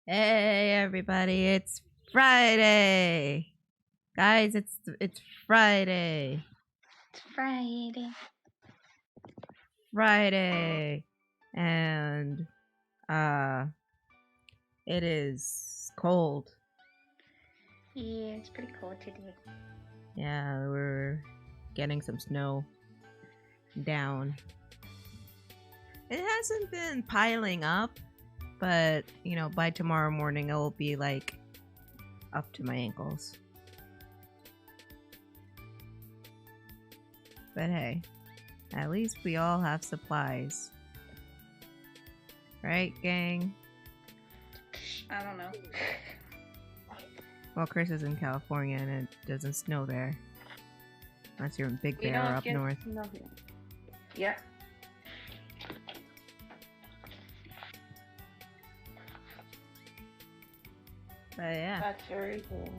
Hey everybody, it's Friday. Guys, it's Friday. It's Friday. Friday. And it is cold. Yeah, it's pretty cold today. Yeah, we're getting some snow down. It hasn't been piling up, but by tomorrow morning it will be like up to my ankles. But hey, at least we all have supplies. Right, gang? I don't know. Well, Kris is in California and it doesn't snow there. Unless you're in Big We Bear don't up get north. nothing. Yeah. But yeah. That's very cool.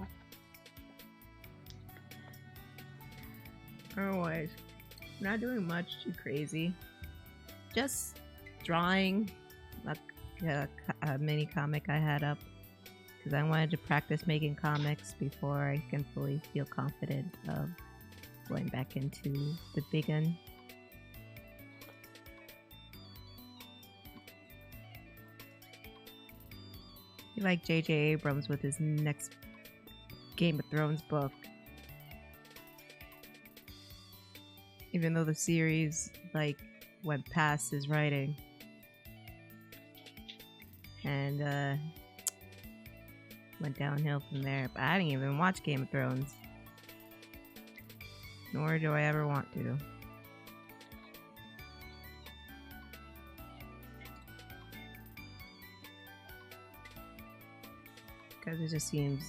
Otherwise, not doing much too crazy. Just drawing a mini comic I had up. Because I wanted to practice making comics before I can fully feel confident of going back into the big one. Like J.J. Abrams with his next Game of Thrones book. Even though the series went past his writing. And went downhill from there. But I didn't even watch Game of Thrones. Nor do I ever want to. Because it just seems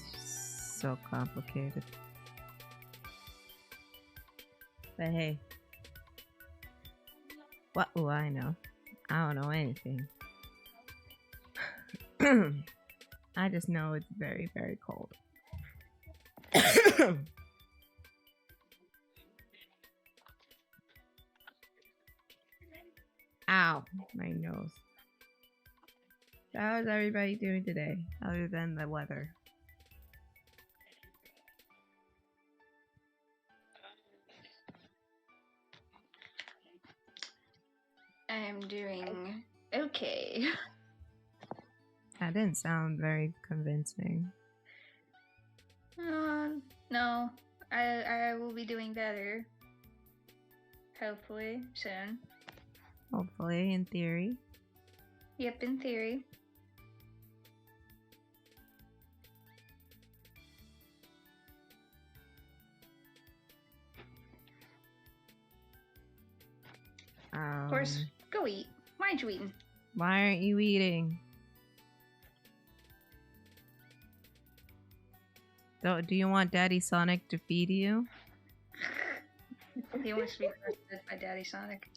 so complicated. But hey. What will I know? I don't know anything. I just know it's very, very cold. Ow, my nose. So how's everybody doing today, other than the weather? I'm doing okay. That didn't sound very convincing. No. I will be doing better. Hopefully, soon. Hopefully, in theory. Yep, in theory. Of course, go eat. Why aren't you eating? Why aren't you eating? Do you want Daddy Sonic to feed you? He wants to be fed by Daddy Sonic.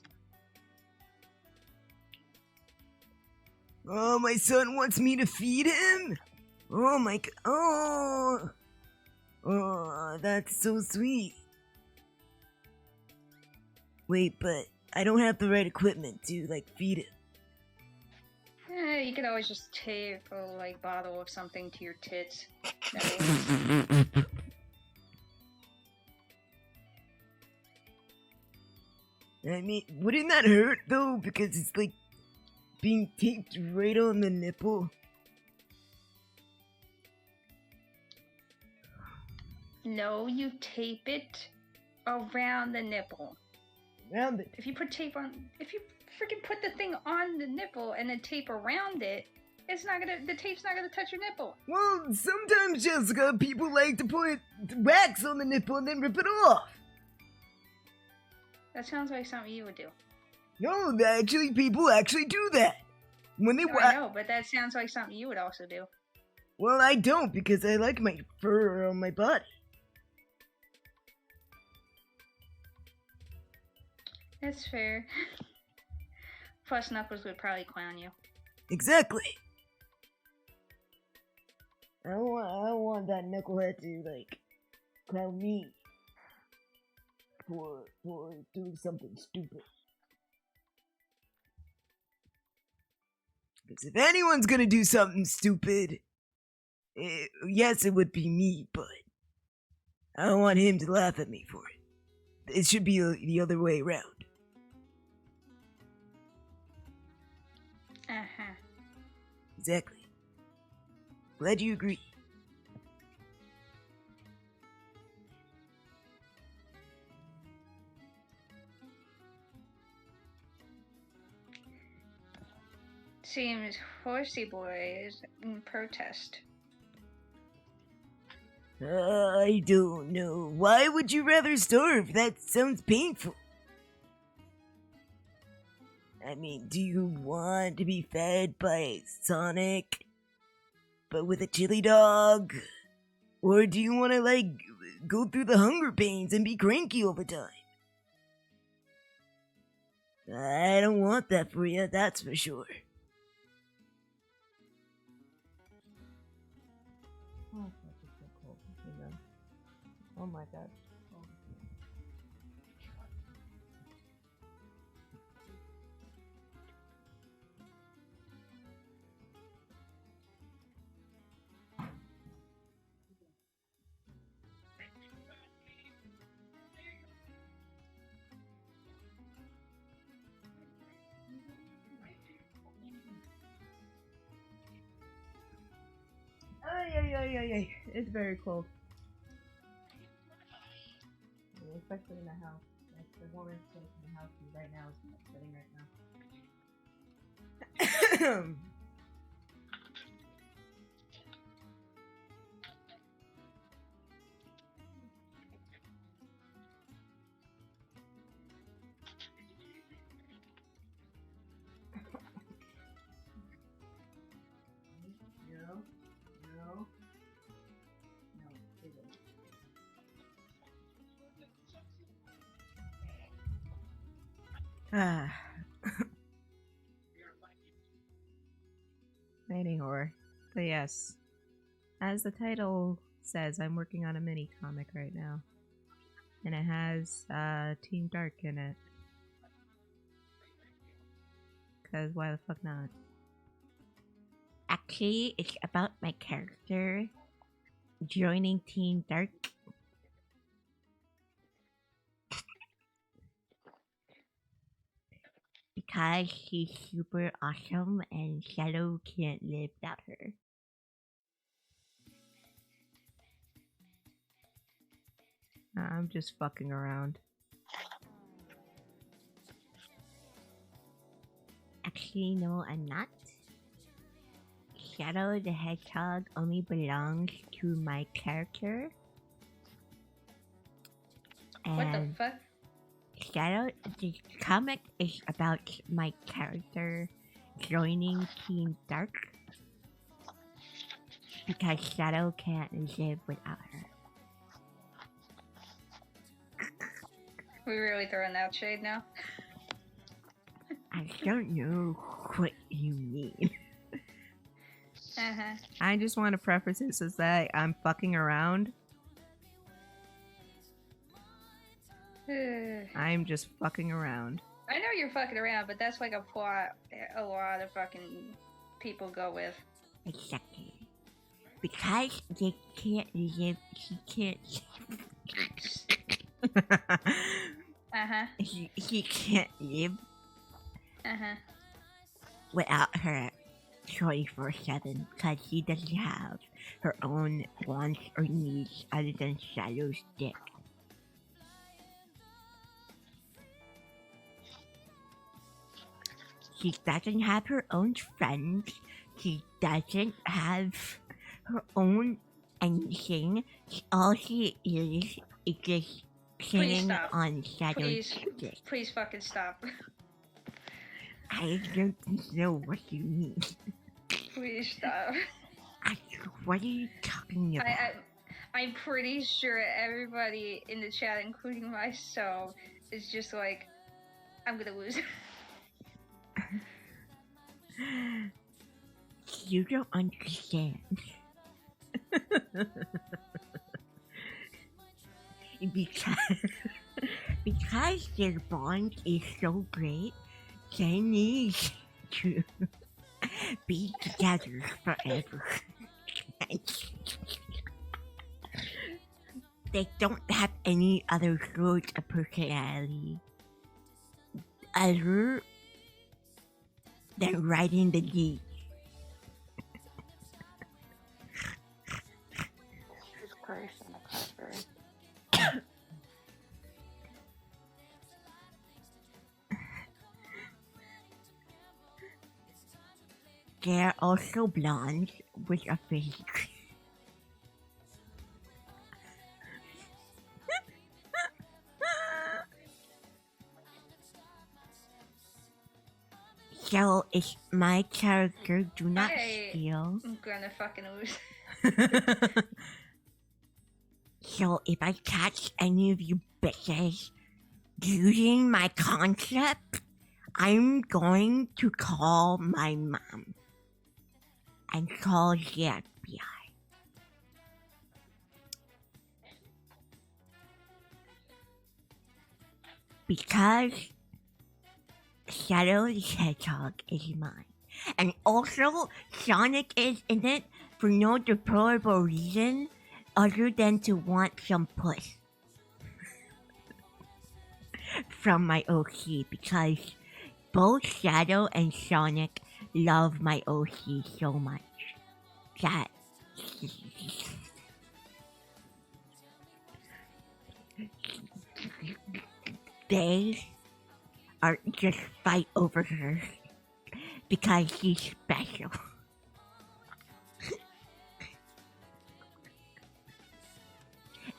Oh, my son wants me to feed him? Oh my god. Oh, that's so sweet. Wait, but I don't have the right equipment to, feed him. You could always just tape a, bottle of something to your tits. I mean, wouldn't that hurt, though? Because it's, being taped right on the nipple. No, you tape it around the nipple. Around it? If you freaking put the thing on the nipple and then tape around it, the tape's not gonna touch your nipple. Well, sometimes, Jessica, people like to put wax on the nipple and then rip it off. That sounds like something you would do. No, people actually do that. When they I know, but that sounds like something you would also do. Well, I don't, because I like my fur on my body. That's fair. Plus, Knuckles would probably clown you. Exactly. I don't want that knucklehead to, clown me for doing something stupid. Because if anyone's gonna do something stupid, yes, it would be me, but I don't want him to laugh at me for it. It should be the other way around. Uh-huh. Exactly. Glad you agree. Seems Horsey Boy is in protest. I don't know. Why would you rather starve? That sounds painful. I mean, do you want to be fed by Sonic, but with a chili dog? Or do you want to, like, go through the hunger pains and be cranky all the time? I don't want that for you, that's for sure. Oh, it's so cold. Oh my god. Ay. It's very cold. Especially in the house. That's the warmest place in the house right now is sitting right now. No. Ah. Mini horror. But yes, as the title says, I'm working on a mini comic right now. And it has Team Dark in it. Because why the fuck not? Actually, it's about my character joining Team Dark. Because she's super awesome and Shadow can't live without her. I'm just fucking around. Actually, no, I'm not. Shadow the Hedgehog only belongs to my character. And What the fuck? Shadow, the comic is about my character joining Team Dark because Shadow can't live without her. We really throwing out shade now? I don't know what you mean. Uh-huh. I just want to preface this as that I'm fucking around. I'm just fucking around. I know you're fucking around, but that's like a plot a lot of fucking people go with. Exactly. Because they can't live, he can't. Uh-huh. He can't live Uh-huh. without her 24/7 because he doesn't have her own wants or needs other than Shadow's dick. She doesn't have her own friends. She doesn't have her own anything. All she is just sitting stop. on Shadow's dick. Please fucking stop. I don't know what you mean. Please stop. What are you talking about? I'm pretty sure everybody in the chat, including myself, is just like, I'm gonna lose. You don't understand. because their bond is so great, they need to be together forever. They don't have any other sort of personality other than riding the geese. Jesus Christ on a classroom. They're also blonde with a face. So if my character do not steal, I'm gonna fucking lose. so if I catch any of you bitches using my concept, I'm going to call my mom and call the FBI. Because Shadow the Hedgehog is mine. And also, Sonic is in it for no deplorable reason other than to want some puss from my OC, because both Shadow and Sonic love my OC so much that they are just fight over her because she's special.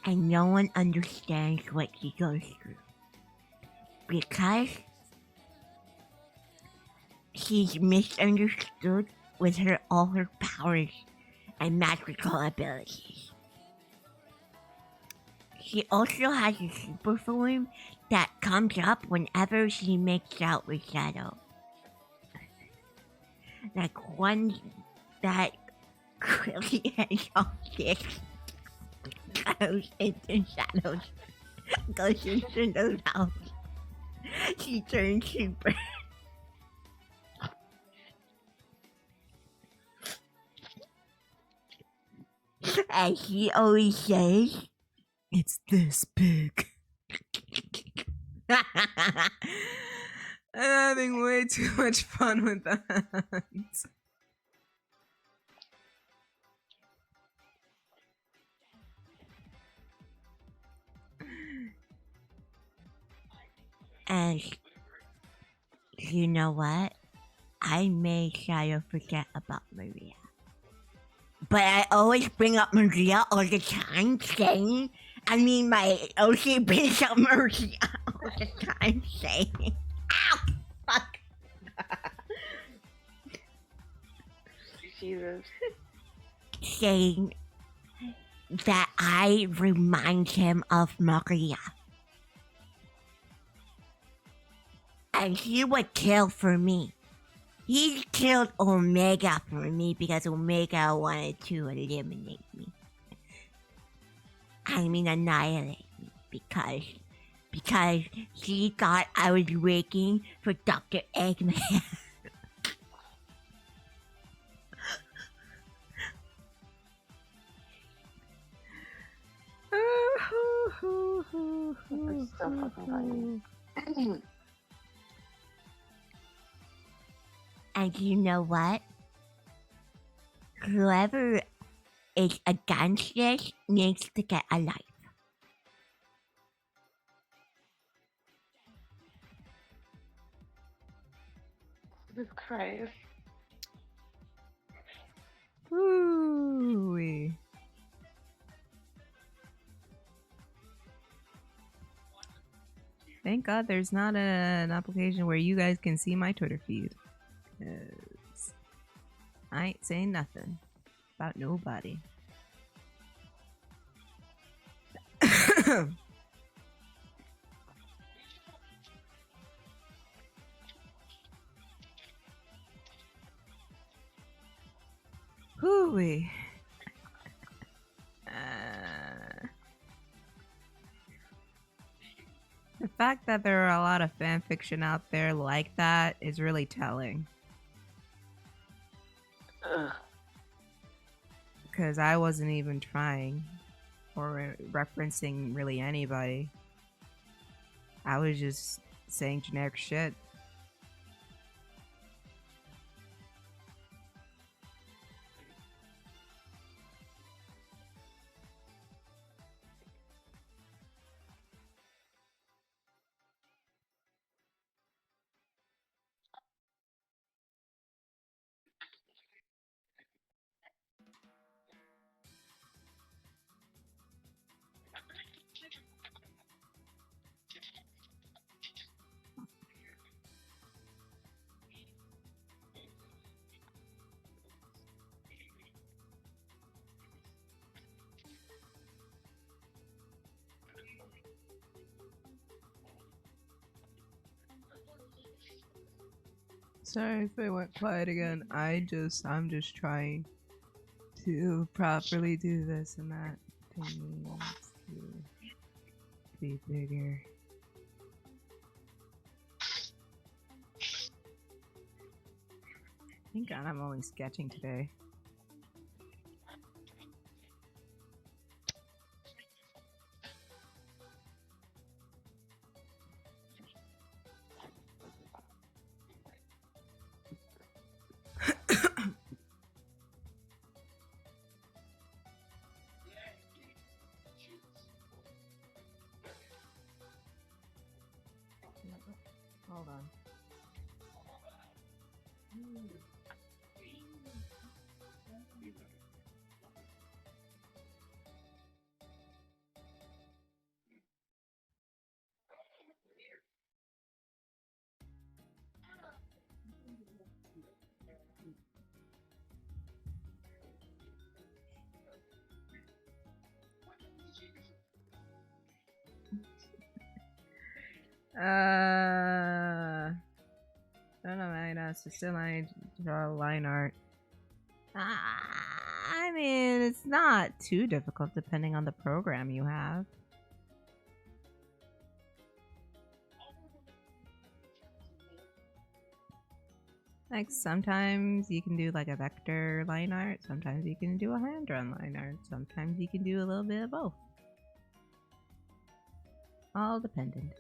And no one understands what she goes through because she's misunderstood with all her powers and magical abilities. She also has a super form that comes up whenever she makes out with Shadow. Like one that really has all this goes into Shadow's, goes into those house. She turns super. And he always says, "It's this big." I'm having way too much fun with that. And you know what? I made Shadow forget about Maria. But I always bring up Maria all the time, saying, my OC brings up Maria all the time, saying, ow, fuck. Jesus. Saying that I remind him of Maria. And he would kill for me. He killed Omega for me because Omega wanted to eliminate me. Annihilate me because she thought I was working for Dr. Eggman. It's so fucking funny. And you know what? Whoever is against this needs to get a life. Jesus Christ. Ooh. Thank God there's not an application where you guys can see my Twitter feed. 'Cause I ain't saying nothing about nobody. Hooey. The fact that there are a lot of fan fiction out there like that is really telling. Ugh. Because I wasn't even trying or referencing really anybody. I was just saying generic shit. Sorry if I went quiet again. I'm just trying to properly do this and that thing needs to be bigger. Thank God I'm only sketching today. Hold on. I don't know, I still I draw line art. I mean, it's not too difficult depending on the program you have. Like sometimes you can do like a vector line art, sometimes you can do a hand-drawn line art, sometimes you can do a little bit of both. All dependent.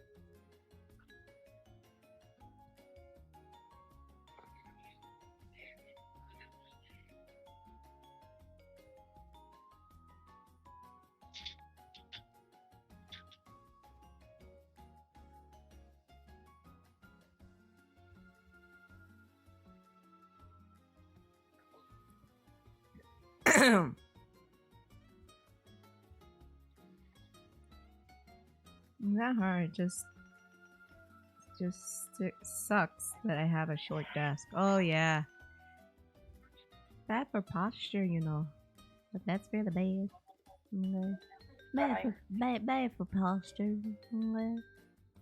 Not hard, just it sucks that I have a short desk. Oh yeah. Bad for posture, you know. But that's really bad. Okay. Bad for posture. Okay.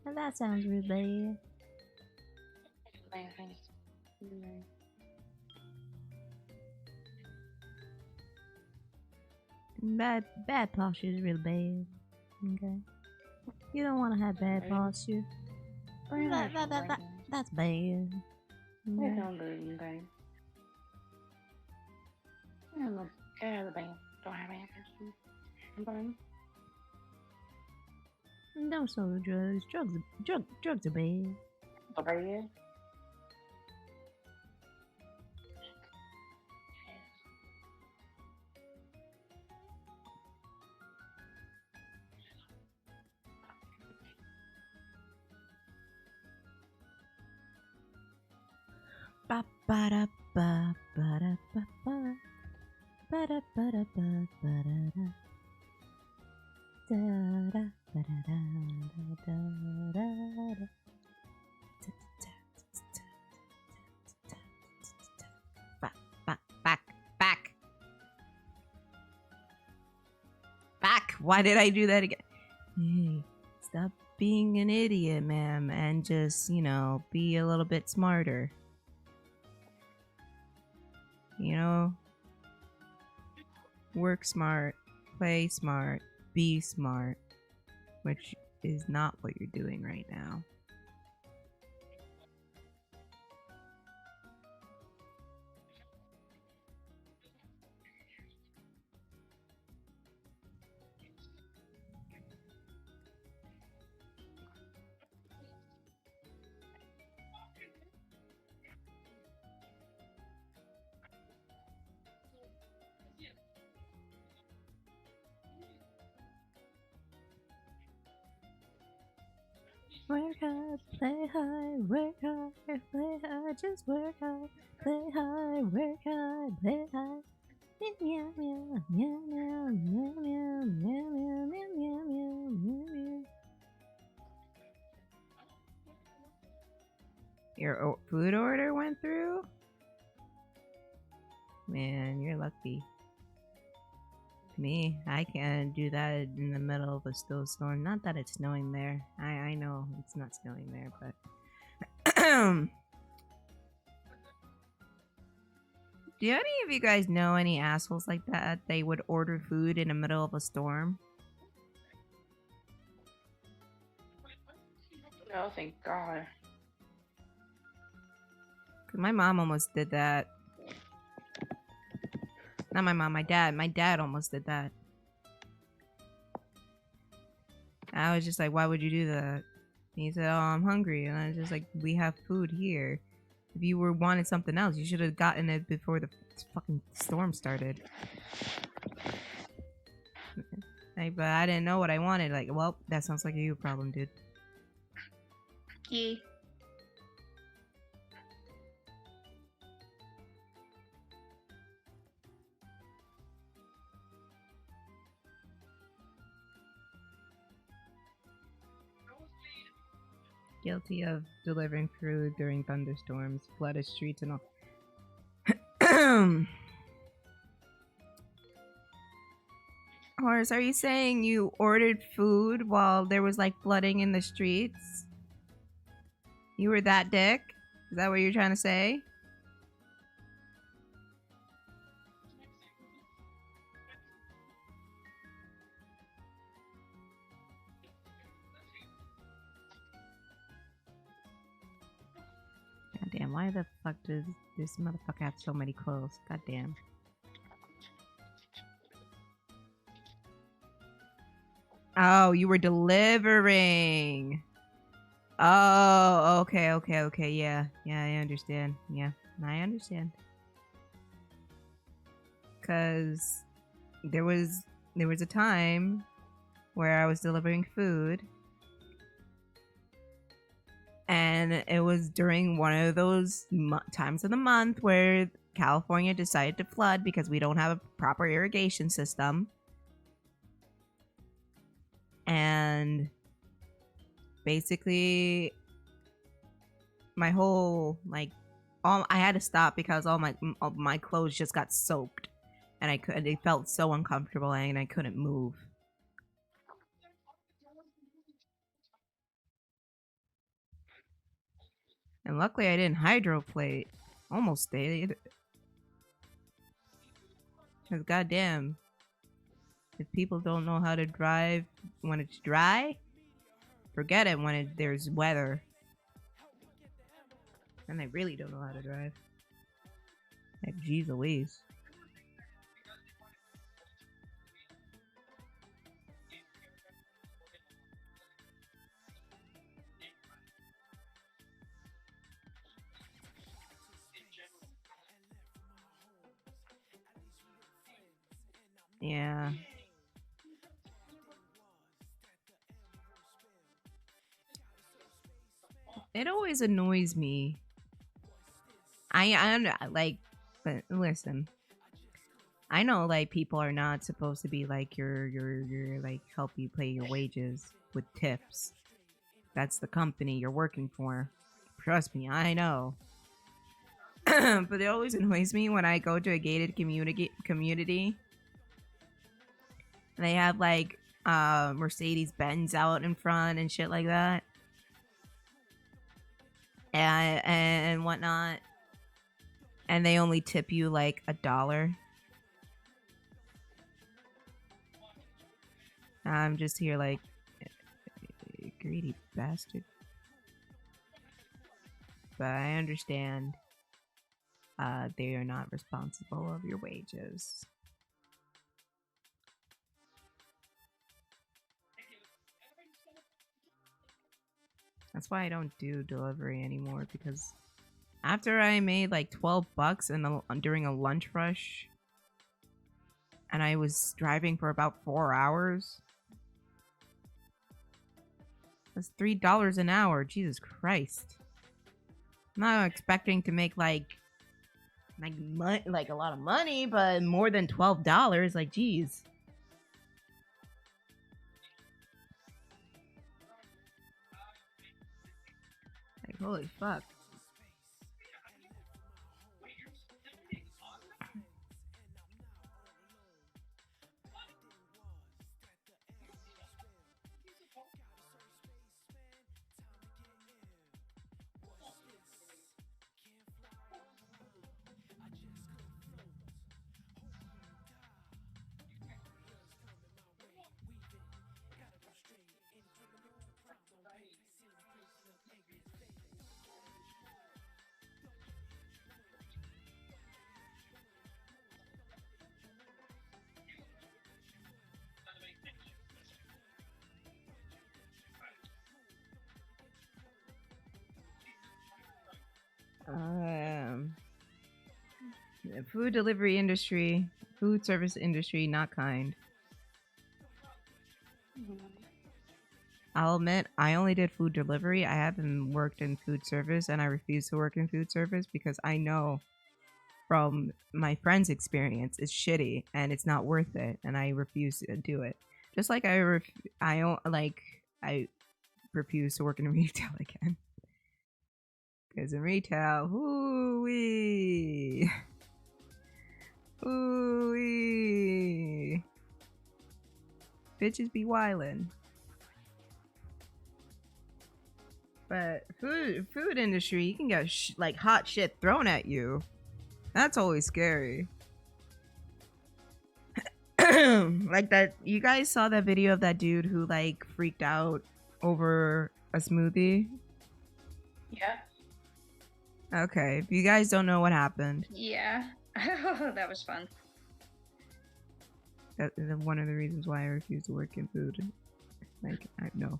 And that sounds really bad. Bad posture is really bad. Okay. You don't want to have bad posture. That's bad. They don't do it, okay? Yeah, the band don't have answers. Okay? Don't sell drugs. Drugs are bad. Okay? Ba ba da ba ba da ba ba ba da ba da ba ba da da da da ba da da da da da. Back. Why did I do that again? Hey, stop being an idiot, ma'am, and just, be a little bit smarter. Work smart, play smart, be smart, which is not what you're doing right now. Work hard, play hard, work hard, play hard, just work hard, play hard, work hard, play hard. Meow meow meow meow meow meow meow meow meow meow meow. Your food order went through? Man, you're lucky. Me, I can't do that in the middle of a snowstorm. Not that it's snowing there. I know it's not snowing there, but do any of you guys know any assholes like that? They would order food in the middle of a storm? No, thank God. 'Cause my mom almost did that. Not my mom, my dad. My dad almost did that. I was just like, why would you do that? He said, oh, I'm hungry. And I was just like, we have food here. If you were wanted something else, you should have gotten it before the fucking storm started. Like, but I didn't know what I wanted. Like, well, that sounds like a you problem, dude. Yeah. Guilty of delivering food during thunderstorms, flooded streets, and all. Horace, are you saying you ordered food while there was like flooding in the streets? You were that dick? Is that what you're trying to say? Goddamn, why the fuck does this motherfucker have so many clothes? Goddamn. Oh, you were delivering. Oh, okay, yeah. Yeah, I understand. Yeah, I understand. Cause there was a time where I was delivering food, and it was during one of those times of the month where California decided to flood because we don't have a proper irrigation system. And basically my whole I had to stop because all my clothes just got soaked, and it felt so uncomfortable, and I couldn't move. And luckily I didn't hydroplate. Almost stayed. Cause goddamn, if people don't know how to drive when it's dry, forget it when there's weather. And they really don't know how to drive. Like, geez Louise. Yeah. It always annoys me. I'm like, but listen. I know like people are not supposed to be like your like help you pay your wages with tips. That's the company you're working for. Trust me, I know. But it always annoys me when I go to a gated community and they have like Mercedes Benz out in front and shit like that. And whatnot. And they only tip you like $1. I'm just here like, greedy bastard. But I understand they are not responsible of your wages. That's why I don't do delivery anymore, because after I made like $12 during a lunch rush, and I was driving for about 4 hours, That's $3 an hour. Jesus Christ. I'm not expecting to make like a lot of money, but more than $12. Like, geez. Like, holy fuck. The food delivery industry, food service industry, not kind. I'll admit, I only did food delivery. I haven't worked in food service, and I refuse to work in food service because I know from my friend's experience it's shitty and it's not worth it, and I refuse to do it. Just like I refuse to work in retail again. Because in retail, hoo-wee. Ooh-wee. Bitches be wildin'. But food industry, you can get like hot shit thrown at you. That's always scary. Like that, you guys saw that video of that dude who like freaked out over a smoothie? Yeah. Okay, if you guys don't know what happened. Yeah. That was fun. That is one of the reasons why I refuse to work in food. Like, I know.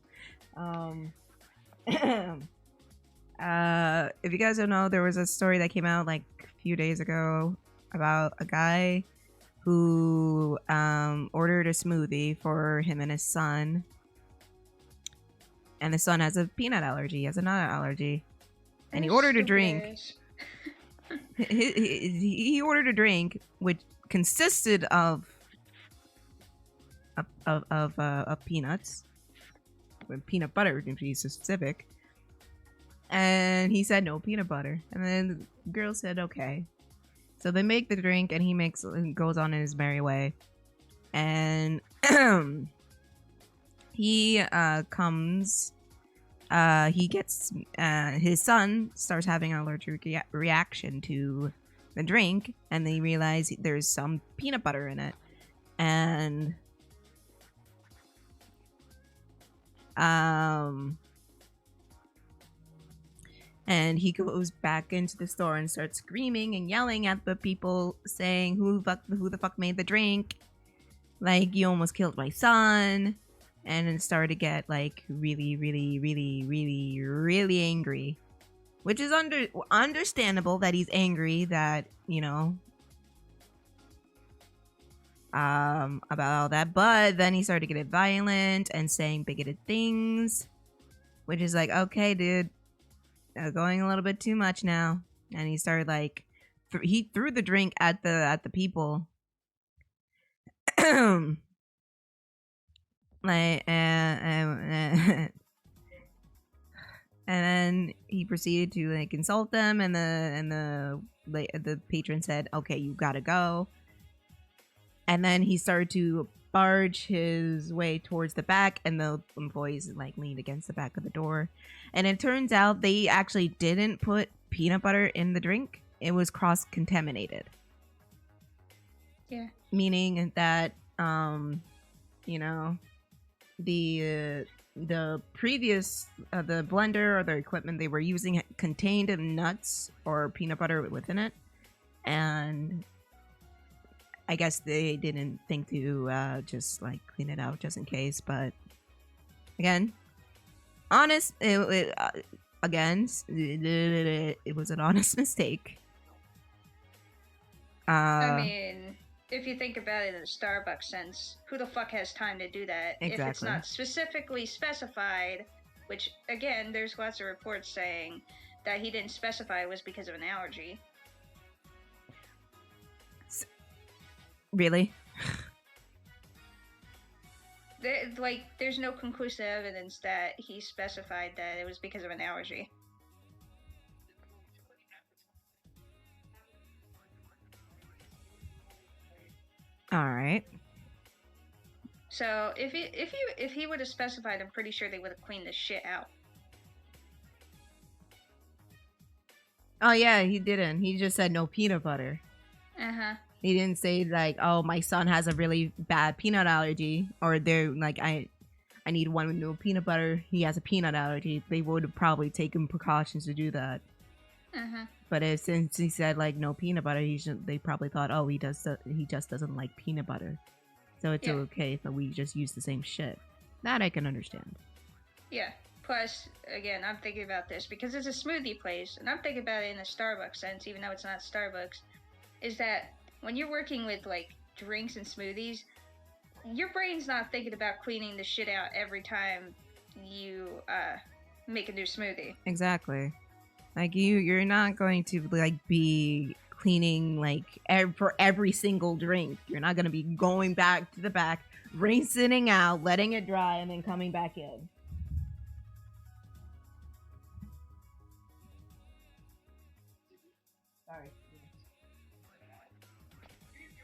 If you guys don't know, there was a story that came out like a few days ago about a guy who ordered a smoothie for him and his son. And the son has a peanut allergy, has a nut allergy. And he ordered a drink. He ordered a drink which consisted of peanuts, with peanut butter to be specific. And he said no peanut butter, and then the girl said okay. So they make the drink, and he goes on in his merry way, and he comes. He gets his son starts having an allergic reaction to the drink, and they realize there's some peanut butter in it, and he goes back into the store and starts screaming and yelling at the people, saying, "Who the fuck made the drink? Like, you almost killed my son." And it started to get like really, really, really, really, really angry, which is understandable that he's angry that, you know, about all that. But then he started to get violent and saying bigoted things, which is like, okay, dude, going a little bit too much now. And he started like he threw the drink at the people. Like and then he proceeded to like insult them, and the patron said, "Okay, you gotta go." And then he started to barge his way towards the back, and the employees like leaned against the back of the door. And it turns out they actually didn't put peanut butter in the drink; it was cross-contaminated. Yeah, meaning that you know, the previous the blender or the equipment they were using contained nuts or peanut butter within it, and I guess they didn't think to just like clean it out just in case. But again, it was an honest mistake. I mean, if you think about it in a Starbucks sense, who the fuck has time to do that? Exactly. If it's not specifically specified which, again, there's lots of reports saying that he didn't specify it was because of an allergy. Really? There's no conclusive evidence that he specified that it was because of an allergy. All right. So if he would have specified, I'm pretty sure they would have cleaned the shit out. Oh yeah, he didn't. He just said no peanut butter. Uh-huh. He didn't say like, oh, my son has a really bad peanut allergy, or they're like, I need one with no peanut butter. He has a peanut allergy. They would have probably taken precautions to do that. Uh-huh. But since he said like no peanut butter, they probably thought, oh, he just doesn't like peanut butter, so it's okay if we just use the same shit. That I can understand. Yeah. Plus, again, I'm thinking about this because it's a smoothie place, and I'm thinking about it in a Starbucks sense, even though it's not Starbucks. Is that when you're working with like drinks and smoothies, your brain's not thinking about cleaning the shit out every time you make a new smoothie. Exactly. Like you're not going to like be cleaning like for every single drink. You're not going to be going back to the back, rinsing it out, letting it dry, and then coming back in. Sorry.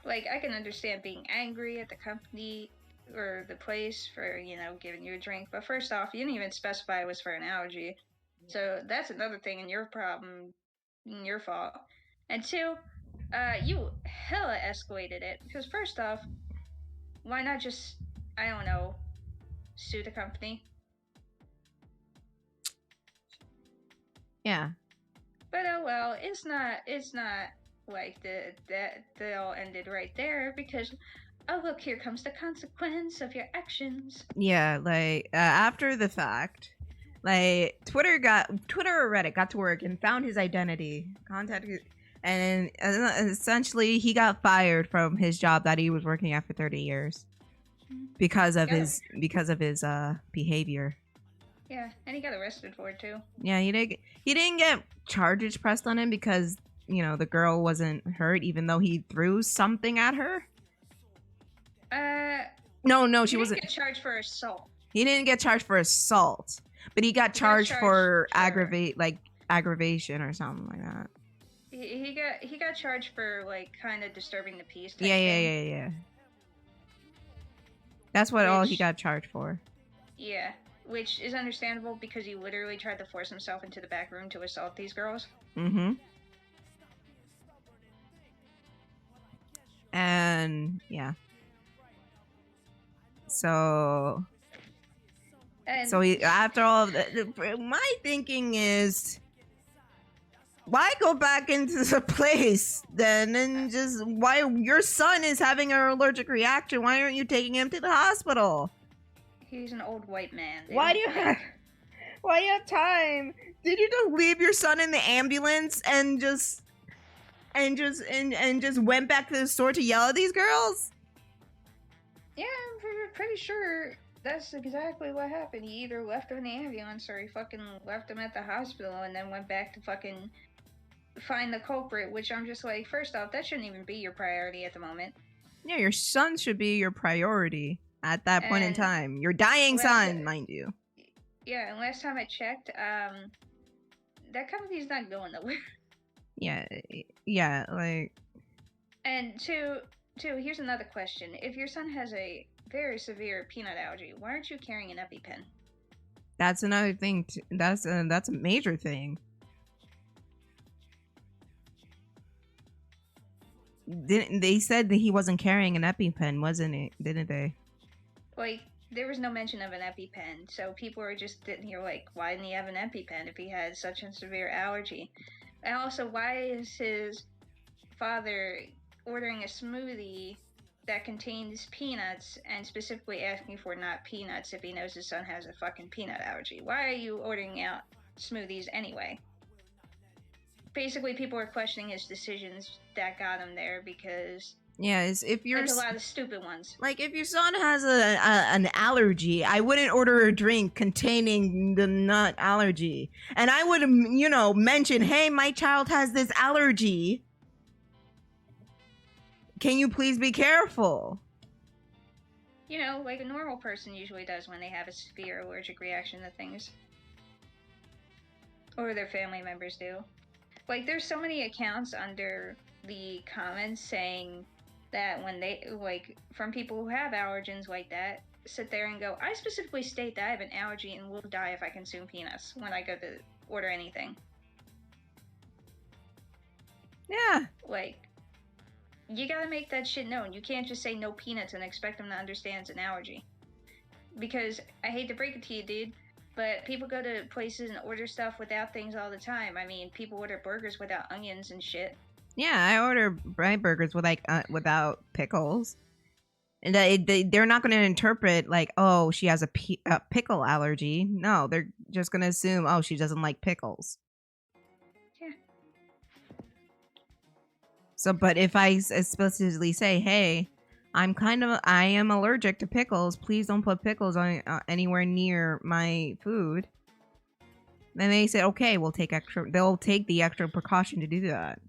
Like, I can understand being angry at the company or the place for, giving you a drink. But first off, you didn't even specify it was for an allergy. So that's another thing in your problem, in your fault. And two, you hella escalated it. Because first off, why not just, I don't know, sue the company? Yeah. But oh well, it's not like that all ended right there, because oh look, here comes the consequence of your actions. Yeah, like after the fact, like Twitter or Reddit got to work and found his identity, contacted, and essentially he got fired from his job that he was working at for 30 years because of his behavior. Yeah, and he got arrested for it too. Yeah, he didn't get charges pressed on him because the girl wasn't hurt, even though he threw something at her. No, she wasn't. He didn't get charged for assault. He didn't get charged for assault, but he got charged for aggravation or something like that. He got charged for like kind of disturbing the peace. Yeah. That's all he got charged for. Yeah, which is understandable because he literally tried to force himself into the back room to assault these girls. Mm-hmm. And yeah. So after all of that, my thinking is, why go back into the place then, and just why your son is having an allergic reaction? Why aren't you taking him to the hospital? He's an old white man. Why do you have time? Did you just leave your son in the ambulance and just went back to the store to yell at these girls? Yeah, I'm pretty sure that's exactly what happened. He either left him in the ambulance or he fucking left him at the hospital and then went back to fucking find the culprit, which I'm just like, first off, that shouldn't even be your priority at the moment. Yeah, your son should be your priority at that point in time. Your dying son, mind you. Yeah, and last time I checked, that company's not going nowhere. Yeah, like... And two, here's another question. If your son has a very severe peanut allergy, why aren't you carrying an EpiPen? That's another thing. That's a major thing. They said that he wasn't carrying an EpiPen, wasn't it? Didn't they? Like, there was no mention of an EpiPen, so people were just sitting here like, why didn't he have an EpiPen if he had such a severe allergy? And also, why is his father ordering a smoothie that contains peanuts and specifically asking for not peanuts if he knows his son has a fucking peanut allergy? Why are you ordering out smoothies anyway? Basically, people are questioning his decisions that got him there because Yeah, is if you're Like a lot of stupid ones. like if your son has an allergy, I wouldn't order a drink containing the nut allergy, and I would mention, hey, my child has this allergy. Can you please be careful? You know, like a normal person usually does when they have a severe allergic reaction to things. Or their family members do. Like, there's so many accounts under the comments saying that when they, like, from people who have allergens like that, sit there and go, I specifically state that I have an allergy and will die if I consume peanuts when I go to order anything. Yeah. Like, you gotta make that shit known. You can't just say no peanuts and expect them to understand it's an allergy. Because, I hate to break it to you, dude, but people go to places and order stuff without things all the time. I mean, people order burgers without onions and shit. Yeah, I order my burgers with without pickles. And they're not going to interpret like, oh, she has a pickle allergy. No, they're just going to assume, oh, she doesn't like pickles. Yeah. So, but if I explicitly say, hey, I am allergic to pickles. Please don't put pickles on anywhere near my food. Then they say, okay, they'll take the extra precaution to do that.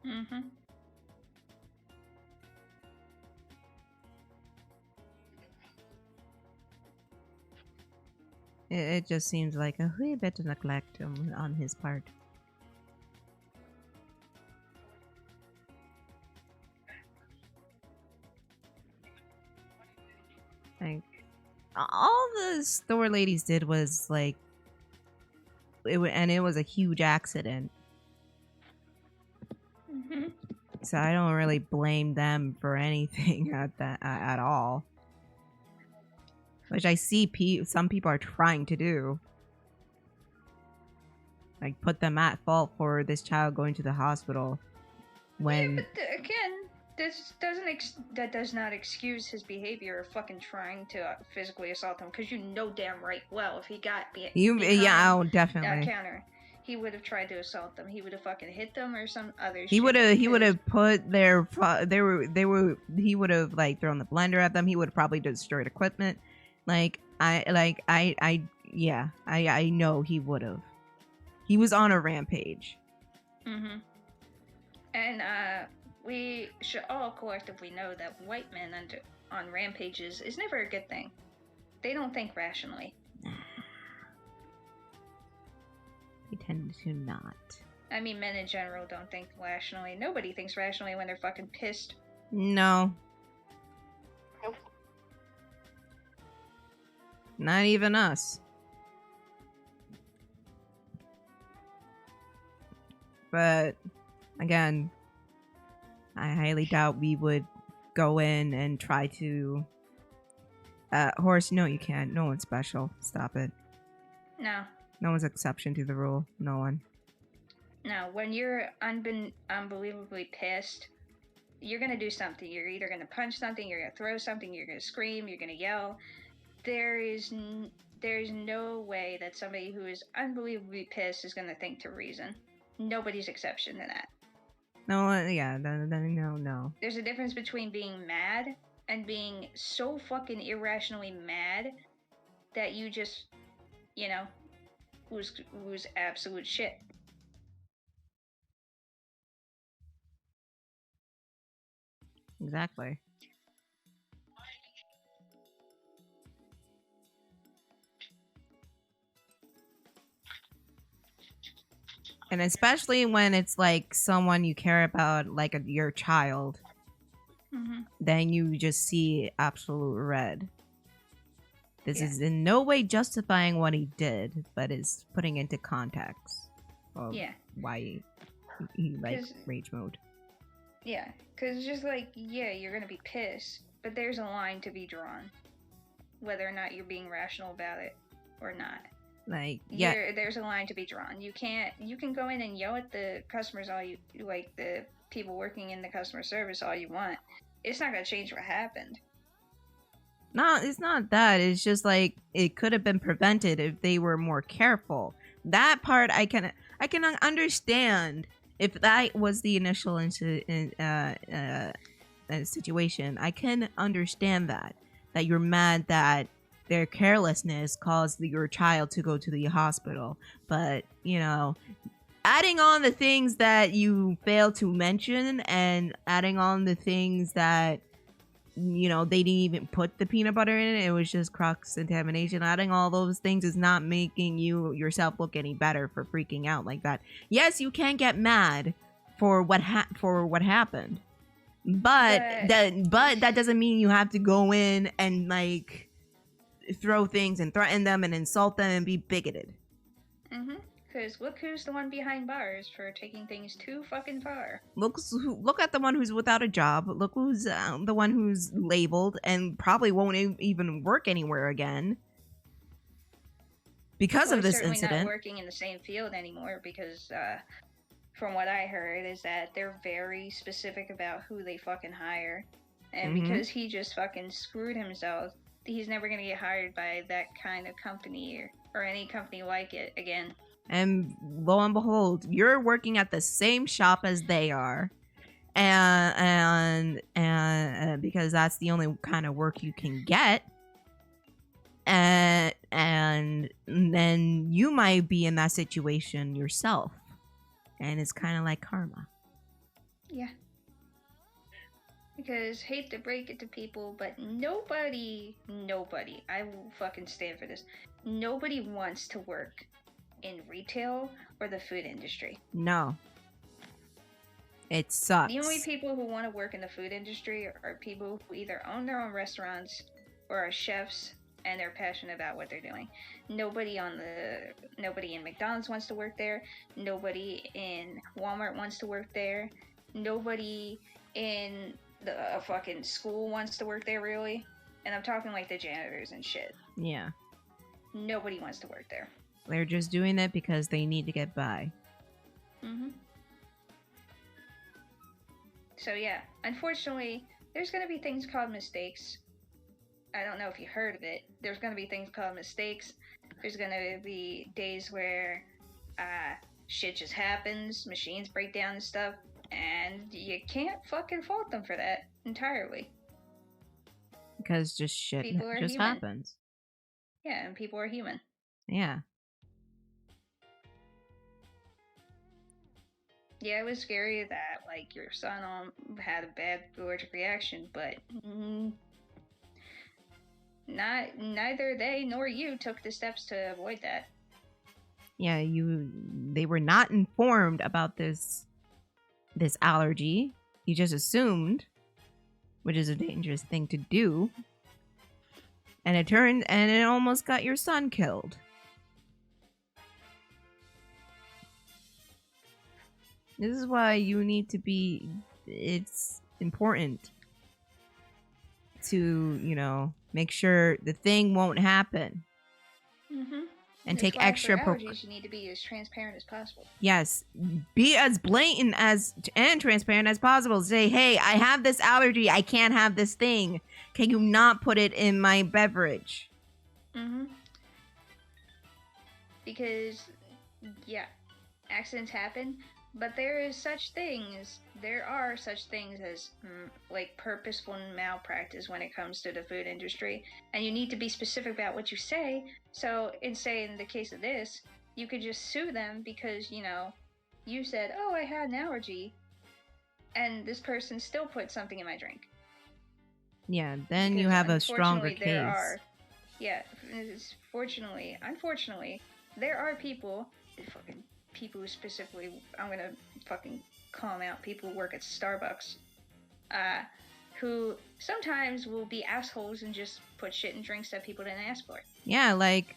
Mm-hmm. It just seems like a wee bit of neglect on his part. Like, all the store ladies did was like, it was a huge accident. Mm-hmm. So I don't really blame them for anything at all. Which I see some people are trying to do. Like, put them at fault for this child going to the hospital. When... Yeah, but again, that does not excuse his behavior of fucking trying to physically assault him. Because you know damn right well if he got behind definitely. that counter, he would have tried to assault them. He would have fucking hit them or some other shit. He would have put he would have like thrown the blender at them. He would have probably destroyed equipment. I know he would have. He was on a rampage. Mm-hmm. And we should all collectively know that white men on rampages is never a good thing. They don't think rationally. They tend to not. I mean, men in general don't think rationally. Nobody thinks rationally when they're fucking pissed. No. Nope. Not even us. But, again, I highly doubt we would go in and try to... Horace, no, you can't. No one's special. Stop it. No. No one's exception to the rule. No one. No, when you're unbelievably pissed, you're gonna do something. You're either gonna punch something, you're gonna throw something, you're gonna scream, you're gonna yell. There's no way that somebody who is unbelievably pissed is gonna think to reason. Nobody's exception to that. No, yeah, no. There's a difference between being mad and being so fucking irrationally mad that you just, lose absolute shit. Exactly. And especially when it's like someone you care about, like your child, then you just see absolute red. This is in no way justifying what he did, but is putting into context of why he likes rage mode. Yeah, because it's just like, you're going to be pissed, but there's a line to be drawn. Whether or not you're being rational about it or not. There's a line to be drawn. You can go in and yell at the customers the people working in the customer service all you want. It's not going to change what happened. No, it's not that. It's just like it could have been prevented if they were more careful. That part I can understand if that was the initial situation. I can understand that you're mad that their carelessness caused your child to go to the hospital. But, you know, adding on the things that you failed to mention and adding on the things that, you know, they didn't even put the peanut butter in it, it was just cross contamination. Adding all those things is not making you yourself look any better for freaking out like that. Yes, you can get mad for what happened, but that doesn't mean you have to go in and like throw things and threaten them and insult them and be bigoted. Because look who's the one behind bars for taking things too fucking far. Look at the one who's without a job. Look who's the one who's labeled and probably won't even work anywhere again because of this incident. Not working in the same field anymore because, from what I heard, is that they're very specific about who they fucking hire, and because he just fucking screwed himself, he's never gonna get hired by that kind of company or any company like it again. And lo and behold, you're working at the same shop as they are, and because that's the only kind of work you can get, and then you might be in that situation yourself, and it's kind of like karma. Yeah. Because, hate to break it to people, but nobody, I will fucking stand for this, nobody wants to work in retail or the food industry. No. It sucks. The only people who want to work in the food industry are people who either own their own restaurants or are chefs and they're passionate about what they're doing. Nobody in McDonald's wants to work there. Nobody in Walmart wants to work there. Nobody in the fucking school wants to work there, really. And I'm talking like the janitors and shit. Yeah. Nobody wants to work there. They're just doing it because they need to get by. So yeah, unfortunately, there's going to be things called mistakes. I don't know if you heard of it. There's going to be things called mistakes. There's going to be days where shit just happens, machines break down and stuff, and you can't fucking fault them for that entirely. Because just shit just happens. Yeah, and people are human. Yeah. Yeah, it was scary that, like, your son had a bad allergic reaction, but neither they nor you took the steps to avoid that. Yeah, they were not informed about this allergy. You just assumed, which is a dangerous thing to do. And it almost got your son killed. This is why you need to be, it's important to, you know, make sure the thing won't happen. And take extra precautions. You need to be as transparent as possible. Yes, be as blatant and transparent as possible. Say, hey, I have this allergy. I can't have this thing. Can you not put it in my beverage? Because, yeah, accidents happen. But there are such things as like purposeful malpractice when it comes to the food industry, and you need to be specific about what you say. So, in the case of this, you could just sue them because, you know, you said, "Oh, I had an allergy," and this person still put something in my drink. Yeah, then you have a stronger case. Unfortunately, there are people who specifically, I'm gonna fucking call them out, people who work at Starbucks, who sometimes will be assholes and just put shit in drinks that people didn't ask for. Yeah, like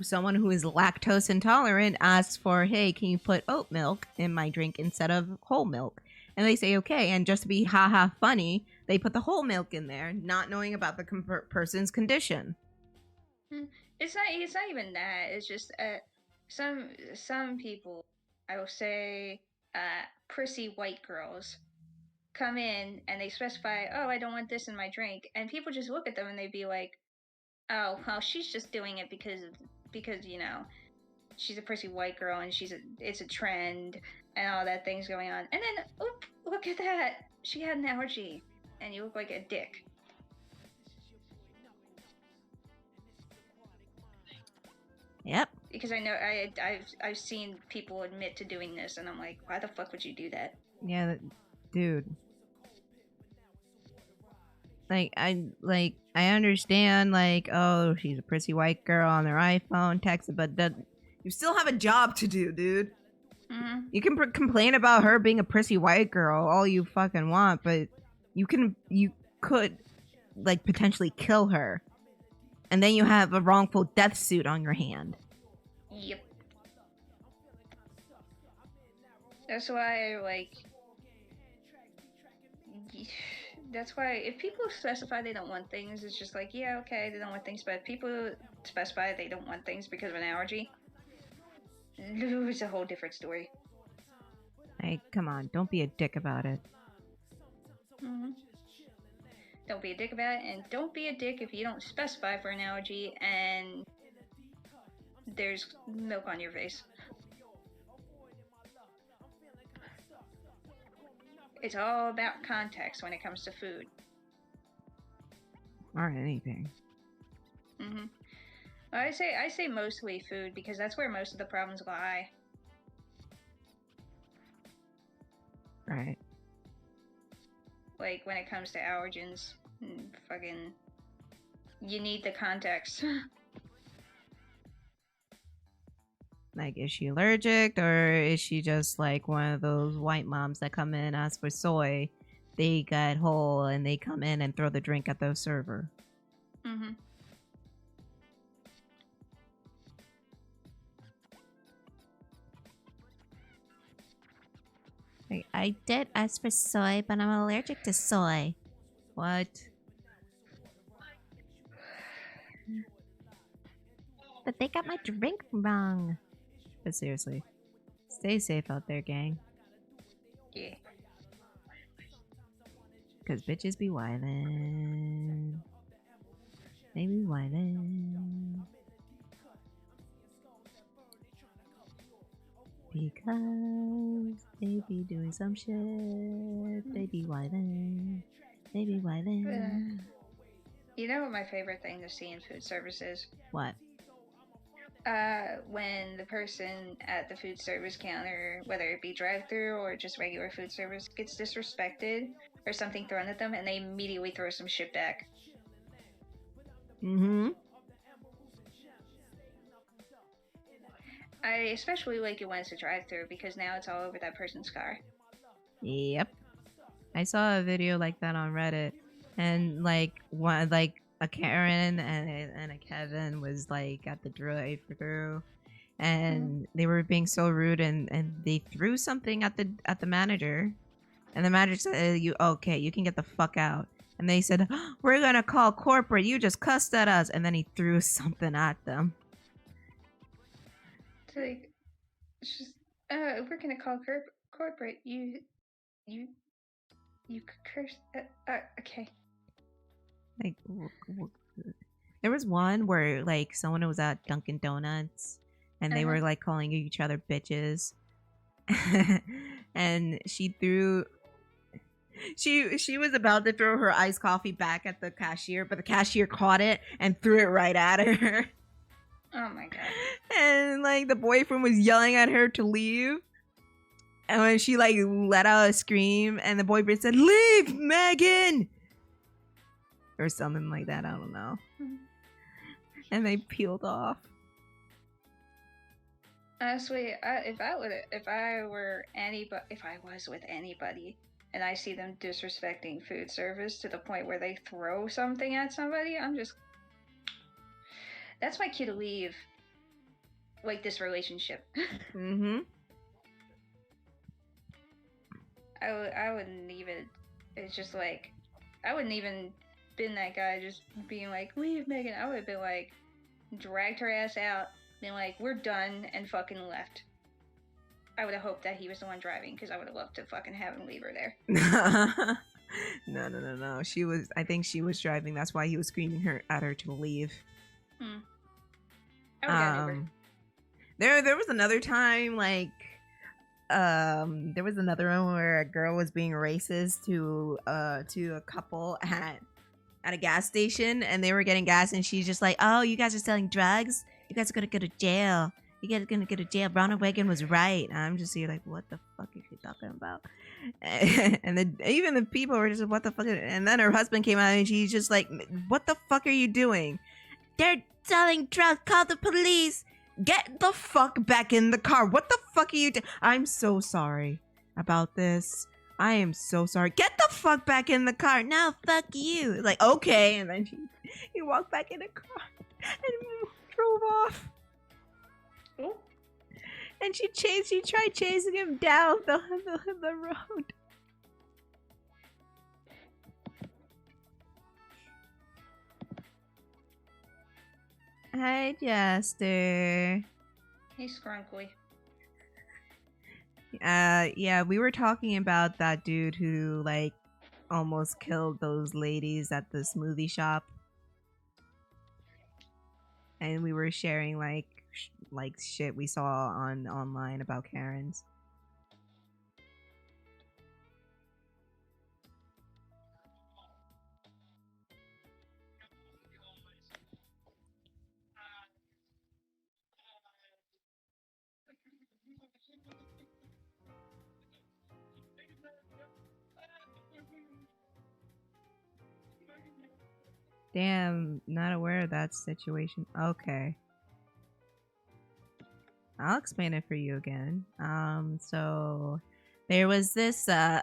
someone who is lactose intolerant asks for, hey, can you put oat milk in my drink instead of whole milk? And they say, okay, and just to be haha funny, they put the whole milk in there, not knowing about the person's condition. It's not even that, it's just, some people, I will say, prissy white girls, come in and they specify, oh, I don't want this in my drink, and people just look at them and they'd be like, oh, well, she's just doing it because of because, you know, she's a prissy white girl and it's a trend and all that thing's going on. And then, oop, look at that. She had an allergy and you look like a dick. Yep. Because I know I've seen people admit to doing this, and I'm like, why the fuck would you do that? Yeah, dude. I understand, like, oh, she's a prissy white girl on their iPhone, texting, but you still have a job to do, dude. Mm-hmm. You can complain about her being a prissy white girl all you fucking want, but you could, like, potentially kill her. And then you have a wrongful death suit on your hand. Yep. That's why, like... That's why if people specify they don't want things, it's just like, yeah, okay, they don't want things. But if people specify they don't want things because of an allergy, it's a whole different story. Hey, come on, don't be a dick about it. Mm-hmm. Don't be a dick about it, and don't be a dick if you don't specify for an allergy and there's milk on your face. It's all about context when it comes to food. Or anything. Mm-hmm. I say mostly food because that's where most of the problems lie. Right. Like when it comes to allergens, fucking, you need the context. Like, is she allergic, or is she just like one of those white moms that come in and ask for soy? They got whole and they come in and throw the drink at the server. Mm-hmm. Like, I did ask for soy, but I'm allergic to soy. What? But they got my drink wrong. But seriously, stay safe out there, gang. Yeah. Cause bitches be wildin'. They be wildin'. Because they be doing some shit. They be wildin'. They be wildin'. You know what my favorite thing to see in food service is? What? When the person at the food service counter, whether it be drive-thru or just regular food service, gets disrespected or something thrown at them, and they immediately throw some shit back. Mm-hmm. I especially like it when it's a drive-thru because now it's all over that person's car. Yep. I saw a video like that on Reddit, and like one like a Karen and a Kevin was like at the drive-thru, and they were being so rude, and they threw something at the manager, and the manager said, "You okay? You can get the fuck out." And they said, "We're gonna call corporate. You just cussed at us." And then he threw something at them. It's like, it's just, we're gonna call corporate. You curse. Okay. Like, there was one where like someone was at Dunkin' Donuts, and they were like calling each other bitches, and she was about to throw her iced coffee back at the cashier, but the cashier caught it and threw it right at her. Oh my god. And like the boyfriend was yelling at her to leave, and when she like let out a scream, and the boyfriend said, "Leave, Megan," or something like that. I don't know. And they peeled off. Honestly, if I was with anybody and I see them disrespecting food service to the point where they throw something at somebody, that's my cue to leave, like, this relationship. Mm-hmm. I wouldn't even, it's just like, I wouldn't even been that guy just being like, leave Megan. I would have been like, dragged her ass out, been like, we're done, and fucking left. I would have hoped that he was the one driving, because I would have loved to fucking have him leave her there. No. I think she was driving. That's why he was screaming at her to leave. I would get a neighbor. There was another time, like, there was another one where a girl was being racist to a couple at a gas station, and they were getting gas, and she's just like, "Oh, you guys are selling drugs? You guys are gonna go to jail. You guys are gonna go to jail. Ronald Reagan was right." And I'm just here like, what the fuck is she talking about? And then even the people were just, what the fuck? And then her husband came out, and she's just like, what the fuck are you doing? They're selling drugs. Call the police. Get the fuck back in the car. What the fuck are you doing? I'm so sorry about this. I am so sorry. Get the fuck back in the car. No, fuck you. Like, okay. And then he walked back in the car and drove off. Oh. And she tried chasing him down the road. Hi, Jester. He's scrunkly. Yeah, we were talking about that dude who, like, almost killed those ladies at the smoothie shop. And we were sharing, like shit we saw online about Karens. Damn, not aware of that situation. Okay. I'll explain it for you again. So there was this there's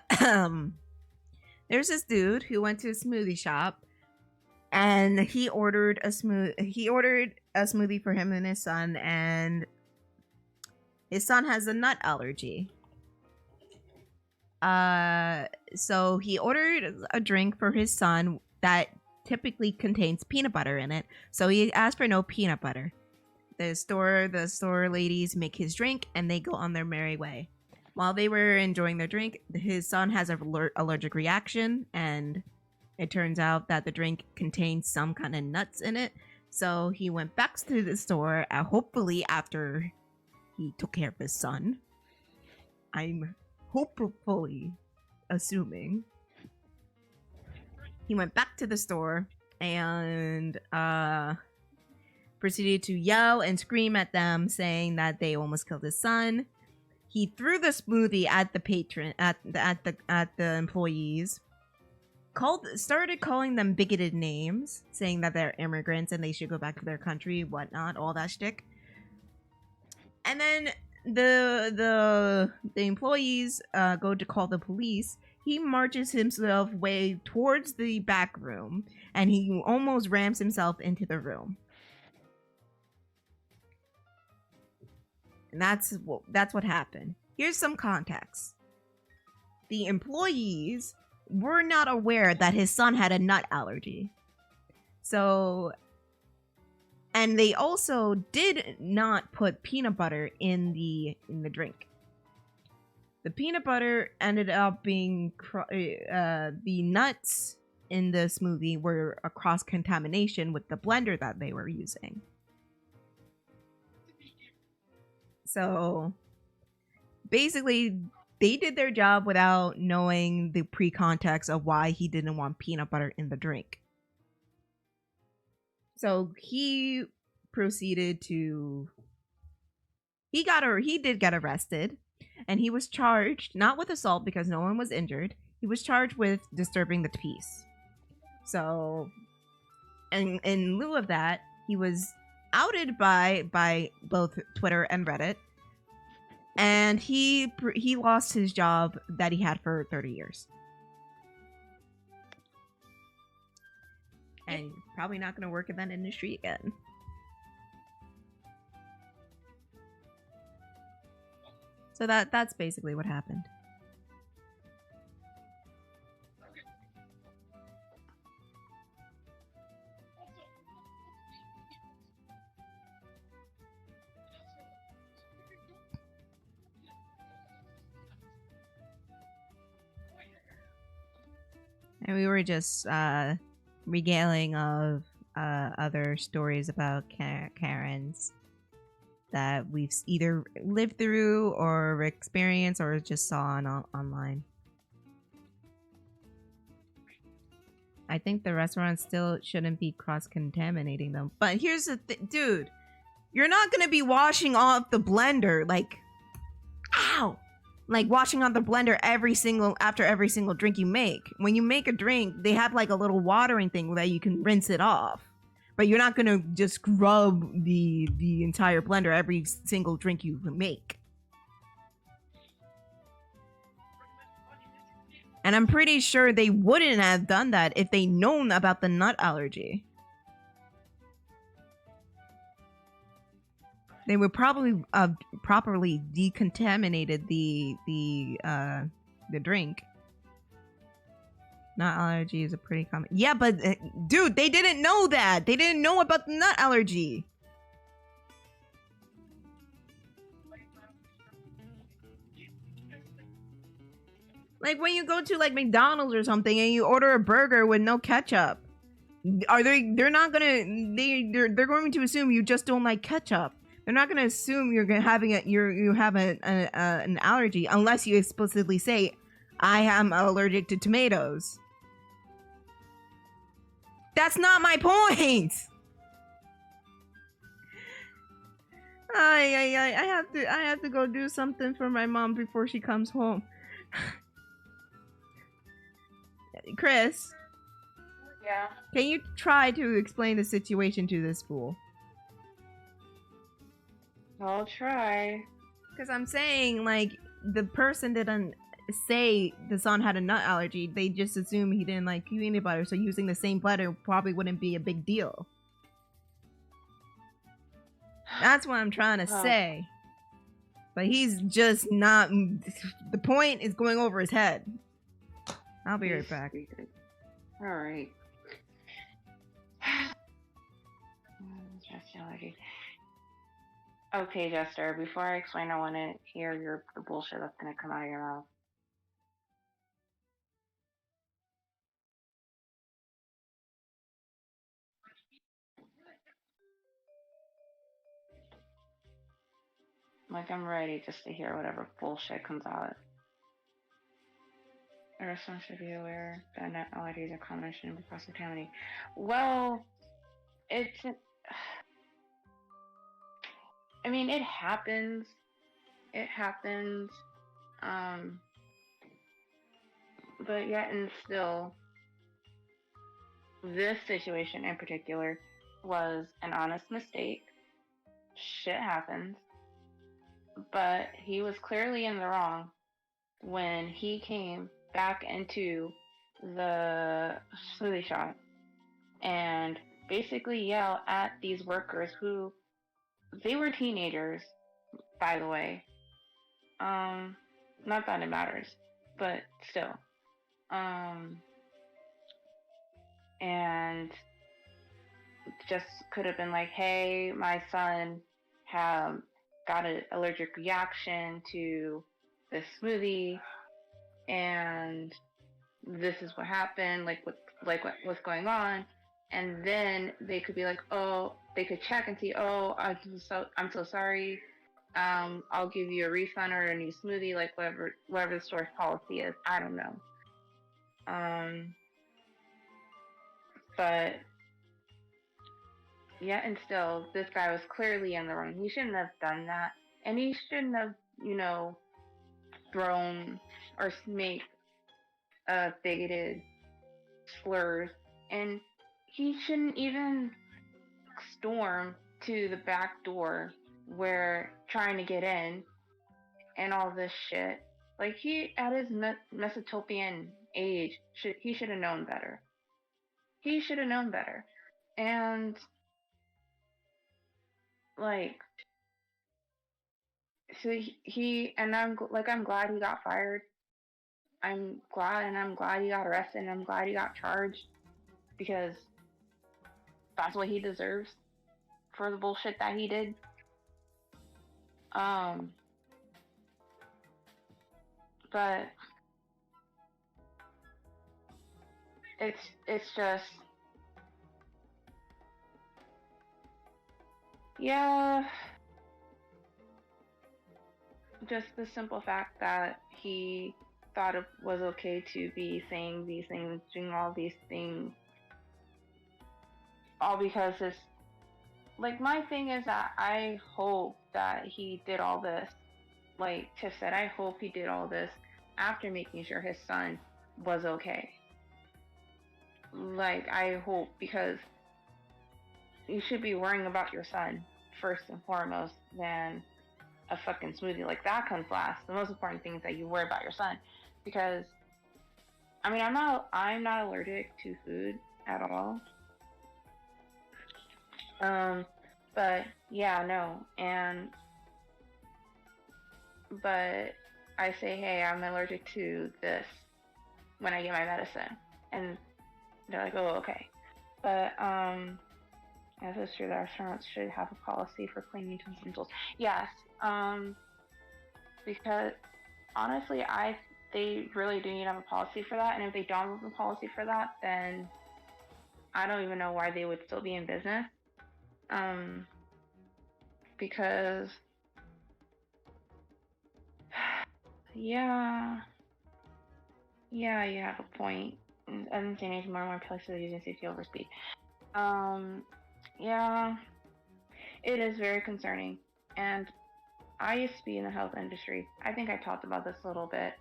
this dude who went to a smoothie shop, and he ordered a smoothie for him and his son, and his son has a nut allergy. So he ordered a drink for his son that typically contains peanut butter in it. So he asked for no peanut butter. The store ladies make his drink, and they go on their merry way. While they were enjoying their drink, his son has an allergic reaction, and it turns out that the drink contains some kind of nuts in it. So he went back to the store, hopefully after he took care of his son. I'm hopefully assuming. He went back to the store and proceeded to yell and scream at them, saying that they almost killed his son. He threw the smoothie at the employees. Started calling them bigoted names, saying that they're immigrants and they should go back to their country, whatnot, all that shtick. And then the employees go to call the police. He marches himself way towards the back room, and he almost rams himself into the room. And that's what happened. Here's some context. The employees were not aware that his son had a nut allergy. So, and they also did not put peanut butter in the drink. The peanut butter ended up being the nuts in the smoothie were a cross contamination with the blender that they were using. So basically, they did their job without knowing the pre-context of why he didn't want peanut butter in the drink. So he proceeded to... He did get arrested, and he was charged, not with assault because no one was injured. He was charged with disturbing the peace. So, and in lieu of that, he was outed by both Twitter and Reddit, and he lost his job that he had for 30 years. And probably not going to work in that industry again. So that's basically what happened. And we were just regaling of other stories about Karens. that we've either lived through or experienced or just saw online. I think the restaurant still shouldn't be cross-contaminating them. But here's the thing, dude. You're not gonna be washing off the blender, like, ow! Like washing off the blender after every single drink you make. When you make a drink, they have like a little watering thing that you can rinse it off. But you're not gonna just scrub the entire blender every single drink you make. And I'm pretty sure they wouldn't have done that if they known about the nut allergy. They would probably properly decontaminated the drink. Nut allergy is a pretty common. Yeah, but dude, they didn't know that. They didn't know about the nut allergy. Like when you go to like McDonald's or something and you order a burger with no ketchup, they're not gonna they're going to assume you just don't like ketchup. They're not gonna assume you're gonna you have an allergy unless you explicitly say, I am allergic to tomatoes. That's not my point. I have to go do something for my mom before she comes home. Kris. Yeah. Can you try to explain the situation to this fool? I'll try. Because I'm saying, like, the person didn't say the son had a nut allergy. They just assume he didn't like peanut butter, so using the same butter probably wouldn't be a big deal. That's what I'm trying to say. But he's just not... The point is going over his head. I'll be right back. Alright. Okay, Jester, before I explain, I want to hear the bullshit that's going to come out of your mouth. Like, I'm ready just to hear whatever bullshit comes out. The restaurant should be aware that nut allergies are common and shouldn't be cross-contaminated. Well, I mean, it happens. It happens. But yet and still, this situation in particular was an honest mistake. Shit happens. But he was clearly in the wrong when he came back into the smoothie shop and basically yell at these workers who, they were teenagers, by the way. Not that it matters, but still. And just could have been like, hey, my son got an allergic reaction to this smoothie, and this is what happened, what's going on. And then they could be like, oh, they could check and see, oh, I'm so sorry. I'll give you a refund or a new smoothie, like whatever the store's policy is. I don't know. But yeah, and still, this guy was clearly in the wrong. He shouldn't have done that, and he shouldn't have, thrown or made bigoted slurs, and he shouldn't even storm to the back door where trying to get in and all this shit. Like, he, at his Mesopotamian age, he should have known better. He should have known better. And, like, so I'm glad he got fired. I'm glad he got arrested, and I'm glad he got charged, because that's what he deserves for the bullshit that he did. But it's just, yeah, just the simple fact that he thought it was okay to be saying these things, doing all these things, all because it's like, my thing is that I hope that he did all this, like Tiff said, I hope he did all this after making sure his son was okay. Like, I hope, because you should be worrying about your son first and foremost than a fucking smoothie. Like, that comes last. The most important thing is that you worry about your son, because I mean, I'm not allergic to food at all. But yeah, no, but I say, hey, I'm allergic to this when I get my medicine, and they're like, oh, okay. But as it's true, the restaurants should have a policy for cleaning utensils. Yes, because honestly, they really do need to have a policy for that, and if they don't have a policy for that, then I don't even know why they would still be in business. Because yeah, you have a point. I'm saying more and more places are using safety over speed. Yeah, it is very concerning. And I used to be in the health industry. I think I talked about this a little bit.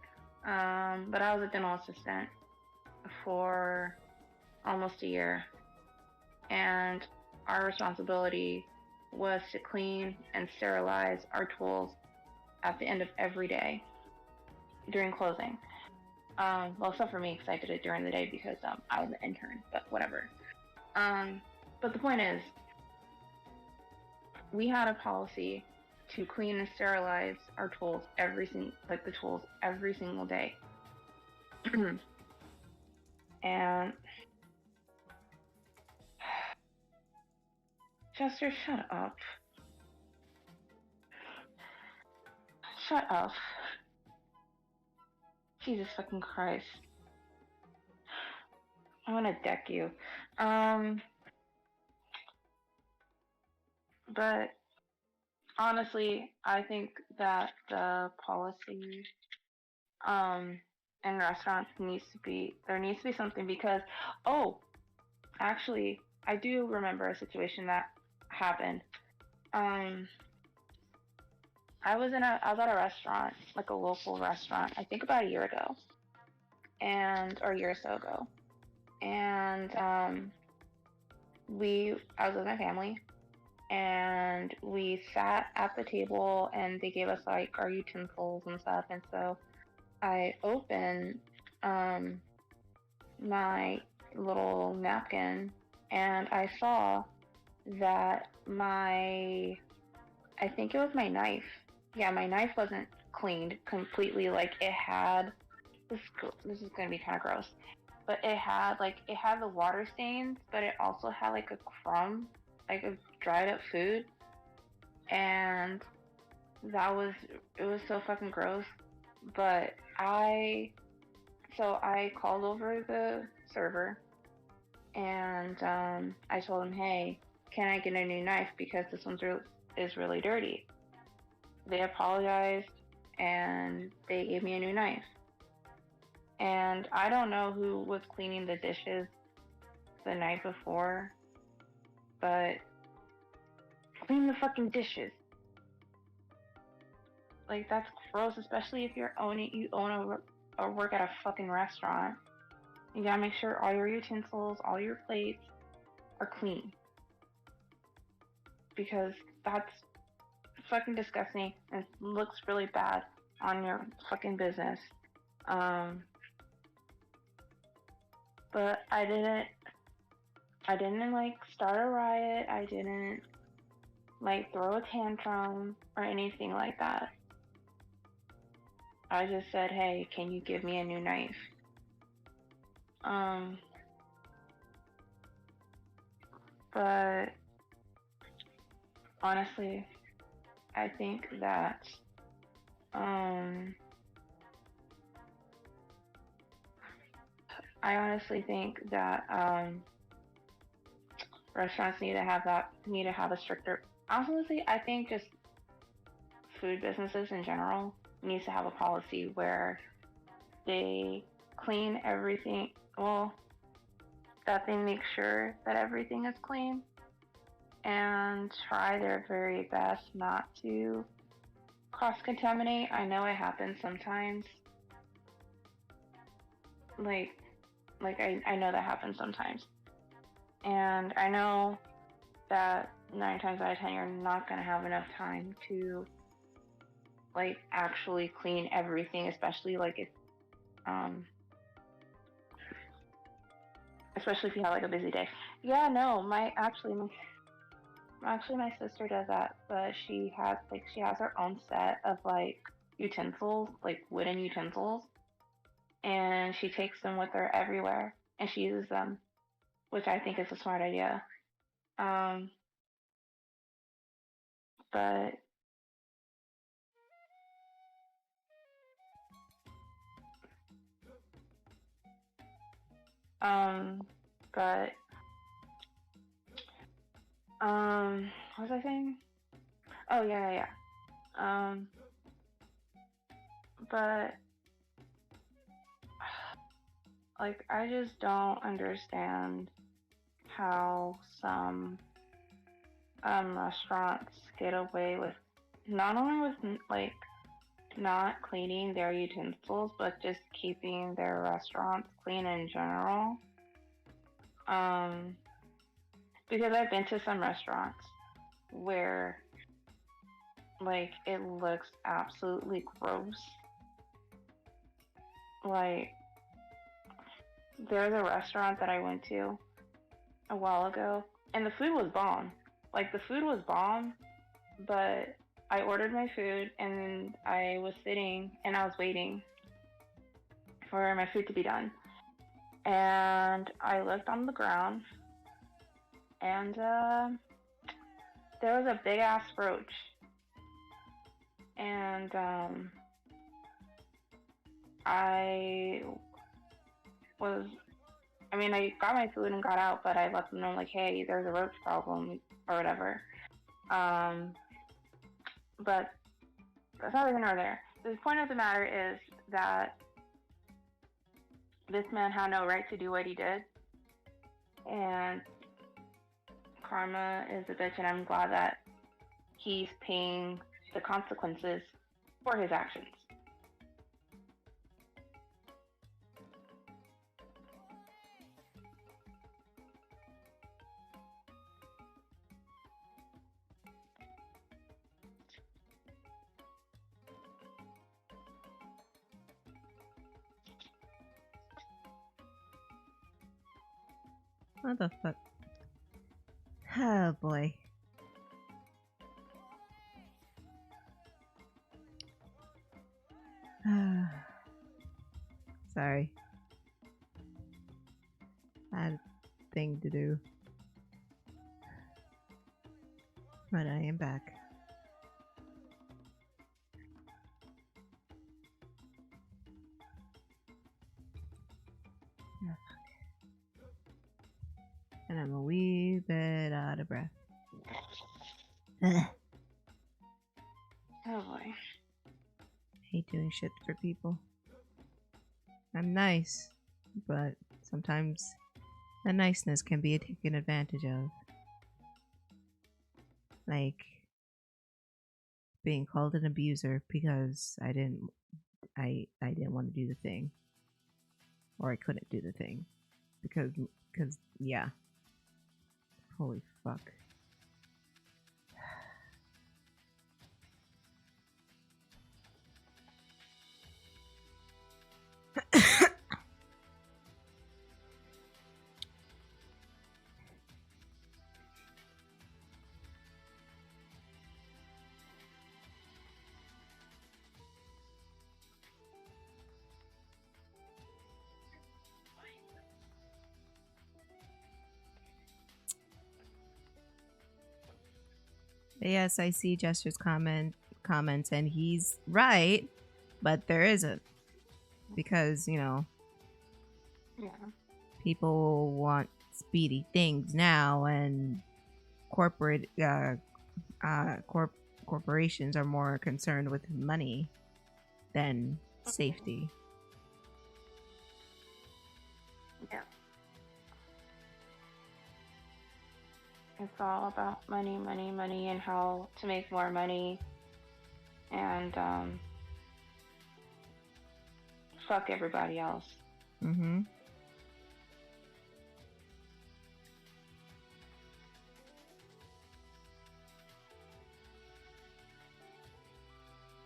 But I was a dental assistant for almost a year. And our responsibility was to clean and sterilize our tools at the end of every day during closing. Well, except for me, because I did it during the day because I was an intern, but whatever. But the point is, we had a policy to clean and sterilize our tools every single day. And Chester, shut up. Shut up. Jesus fucking Christ. I want to deck you. But honestly, I think that the policy in restaurants needs to be something, because actually, I do remember a situation that happened. I was at a restaurant, like a local restaurant, I think about a year ago, or a year or so ago, and I was with my family, and we sat at the table, and they gave us like our utensils and stuff, and so I opened my little napkin, and I saw that I think it was my knife. Yeah, my knife wasn't cleaned completely. Like, it had, this is gonna be kind of gross, but it had the water stains, but it also had like a crumb, like of dried up food, and it was so fucking gross. But I called over the server, and I told him, hey, can I get a new knife, because this one is really dirty. They apologized, and they gave me a new knife. And I don't know who was cleaning the dishes the night before, but clean the fucking dishes. Like, that's gross, especially if you own or work at a fucking restaurant. You gotta make sure all your utensils, all your plates are clean, because that's fucking disgusting and looks really bad on your fucking business. But I didn't like start a riot. I didn't like throw a tantrum or anything like that. I just said, hey, can you give me a new knife? But honestly, I think that restaurants need to have a stricter. Honestly, I think just food businesses in general needs to have a policy where they clean everything. Well, that they make sure that everything is clean and try their very best not to cross-contaminate. I know it happens sometimes. Like I know that happens sometimes. And I know that 9 times out of 10 you're not going to have enough time to like actually clean everything, especially like if especially if you have like a busy day. Yeah, no, my sister does that, but she has her own set of like utensils, like wooden utensils, and she takes them with her everywhere and she uses them, which I think is a smart idea. But but what was I saying? Oh yeah. But like I just don't understand how some restaurants get away with not only with like not cleaning their utensils, but just keeping their restaurants clean in general. Because I've been to some restaurants where like it looks absolutely gross. Like there's a restaurant that I went to a while ago and the food was bomb. Like the food was bomb, but I ordered my food and I was sitting and I was waiting for my food to be done. And I looked on the ground and there was a big ass roach. And I got my food and got out, but I let them know like, hey, there's a roach problem or whatever. But that's not even over there. The point of the matter is that this man had no right to do what he did. And karma is a bitch, and I'm glad that he's paying the consequences for his actions. What the fuck? Oh boy. Sorry. I had a thing to do. But I am back. And I'm a wee bit out of breath. Oh boy. Hate doing shit for people. I'm nice, but sometimes the niceness can be taken advantage of. Like being called an abuser because I didn't want to do the thing. Or I couldn't do the thing. Because yeah. Holy fuck. Yes, I see Jester's comments, and he's right, but there isn't. Because, you know, people want speedy things now, and corporate corporations are more concerned with money than safety. Yeah. It's all about money, money, money, and how to make more money, and fuck everybody else. Mm-hmm.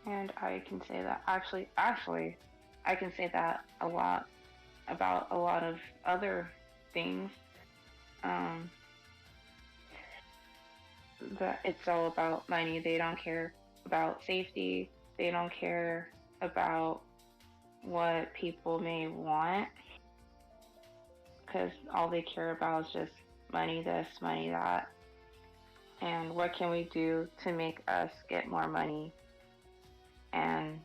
And I can say that actually, I can say that a lot about a lot of other things. That it's all about money. They don't care about safety. They don't care about what people may want, because all they care about is just money this, money that, and what can we do to make us get more money. And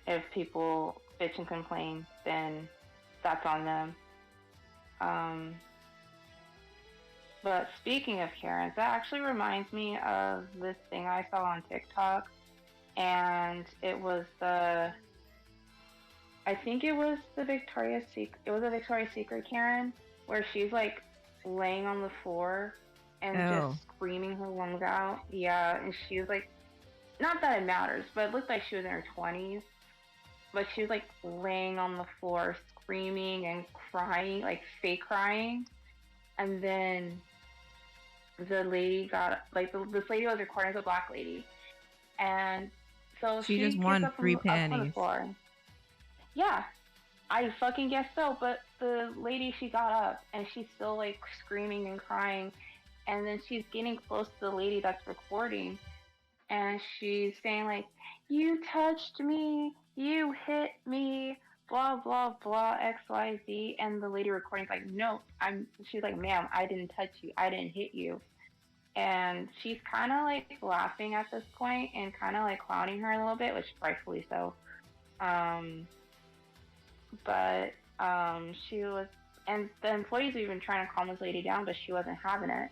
if people bitch and complain, then that's on them. But speaking of Karens, that actually reminds me of this thing I saw on TikTok, and it was I think it was a Victoria's Secret Karen, where she's like laying on the floor and just screaming her lungs out. Yeah, and she was like, not that it matters, but it looked like she was in her 20s. But she was like laying on the floor, screaming and crying, like fake crying. And then the lady got, like, this lady was recording as a black lady. And so she just won free panties. Yeah, I fucking guess so. But the lady, she got up and she's still like screaming and crying. And then she's getting close to the lady that's recording. And she's saying like, you touched me, you hit me, blah, blah, blah, X, Y, Z. And the lady recording's like, no, she's like, ma'am, I didn't touch you. I didn't hit you. And she's kind of like laughing at this point and kind of like clowning her a little bit, which rightfully so. But she was, and the employees were even trying to calm this lady down, but she wasn't having it.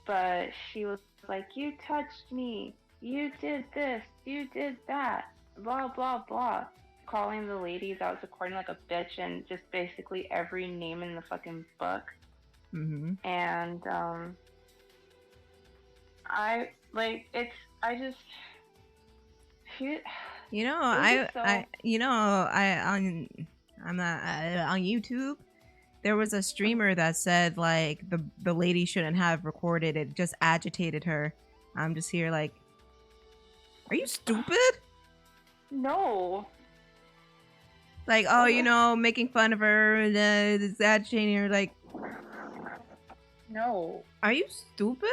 But she was like, you touched me, you did this, you did that, blah, blah, blah. Calling the lady that was recording like a bitch and just basically every name in the fucking book. Mm-hmm. And, on YouTube, there was a streamer that said like the lady shouldn't have recorded it, just agitated her. I'm just here like, are you stupid? No. Like, oh, making fun of her and it's agitating her. Like, no. Are you stupid?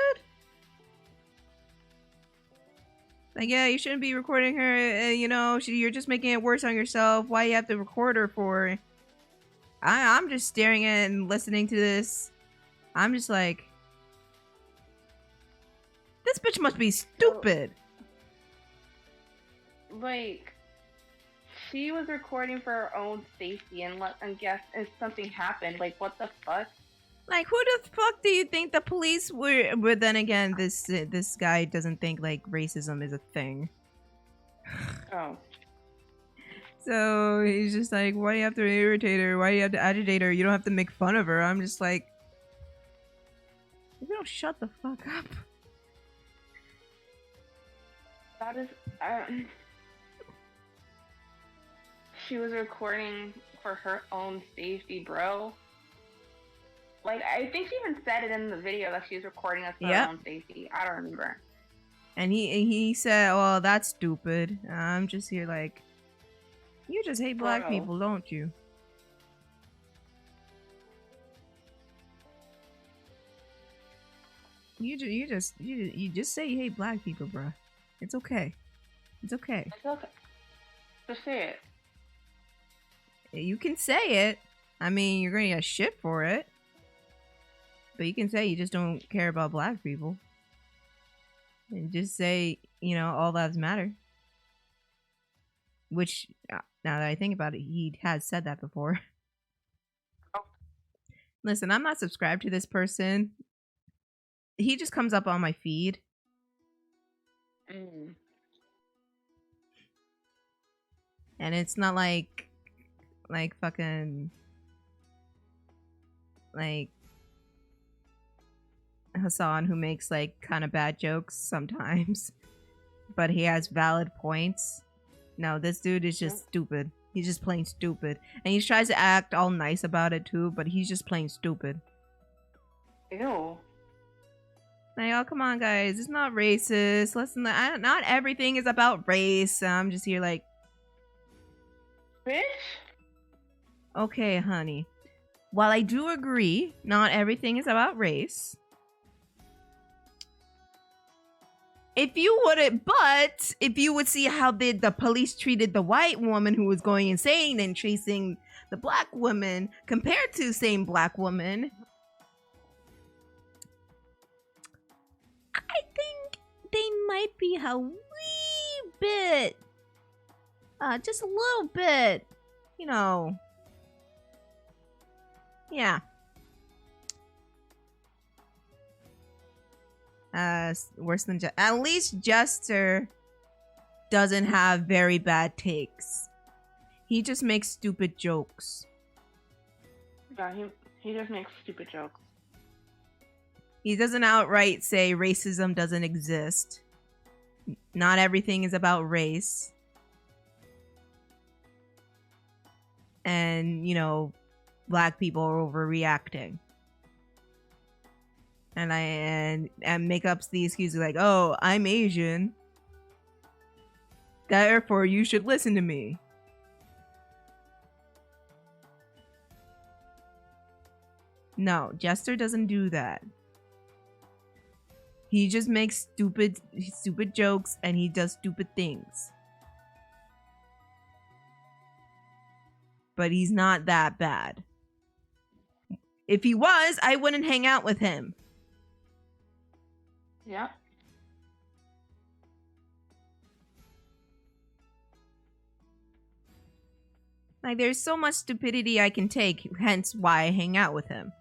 Like, yeah, you shouldn't be recording her. You're just making it worse on yourself. Why you have to record her for? I'm just staring at and listening to this. I'm just like, this bitch must be stupid. Like, she was recording for her own safety, and guess if something happened, like, what the fuck? Like, who the fuck do you think the police were? But then again, this guy doesn't think like racism is a thing. Oh. So he's just like, why do you have to irritate her? Why do you have to agitate her? You don't have to make fun of her. I'm just like, if you don't shut the fuck up. That is, she was recording for her own safety, bro. Like, I think she even said it in the video that she was recording us for her own safety. I don't remember. And he said, well, that's stupid. I'm just here like, you just hate black people, don't you? You just say you hate black people, bruh. It's okay. It's okay. It's okay. Just say it. You can say it. I mean, you're gonna get shit for it. But you can say you just don't care about black people. And just say, all lives matter. Which, now that I think about it, he has said that before. Oh. Listen, I'm not subscribed to this person. he just comes up on my feed. Mm. And it's not like fucking like Hassan, who makes like kind of bad jokes sometimes, but he has valid points. No, this dude is just stupid. He's just plain stupid. And he tries to act all nice about it too, but he's just plain stupid. Ew. Like, oh, come on, guys. It's not racist. Listen, not everything is about race. I'm just here like, Bitch? okay, honey. While I do agree, not everything is about race. If you would see how the police treated the white woman who was going insane and chasing the black woman compared to the same black woman, I think they might be a wee bit, just a little bit, you know, yeah. Worse than at least Jester doesn't have very bad takes. He just makes stupid jokes. Yeah, he just makes stupid jokes. He doesn't outright say racism doesn't exist. Not everything is about race. And, you know, black people are overreacting. And make up the excuses like, oh, I'm Asian, therefore you should listen to me. No, Jester doesn't do that. He just makes stupid jokes and he does stupid things. But he's not that bad. If he was, I wouldn't hang out with him. Yeah. Like, there's so much stupidity I can take, hence why I hang out with him.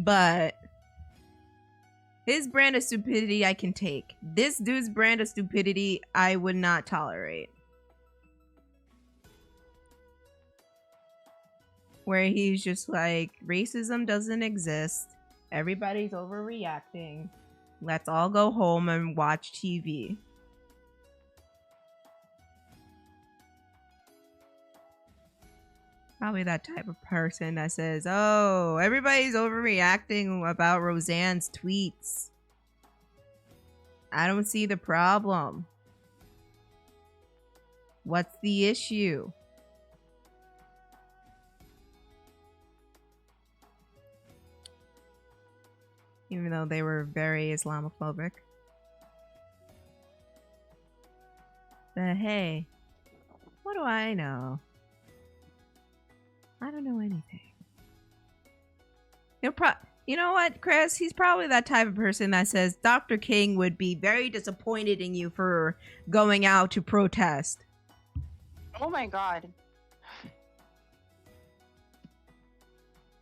But his brand of stupidity I can take. This dude's brand of stupidity I would not tolerate. Where he's just like, racism doesn't exist. Everybody's overreacting. Let's all go home and watch TV. Probably that type of person that says, oh, everybody's overreacting about Roseanne's tweets. I don't see the problem. What's the issue? Even though they were very Islamophobic. But hey, what do I know? I don't know anything. You know what, Kris? He's probably that type of person that says Dr. King would be very disappointed in you for going out to protest. Oh my god.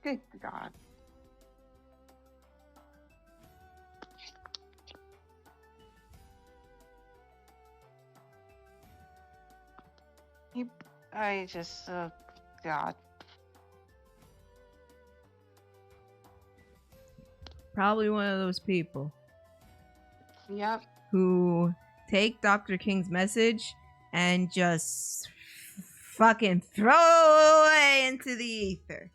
Good god. I just, God. Probably one of those people. Yep. Who take Dr. King's message and just fucking throw it away into the ether.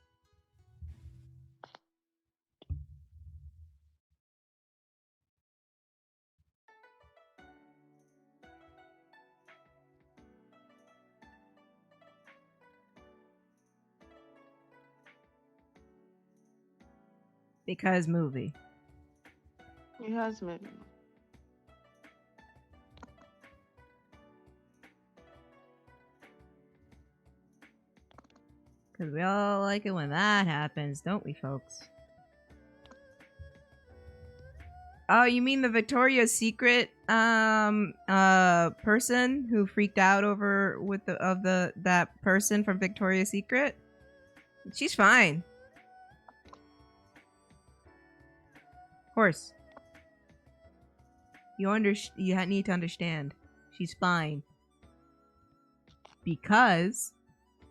Because movie. Because movie. Because we all like it when that happens, don't we, folks? Oh, you mean the Victoria's Secret person who freaked out over with that person from Victoria's Secret? She's fine. Horse. You need to understand. She's fine. Because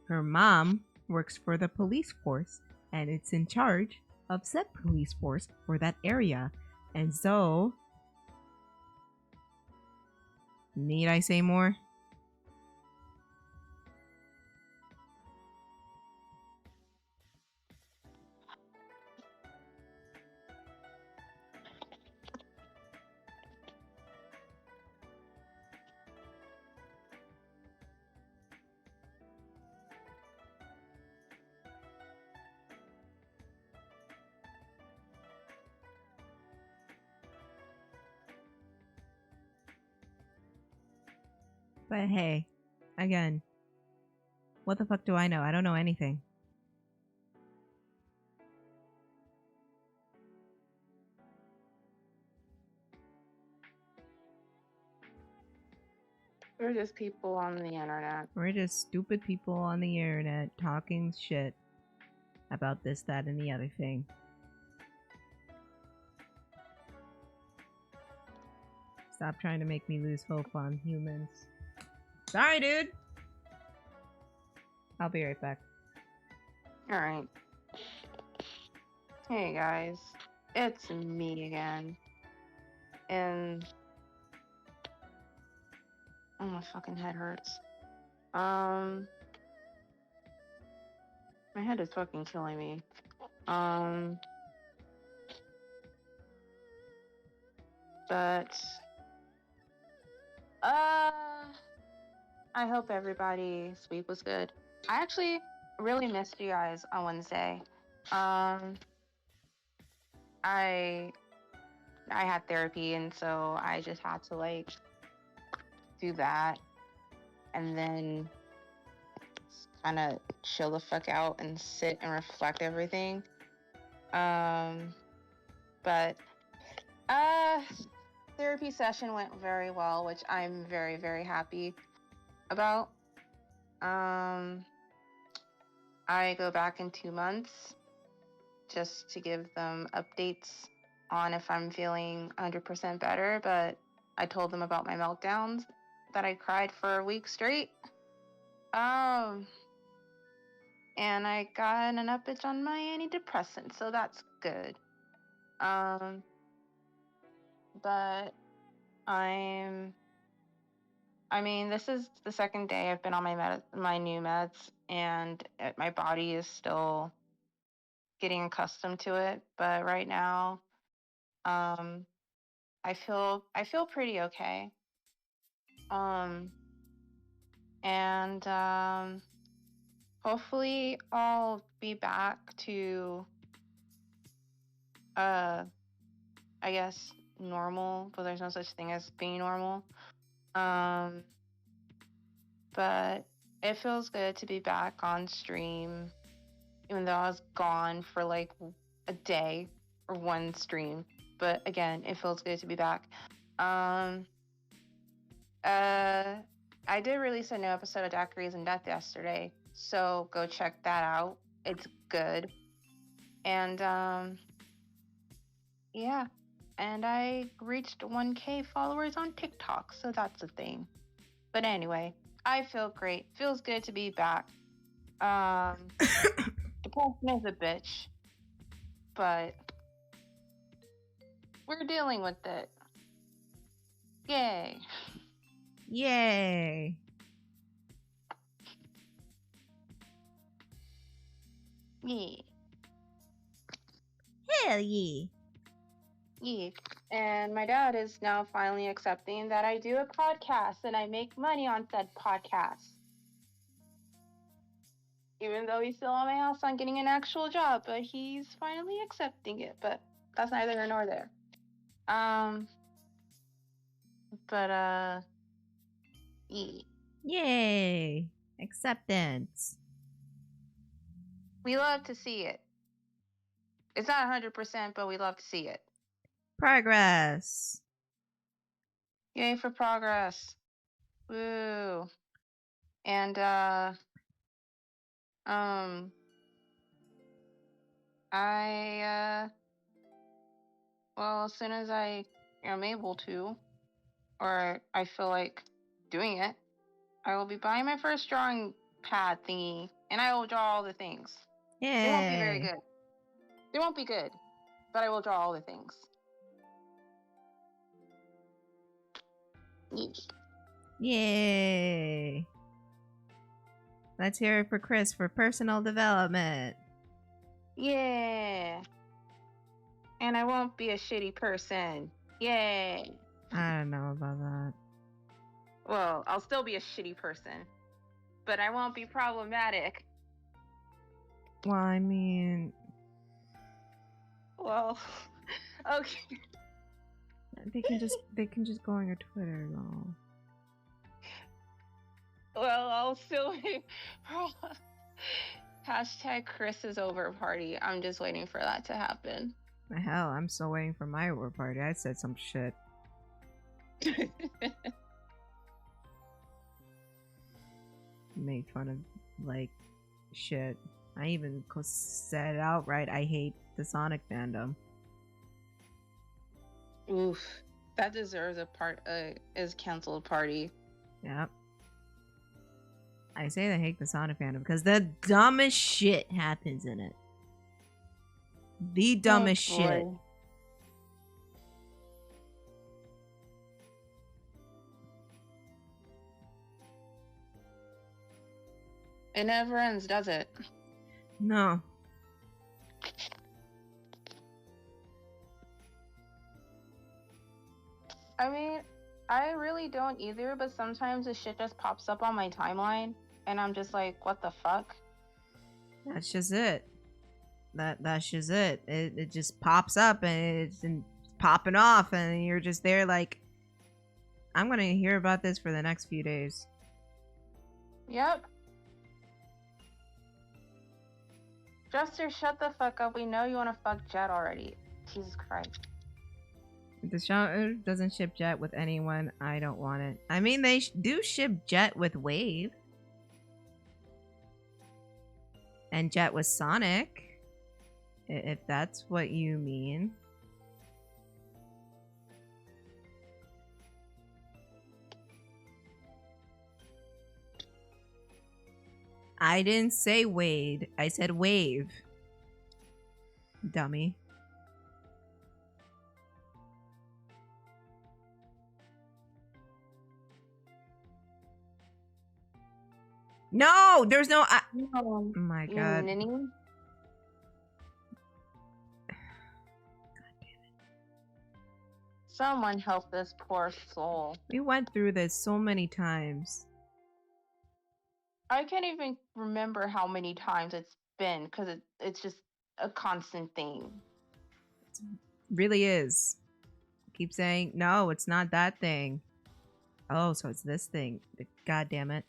her mom works for the police force and it's in charge of said police force for that area. And so, need I say more? But hey, again, what the fuck do I know? I don't know anything. We're just people on the internet. We're just stupid people on the internet talking shit about this, that, and the other thing. Stop trying to make me lose hope on humans. Sorry, dude. I'll be right back. Alright. Hey guys, it's me again. And oh, my fucking head hurts. My head is fucking killing me. But I hope everybody's week was good. I actually really missed you guys on Wednesday. I had therapy, and so I just had to like do that and then kind of chill the fuck out and sit and reflect everything. But therapy session went very well, which I'm very, very happy about. I go back in 2 months just to give them updates on if I'm feeling 100% better, but I told them about my meltdowns, that I cried for a week straight. And I got an uppage on my antidepressant, so that's good. But this is the second day I've been on my new meds, and my body is still getting accustomed to it. But right now, I feel pretty okay. And hopefully I'll be back to I guess normal, but there's no such thing as being normal. But it feels good to be back on stream, even though I was gone for like a day or one stream. But again, it feels good to be back. I did release a new episode of Daiquiris and Death yesterday, so go check that out. It's good. And yeah, and I reached 1K followers on TikTok, so that's a thing. But anyway, I feel great. Feels good to be back. Depression is a bitch, but we're dealing with it. Yay. Yay. Yeah. Hell yeah. Yeah. And my dad is now finally accepting that I do a podcast and I make money on said podcast. Even though he's still on my house on getting an actual job, but he's finally accepting it. But that's neither here nor there. Yeah. Yay. Acceptance. We love to see it. It's not 100%, but we love to see it. Progress. Yay for progress. Woo. And well, as soon as I am able to, or I feel like doing it, I will be buying my first drawing pad thingy, and I will draw all the things. Yay. They won't be very good. They won't be good, but I will draw all the things. Yay. Let's hear it for Kris for personal development. Yeah. And I won't be a shitty person. Yay. I don't know about that. Well, I'll still be a shitty person, but I won't be problematic. Well, I mean, Well, okay. they can just go on your Twitter though. Well, I'll still be hashtag Kris is over party. I'm just waiting for that to happen. Hell, I'm still waiting for my over party. I said some shit. Made fun of like shit. I even said outright I hate the Sonic fandom. Oof, that deserves is canceled party. Yep. I say I hate the Sonic fandom because the dumbest shit happens in it. The dumbest shit. It never ends, does it? No. I mean, I really don't either, but sometimes the shit just pops up on my timeline, and I'm just like, what the fuck? That's just it. That's just it. It just pops up and it's popping off, and you're just there like, I'm gonna hear about this for the next few days. Yep. Jester, shut the fuck up. We know you want to fuck Jet already. Jesus Christ. If the show doesn't ship Jet with anyone, I don't want it. I mean, they do ship Jet with Wave. And Jet with Sonic. If that's what you mean. I didn't say Wade. I said Wave. Dummy. No, there's no. Oh my god. Ninny? God damn it. Someone help this poor soul. We went through this so many times. I can't even remember how many times it's been because it's just a constant thing. It really is. Keep saying, no, it's not that thing. Oh, so it's this thing. God damn it.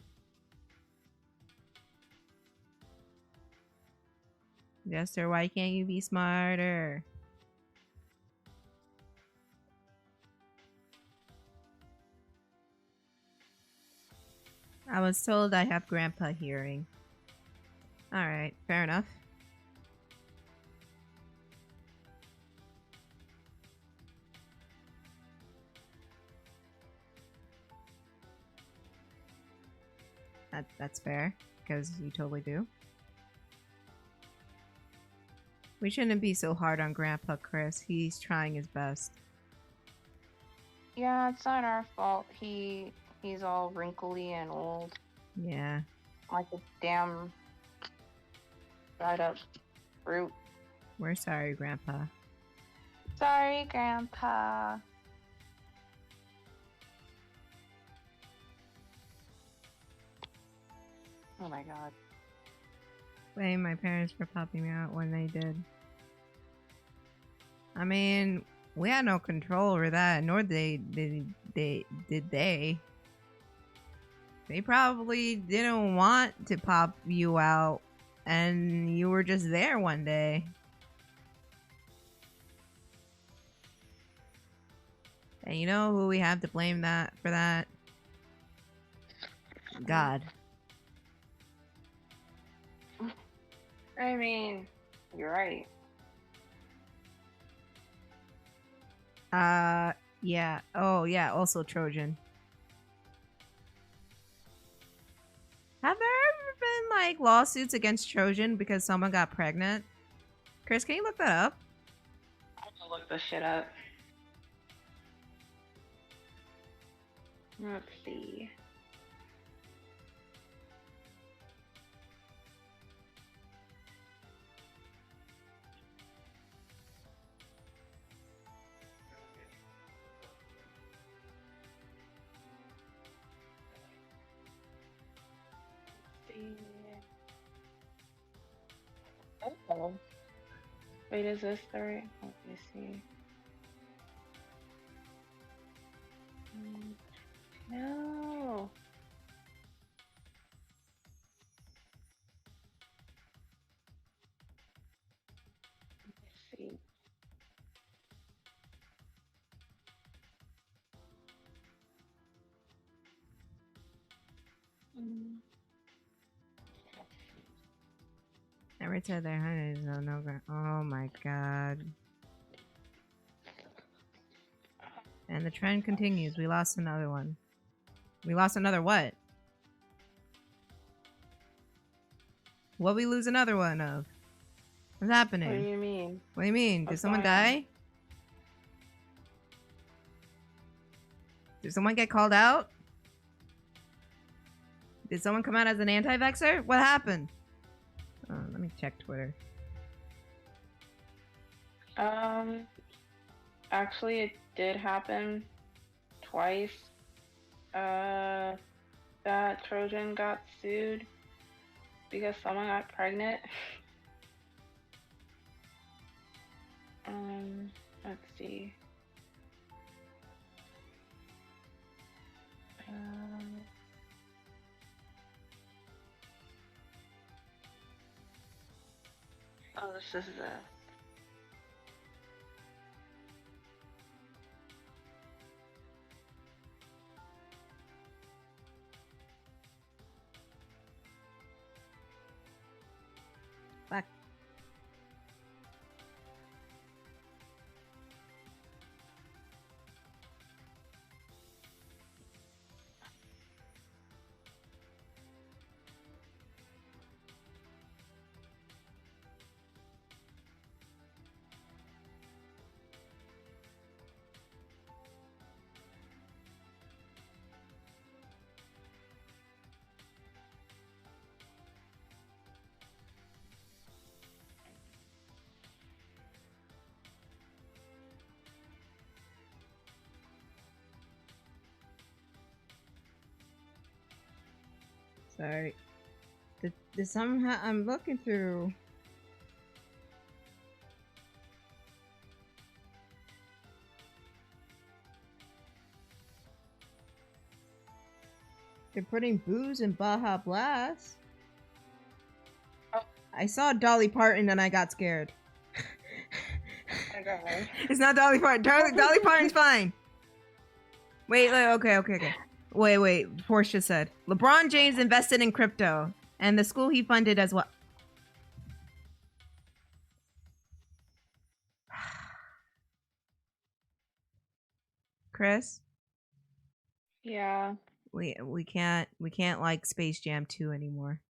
Jester, why can't you be smarter? I was told I have grandpa hearing. Alright, fair enough. That's fair, because you totally do. We shouldn't be so hard on Grandpa Kris. He's trying his best. Yeah, it's not our fault. He's all wrinkly and old. Yeah. Like a damn dried up fruit. We're sorry, Grandpa. Sorry, Grandpa. Oh my god. Blame my parents for popping me out when they did. I mean, we had no control over that, nor did they. They probably didn't want to pop you out, and you were just there one day. And you know who we have to blame for that? God. I mean, you're right. Yeah. Oh, yeah. Also Trojan. Have there ever been like lawsuits against Trojan because someone got pregnant? Kris, can you look that up? I'm gonna look this shit up. Let's see. Oh. Wait, is this the right? Let me see. No. Let's see. Never said their hundreds. No. Oh my god. And the trend continues. We lost another one. We lost another what? What we lose another one of? What's happening? What do you mean? What do you mean? Did What's someone going on? die? Did someone get called out? Did someone come out as an anti-vaxxer? What happened? Let me check Twitter. Actually, it did happen twice. That Trojan got sued because someone got pregnant. Let's see. Oh, this is the. Fuck. Sorry. Did somehow I'm looking through. They're putting booze in Baja Blast. Oh. I saw Dolly Parton and I got scared. Okay. It's not Dolly Parton. Dolly Parton's fine. Wait, okay. Wait. Portia said LeBron James invested in crypto, and the school he funded as well. Kris, Yeah. we can't like Space Jam 2 anymore.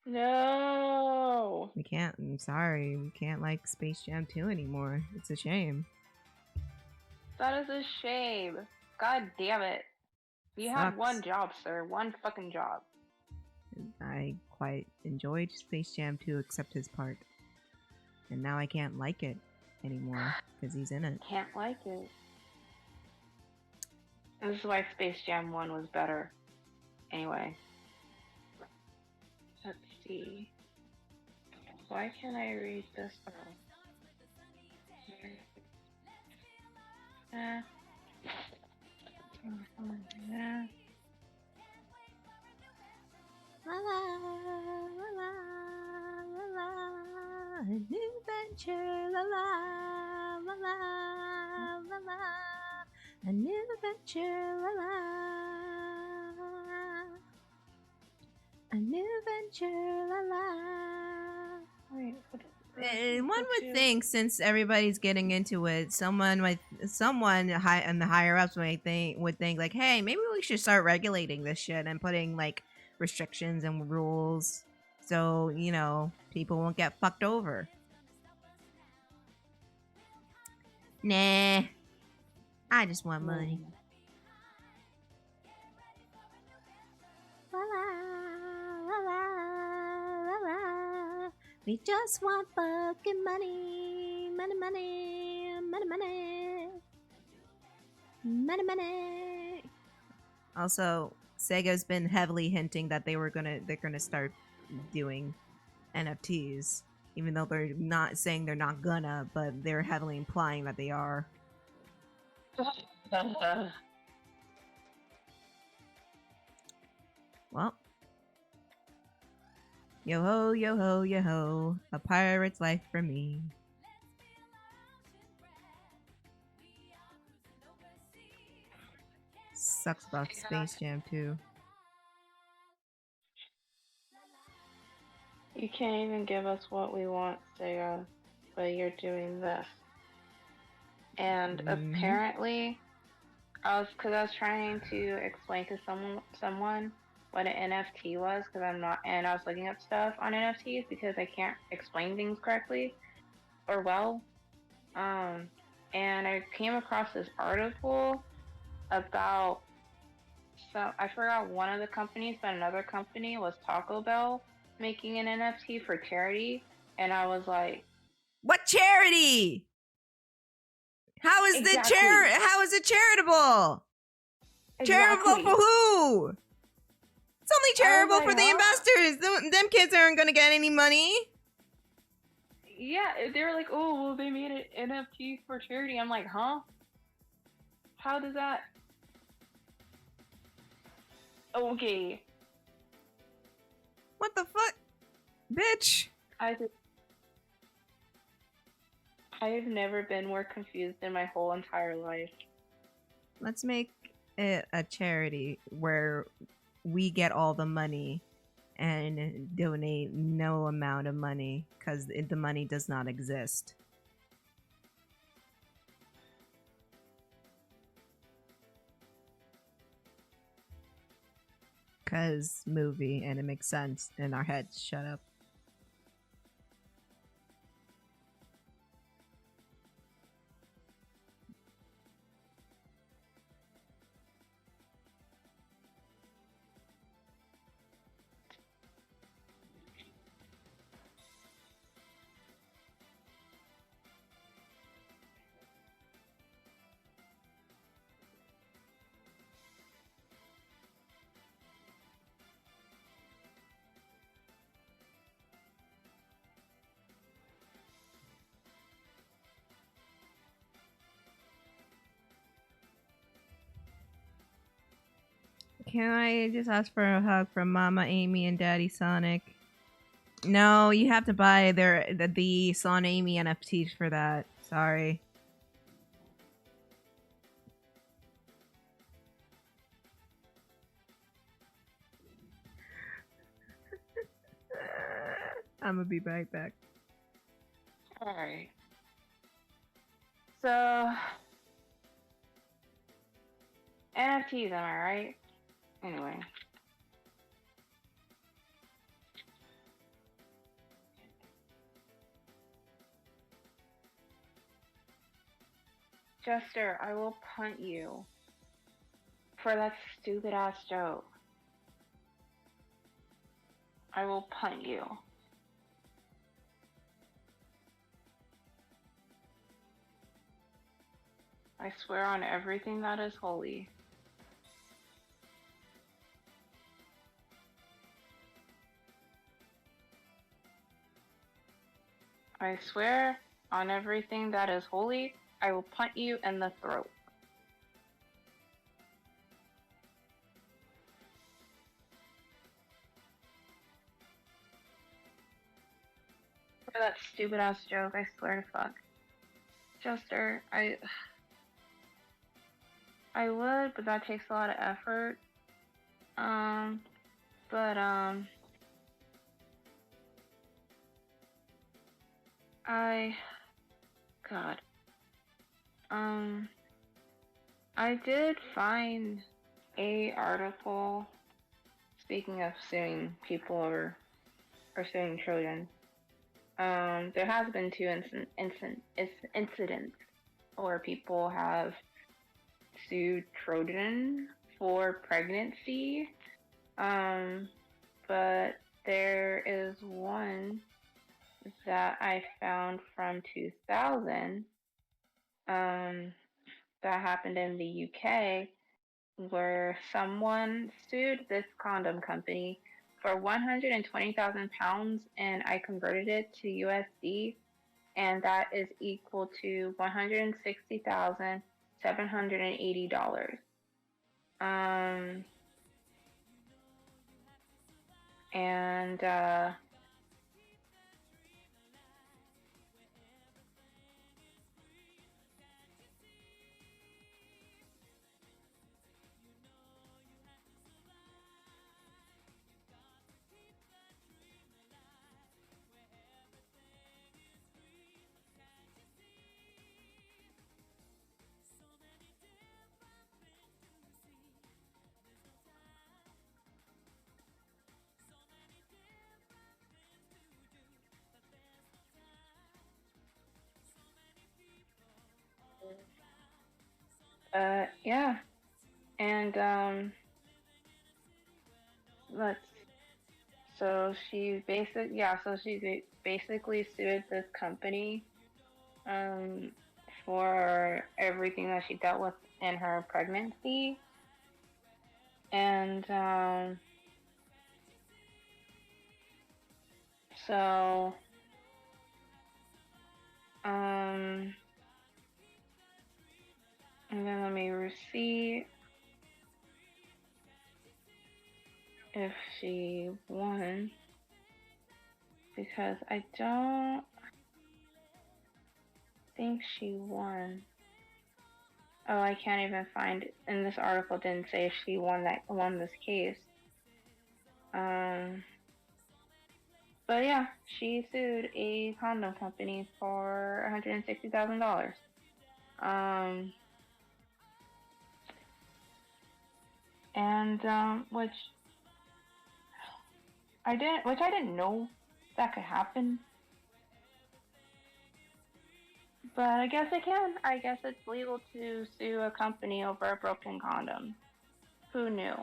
No. We can't. I'm sorry. We can't like Space Jam 2 anymore. It's a shame. That is a shame. God damn it. You had Sucks. one job, sir. One fucking job. I quite enjoyed Space Jam 2 except his part. And now I can't like it anymore because he's in it. Can't like it. And this is why Space Jam 1 was better. Anyway. Let's see. Why can't I read this? La la la la la la, new venture, la la la la la la A new adventure, la la. A new venture, la la. Wait, what One would think, since everybody's getting into it, someone high and the higher ups would think like, hey, maybe we should start regulating this shit and putting like restrictions and rules, so people won't get fucked over. Nah, I just want money. La la la la la la. We just want fucking money, money, money, money, money, money, money. Also, Sega's been heavily hinting that they're gonna start doing NFTs, even though they're not saying they're not gonna, but they're heavily implying that they are. Well, yo ho, yo ho, yo ho, a pirate's life for me. Sucks about Space Jam too. You can't even give us what we want, Sega, but you're doing this. And apparently, I was trying to explain to someone what an NFT was, and I was looking up stuff on NFTs because I can't explain things correctly or well. And I came across this article about I forgot one of the companies, but another company was Taco Bell making an NFT for charity, and I was like, what charity? How is exactly. How is it charitable? Exactly. Charitable for who? It's only charitable for the investors. Them kids aren't gonna get any money. Yeah, they were like, oh, well, they made an NFT for charity. I'm like, huh? How does that? Okay. What the fuck? Bitch. I've never been more confused in my whole entire life. Let's make it a charity where we get all the money and donate no amount of money because the money does not exist. Because movie, and it makes sense in our heads. Shut up. Can I just ask for a hug from Mama Amy and Daddy Sonic? No, you have to buy the Sonic Amy NFTs for that. Sorry. I'm gonna be right back. Alright. So, NFTs, am I right? Anyway. Jester, I will punt you for that stupid ass joke. I will punt you. I swear on everything that is holy. I swear on everything that is holy, I will punt you in the throat. For that stupid ass joke, I swear to fuck. Jester, I would, but that takes a lot of effort. But God, I did find a article. Speaking of suing people or suing children, there has been two incidents where people have sued children for pregnancy. But there is one that I found from 2000 that happened in the UK where someone sued this condom company for 120,000 pounds, and I converted it to USD, and that is equal to $160,780. And yeah, and let's. So she basically sued this company, for everything that she dealt with in her pregnancy, and so and then let me see if she won, because I don't think she won. Oh, I can't even find it. And this article didn't say if she won this case. But yeah, she sued a condom company for $160,000. Which I didn't know that could happen. But I guess it can. I guess it's legal to sue a company over a broken condom. Who knew?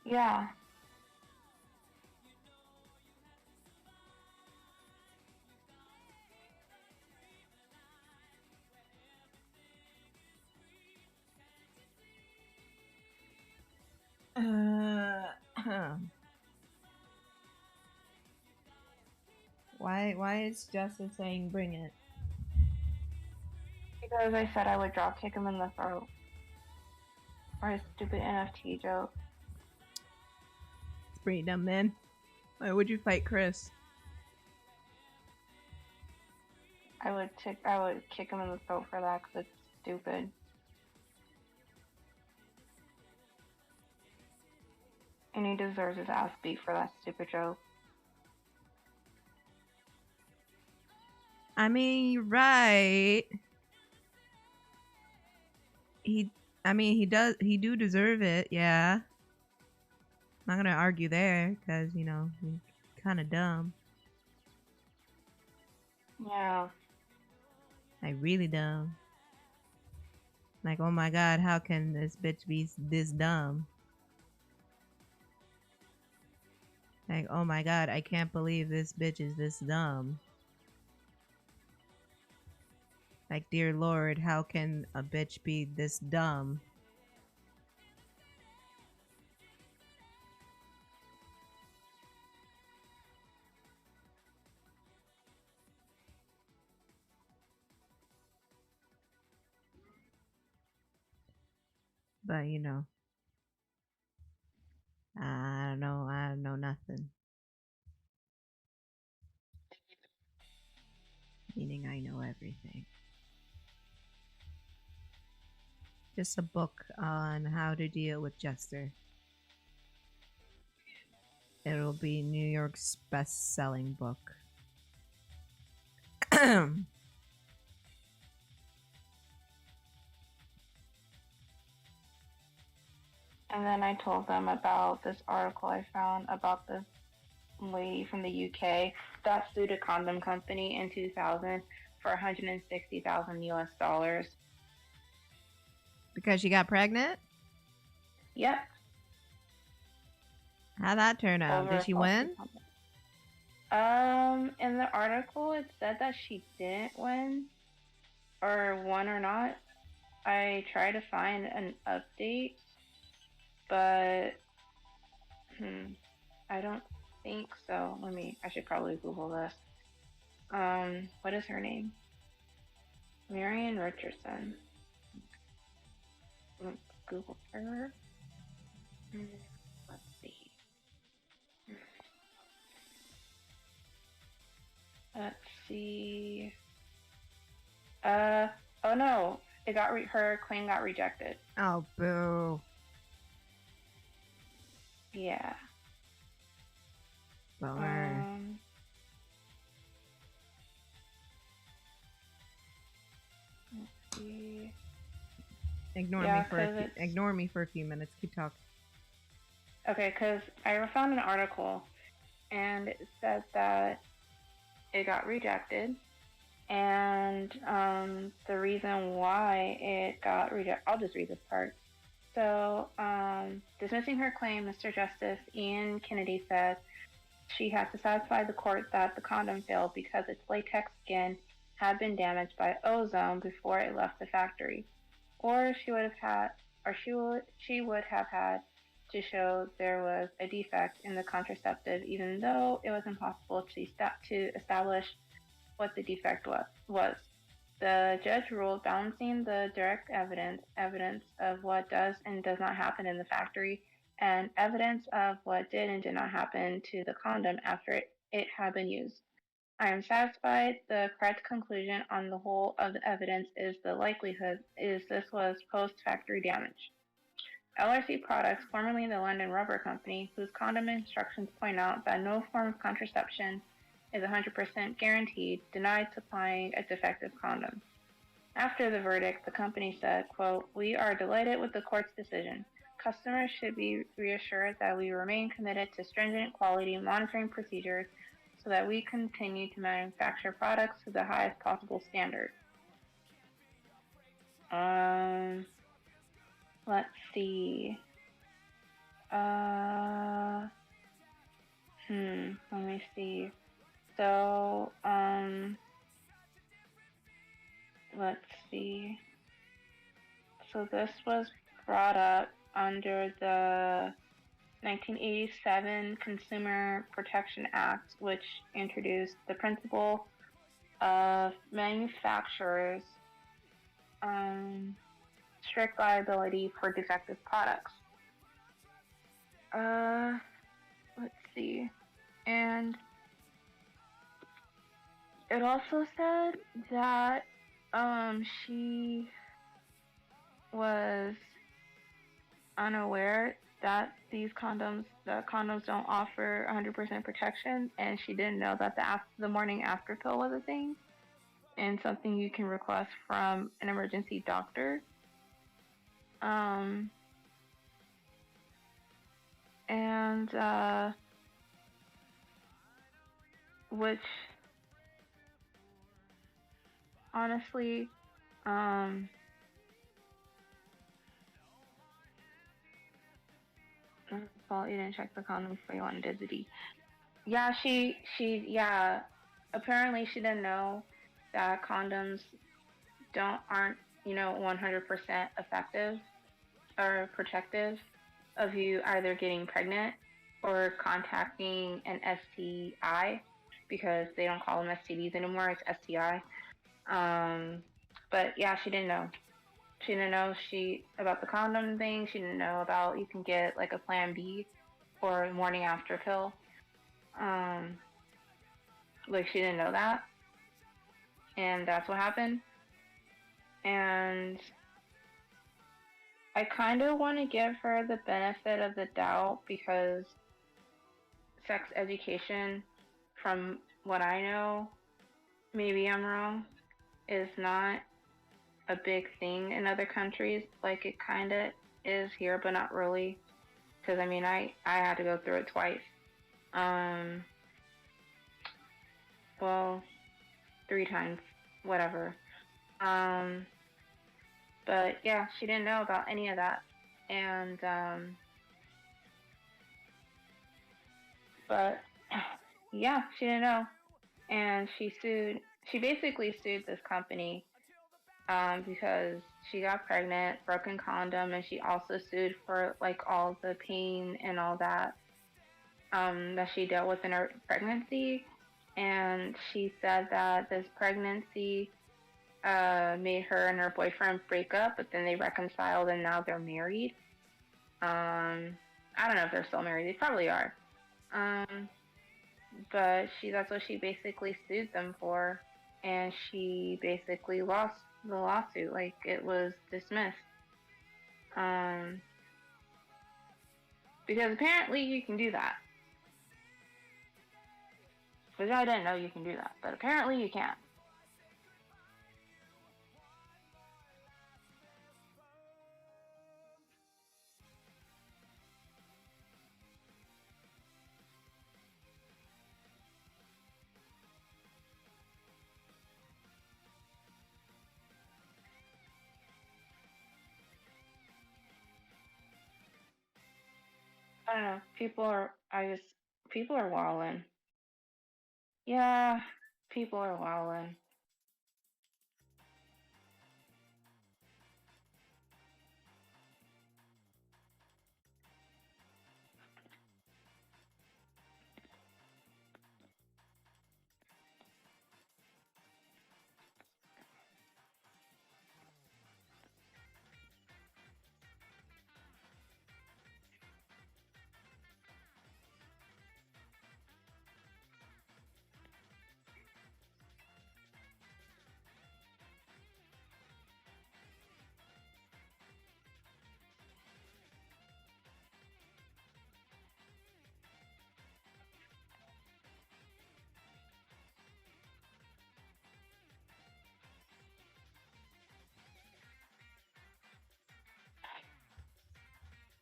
Yeah. Why is Justice saying bring it? Because I said I would drop kick him in the throat. For his stupid NFT joke. It's pretty dumb, man. Why would you fight Kris? I would kick him in the throat for that because it's stupid. And he deserves his ass beat for that stupid joke. I mean, you're right. He do deserve it, yeah. I'm not gonna argue there, because, you know, he's kind of dumb. Yeah. Like, really dumb. Like, oh my god, how can this bitch be this dumb? Like, oh my god, I can't believe this bitch is this dumb. Like, dear Lord, how can a bitch be this dumb? But you know, I don't know. I don't know nothing. Meaning I know everything. Just a book on how to deal with Jester. It'll be New York's best-selling book. And then I told them about this article I found about this lady from the UK that sued a condom company in 2000 for 160,000 US dollars. Because she got pregnant? Yep. How'd that turn out? Over Did a she faulty win? condom. In the article, it said that she didn't win, or won or not. I tried to find an update, but I don't think so. I should probably Google this. What is her name? Marian Richardson. Google her. Let's see. Let's see. Oh no, it got her claim got rejected. Oh, boo. Yeah. Bummer. Let's see. Ignore me for a few minutes. Keep talking. Okay, because I found an article, and it said that it got rejected, and the reason why it got rejected. I'll just read this part. So, dismissing her claim, Mr. Justice Ian Kennedy said she had to satisfy the court that the condom failed because its latex skin had been damaged by ozone before it left the factory, or she would have had to show there was a defect in the contraceptive, even though it was impossible to establish what the defect was. The judge ruled balancing the direct evidence of what does and does not happen in the factory, and evidence of what did and did not happen to the condom after it had been used. I am satisfied the correct conclusion on the whole of the evidence is the likelihood is this was post-factory damage. LRC Products, formerly the London Rubber Company, whose condom instructions point out that no form of contraception is 100% guaranteed, denied supplying a defective condom. After the verdict, the company said, quote, "We are delighted with the court's decision. Customers should be reassured that we remain committed to stringent quality monitoring procedures so that we continue to manufacture products to the highest possible standard." Let's see. Let me see. So, let's see. So this was brought up under the 1987 Consumer Protection Act, which introduced the principle of manufacturers' strict liability for defective products. Let's see. And it also said that she was unaware that the condoms don't offer 100% protection, and she didn't know that the morning after pill was a thing and something you can request from an emergency doctor. Which honestly, well, you didn't check the condom before you wanted Dizzy. Yeah, apparently she didn't know that condoms aren't 100% effective or protective of you either getting pregnant or contacting an STI, because they don't call them STDs anymore, it's STI. But yeah, she didn't know. She didn't know about the condom thing. She didn't know about you can get like a Plan B or a morning after pill. Like she didn't know that, and that's what happened. And I kind of want to give her the benefit of the doubt, because sex education, from what I know, maybe I'm wrong, is not a big thing in other countries. Like it kind of is here, but not really. Because I mean, I had to go through it twice. Well, 3 times, whatever. But yeah, she didn't know about any of that. And, but yeah, she didn't know. And she basically sued this company, because she got pregnant, broken condom, and she also sued for like all the pain and all that, that she dealt with in her pregnancy. And she said that this pregnancy made her and her boyfriend break up, but then they reconciled and now they're married. I don't know if they're still married. They probably are. But that's what she basically sued them for, and she basically lost the lawsuit. Like it was dismissed. Because apparently you can do that. Which I didn't know you can do that, but apparently you can. I don't know. People are wildin'. Yeah, people are wildin'.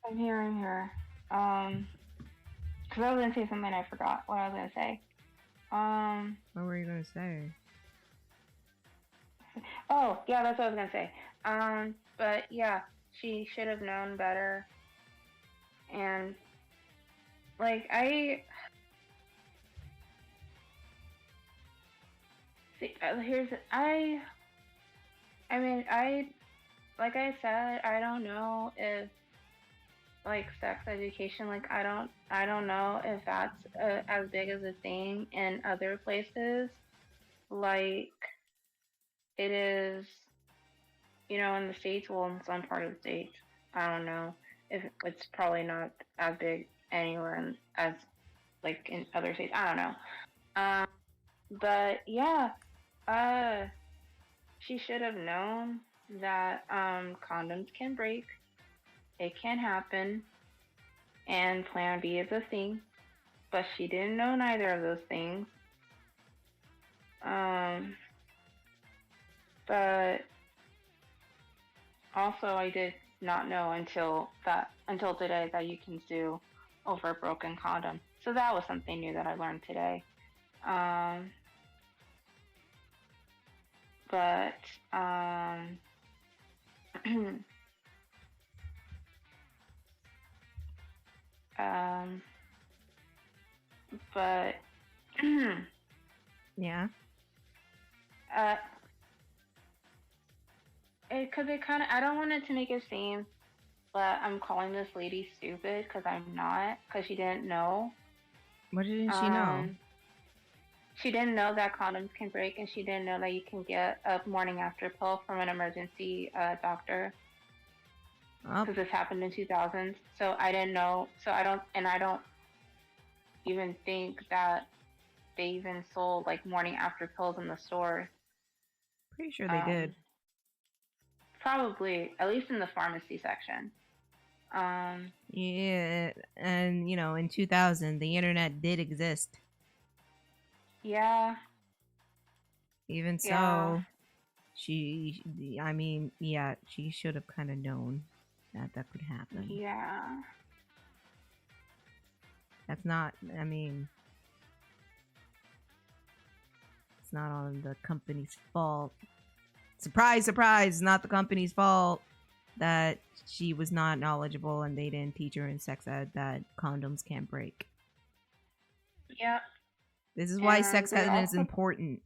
I'm here, I'm here. Because I was going to say something, I forgot what I was going to say. What were you gonna say? Oh, yeah, that's what I was going to say. But yeah, she should have known better. And, like, like I said, I don't know if, like, sex education, like, I don't know if that's as big as a thing in other places, like it is, in the States. Well, in some part of the States, I don't know if it's probably not as big anywhere as, like, in other states. I don't know. But yeah, she should have known that condoms can break. It can happen, and Plan B is a thing, but she didn't know neither of those things. But also I did not know until today that you can sue over a broken condom. So that was something new that I learned today. But but Yeah. because it kind of, I don't want it to make it seem that I'm calling this lady stupid because I'm not, because she didn't know. What didn't she know? She didn't know that condoms can break, and she didn't know that you can get a morning after pill from an emergency doctor. Because this happened in 2000. So I didn't know. So I don't even think that they even sold like morning after pills in the store. Pretty sure they did. Probably, at least in the pharmacy section. Yeah, and in 2000, the internet did exist. Yeah. Even so, she should have kind of known that could happen. Yeah. That's not, it's not on the company's fault. Surprise, surprise, it's not the company's fault that she was not knowledgeable and they didn't teach her in sex ed that condoms can't break. Yep. This is why sex ed is important.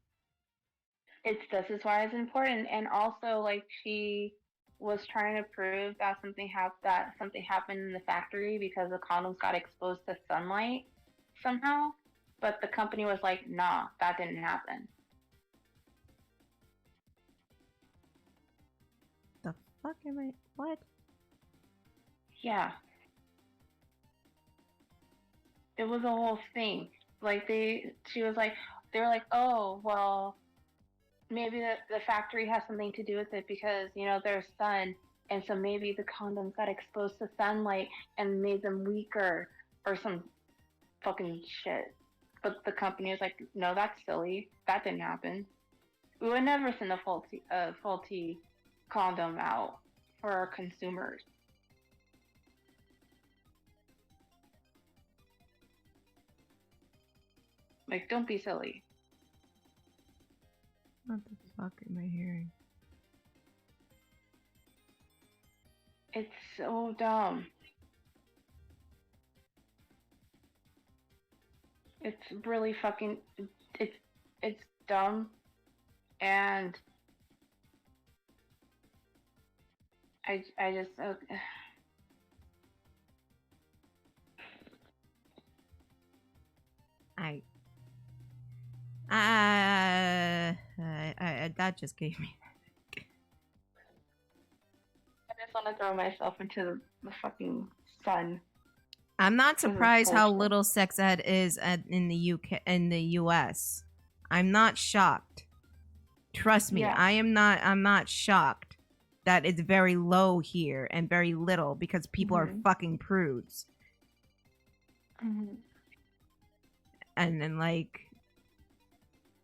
This is why it's important, and also like she was trying to prove that something happened in the factory because the condoms got exposed to sunlight somehow, but the company was like, "Nah, that didn't happen." The fuck am I? What? Yeah. It was a whole thing. Like they were like, "Oh, well, maybe the factory has something to do with it because, there's sun, and so maybe the condoms got exposed to sunlight and made them weaker or some fucking shit." But the company is like, "No, that's silly. That didn't happen. We would never send a faulty condom out for our consumers." Like, don't be silly. What the fuck am I hearing? It's so dumb. It's really fucking, it's dumb, and I just that just gave me. I just want to throw myself into the fucking sun. I'm not surprised how little sex ed is in the UK, in the US. I'm not shocked. Trust me, yeah. I'm not shocked that it's very low here and very little because people are fucking prudes. And then like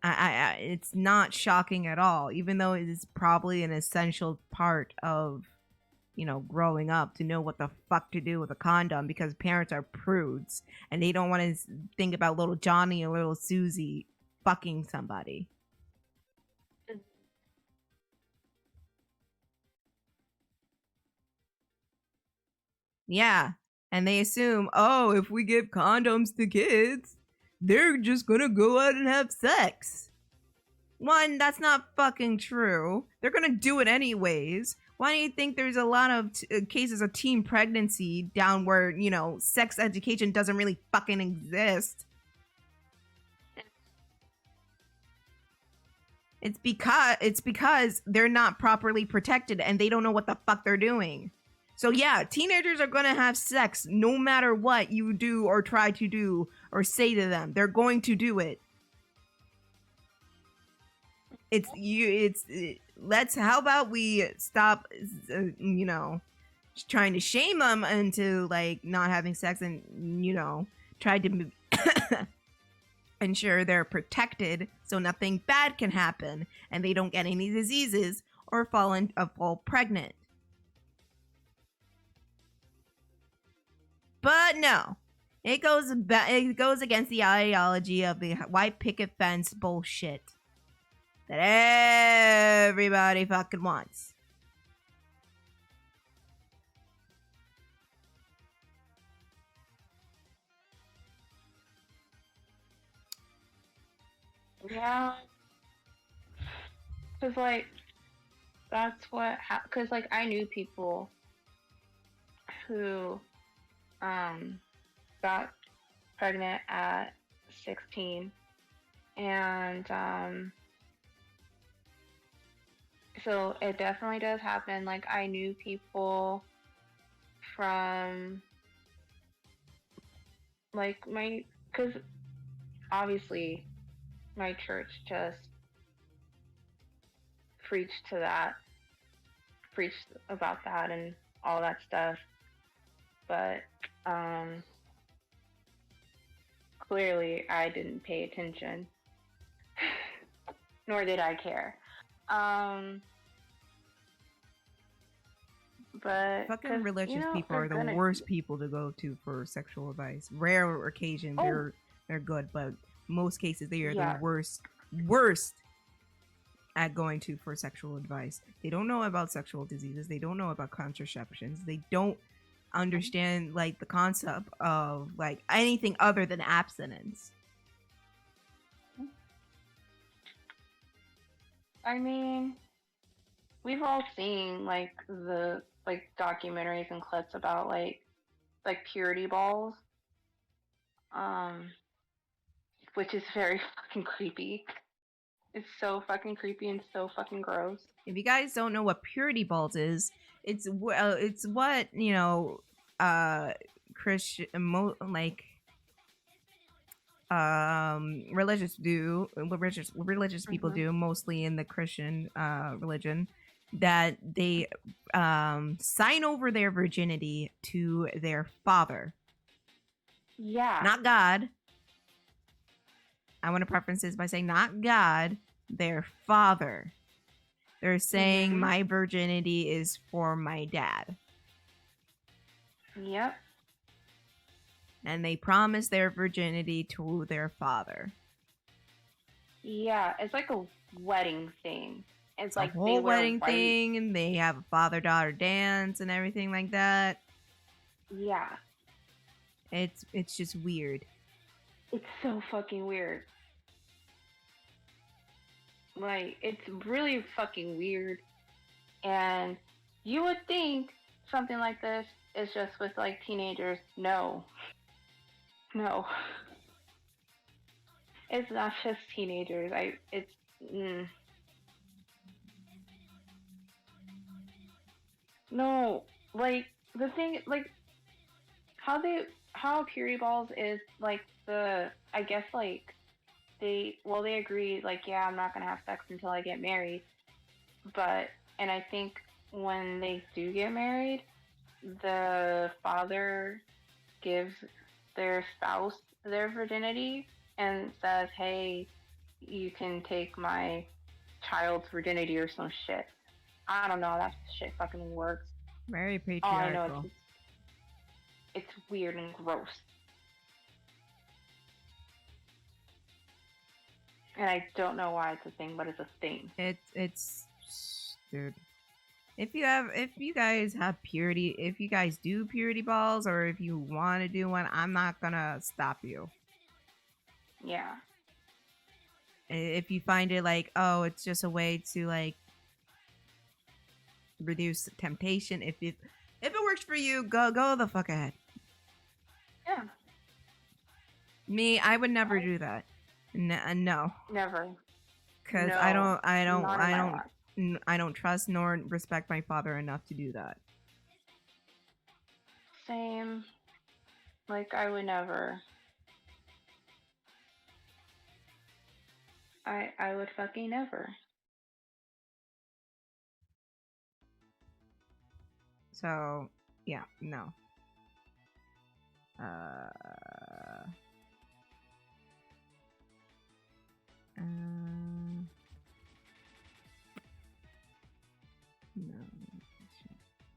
I it's not shocking at all, even though it is probably an essential part of growing up to know what the fuck to do with a condom because parents are prudes and they don't want to think about little Johnny or little Susie fucking somebody. Yeah, and they assume, oh, if we give condoms to kids, they're just gonna go out and have sex. One, that's not fucking true. They're gonna do it anyways. Why do you think there's a lot of cases of teen pregnancy down where, sex education doesn't really fucking exist? It's because they're not properly protected and they don't know what the fuck they're doing. So yeah, teenagers are gonna have sex no matter what you do or try to do or say to them. They're going to do it. How about we stop, trying to shame them into like not having sex and, try to ensure they're protected so nothing bad can happen and they don't get any diseases or fall pregnant. But no, it goes against the ideology of the white picket fence bullshit that everybody fucking wants. Yeah. Because, like, that's what because like I knew people who got pregnant at 16, and so it definitely does happen. Like I knew people from like my because obviously my church just preached to that, preached about that and all that stuff. But clearly I didn't pay attention, nor did I care. But Fucking religious people are the gonna... worst people to go to for sexual advice. Rare occasion they're good, but most cases they are the worst at going to for sexual advice. They don't know about sexual diseases. They don't know about contraceptions. They don't understand like the concept of like anything other than abstinence. I mean, we've all seen like the documentaries and clips about like purity balls, which is very fucking creepy. It's so fucking creepy and so fucking gross. If you guys don't know what purity balls is, it's what Christian religious people do, mostly in the Christian religion, that they sign over their virginity to their father. Yeah. Not God. I want to preference this by saying not God, their father. They're saying my virginity is for my dad. Yep. And they promise their virginity to their father. Yeah, it's like a wedding thing. It's like a whole wedding thing, and they have a father-daughter dance and everything like that. Yeah. It's just weird. It's so fucking weird. Like, it's really fucking weird. And you would think something like this is just with like teenagers. No. No. It's not just teenagers. No, like the thing, like how purity balls is like I guess like they agree like, yeah, I'm not gonna have sex until I get married, and I think when they do get married, the father gives their spouse their virginity and says, hey, you can take my child's virginity or some shit. I don't know, that shit fucking works. Very patriarchal. I know it's weird and gross. And I don't know why it's a thing, but it's a thing. It's dude. If you guys do purity balls, or if you want to do one, I'm not gonna stop you. Yeah. If you find it like, oh, it's just a way to like reduce temptation, if it works for you, go the fuck ahead. Yeah. Me, I would never do that. No. Never. Because no, I don't trust nor respect my father enough to do that. Same. Like, I would never. I would fucking never. So, yeah, no. No.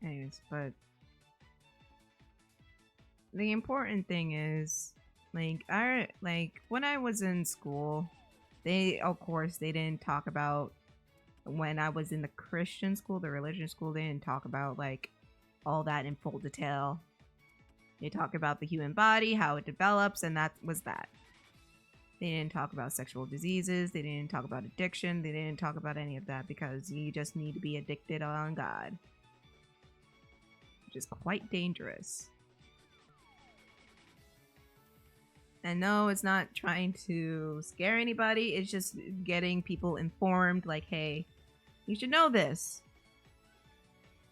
Anyways, but the important thing is, like, when I was in school, they didn't talk about, when I was in the Christian school, the religious school, they didn't talk about like all that in full detail. They talk about the human body, how it develops, and that was that. They didn't talk about sexual diseases. They didn't talk about addiction. They didn't talk about any of that because you just need to be addicted on God, which is quite dangerous. And no, it's not trying to scare anybody. It's just getting people informed, like, hey, you should know this.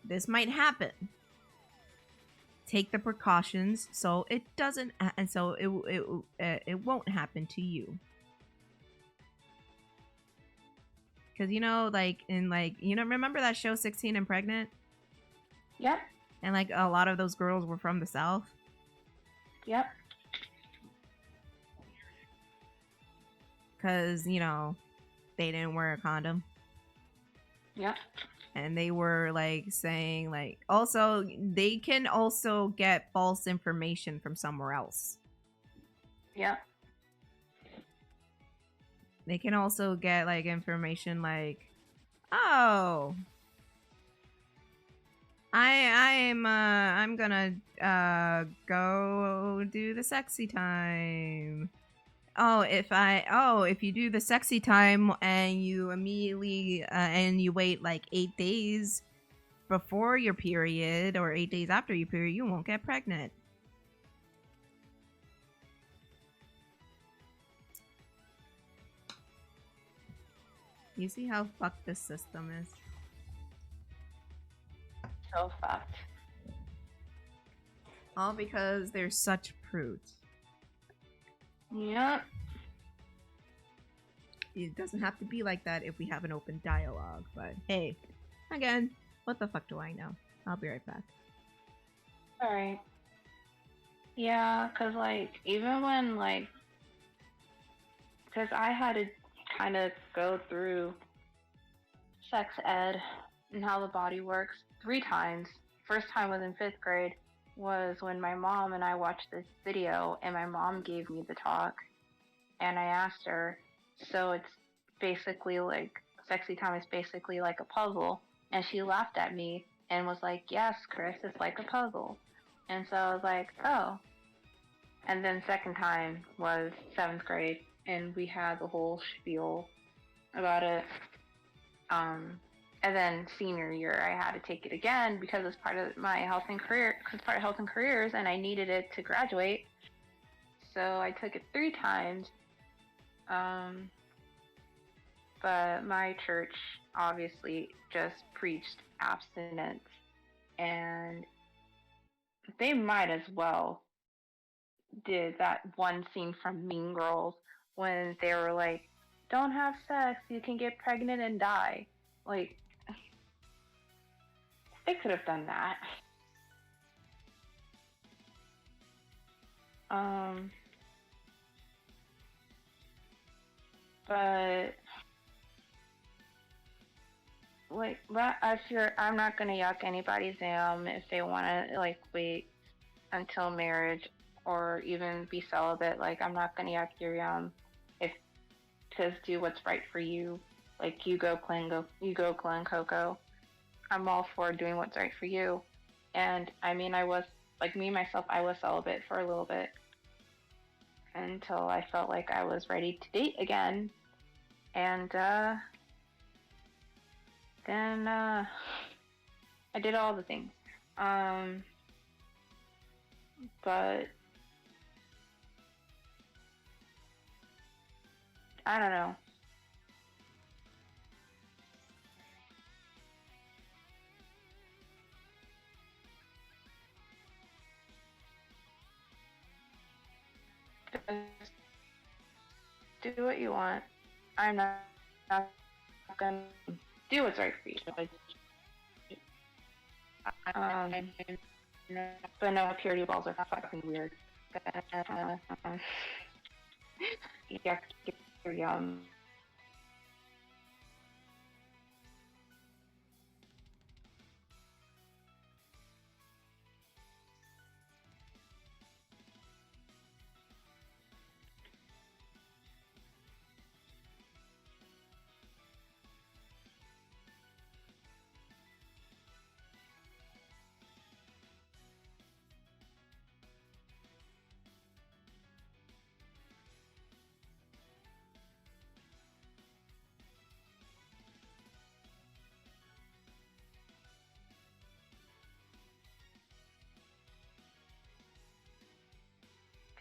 This might happen. Take the precautions so it doesn't, and so it won't happen to you. Because, you know, like, in, like, you know, remember that show 16 and Pregnant? Yep. And, like, a lot of those girls were from the South? Yep. Because, you know, they didn't wear a condom. Yep. And they were, like, saying, like, also, they can also get false information from somewhere else. Yep. They can also get, like, information like, oh, I'm gonna go do the sexy time. If you do the sexy time and you immediately and you wait like 8 days before your period or 8 days after your period, you won't get pregnant. You see how fucked this system is? So fucked. All because they're such prudes. Yep. It doesn't have to be like that if we have an open dialogue, but hey, again, what the fuck do I know? I'll be right back. Alright. Yeah, because, like, even when, like, because I had to kind of go through sex ed and how the body works 3 times. First time was in 5th grade, was when my mom and I watched this video, and my mom gave me the talk, and I asked her, so it's basically like, sexy time is basically like a puzzle, and she laughed at me and was like, yes, Kris, it's like a puzzle. And so I was like, oh. And then second time was 7th grade, and we had the whole spiel about it. And then senior year, I had to take it again because it's part of my health and careers, and I needed it to graduate. So I took it 3 times. But my church obviously just preached abstinence, and they might as well did that one scene from Mean Girls when they were like, don't have sex, you can get pregnant and die. Like, they could have done that. But like, I'm not gonna yuck anybody's yum if they wanna like wait until marriage or even be celibate. Like, I'm not gonna yuck your yum if just do what's right for you. Like, you go clean Coco. I'm all for doing what's right for you. And I mean, I was like, me myself, I was celibate for a little bit until I felt like I was ready to date again. And then I did all the things. But I don't know. Just do what you want. I'm not gonna do what's right for you. But no, purity balls are fucking weird. Yeah, you're young.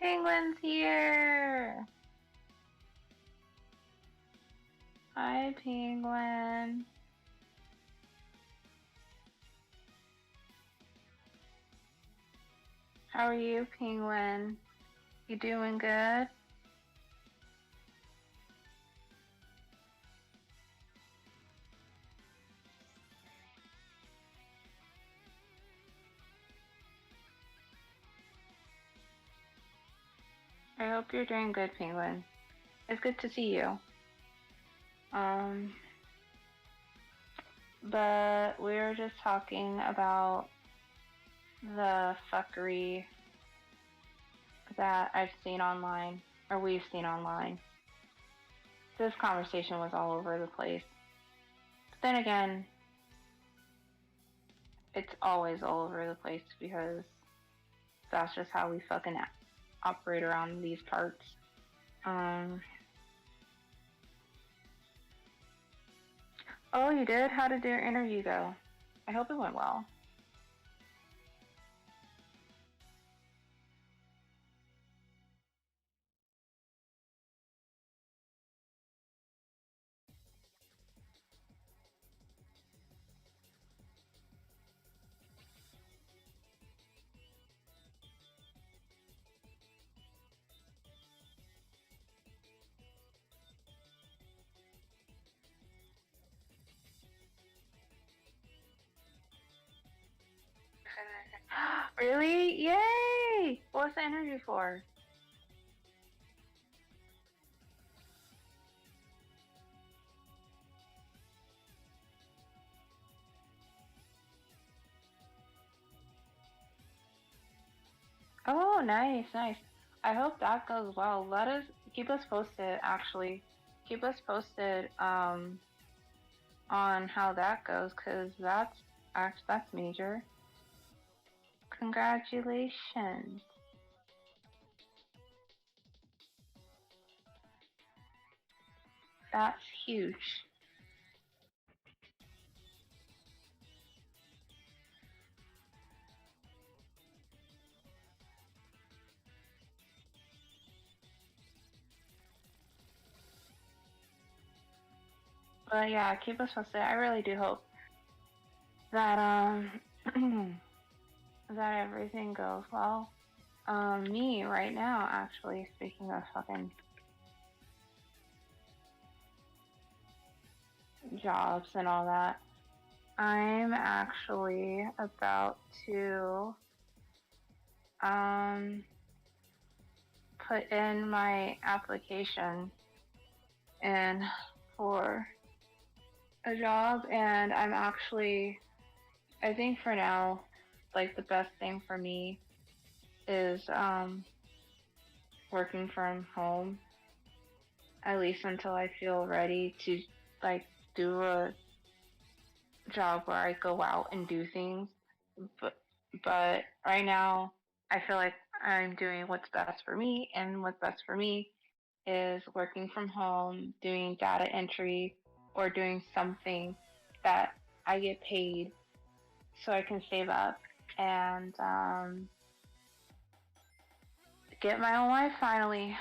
Penguin's here! Hi, Penguin. How are you, Penguin? You doing good? I hope you're doing good, Penguin. It's good to see you. But we were just talking about the fuckery that I've seen online, or we've seen online. This conversation was all over the place. But then again, it's always all over the place because that's just how we fucking operate around these parts. Oh, you did? How did your interview go? I hope it went well. Really? Yay! What's the interview for? Oh, nice, nice. I hope that goes well. Keep us posted, actually. Keep us posted on how that goes, cause that's major. Congratulations. That's huge. But yeah, keep us posted. I really do hope that that everything goes well. Me right now, actually, speaking of fucking jobs and all that, I'm actually about to put in my application in for a job, and I think for now, like the best thing for me is working from home, at least until I feel ready to like do a job where I go out and do things. But right now, I feel like I'm doing what's best for me, and what's best for me is working from home, doing data entry, or doing something that I get paid so I can save up and get my own life finally.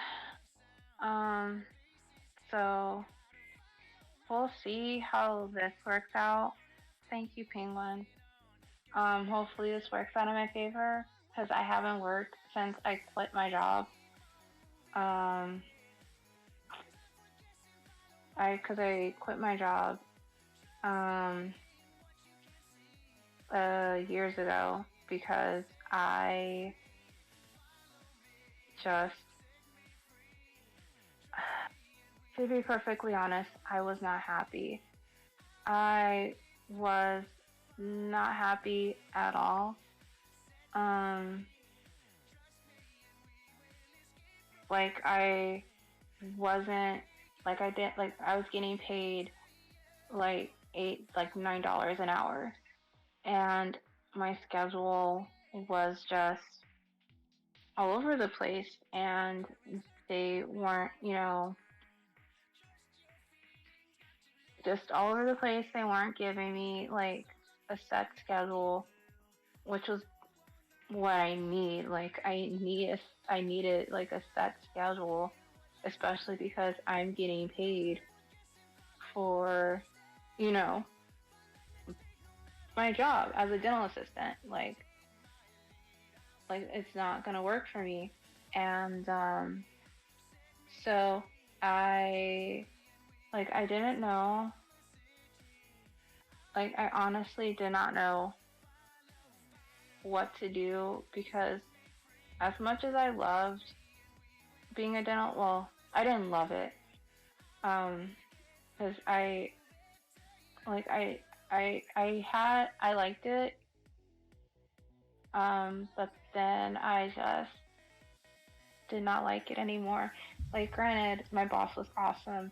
So we'll see how this works out. Thank you, Penguin. Hopefully this works out in my favor because I haven't worked since I quit my job. Because I quit my job years ago because I just, to be perfectly honest, I was not happy. I was not happy at all. Like I wasn't, like I did, like I was getting paid like $9 an hour, and my schedule was just all over the place, and they weren't, just all over the place. They weren't giving me like a set schedule, which was what I need. Like I need a I needed like a set schedule, especially because I'm getting paid for, you know, my job as a dental assistant. Like it's not gonna work for me. And so I didn't know, like I honestly did not know what to do, because as much as I loved being a dental, well, I didn't love it. Because I liked it. But then I just did not like it anymore. Like, granted, my boss was awesome,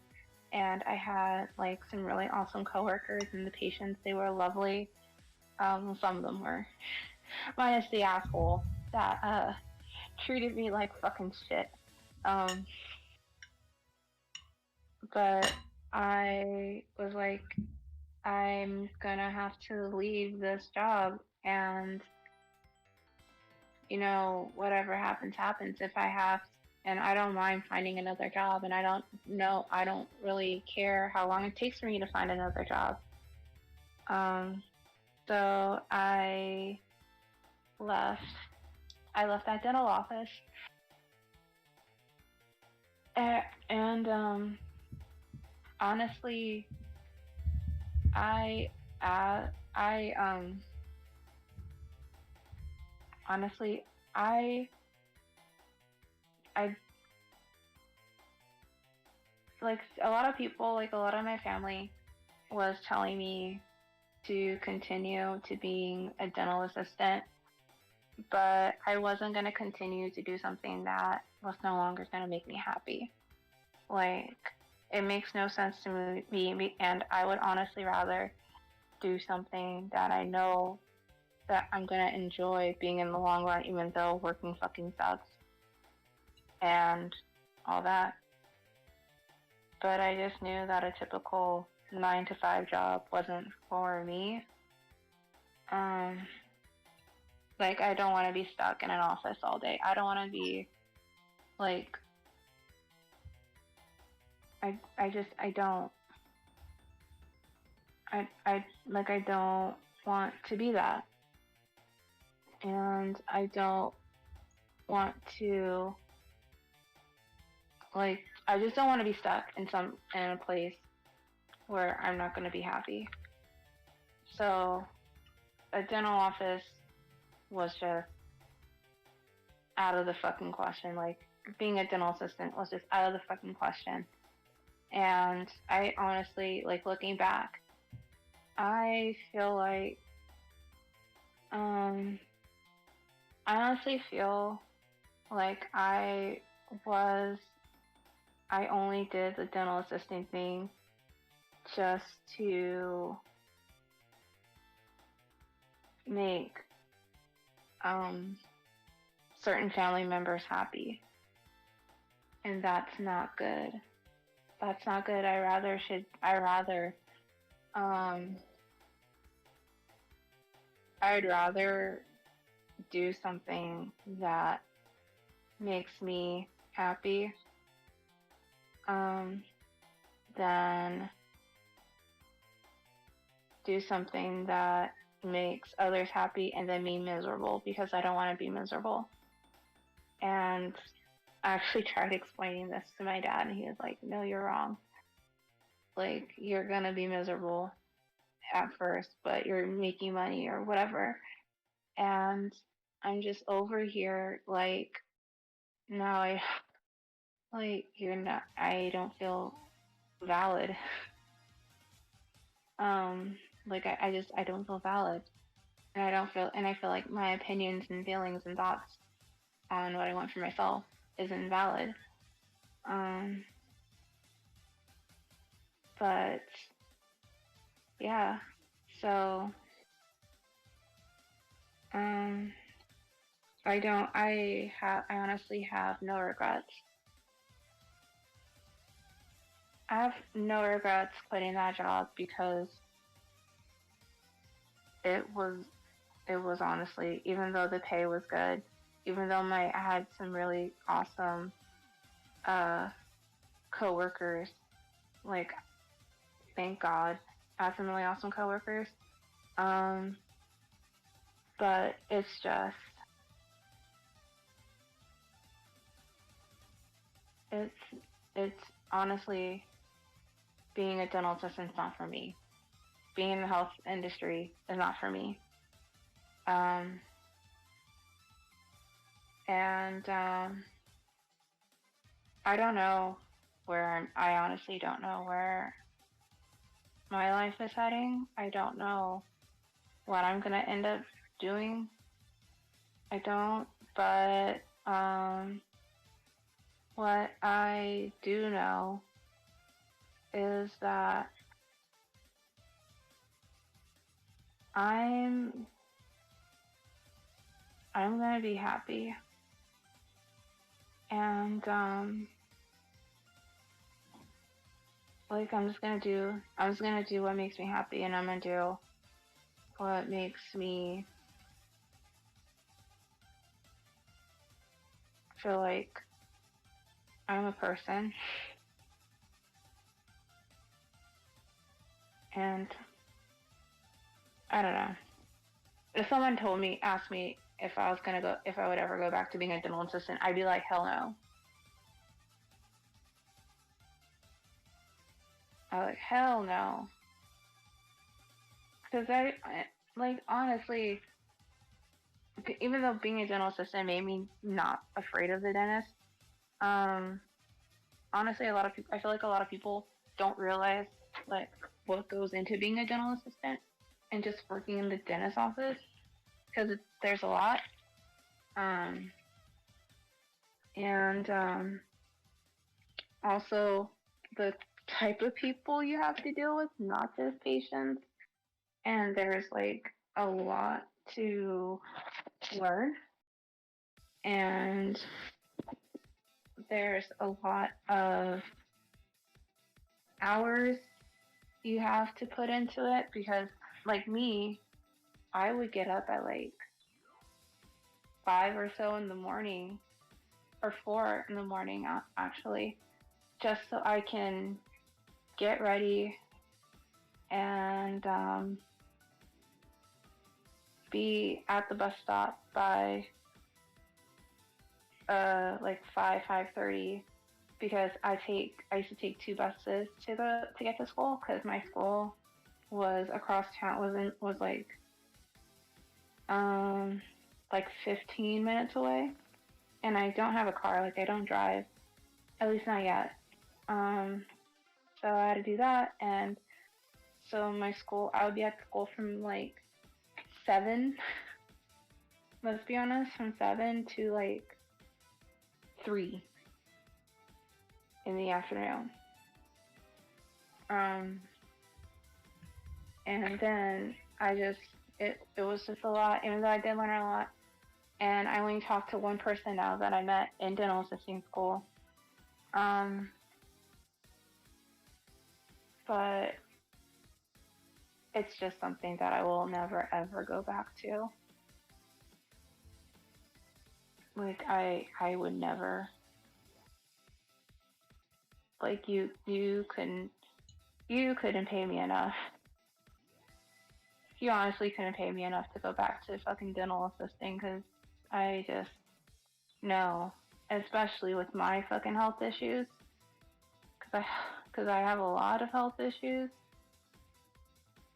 and I had like some really awesome coworkers, and the patients, they were lovely. Some of them were, minus the asshole that treated me like fucking shit. But I was like, I'm gonna have to leave this job, and whatever happens, happens. If I have, and I don't mind finding another job, and I don't really care how long it takes for me to find another job. So I left that dental office, and honestly, I honestly, I like a lot of people, like a lot of my family was telling me to continue to being a dental assistant, but I wasn't going to continue to do something that was no longer going to make me happy. Like, it makes no sense to me, and I would honestly rather do something that I know that I'm going to enjoy being in the long run, even though working fucking sucks and all that. But I just knew that a typical 9-to-5 job wasn't for me. Like, I don't want to be stuck in an office all day. I don't want to be, like, I don't want to be that. And I don't want to, like, I just don't want to be stuck in a place where I'm not going to be happy. So a dental office was just out of the fucking question. Like, being a dental assistant was just out of the fucking question. And I honestly, like, looking back, I feel like, I honestly feel like I only did the dental assisting thing just to make certain family members happy, and that's not good. That's not good. I'd rather do something that makes me happy than do something that makes others happy and then me miserable, because I don't want to be miserable. And I actually tried explaining this to my dad, and he was like, no, you're wrong. Like, you're gonna be miserable at first, but you're making money or whatever. And I'm just over here like, no, I don't feel valid. Like, I don't feel valid. And I feel like my opinions and feelings and thoughts on what I want for myself isn't valid. But yeah, so I honestly have no regrets. I have no regrets quitting that job, because it was honestly, even though the pay was good, even though I had some really awesome coworkers, like thank God, I had some really awesome coworkers. But it's just it's honestly, being a dental assistant's not for me. Being in the health industry is not for me. And I don't know I honestly don't know where my life is heading. I don't know what I'm gonna end up doing. I don't, but what I do know is that I'm gonna be happy, and like I'm just gonna do what makes me happy, and I'm gonna do what makes me feel like I'm a person. And I don't know. If someone asked me if I would ever go back to being a dental assistant, I'd be like, hell no. I'm like, hell no. Because like, honestly, even though being a dental assistant made me not afraid of the dentist, honestly, I feel like a lot of people don't realize like what goes into being a dental assistant and just working in the dentist office, because there's a lot. And also the type of people you have to deal with, not just patients. And there's like a lot to learn. And there's a lot of hours you have to put into it, because like me, I would get up at like 5 or so in the morning, or 4 in the morning actually, just so I can get ready and be at the bus stop by like 5:30, because I used to take 2 buses to get to school, because my school was across town, was like 15 minutes away, and I don't have a car, like I don't drive, at least not yet. So I had to do that, and so I would be at school from like 7, let's be honest, from 7 to like 3 in the afternoon. And then it was just a lot, even though I did learn a lot. And I only talked to one person now that I met in dental assisting school. But it's just something that I will never ever go back to. Like I would never. Like you couldn't pay me enough. You honestly couldn't pay me enough to go back to fucking dental assisting, because I just, no, especially with my fucking health issues, because I have a lot of health issues.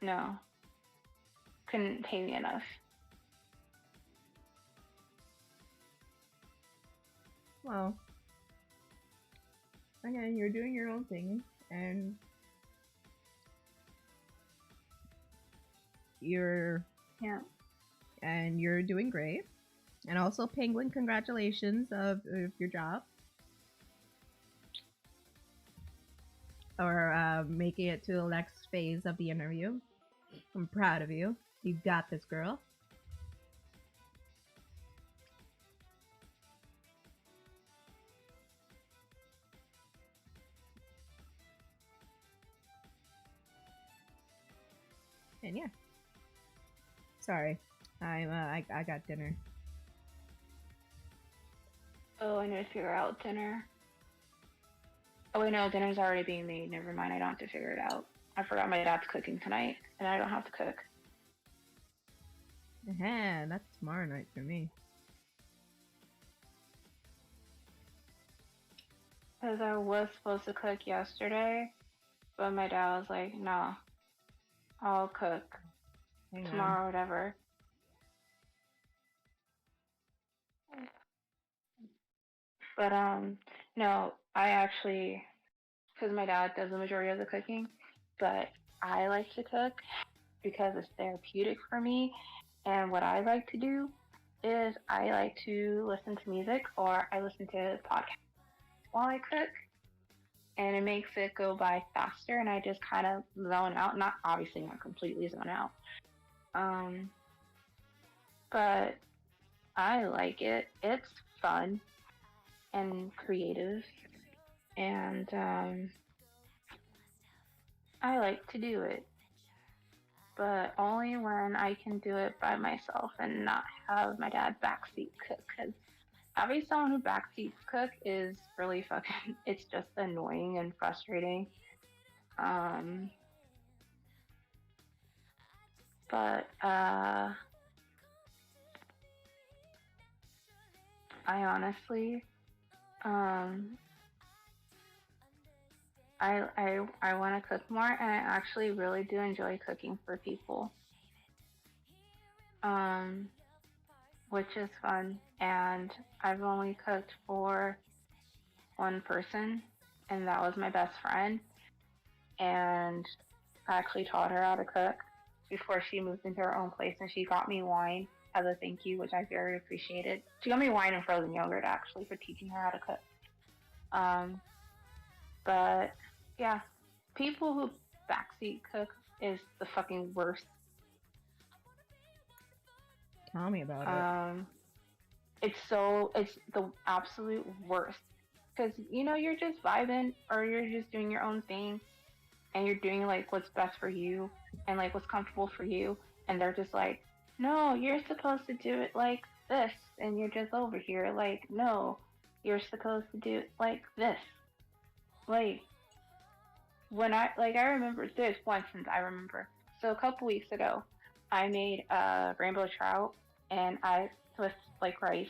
No, couldn't pay me enough. Well, again, you're doing your own thing, and you're doing great. And also, Penguin, congratulations of your job, or making it to the next phase of the interview. I'm proud of you. You got this, girl. And yeah, sorry, I got dinner. Oh, I need to figure out dinner. Oh wait, no, dinner's already being made. Never mind, I don't have to figure it out. I forgot my dad's cooking tonight, and I don't have to cook. Yeah, that's tomorrow night for me. Because I was supposed to cook yesterday, but my dad was like, "No, I'll cook Hang tomorrow, whatever." But no, I actually, because my dad does the majority of the cooking, but I like to cook because it's therapeutic for me. And what I like to do is I like to listen to music or I listen to podcasts while I cook, and it makes it go by faster. And I just kind of zone out, not obviously not completely zone out, but I like it. It's fun and creative, and I like to do it, but only when I can do it by myself and not have my dad backseat cook. Because having someone who backseat cook is really fucking, it's just annoying and frustrating. But I honestly, I want to cook more, and I actually really do enjoy cooking for people, which is fun. And I've only cooked for one person, and that was my best friend. And I actually taught her how to cook before she moved into her own place, and she got me wine as a thank you, which I very appreciated. She got me wine and frozen yogurt actually for teaching her how to cook. But yeah, people who backseat cook is the fucking worst. Tell me about it. It's the absolute worst. Because, you know, you're just vibing or you're just doing your own thing and you're doing like what's best for you and like what's comfortable for you. And they're just like, no, you're supposed to do it like this. And you're just over here like, no, you're supposed to do it like this. Like, when I remember this one since I remember. So a couple weeks ago, I made rainbow trout and I with like rice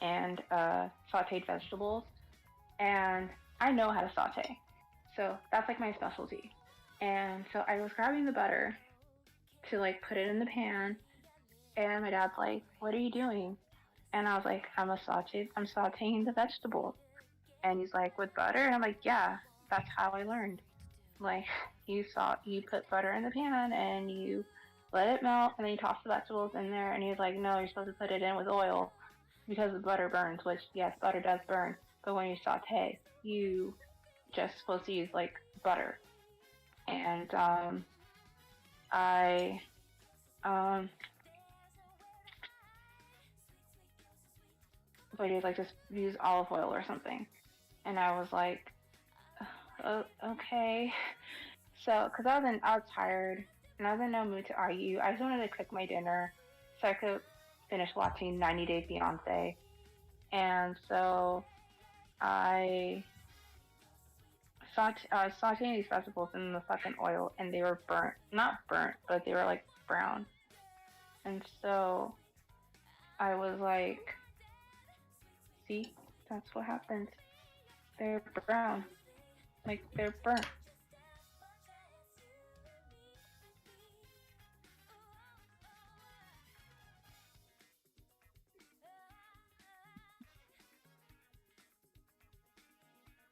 and sauteed vegetables, and I know how to saute, so that's like my specialty. And so I was grabbing the butter to like put it in the pan, and my dad's like, "What are you doing?" And I was like, I'm sauteing the vegetables." And he's like, "With butter?" And I'm like, "Yeah, that's how I learned. Like, you put butter in the pan and you let it melt and then you toss the vegetables in there." And he's like, "No, you're supposed to put it in with oil because the butter burns," which yes, butter does burn, but when you saute, you just supposed to use like butter. And I but he's like, just use olive oil or something. And I was like, oh, okay. So, because I was tired and I was in no mood to argue. I just wanted to cook my dinner so I could finish watching 90 Day Fiance. And so I was sauteing these vegetables in the fucking oil, and they were burnt. Not burnt, but they were like brown. And so I was like, see, that's what happens. They're brown. Like, they're burnt.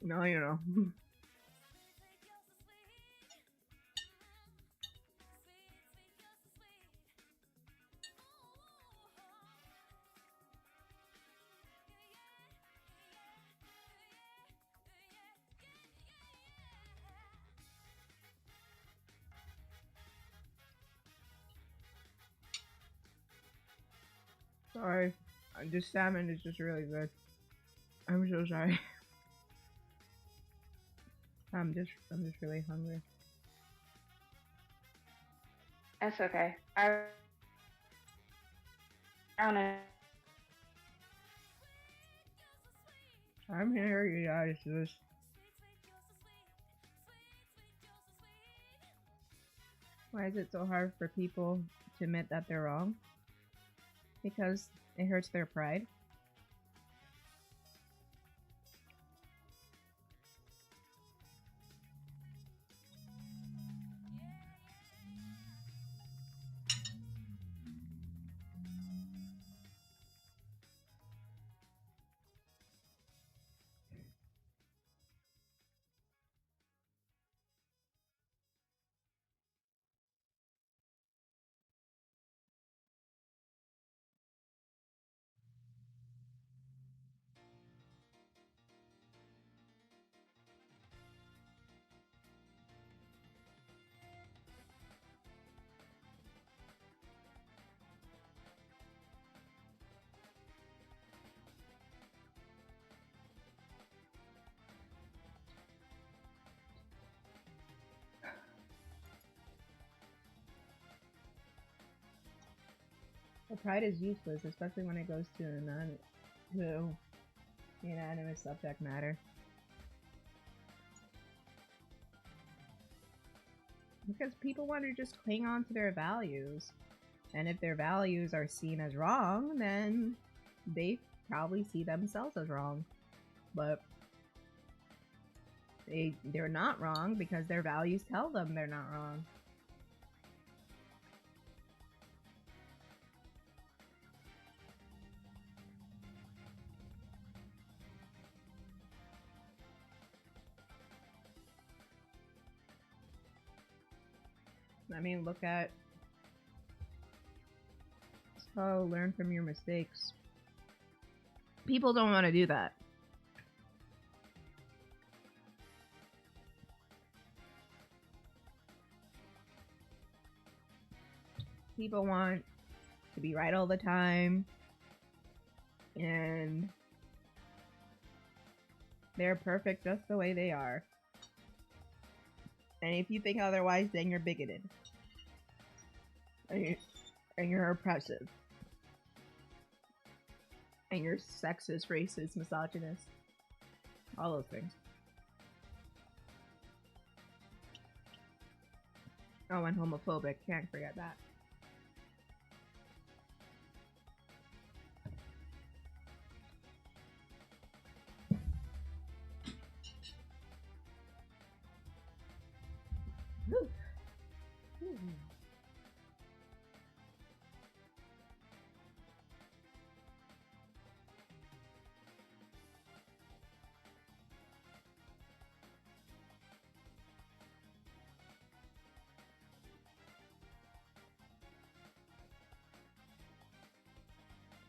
No, you know. Sorry. This salmon is just really good. I'm so sorry. I'm just really hungry. That's okay. I don't know. I'm here, you guys. Just why is it so hard for people to admit that they're wrong? Because it hurts their pride. Well, pride is useless, especially when it goes to inanimate subject matter. Because people want to just cling on to their values. And if their values are seen as wrong, then they probably see themselves as wrong. But they're not wrong because their values tell them they're not wrong. I mean, look at learn from your mistakes. People don't want to do that. People want to be right all the time, and they're perfect just the way they are. And if you think otherwise, then you're bigoted. And you're oppressive. And you're sexist, racist, misogynist. All those things. Oh, and homophobic. Can't forget that. Whew. Whew.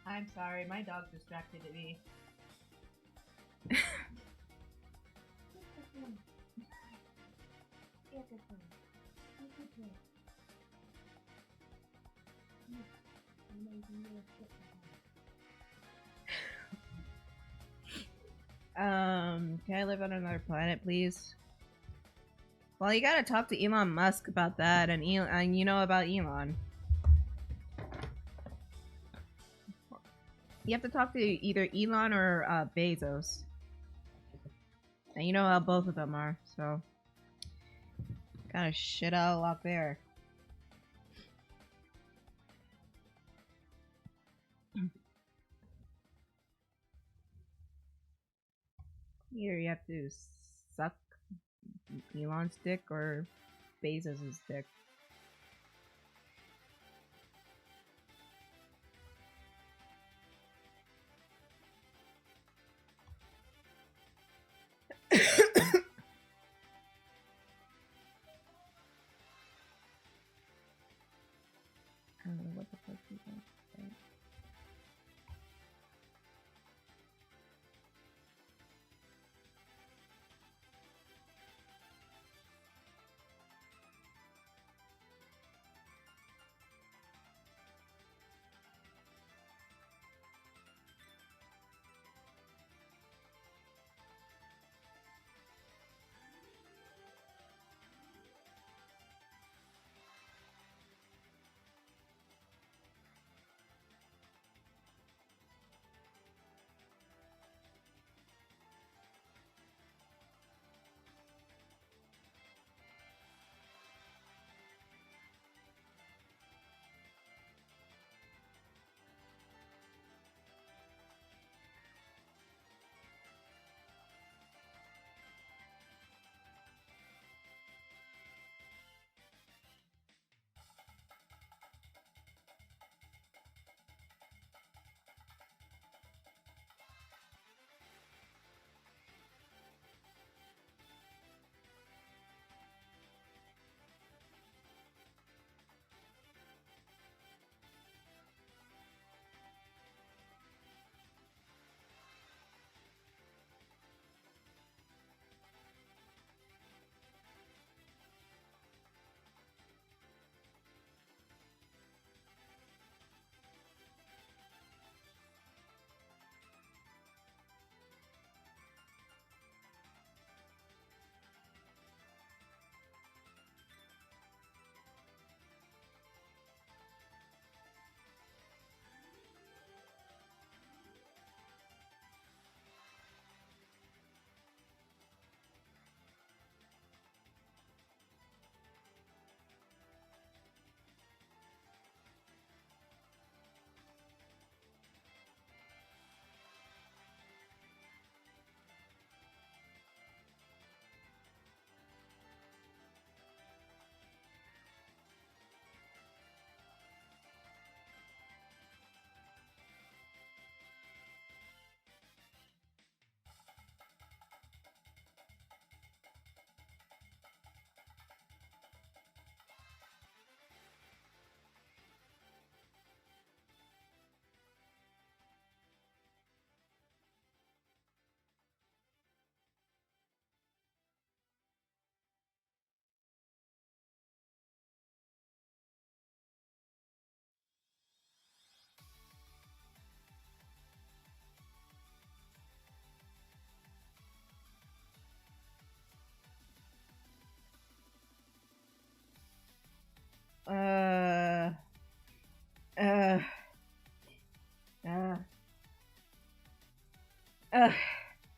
I'm sorry, my dog distracted me. Can I live on another planet, please? Well, you gotta talk to Elon Musk about that, and you know about Elon. You have to talk to either Elon or Bezos. And you know how both of them are, so kind of shit out of luck there. Either you have to suck Elon's dick or Bezos's dick. I don't know what the fuck is that.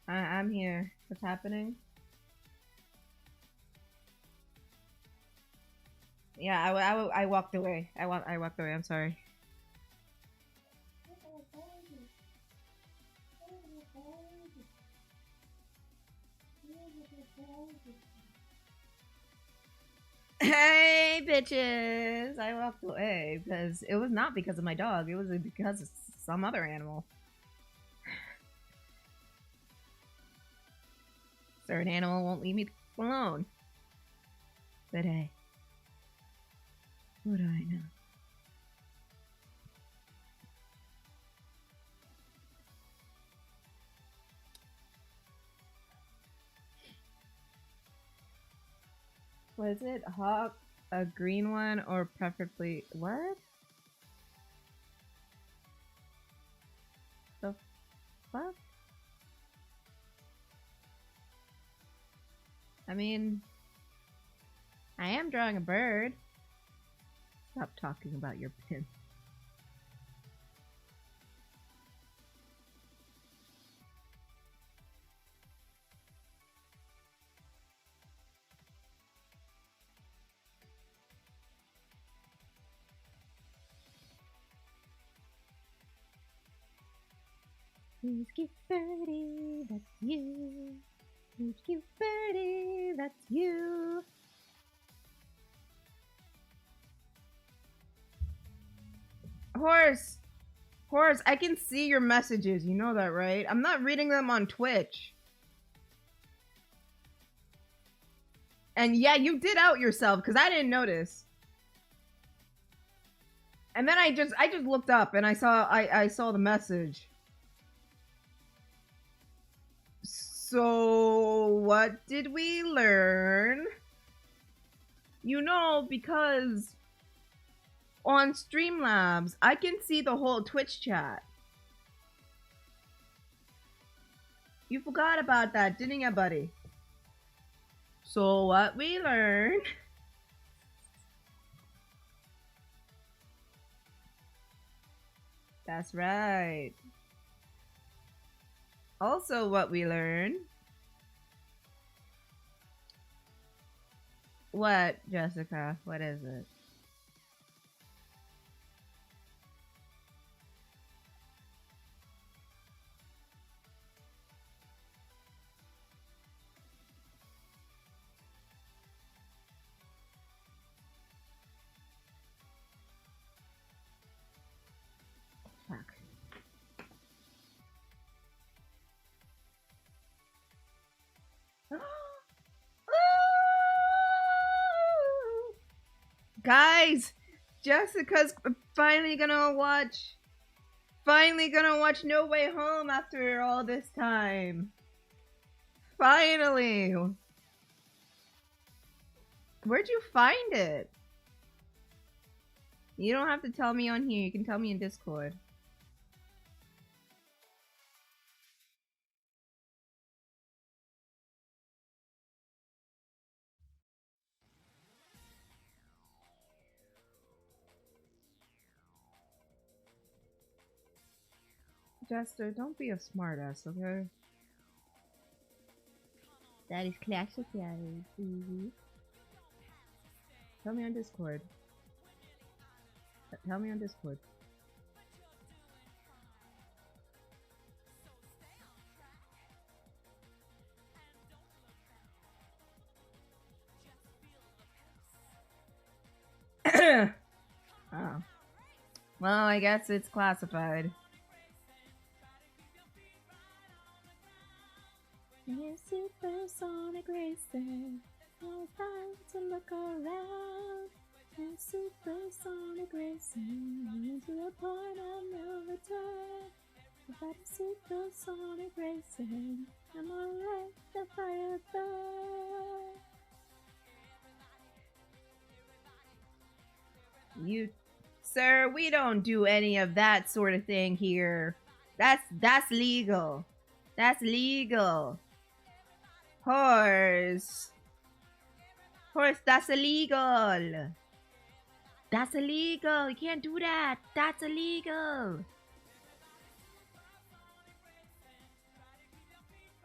I'm here. What's happening? Yeah, I walked away. I walked away. I'm sorry. Hey, bitches! I walked away because it was not because of my dog. It was because of some other animal. Certain animal won't leave me alone. But hey, what do I know? Was it hawk, a green one, or preferably what? The fuck? I mean, I am drawing a bird. Stop talking about your pin. Who's cute birdie? That's you. Who's cute birdie? That's you. Horse! Horse, I can see your messages. You know that, right? I'm not reading them on Twitch. And yeah, you did out yourself because I didn't notice. And then I just looked up and I saw the message. So what did we learn? You know, because on Streamlabs, I can see the whole Twitch chat. You forgot about that, didn't you, buddy? So what we learned... That's right. Also what we learned... What, Jessica? What is it? Fuck. Guys, Jessica's finally gonna watch No Way Home after all this time. Finally. Where'd you find it? You don't have to tell me on here. You can tell me in Discord. Jester, don't be a smartass, okay? That is Clash of Clans. Tell me on Discord. Tell me on Discord. Oh. Well, I guess it's classified. You're supersonic racing. No time to look around. You're supersonic racing. Into a point of no return. Without a supersonic racing, I'm alright, the fire burn. You, sir, we don't do any of that sort of thing here. That's legal. That's legal. Horse, that's illegal. That's illegal. You can't do that. That's illegal.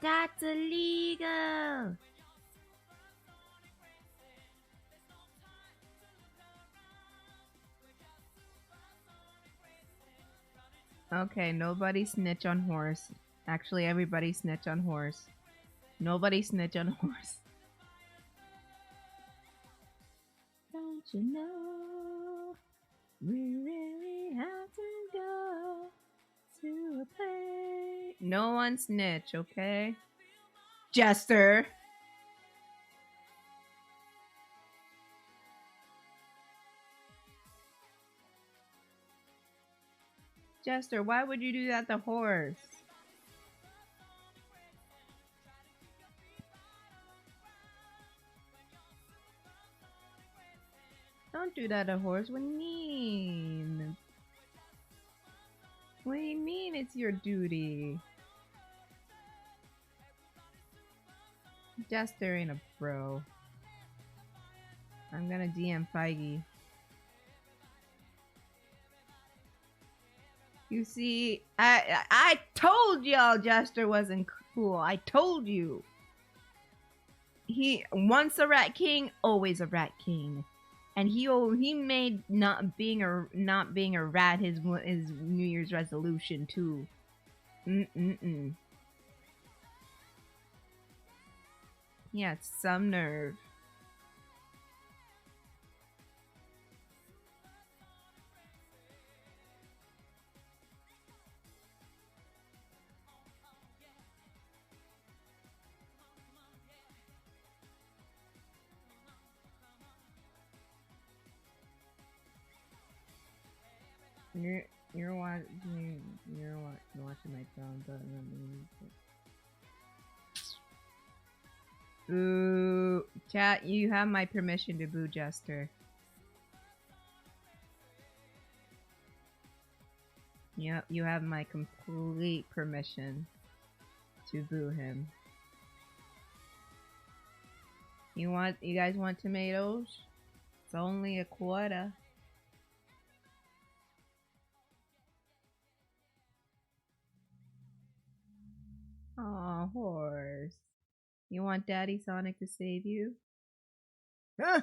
That's illegal. Okay, nobody snitch on horse. Actually, everybody snitch on horse. Nobody snitch on horse. Don't you know we really have to go to a place? No one snitch, okay? Jester. Jester, why would you do that to horse? Don't do that to horse. What do you mean? What do you mean it's your duty? Jester ain't a bro. I'm gonna DM Feige. You see, I told y'all Jester wasn't cool. I told you. He once a rat king, always a rat king, and he made not being a rat his New Year's resolution too. He had some nerve. You're watching my phone, but boo. Chat, you have my permission to boo Jester. Yep, you have my complete permission to boo him. You guys want tomatoes? It's only a quarter. Aw, horse. You want Daddy Sonic to save you? My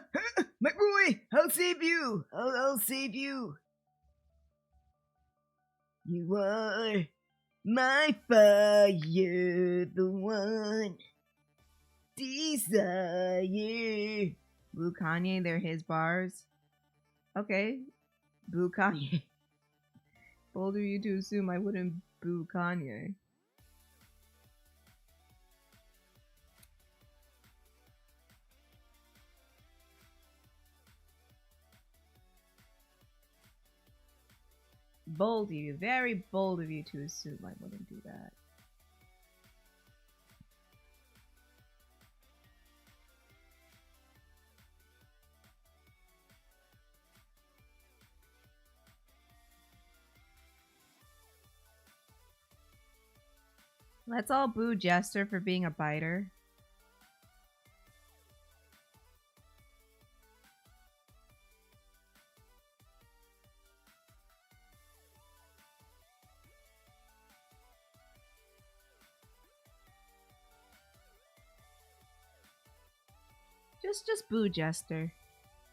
boy, I'll save you. I'll save you. You are my fire, the one desire. Boo Kanye, they're his bars. Okay, boo Kanye. Bold of you to assume I wouldn't boo Kanye. Bold of you, very bold of you to assume I wouldn't do that. Let's all boo Jester for being a biter. Just boo Jester.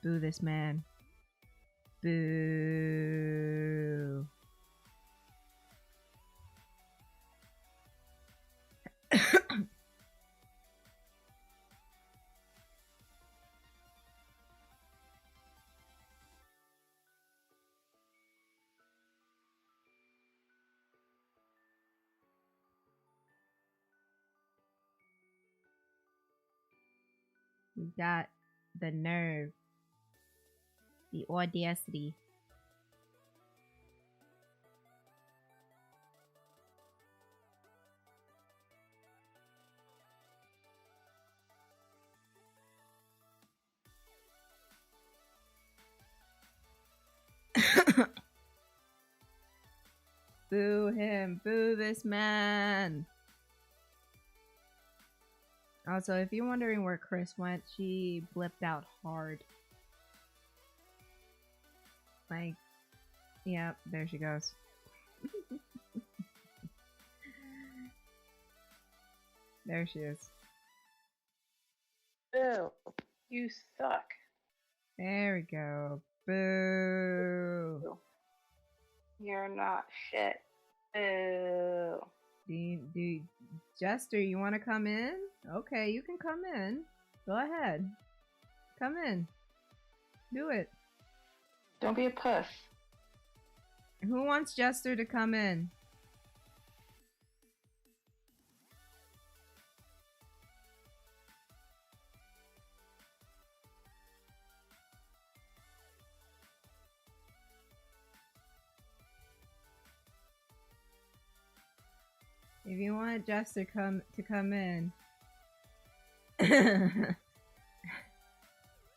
Boo this man. Boo. You got the nerve. The audacity. Boo him. Boo this man. Also, if you're wondering where Kris went, she blipped out hard. Like, yeah, there she goes. There she is. Boo. You suck. There we go. Boo. You're not shit. Boo. Jester, you want to come in? Okay, you can come in. Go ahead. Come in. Do it. Don't be a puss. Who wants Jester to come in? If you want Jester to come in.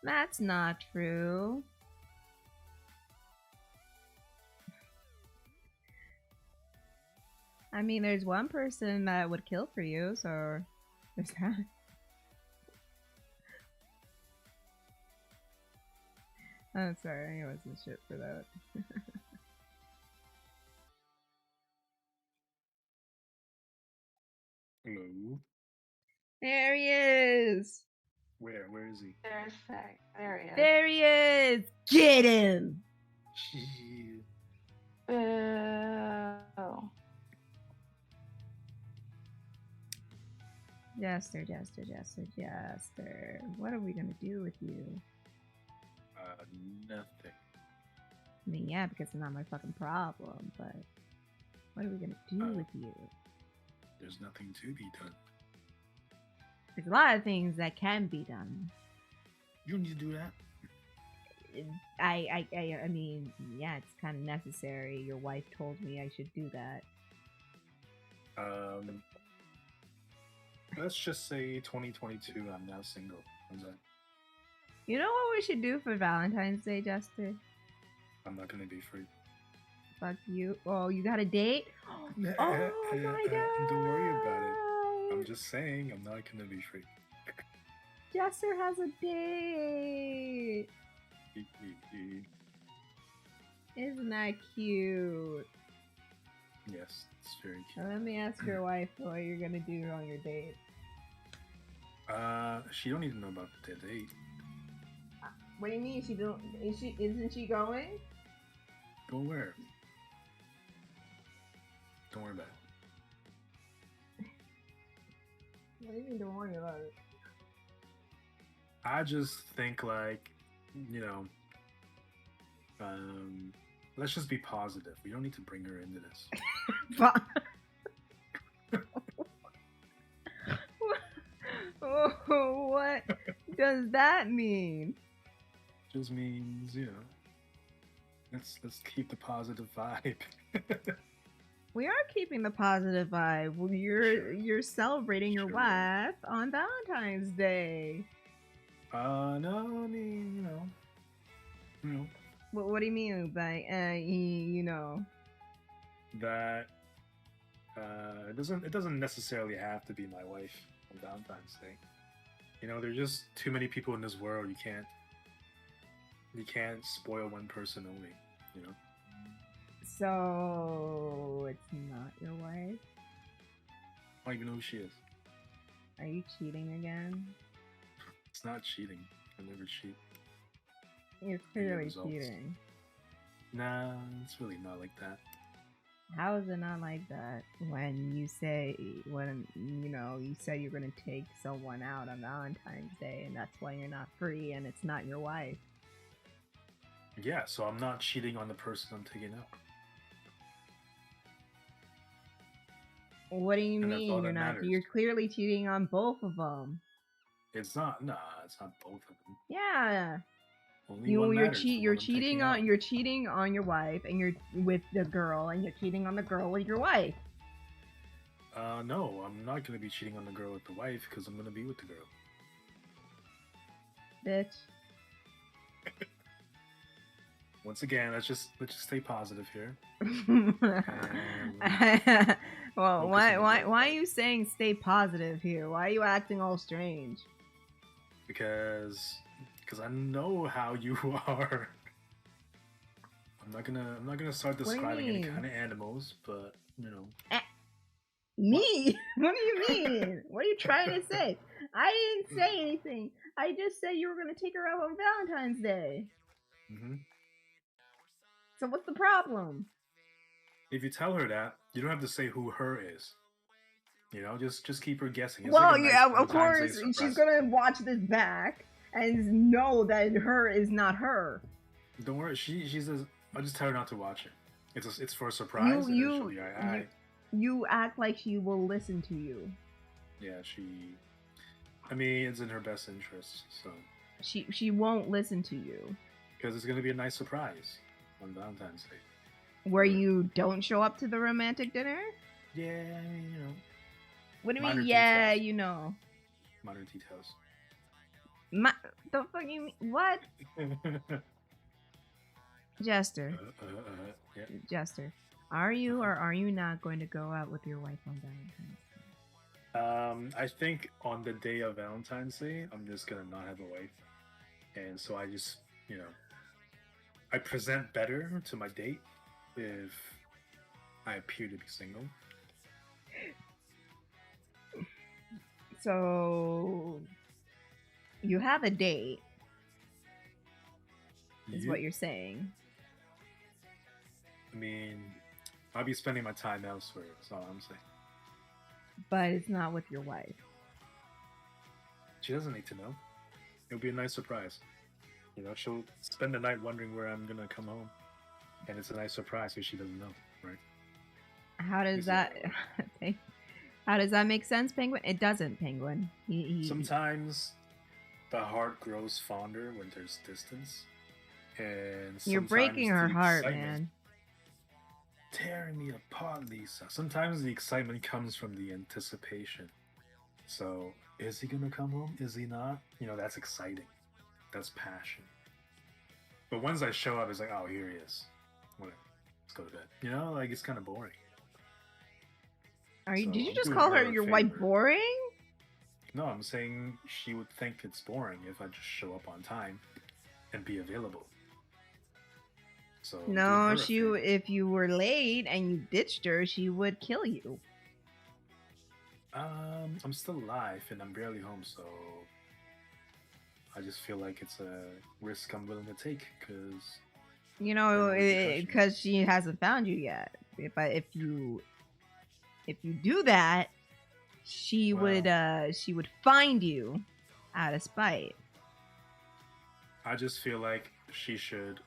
That's not true. I mean, there's one person that would kill for you, so there's that. I'm sorry, I wasn't shit for that. Hello. There he is! Where? Where is he? There's that. There he is. There he is! Get him! Shit. Boo. Jester. What are we gonna do with you? Nothing. I mean, yeah, because it's not my fucking problem, but what are we gonna do with you? There's nothing to be done. There's a lot of things that can be done. You don't need to do that. I mean, yeah, it's kind of necessary. Your wife told me I should do that. Let's just say 2022. I'm now single. How's that? You know what we should do for Valentine's Day, Jester? I'm not gonna be free. Fuck you. Oh, you got a date? Oh my god! Don't worry about it. I'm just saying I'm not gonna be free. Jester has a date. Isn't that cute? Yes, it's very cute. Let me ask your wife what you're gonna do on your date. She don't even know about the date. What do you mean she don't? Isn't she going? Go where? Don't worry about it. What do you mean don't worry about it? I just think like, let's just be positive. We don't need to bring her into this. What does that mean? Just means, let's keep the positive vibe. We are keeping the positive vibe. You're celebrating your wife on Valentine's Day. No, I mean, What do you mean by that it doesn't necessarily have to be my wife on Valentine's Day. There's just too many people in this world. You can't spoil one person only, So it's not your wife? I don't even know who she is. Are you cheating again? It's not cheating. I never cheat. You're clearly cheating. Nah, it's really not like that. How is it not like that when you say you said you're gonna take someone out on Valentine's Day and that's why you're not free and it's not your wife? Yeah, so I'm not cheating on the person I'm taking out. What do you mean you're not? Matters. You're clearly cheating on both of them. It's not. Nah, it's not both of them. Yeah. Only one matters, You're cheating on your wife and you're with the girl and you're cheating on the girl with your wife. No, I'm not gonna be cheating on the girl with the wife because I'm gonna be with the girl. Bitch. Once again, let's just stay positive here. Well, why are you saying stay positive here? Why are you acting all strange? Because I know how you are. I'm not gonna start describing any kind of animals, but Me? What do you mean? What are you trying to say? I didn't say anything. I just said you were gonna take her out on Valentine's Day. Mm-hmm. So what's the problem? If you tell her that, you don't have to say who her is. You know, just keep her guessing. It's Well, like a nice yeah, of Valentine's Day course, surprise. she's gonna watch this back and know that her is not her. Don't worry. She's. I'll just tell her not to watch it. It's for a surprise. and then she'll be like, "Aight." You act like she will listen to you. Yeah, I mean, it's in her best interest. So She won't listen to you. because it's gonna be a nice surprise on Valentine's Day. Where you don't show up to the romantic dinner? Yeah, I mean, you know, What do you Minor mean? Yeah, details. you know. minor details. The fuck you mean? What? Jester. Yeah. Jester. Are you or are you not going to go out with your wife on Valentine's Day? I think on the day of Valentine's Day, I'm just gonna not have a wife, and so I just, you know, I present better to my date if I appear to be single. So you have a date, is You- what you're saying. I mean, I'll be spending my time elsewhere. That's all I'm saying. But it's not with your wife. She doesn't need to know. It'll be a nice surprise. You know, she'll spend the night wondering where I'm gonna come home, and it's a nice surprise because she doesn't know, right? How does Is that it- how does that make sense, Penguin? It doesn't, Penguin. Sometimes the heart grows fonder when there's distance, and you're breaking her sometimes the heart, excitement- man. Tearing me apart, Lisa. Sometimes the excitement comes from the anticipation. So, is he gonna come home? Is he not? You know, that's exciting. That's passion. But once I show up, it's like, oh, here he is. Whatever. Let's go to bed. You know, like it's kind of boring. Are you? So Did you I'm just doing call her her a your wife favor. boring? No, I'm saying she would think it's boring if I just show up on time and be available. So I'm doing her No, a she. favor. If you were late and you ditched her, she would kill you. I'm still alive and I'm barely home, so I just feel like it's a risk I'm willing to take because You know, There are repercussions. because she hasn't found you yet. If you do that, she would find you out of spite. I just feel like she should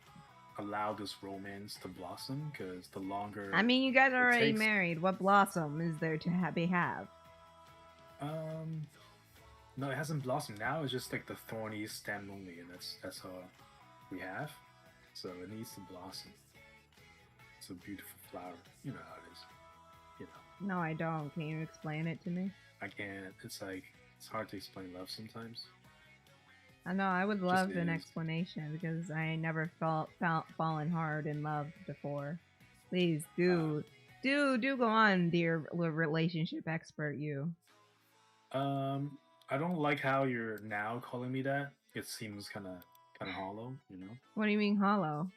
allow this romance to blossom because the longer I mean, you guys are already takes- married. What blossom is there to have? no, it hasn't blossomed. Now it's just like the thorny stem only, and that's all we have. So it needs to blossom. It's a beautiful flower. You know how it is. You know, No, I don't. Can you explain it to me? I can't. It's like it's hard to explain love sometimes. I know. I would love an is. explanation because I never fallen hard in love before. Please do go on, dear relationship expert. You. I don't like how you're now calling me that. It seems kind of hollow. You know, What do you mean hollow?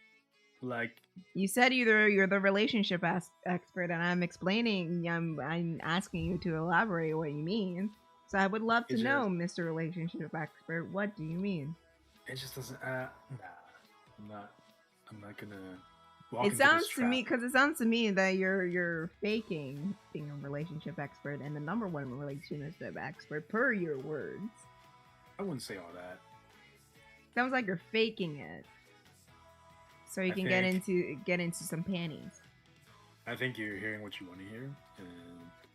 like You said you're the relationship expert, and I'm explaining. I'm asking you to elaborate what you mean. So I would love to Is know, Mr. Relationship Expert. What do you mean? it just doesn't. Nah, I'm not gonna. Walk It into sounds this to trap. me because it sounds to me that you're faking being a relationship expert and the number one relationship expert per your words. I wouldn't say all that. Sounds like you're faking it, so you I can think- get into some panties. I think you're hearing what you want to hear,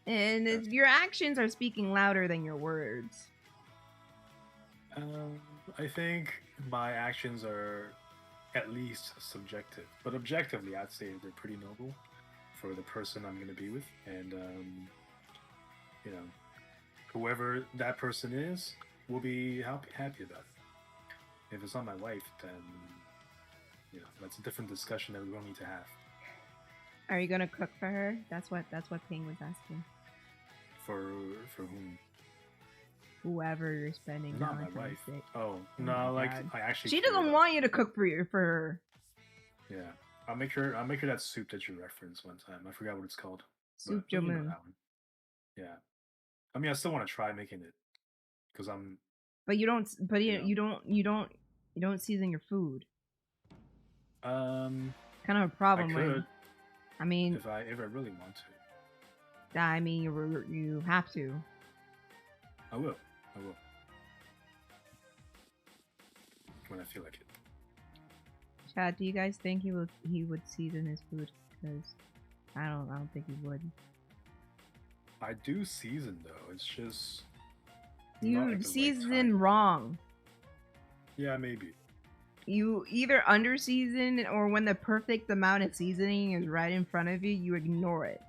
and And your actions are speaking louder than your words. I think my actions are at least subjective, but objectively, I'd say they're pretty noble for the person I'm going to be with, and you know, whoever that person is will be happy about it. If it's not my wife, then you know that's a different discussion that we don't need to have. Are you gonna cook for her? That's what Ping was asking. For whom? Whoever you're spending Not my Valentine's wife. Day. Oh my no, like God. I actually. She care doesn't about- want you to cook for her. Yeah, I'll make her that soup that you referenced one time. I forgot what it's called. Soup but you know Jomun. that one. Yeah. I mean, I still want to try making it because I'm. But you don't. But You know. you don't season your food. Kind Kind of a problem. I could. When, I mean, if I really want to. I mean, you have to. I will. When I feel like it. Chad, do you guys think he would season his food? Because I don't think he would. I do season though. It's just You not at the right season time. wrong. Yeah, maybe. You either under season, or when the perfect amount of seasoning is right in front of you, you ignore it.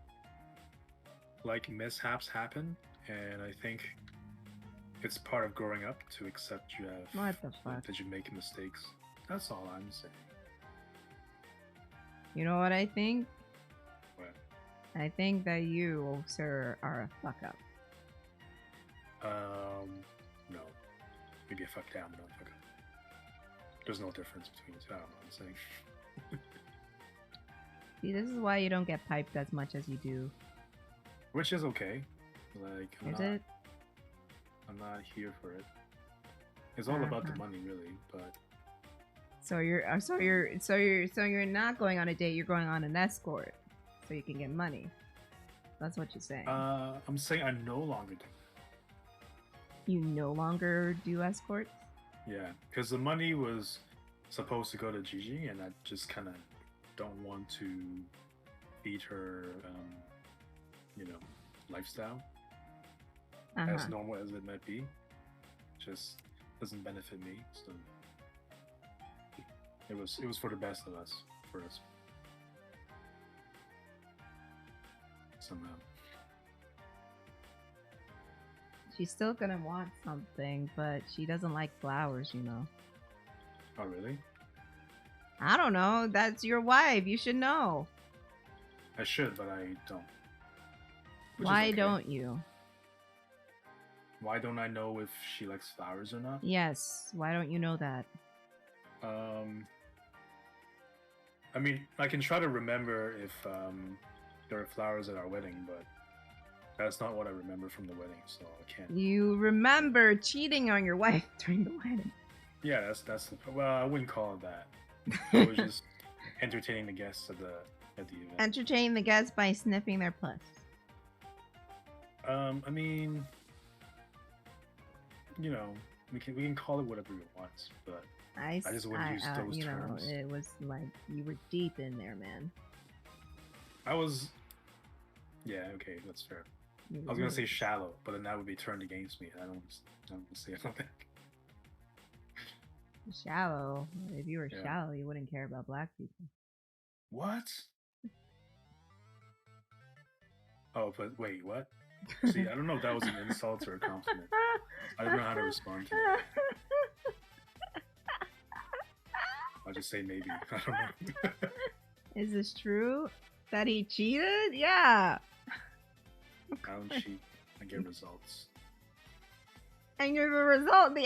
Like mishaps happen, and I think it's part of growing up to accept you have What the fuck? that you make mistakes. That's all I'm saying. You know what I think? What? I think that you, sir, are a fuck up. No. Maybe a fuck down, but not a fuck up. There's no difference between the two. I don't know what I'm saying. See, this is why you don't get piped as much as you do. Which is okay. Like, Is I'm not here for it. It's all about the Uh-huh. money, really. But So you're not going on a date. You're going on an escort, so you can get money. That's what you're saying. I'm saying I no longer do. You no longer do escorts. Yeah, because the money was supposed to go to Gigi, and I just kind of don't want to feed her, lifestyle as normal as it might be. Just doesn't benefit me. So it was for the best of us, for us. Somehow. She's still gonna want something, but she doesn't like flowers, you know. Oh, really? I don't know. That's your wife. You should know. I should, but I don't. Which is Why okay. don't you? Why don't I know if she likes flowers or not? Yes. Why don't you know that? I mean, I can try to remember if there are flowers at our wedding, but that's not what I remember from the wedding, so I can't. You remember cheating on your wife during the wedding. Yeah, that's well, I wouldn't call it that. It was just entertaining the guests at the event. Entertain the guests by sniffing their puss. I mean, we can call it whatever we want, but I just wouldn't use those terms. It was like you were deep in there, man. I was. Yeah, okay, that's fair. I was gonna say shallow, but then that would be turned against me. I don't want to say something. Shallow. If you were Yeah. shallow, you wouldn't care about black people. What? Oh, but wait, what? See, I don't know if that was an insult or a compliment. I don't know how to respond to it. I'll just say maybe. I don't know. Is this true? That he cheated? Yeah. I don't cheat. I get results. And the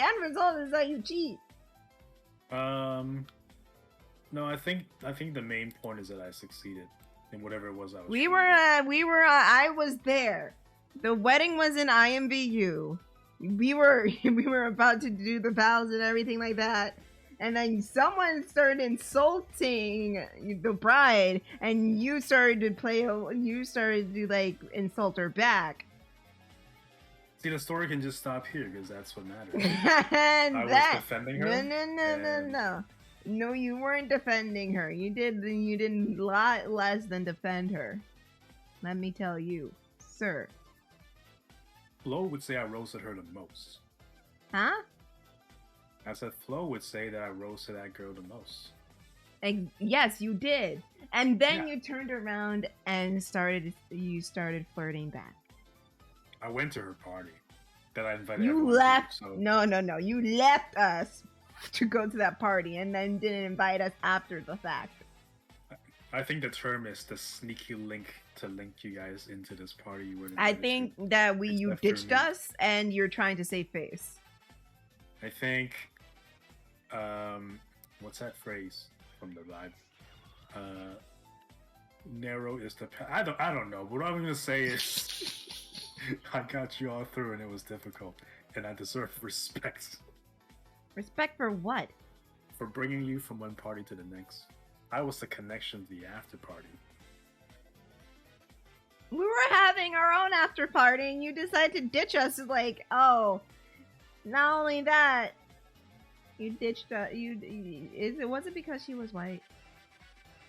end result is that you cheat. No, I think the main point is that I succeeded in whatever it was I was. I was there. The wedding was in IMBU. We were about to do the vows and everything like that. And then someone started insulting the bride, and you started to like insult her back. See, the story can just stop here because that's what matters. And I was defending her. No. No, you weren't defending her. You did a lot less than defend her. Let me tell you, sir. Flo would say I roasted her the most. Huh? I said Flo would say that I roasted that girl the most. Yes, you did. And then Yeah. you turned around and started flirting back. I went to her party that I invited. You everyone left. To, so No. You left us to go to that party and then didn't invite us after the fact. I think the term is the sneaky link to link you guys into this party you weren't I invited think to. that It's you after ditched me. us and you're trying to save face. I think, what's that phrase from the vibe? Narrow is the path. I don't know. But what I'm gonna say is, I got you all through, and it was difficult, and I deserve respect Respect for what? for bringing you from one party to the next. I was the connection to the after party. We were having our own after party, and you decided to ditch us. Like, oh, not only that, you ditched us. Was it because she was white?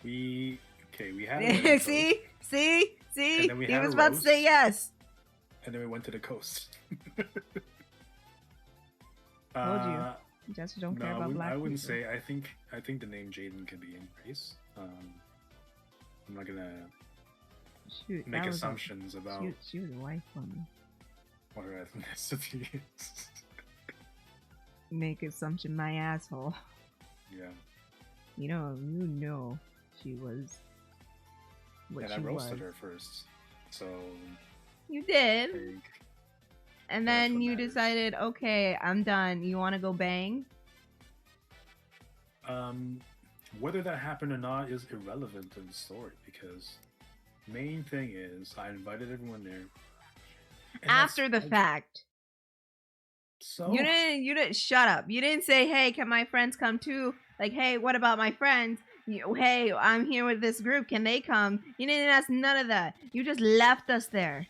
We had See. And then we He had was a about to roast. say yes. and then we went to the coast. Told you. Just don't care about black I wouldn't people. say. I think the name Jaden could be embraced. I'm not gonna Shoot, make that was assumptions about she was a white woman. what her ethnicity is. Make assumption, my asshole. Yeah, You know, she was what and I she roasted was. her first, so You did, take, and that's then what you matters. decided, okay, I'm done. You want to go bang? whether that happened or not is irrelevant to the story because main thing is I invited everyone there. and After the that's- fact, So you didn't. Shut up. You didn't say, hey, can my friends come too? Like, hey, what about my friends? Hey, I'm here with this group. Can they come? You didn't ask none of that. You just left us there.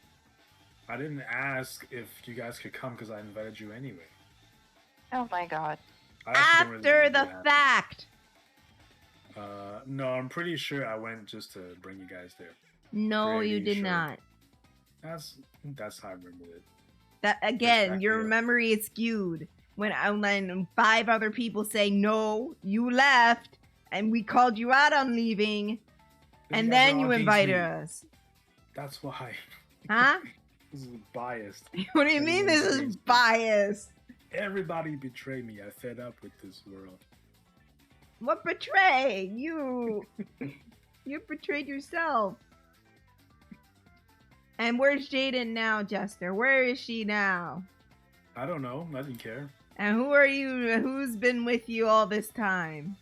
I didn't ask if you guys could come because I invited you anyway. Oh my god. I actually don't really After think the that happened. fact. No, I'm pretty sure I went just to bring you guys there. No, you Pretty did sure. not. That's how I remember it. That again, Exactly, your yeah. memory is skewed. When 5 other people say no, you left, and we called you out on leaving, and guys then are you all against invited me. us. That's why. Huh? This is biased. What do you mean Everyone's this is against me. biased? Everybody betrayed me. I fed up with this world. What betray? You betrayed yourself. And where's Jaden now, Jester? Where is she now? I don't know. I didn't care. And who are you? Who's been with you all this time?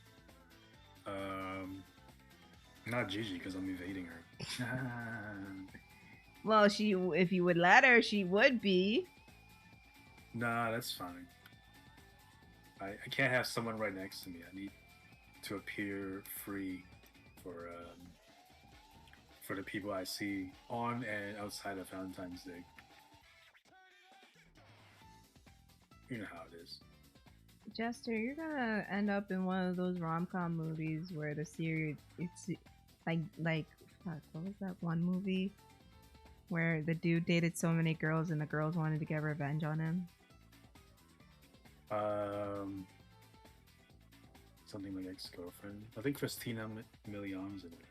Not Gigi because I'm evading her. Well, if you would let her, she would be. Nah, that's fine. I can't have someone right next to me. I need to appear free for the people I see on and outside of Valentine's Day. You know how it is. Jester, you're gonna end up in one of those rom-com movies where the series, it's like fuck, what was that one movie where the dude dated so many girls and the girls wanted to get revenge on him? Something like ex-girlfriend. I think Christina Milian's in it.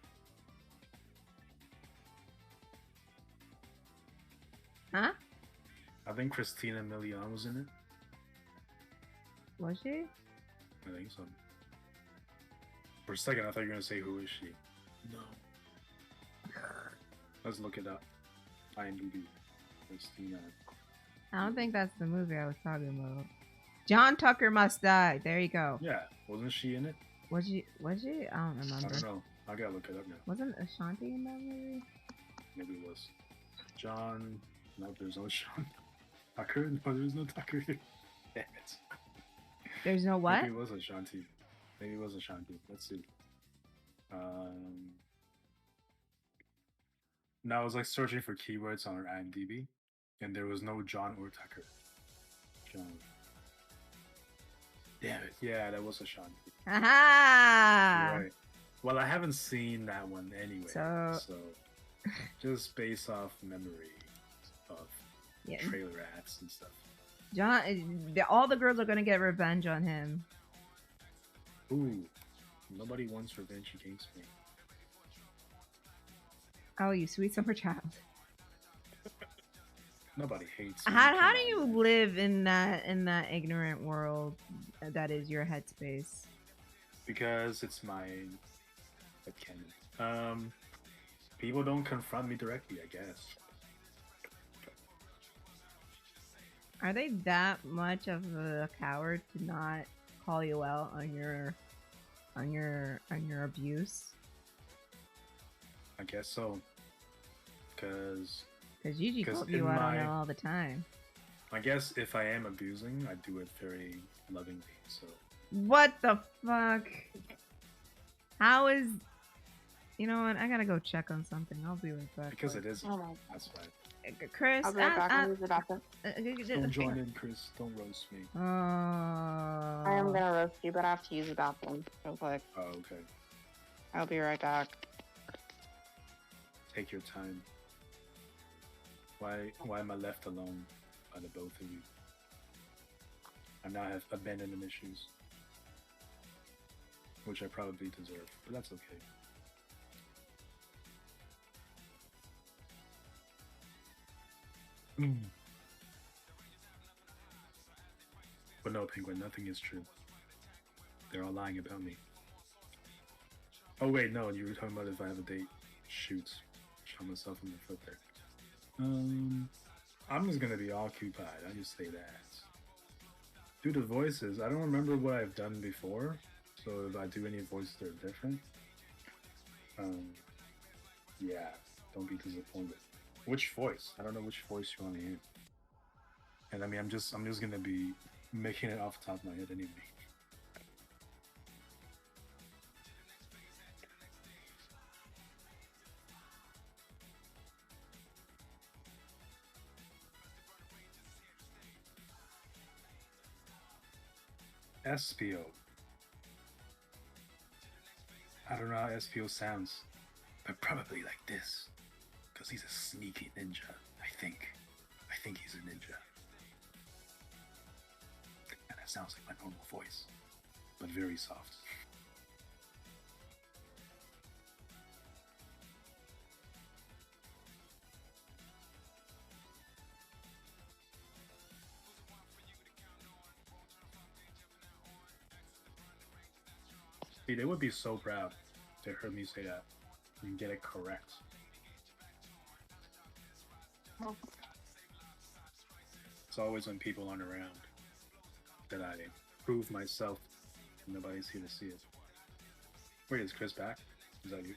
Huh? I think Christina Milian was in it. Was she? I think so. For a second, I thought you were gonna say, "Who is she?" No. Let's look it up. IMDb. Christina. I don't think that's the movie I was talking about. John Tucker Must Die. There you go. Yeah, wasn't she in it? Was she? I don't remember. I don't know. I gotta look it up now. Wasn't Ashanti in that movie? Maybe it was. John. No, there's no Sean. Tucker? No, there's no Tucker. Damn it. There's no what? Maybe it was Ashanti. Maybe it was Ashanti. Let's see. Now I was like searching for keywords on her IMDb, and there was no John or Tucker. John. Damn it. Yeah, that was Ashanti. Aha! You're right. Well, I haven't seen that one anyway, So- so just based off memory of Yeah. trailer ads and stuff. All the girls are gonna get revenge on him. Ooh, nobody wants revenge against me. Oh, you sweet summer child. Nobody hates me. How come do on, you man. live in that ignorant world that is your headspace? Because it's my headcanon. People don't confront me directly, I guess. Are they that much of a coward to not call you out on your abuse? I guess so. Because Because Gigi 'Cause calls you in out on it my- all the time. I guess if I am abusing, I do it very lovingly. So What the fuck? How is... You know what? I gotta go check on something. I'll be right back. because it is, Oh my. that's why. Chris, I'll be right back. I'll use the bathroom. Don't join in, Chris. Don't roast me. I am gonna roast you, but I have to use the bathroom real quick. Oh, okay. I'll be right back. Take your time. Why am I left alone by the both of you? I now have abandonment issues, which I probably deserve, but that's okay. But no, Penguin, nothing is true. They're all lying about me. Oh wait, no, you were talking about if I have a date. Shoot. Shot myself in the foot there. I'm just gonna be occupied, I just say that. Do the voices, I don't remember what I've done before, so if I do any voices that are different, yeah, don't be disappointed. Which voice? I don't know which voice you want to hear. And I mean, I'm just gonna be making it off the top of my head anyway. SPO. I don't know how SPO sounds, but probably like this, because he's a sneaky ninja. I think he's a ninja. And that sounds like my normal voice, but very soft. See, they would be so proud to hear me say that and get it correct. It's always when people aren't around that I prove myself and nobody's here to see it. Wait, is Chris back? Is that you?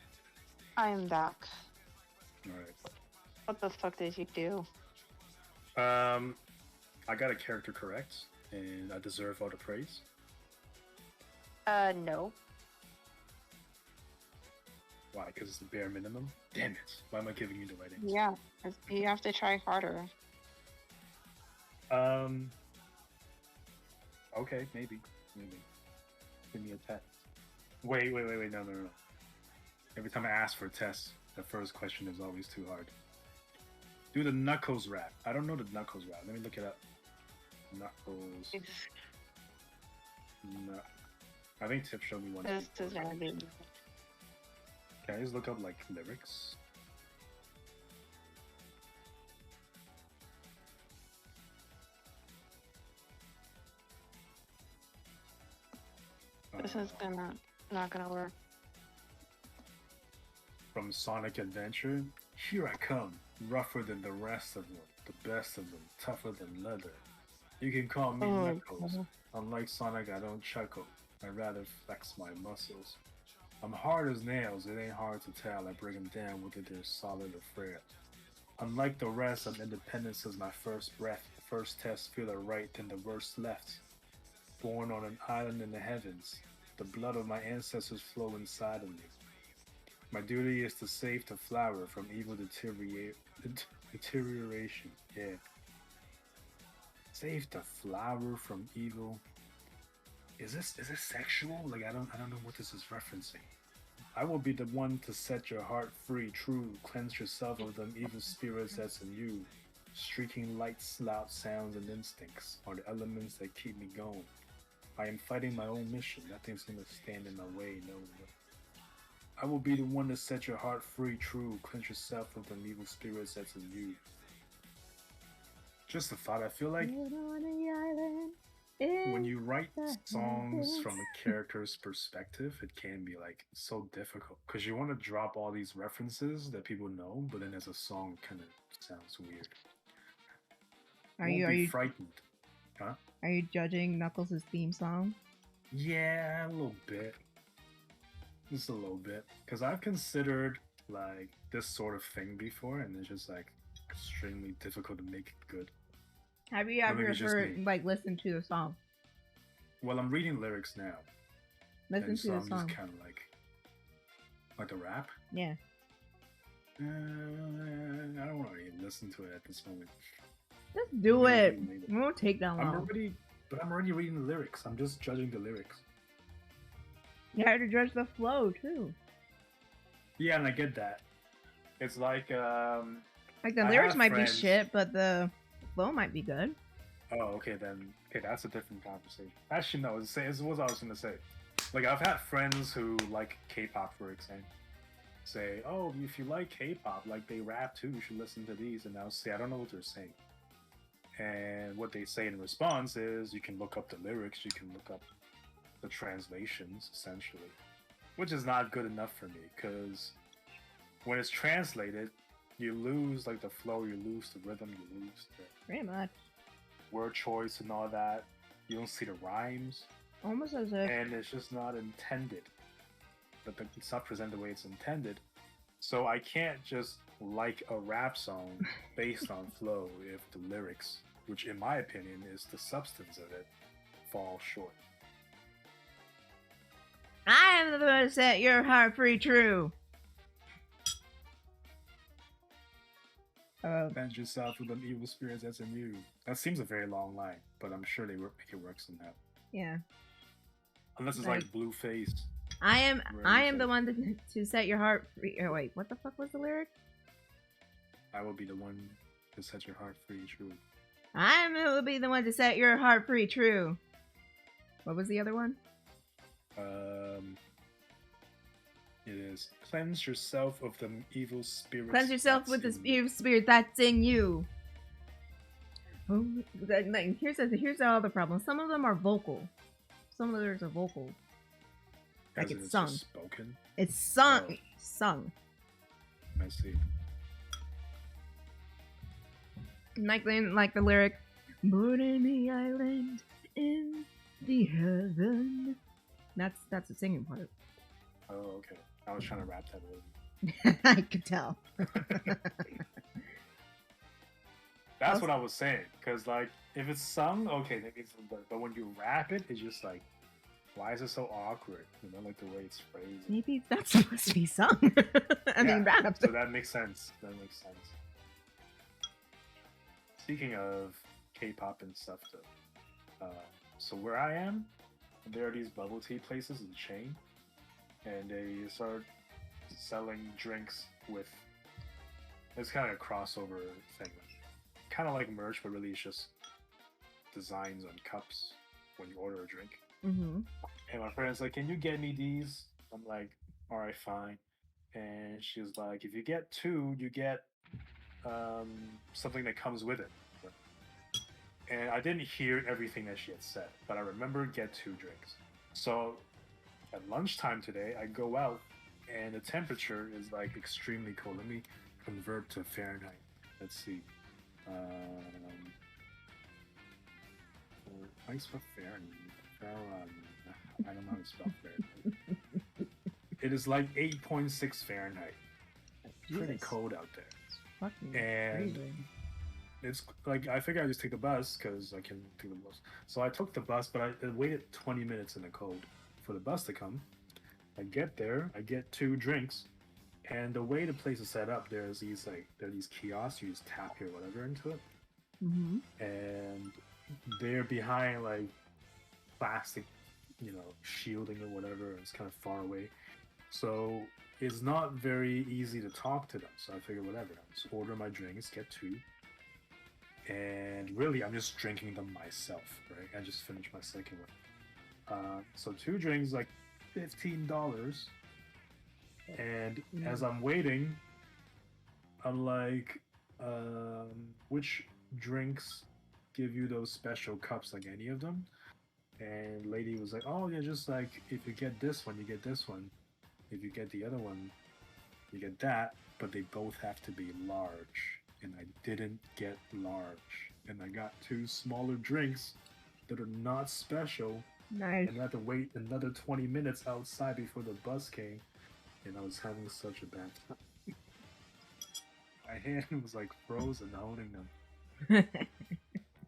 I am back. Alright. What the fuck did you do? I got a character correct and I deserve all the praise. No. Why? Because it's the bare minimum? Damn it. Why am I giving you the right answer? Yeah, you have to try harder. Okay, maybe. Give me a test. Wait, no. Every time I ask for a test, the first question is always too hard. Do the Knuckles rap. I don't know the Knuckles rap. Let me look it up. Knuckles. No. I think Tiff showed me one. This is gonna be. Can I just look up like lyrics? This is not gonna work. From Sonic Adventure. Here I come, rougher than the rest of them, the best of them, tougher than leather. You can call me Knuckles. Unlike Sonic, I don't chuckle. I rather flex my muscles. I'm hard as nails, it ain't hard to tell. I bring them down whether they're solid or frail. Unlike the rest, I'm independent since my first breath. First test, feel it right, then the worst left. Born on an island in the heavens, the blood of my ancestors flow inside of me. My duty is to save the flower from evil deterioration. Yeah. Save the flower from evil. Is this sexual? Like I don't know what this is referencing. I will be the one to set your heart free, true, cleanse yourself of them evil spirits that's in you. Streaking lights, loud sounds, and instincts are the elements that keep me going. I am fighting my own mission. Nothing's gonna stand in my way, no. I will be the one to set your heart free, true, cleanse yourself of them evil spirits that's in you. Just a thought, I feel like when you write songs from a character's perspective, it can be like so difficult because you want to drop all these references that people know, but then as a song, it kind of sounds weird. Are you frightened? Huh? Are you judging Knuckles' theme song? Yeah, a little bit. Just a little bit, because I've considered like this sort of thing before, and it's just like extremely difficult to make it good. Have you Or maybe ever it's just heard, me. like, listened to the song? Well, I'm reading lyrics now, Listen and to so the I'm song. just kind of like the rap. Yeah. I don't want to listen to it at this moment. Just do Maybe it. later. It won't take that long. I'm already reading the lyrics. I'm just judging the lyrics. You have to judge the flow, too. Yeah, and I get that. It's like Like, the I lyrics have might friends- be shit, but the flow might be good. Oh, okay, then. Okay, that's a different conversation. Actually, no, it's what I was going to say. Like, I've had friends who like K-pop, for example, say, oh, if you like K-pop, like, they rap too, you should listen to these. And I'll say, I don't know what they're saying. And what they say in response is, you can look up the lyrics, you can look up the translations, essentially. Which is not good enough for me, because when it's translated, you lose, like, the flow, you lose the rhythm, you lose the Pretty much. word choice and all that. You don't see the rhymes, Almost as if... and it's just not intended. But it's not presented the way it's intended. So I can't just like a rap song based on flow if the lyrics, which in my opinion is the substance of it, fall short. I am the one to set your heart free true. Avenge yourself with an evil spirit that's in you. That seems a very long line, but I'm sure they make it work somehow. Yeah. Unless it's Like- like blue face. I am Right, the one to set your heart free. Oh, wait, what the fuck was the lyric? I will be the one to set your heart free, true. I will be the one to set your heart free true. What was the other one? It is cleanse yourself of the evil spirit. Cleanse yourself with the evil spirit that's in you. Oh, like, here's all the problems. Some of them are vocal. Some of the lyrics are vocal. Like it's sung. Spoken. It's sung. Oh. Sung. I see. Like the lyric, "Born in the island in the heaven." That's the singing part. Oh, okay. I was trying to rap that word. I could tell. That's what I was saying. Cause like, if it's sung, okay, maybe it's, but when you rap it, it's just like, why is it so awkward? You know, like the way it's phrased. Maybe it's not supposed to be sung. I mean, rap. So that makes sense. That makes sense. Speaking of K-pop and stuff, though, so where I am, there are these bubble tea places in chain, and they start selling drinks with. It's kind of a crossover thing, kind of like merch, but really it's just designs on cups when you order a drink. Mm-hmm. And my friend's like, "Can you get me these?" I'm like, "All right, fine." And she's like, "If you get two, you get something that comes with it." And I didn't hear everything that she had said, but I remember get two drinks. So at lunchtime today, I go out, and the temperature is like extremely cold. Let me convert to Fahrenheit. Let's see. How do you spell Fahrenheit? I don't know how to spell Fahrenheit. It is like 8.6 Fahrenheit. Pretty Jesus. cold out there. Fucking And crazy. it's like, I figured I'd just take the bus because I can take the bus. So I took the bus, but I waited 20 minutes in the cold for the bus to come. I get there, I get two drinks, and the way the place is set up, there are these kiosks. You just tap your whatever into it, Mm-hmm. and they're behind like plastic, shielding or whatever. And it's kind of far away, so it's not very easy to talk to them. So I figured, whatever, I'll just order my drinks, get two, and really I'm just drinking them myself, right? I just finished my second one. So two drinks, like $15. And as I'm waiting, I'm like, which drinks give you those special cups, like any of them? And lady was like, oh yeah, just like if you get this one, you get this one. If you get the other one, you get that, but they both have to be large. And I didn't get large. And I got two smaller drinks that are not special. Nice. And I had to wait another 20 minutes outside before the bus came. And I was having such a bad time. My hand was like frozen holding them. It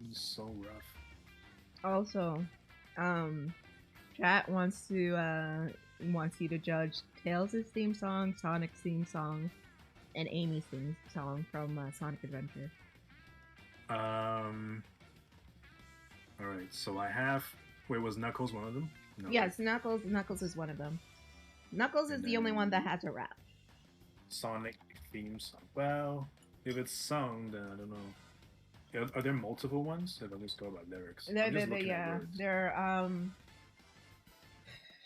was so rough. Also, chat wants you to judge Tails' theme song, Sonic's theme song, and Amy's theme song from Sonic Adventure. Alright, so I have. Wait, was Knuckles one of them? No. Yes, Knuckles is one of them. Knuckles is And the only one that then- has a rap. Sonic theme song. Well, if it's sung, then I don't know. Are there multiple ones? If I just go by lyrics. I'm just looking at words.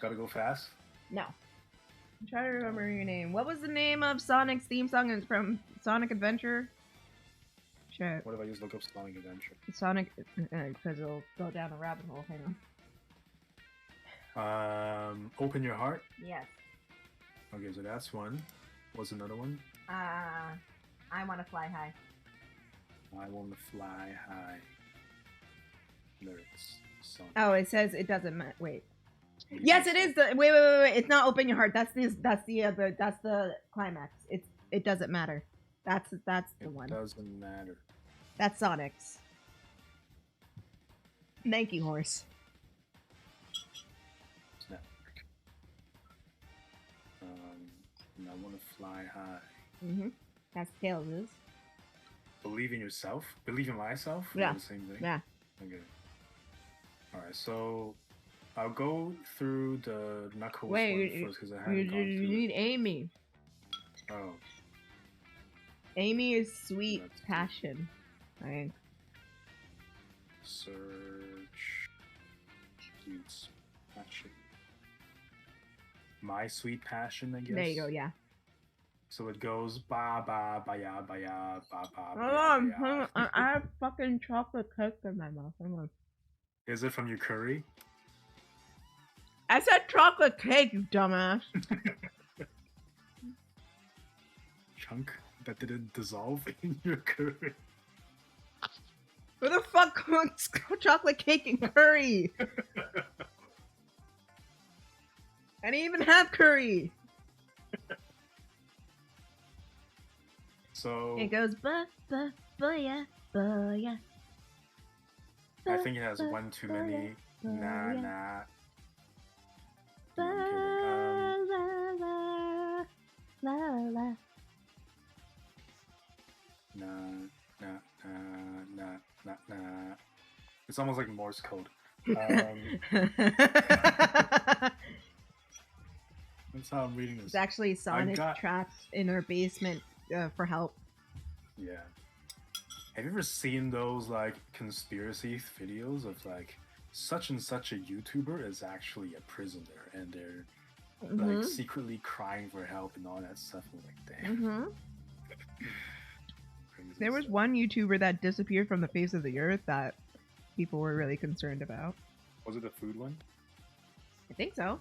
Gotta go fast. No. I'm trying to remember your name. What was the name of Sonic's theme song? It's from Sonic Adventure? Shit. What if I just look up Sonic Adventure? Sonic, because it'll go down a rabbit hole. Hang on. Open Your Heart. Yes. Okay, so that's one. What's another one? I Want to Fly High. I Wanna Fly High. Lyrics. Song. Oh, it says it doesn't matter. Wait. Yes, it is the wait. It's not Open Your Heart. That's the climax. It doesn't matter. That's the one. It doesn't matter. That's Sonic's. Thank you, horse. Network. And I Wanna Fly High. Mhm. That's Tails'. Believe in Yourself. Believe in Myself. Yeah. The same thing. Yeah. Okay. All right. So I'll go through the Knuckles Wait, one you- first because I haven't You gone through need Amy. it. Oh. Amy is Sweet That's- Passion. I think. Search. Sweet Passion. My Sweet Passion, I guess. There you go. Yeah. So it goes ba ba ba ya ba ya ba ba. Hold on. I have fucking chocolate cake in my mouth. Hang on. Is it from your curry? I said chocolate cake, you dumbass. Chunk that didn't dissolve in your curry. Who the fuck cooks chocolate cake and curry? I didn't even have curry. So It goes boya. I think it has one too many. Nah, nah. No, I'm kidding. Nah. It's almost like Morse code. That's how I'm reading this. It's actually Sonic trapped in her basement for help. Yeah. Have you ever seen those like conspiracy videos of like such and such a YouTuber is actually a prisoner and they're like secretly crying for help and all that stuff? I'm like, damn. Crazy There was stuff. one YouTuber that disappeared from the face of the earth that people were really concerned about. Was it the food one? I think so.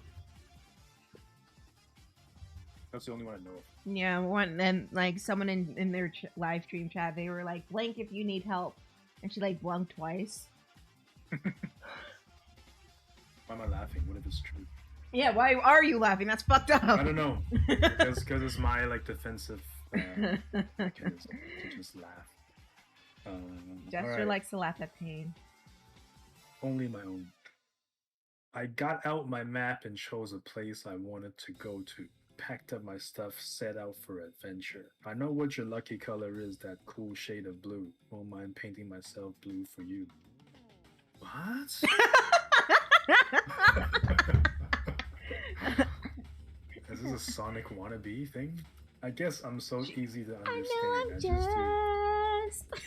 That's the only one I know of. Yeah, one and like someone in their live stream chat, they were like, "Blink if you need help," and she like blinked twice. Why am I laughing? What if it's true? Yeah, why are you laughing? That's fucked up. I don't know. Because it's my like defensive mechanism to just laugh. Jester alright. likes to laugh at pain. Only my own. I got out my map and chose a place I wanted to go to. Packed up my stuff, set out for adventure. I know what your lucky color is, that cool shade of blue. Won't mind painting myself blue for you. What? Is this a Sonic wannabe thing? I guess I'm so easy to understand. I just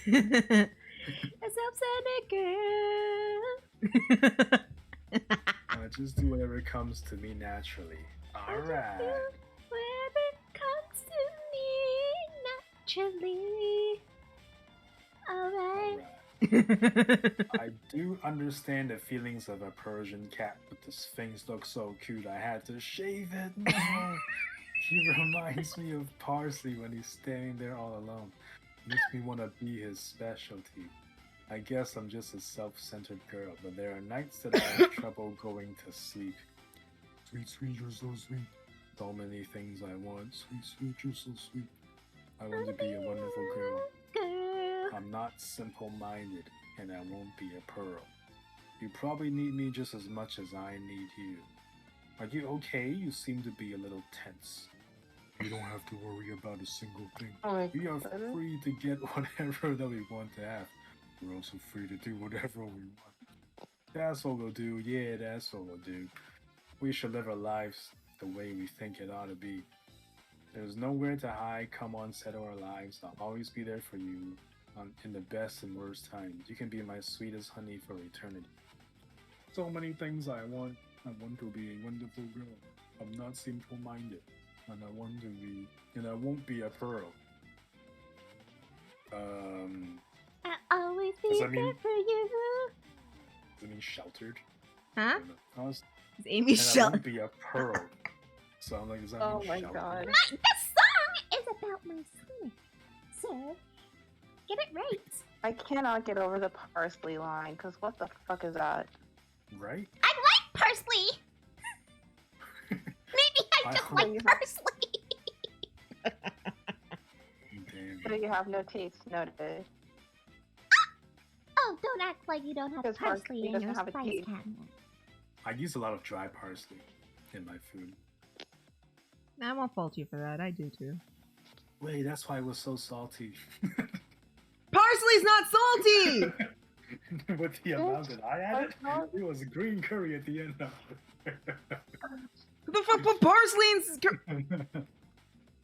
do. a self-centered girl. I just do whatever comes to me naturally. Alright. Whatever comes to me naturally. Alright. I do understand the feelings of a Persian cat, but this Sphinx looks so cute I had to shave it. No. He reminds me of Parsley when he's standing there all alone. Makes me want to be his specialty. I guess I'm just a self-centered girl, but there are nights that I have trouble going to sleep. Sweet, sweet, you're so sweet. So many things I want. Sweet, sweet, you're so sweet. I want to be a wonderful girl. Girl. I'm not simple-minded, and I won't be a pearl. You probably need me just as much as I need you. Are you okay? You seem to be a little tense. We don't have to worry about a single thing. Oh my We are God. free to get whatever that we want to have. We're also free to do whatever we want. That's what we'll do. Yeah, that's what we'll do. We should live our lives the way we think it ought to be. There's nowhere to hide. Come on, settle our lives. I'll always be there for you in the best and worst times. You can be my sweetest honey for eternity. So many things I want. I want to be a wonderful girl. I'm not simple-minded, and I want to be, and I won't be a pearl. I'll always Does be that mean- there for you. Does it mean sheltered? Huh? I don't know. Is Amy And I Shell? won't be a pearl. So I'm like, does that Oh mean my sheltered? God. The song is about my son. So, get it right. I cannot get over the parsley line, because what the fuck is that? Right? I like parsley. Maybe I I don't hope- like parsley. Damn. So you have no taste, noted. Oh, don't act like you don't have Because parsley parsley in doesn't your have a spice taste. cabinet. I use a lot of dry parsley in my food. I won't fault you for that. I do too. Wait, that's why it was so salty. Parsley's not salty. With the amount that I added, That's not- it was green curry at the end of it. Who the fuck put parsley in?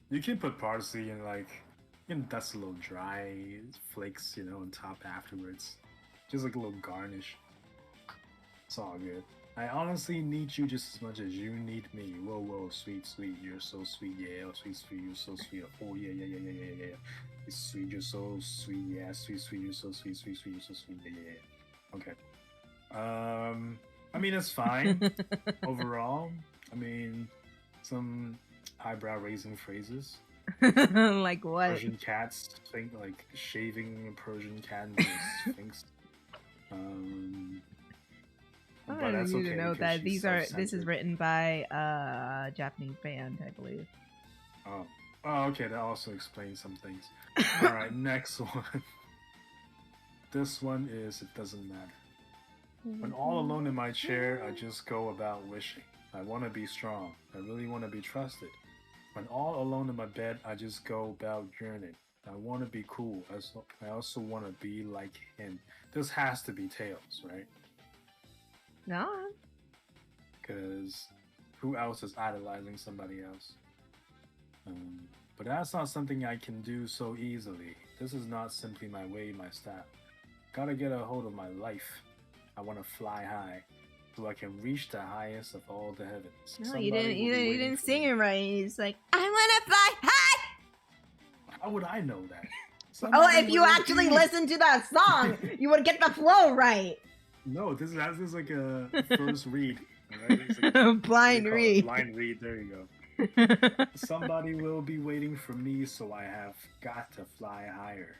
You can put parsley in, like, you can dust a little dry flakes, you know, on top afterwards. Just like a little garnish. It's all good. I honestly need you just as much as you need me. Whoa, whoa, sweet, sweet, you're so sweet, yeah. Oh, sweet, sweet, you're so sweet. Oh, yeah, yeah, yeah, yeah, yeah, yeah. You're sweet, you're so sweet, yeah. Sweet, sweet, you're so sweet, sweet, sweet, you're so sweet, yeah, yeah, yeah. Okay. I mean, it's fine overall. I mean, some eyebrow-raising phrases. Like what? Persian cats, think like shaving a Persian cat into a sphinx. I But wanted that's you okay to know because that she's this is self-censored. written by a Japanese band, I believe. Oh, okay. That also explains some things. All right, next one. This one is it doesn't matter. When all alone in my chair, I just go about wishing. I want to be strong. I really want to be trusted. When all alone in my bed, I just go about yearning. I want to be cool. I also want to be like him. This has to be Tails, right? No. Because who else is idolizing somebody else? But that's not something I can do so easily. This is not simply my way, my style. Gotta get a hold of my life. I want to fly high, so I can reach the highest of all the heavens. No, Somebody you didn't. will You be didn't, you waiting didn't for sing me. it right. It's like I wanna fly high. How would I know that? Oh, Somebody if you will actually be- listen to that song, you would get the flow right. No, this is like a first read. Right? It's like, what do Blind you call it? read. Blind read. There you go. Somebody will be waiting for me, so I have got to fly higher.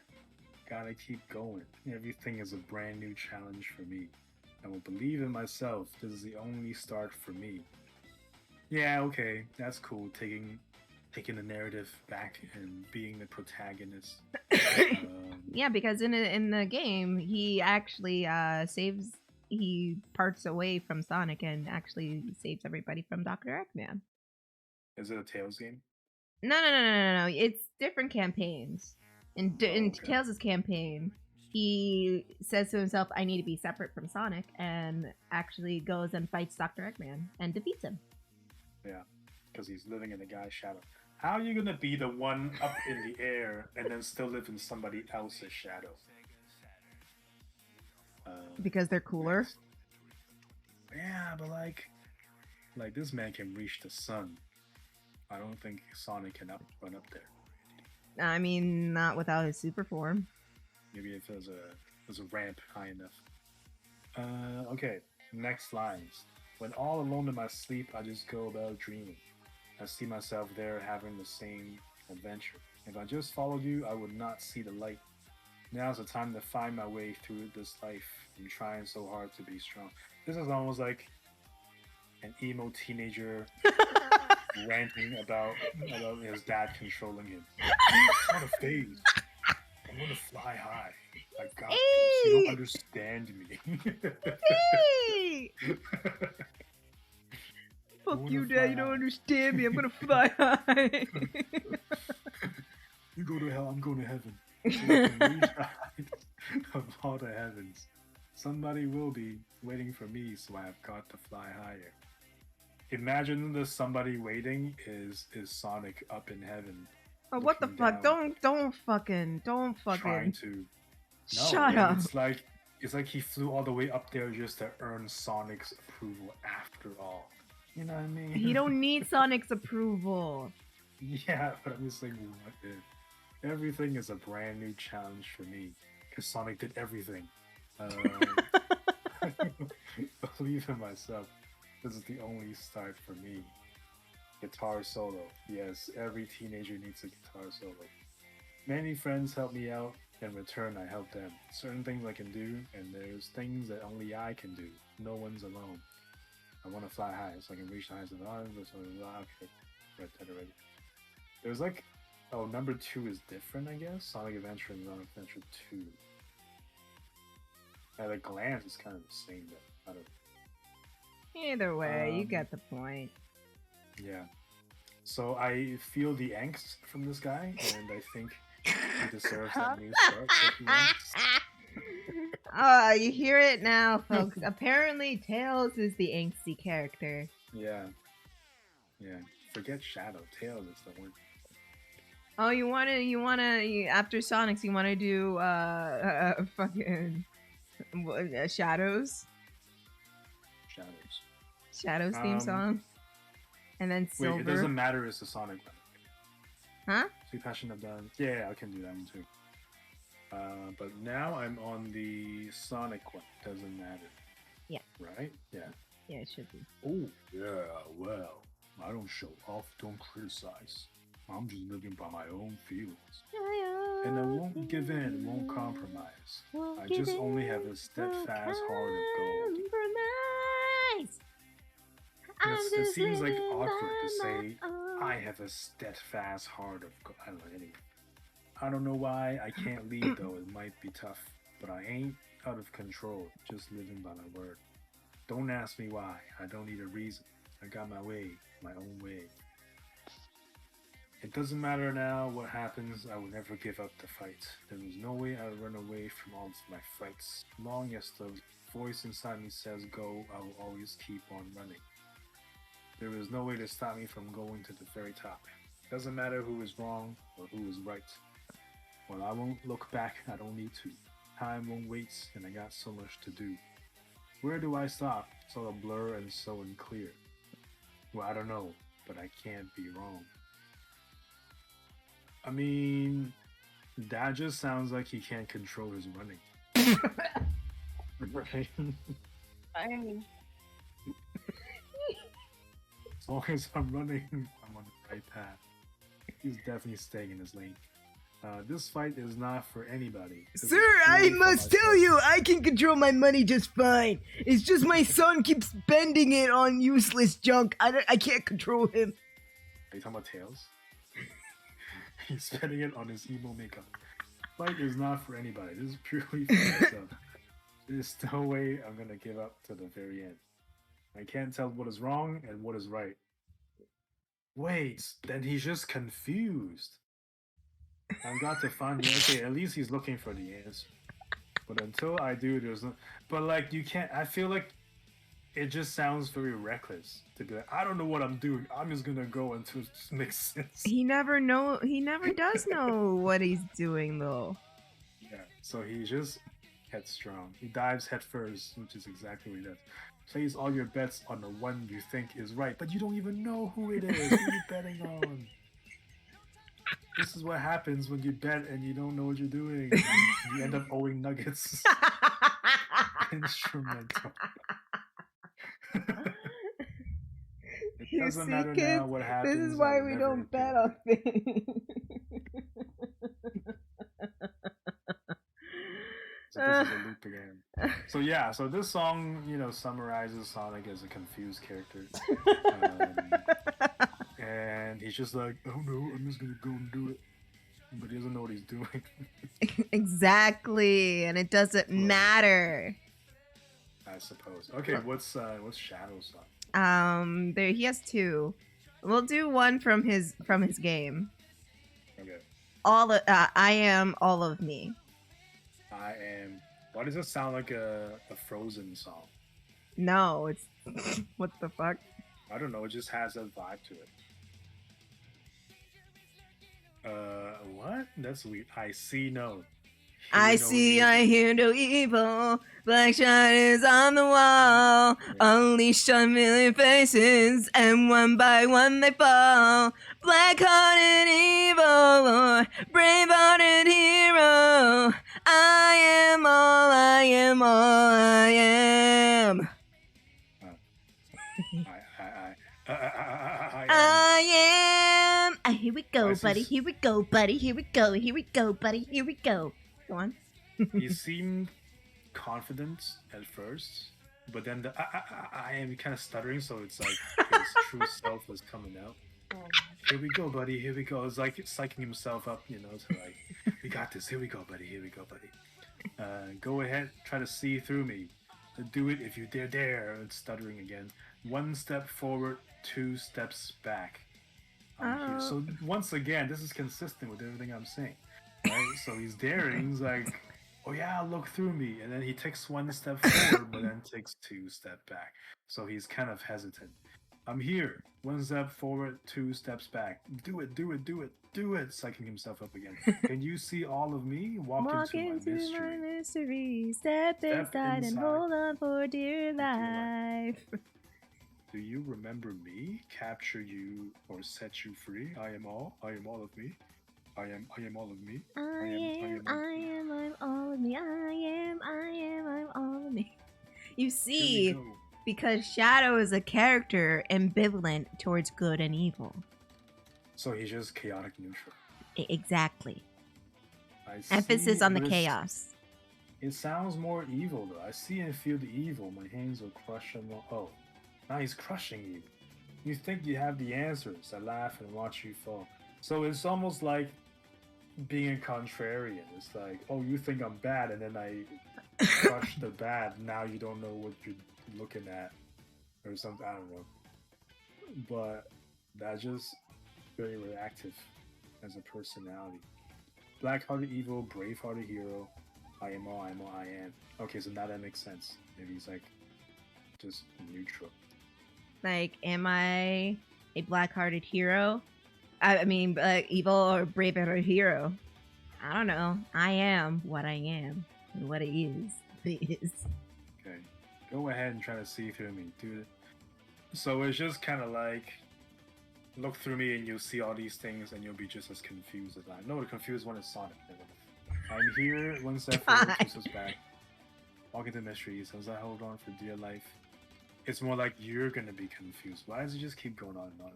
Gotta keep going. Everything is a brand new challenge for me. I will believe in myself. This is the only start for me. Yeah, okay, that's cool. Taking the narrative back and being the protagonist. Yeah, because in the game, he actually he parts away from Sonic and actually saves everybody from Dr. Eggman. Is it a Tails game? No. It's different campaigns. In Okay. Tails' campaign, he says to himself, I need to be separate from Sonic, and actually goes and fights Dr. Eggman and defeats him. Yeah, because he's living in a guy's shadow. How are you gonna be the one up in the air and then still live in somebody else's shadow? Because they're cooler. Yeah, but like this man can reach the sun. I don't think Sonic can run up there. I mean, not without his super form. Maybe if there's a ramp high enough. Okay, next lines. When all alone in my sleep, I just go about dreaming. I see myself there having the same adventure. If I just followed you, I would not see the light. Now's the time to find my way through this life. I'm trying so hard to be strong. This is almost like an emo teenager ranting about his dad controlling him. I'm not afraid. I'm gonna fly high. I got this. You don't understand me. Hey! Fuck you, Dad. You don't understand me. I'm gonna fly high. You go to hell. I'm going to heaven. So I can reach the heights of all the heavens. Somebody will be waiting for me, so I've got to fly higher. Imagine the somebody waiting is Sonic up in heaven. Oh, what the fuck? Don't fucking. Trying to. No, Shut up. It's like he flew all the way up there just to earn Sonic's approval after all. You know what I mean? He don't need Sonic's approval. Yeah, but I'm just saying, what if? Everything is a brand new challenge for me. Because Sonic did everything. Believe in myself. This is the only start for me. Guitar solo. Yes, every teenager needs a guitar solo. Many friends help me out. In return, I help them. Certain things I can do, and there's things that only I can do. No one's alone. I want to fly high, so I can reach the heights of the island. Okay, read that already. There's like, number 2 is different, I guess. Sonic Adventure and Sonic Adventure 2. At a glance, it's kind of the same, but I don't know. Either way, you get the point. Yeah. So I feel the angst from this guy, and I think he deserves a new start. You hear it now, folks. Apparently, Tails is the angsty character. Yeah. Forget Shadow. Tails is the one. Oh, you wanna after Sonics, you wanna do fucking Shadows theme song, and then Silver. Wait, it doesn't matter. It's the Sonic one. Huh? Sweet Passion of Done. Yeah, I can do that one too. But now I'm on the Sonic one. Doesn't matter. Yeah. Right? Yeah. Yeah, it should be. Oh, yeah, well, I don't show off, don't criticize. I'm just living by my own feelings. And I won't give in, won't compromise. I just only have a steadfast heart of gold. It seems like awkward to say, I have a steadfast heart of gold. I don't know why I can't lead though, it might be tough. But I ain't out of control, just living by my word. Don't ask me why, I don't need a reason. I got my way, my own way. It doesn't matter now what happens, I will never give up the fight. There is no way I will run away from all of my fights. Long as the voice inside me says go, I will always keep on running. There is no way to stop me from going to the very top. Doesn't matter who is wrong or who is right. Well, I won't look back, I don't need to. Time won't wait, and I got so much to do. Where do I stop? It's all a blur and so unclear. Well, I don't know, but I can't be wrong. I mean, that just sounds like he can't control his running. Right? I mean, As long as I'm running, I'm on the right path. He's definitely staying in his lane. This fight is not for anybody. This Sir, is I purely for must tell myself. you, I can control my money just fine. It's just my son keeps spending it on useless junk. I can't control him. Are you talking about Tails? He's spending it on his emo makeup. Fight is not for anybody. This is purely for myself. There's no way I'm gonna give up to the very end. I can't tell what is wrong and what is right. Wait, then he's just confused. I've got to find the okay, at least he's looking for the answer. But until I do, there's no. But like, you can't. I feel like it just sounds very reckless to be like, I don't know what I'm doing. I'm just gonna go until it just makes sense. He never does know what he's doing though. Yeah. So he's just headstrong. He dives headfirst, which is exactly what he does. Place all your bets on the one you think is right, but you don't even know who it is. Who are you betting on? This is what happens when you bet and you don't know what you're doing. You end up owing nuggets. Instrumental. It doesn't matter now what happens. This is why I will we never don't bet give on things. So this is a loop again. So yeah, so this song, summarizes Sonic as a confused character. And he's just like, oh no, I'm just gonna go and do it. But he doesn't know what he's doing. Exactly, and it doesn't matter. I suppose. Okay, what's Shadow's song? There he has two. We'll do one from his game. Okay. I am all of me. I am. Why does it sound like a Frozen song? No, it's what the fuck? I don't know. It just has a vibe to it. What? That's weird. I see no. I see, I hear no evil. Black shadows on the wall. Unleashed on million faces, and one by one they fall. Black-hearted evil, or brave-hearted hero. I am all, I am all, I am. I am. Here we go, buddy. Here we go, buddy. Here we go. Here we go, buddy. Here we go. Go on. He seemed confident at first, but then I am kind of stuttering, so it's like his true self was coming out. Here we go, buddy. Here we go. It's like psyching himself up, you know, to like, we got this. Here we go, buddy. Here we go, buddy. Go ahead. Try to see through me. Do it if you dare. It's stuttering again. 1 step forward, 2 steps back. Here. So once again, this is consistent with everything I'm saying. Right? So he's daring. He's like, oh yeah, look through me. And then he takes 1 step forward, but then takes 2 steps back. So he's kind of hesitant. I'm here. 1 step forward, 2 steps back. Do it. Psyching himself up again. Can you see all of me? Walk into my mystery. Step inside and hold on for dear life. Do you remember me? Capture you or set you free? I am all of me. I am all of me. I'm all of me. I'm all of me. You see, because Shadow is a character ambivalent towards good and evil. So he's just chaotic neutral. Exactly. Emphasis on the chaos. It sounds more evil though. I see and feel the evil. My hands will crush him. Oh, now he's crushing you. You think you have the answers. I laugh and watch you fall. So it's almost like being a contrarian. It's like, oh, you think I'm bad, and then I crush the bad. Now you don't know what you're looking at, or something. I don't know. But that's just very reactive as a personality. Black-hearted evil, brave-hearted hero. I am all, I am. Okay, so now that makes sense. Maybe he's like just neutral. Like, am I a black-hearted hero? I mean, evil or brave-hearted hero? I don't know. I am what I am. And what it is. It is. Okay. Go ahead and try to see through me, dude. So it's just kind of like, look through me and you'll see all these things and you'll be just as confused as I am. No, the confused one is Sonic. I'm here, 1 step forward, 2 steps back. Walk into mysteries, as I hold on for dear life. It's more like you're gonna be confused. Why does it just keep going on and on?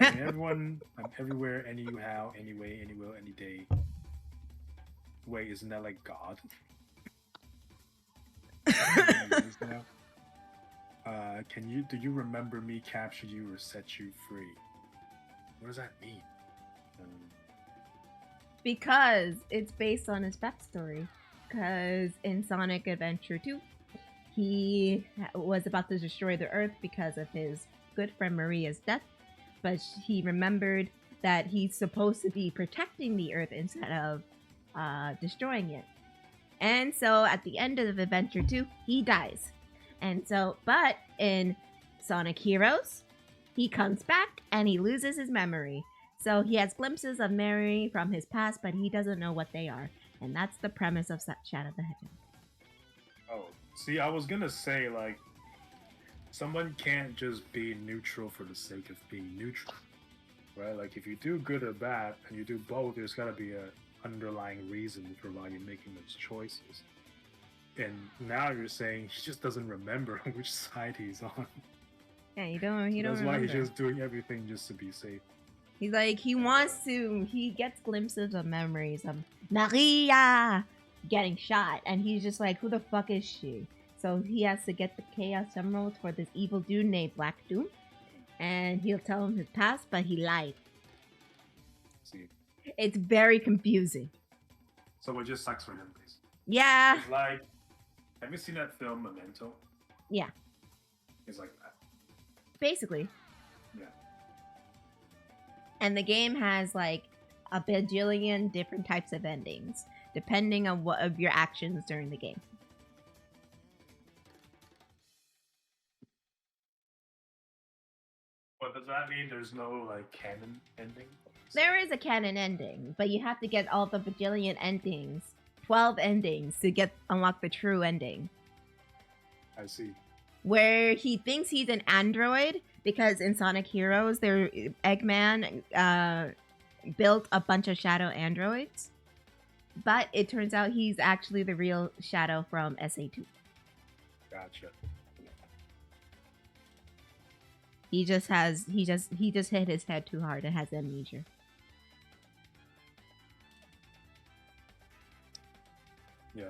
I mean, everyone, I'm everywhere, anyhow, anyway, anywhere, any day. Wait, isn't that like God? Do you remember me, capture you, or set you free? What does that mean? Because it's based on his backstory. Because in Sonic Adventure 2, he was about to destroy the Earth because of his good friend Maria's death. But he remembered that he's supposed to be protecting the Earth instead of destroying it. And so at the end of Adventure 2, he dies. And so, but in Sonic Heroes, he comes back and he loses his memory. So he has glimpses of memory from his past, but he doesn't know what they are. And that's the premise of Shadow the Hedgehog. Oh, see, I was gonna say, like, someone can't just be neutral for the sake of being neutral, right? Like, if you do good or bad, and you do both, there's gotta be a underlying reason for why you're making those choices. And now you're saying he just doesn't remember which side he's on. Yeah, you don't. That's why he's just doing everything just to be safe. He's like, he wants to. He gets glimpses of memories of Maria getting shot, and he's just like, who the fuck is she? So he has to get the Chaos Emerald for this evil dude named Black Doom. and he'll tell him his past, but he lied. See, It's very confusing. so it just sucks for him, basically. Yeah. It's like, have you seen that film Memento? Yeah. It's like that. Basically. Yeah. And the game has like a bajillion different types of endings, depending on what of your actions during the game. But does that mean there's no like canon ending? There is a canon ending, but you have to get all the bajillion endings, 12 endings, to unlock the true ending. I see. Where he thinks he's an android because in Sonic Heroes, Eggman built a bunch of shadow androids, but it turns out he's actually the real Shadow from SA2. Gotcha. He just hit his head too hard and has amnesia. Yeah.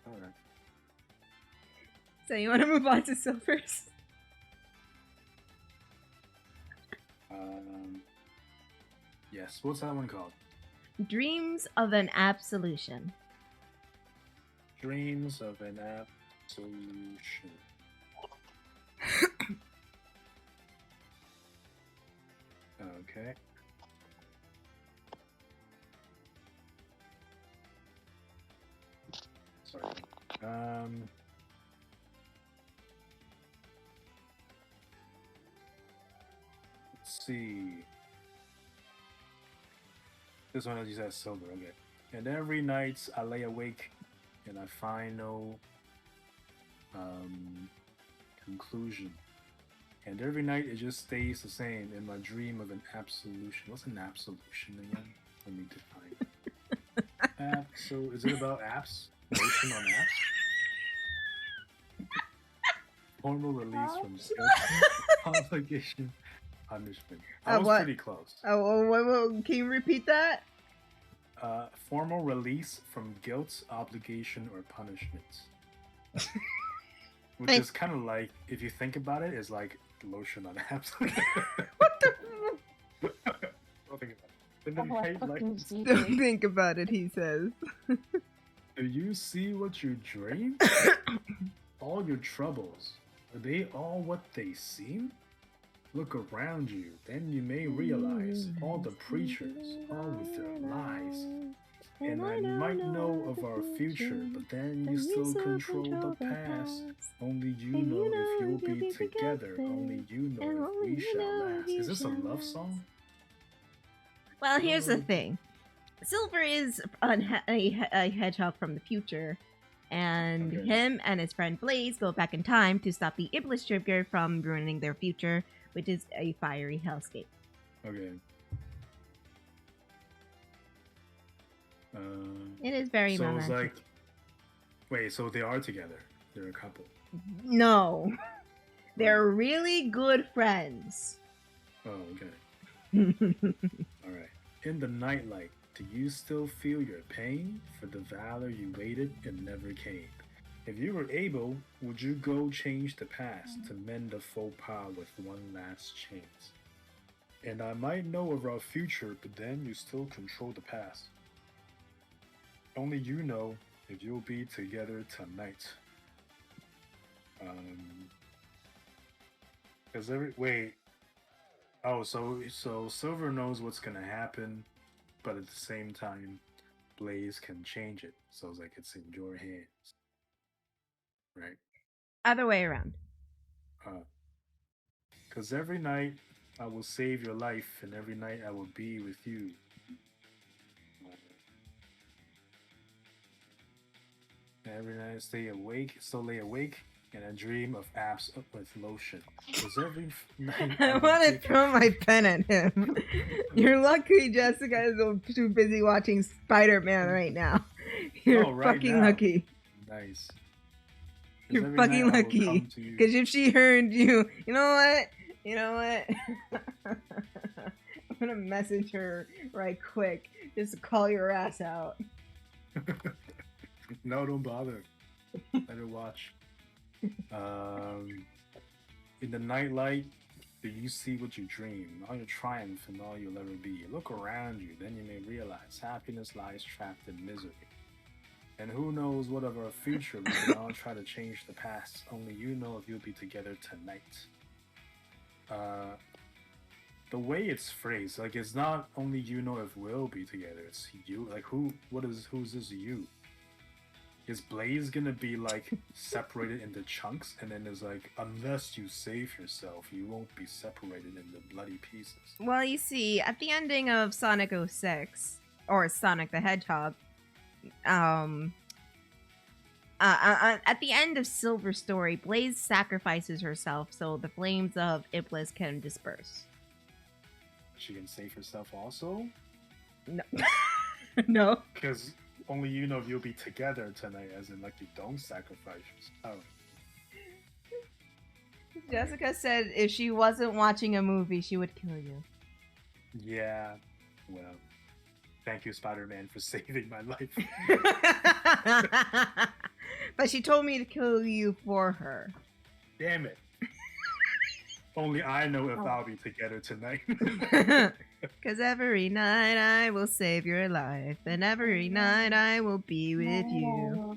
All right. So you want to move on to Silvers? Yes. What's that one called? Dreams of an Absolution. Dreams of an Absolution. Okay. Sorry. Let's see. This one as you said silver, okay. And every night I lay awake and I find no conclusion. And every night it just stays the same in my dream of an absolution. What's an absolution again? Let me define. So is it about apps? Lotion on apps? Formal release from obligation, punishment. I was pretty close. What, can you repeat that? Formal release from guilt, obligation, or punishment. Which is kind of like, if you think about it, is like lotion on apps. What the? Don't think about it, he says. Do you see what you dream? All your troubles, are they all what they seem? Look around you, then you may realize all the preachers, all with their lies. And I might know of our future, but then you still control the past. Only you know if you'll be together. Only you know if we shall last. Is this a love song? Well, here's the thing. Silver is a hedgehog from the future, and him and his friend Blaze go back in time to stop the Iblis Trigger from ruining their future, which is a fiery hellscape. Okay. It is very so romantic. it's like, wait, so they are together? They're a couple? No, they're really good friends. Oh, okay. All right. In the nightlight, do you still feel your pain for the valor you waited and never came? If you were able, would you go change the past to mend the faux pas with one last chance? And I might know of our future, but then you still control the past. Only you know if you'll be together tonight. Because so Silver knows what's gonna happen, but at the same time, Blaze can change it. So it's like it's in your hands, right? Other way around. Because every night I will save your life, and every night I will be with you. Every night I still lay awake, and I dream of apps with lotion. Because every night I want to throw my pen at him. You're lucky Jessica is too busy watching Spider-Man right now. You're fucking lucky. Nice. You're fucking lucky. Because if she heard you, you know what? I'm gonna message her right quick just to call your ass out. No, don't bother. Let her watch. In the nightlight, Do you see what you dream? All your triumph and all you'll ever be. Look around you, then you may realize happiness lies trapped in misery. And who knows what of our future, we can all try to change the past. Only you know if you'll be together tonight. The way it's phrased, like it's not only you know if we'll be together, it's you. Like who's this you? Is Blaze gonna be like separated into chunks, and then there's like, unless you save yourself, you won't be separated into bloody pieces. Well, you see, at the ending of Sonic 06, or Sonic the Hedgehog, at the end of Silver Story, Blaze sacrifices herself so the flames of Iblis can disperse. She can save herself also? No. No. Because only you know if you'll be together tonight, as in like you don't sacrifice yourself. Jessica said if she wasn't watching a movie, she would kill you. Yeah, well, thank you, Spider-Man, for saving my life. But she told me to kill you for her. Damn it. Only I know if I'll be together tonight. Cause every night I will save your life, and every night I will be with you.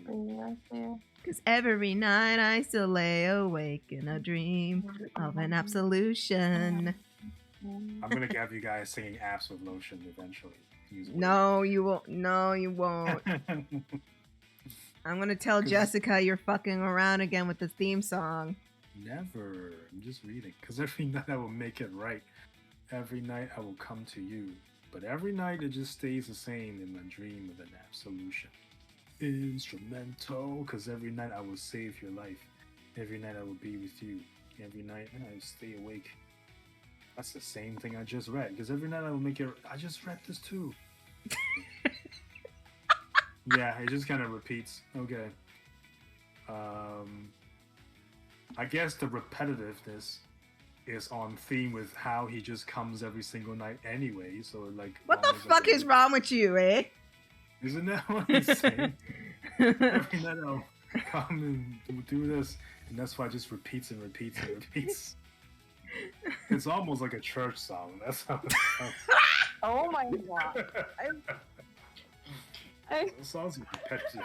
Cause every night I still lay awake in a dream of an absolution. I'm gonna have you guys singing Apps with Lotion eventually. No, you won't. No, you won't. I'm gonna tell Jessica you're fucking around again with the theme song. Never. I'm just reading. Because every night I will make it right. Every night I will come to you. But every night it just stays the same in my dream of an absolution. Instrumental. Because every night I will save your life. Every night I will be with you. Every night I stay awake. That's the same thing I just read. Because every night I will make it... I just read this too. Yeah, it just kind of repeats. Okay. I guess the repetitiveness is on theme with how he just comes every single night anyway, so like... What the fuck is wrong with you, eh? Isn't that what he's saying? Every night I'll come and do this, and that's why it just repeats and repeats and repeats. It's almost like a church song, that's how it sounds. Oh my god. It sounds repetitive.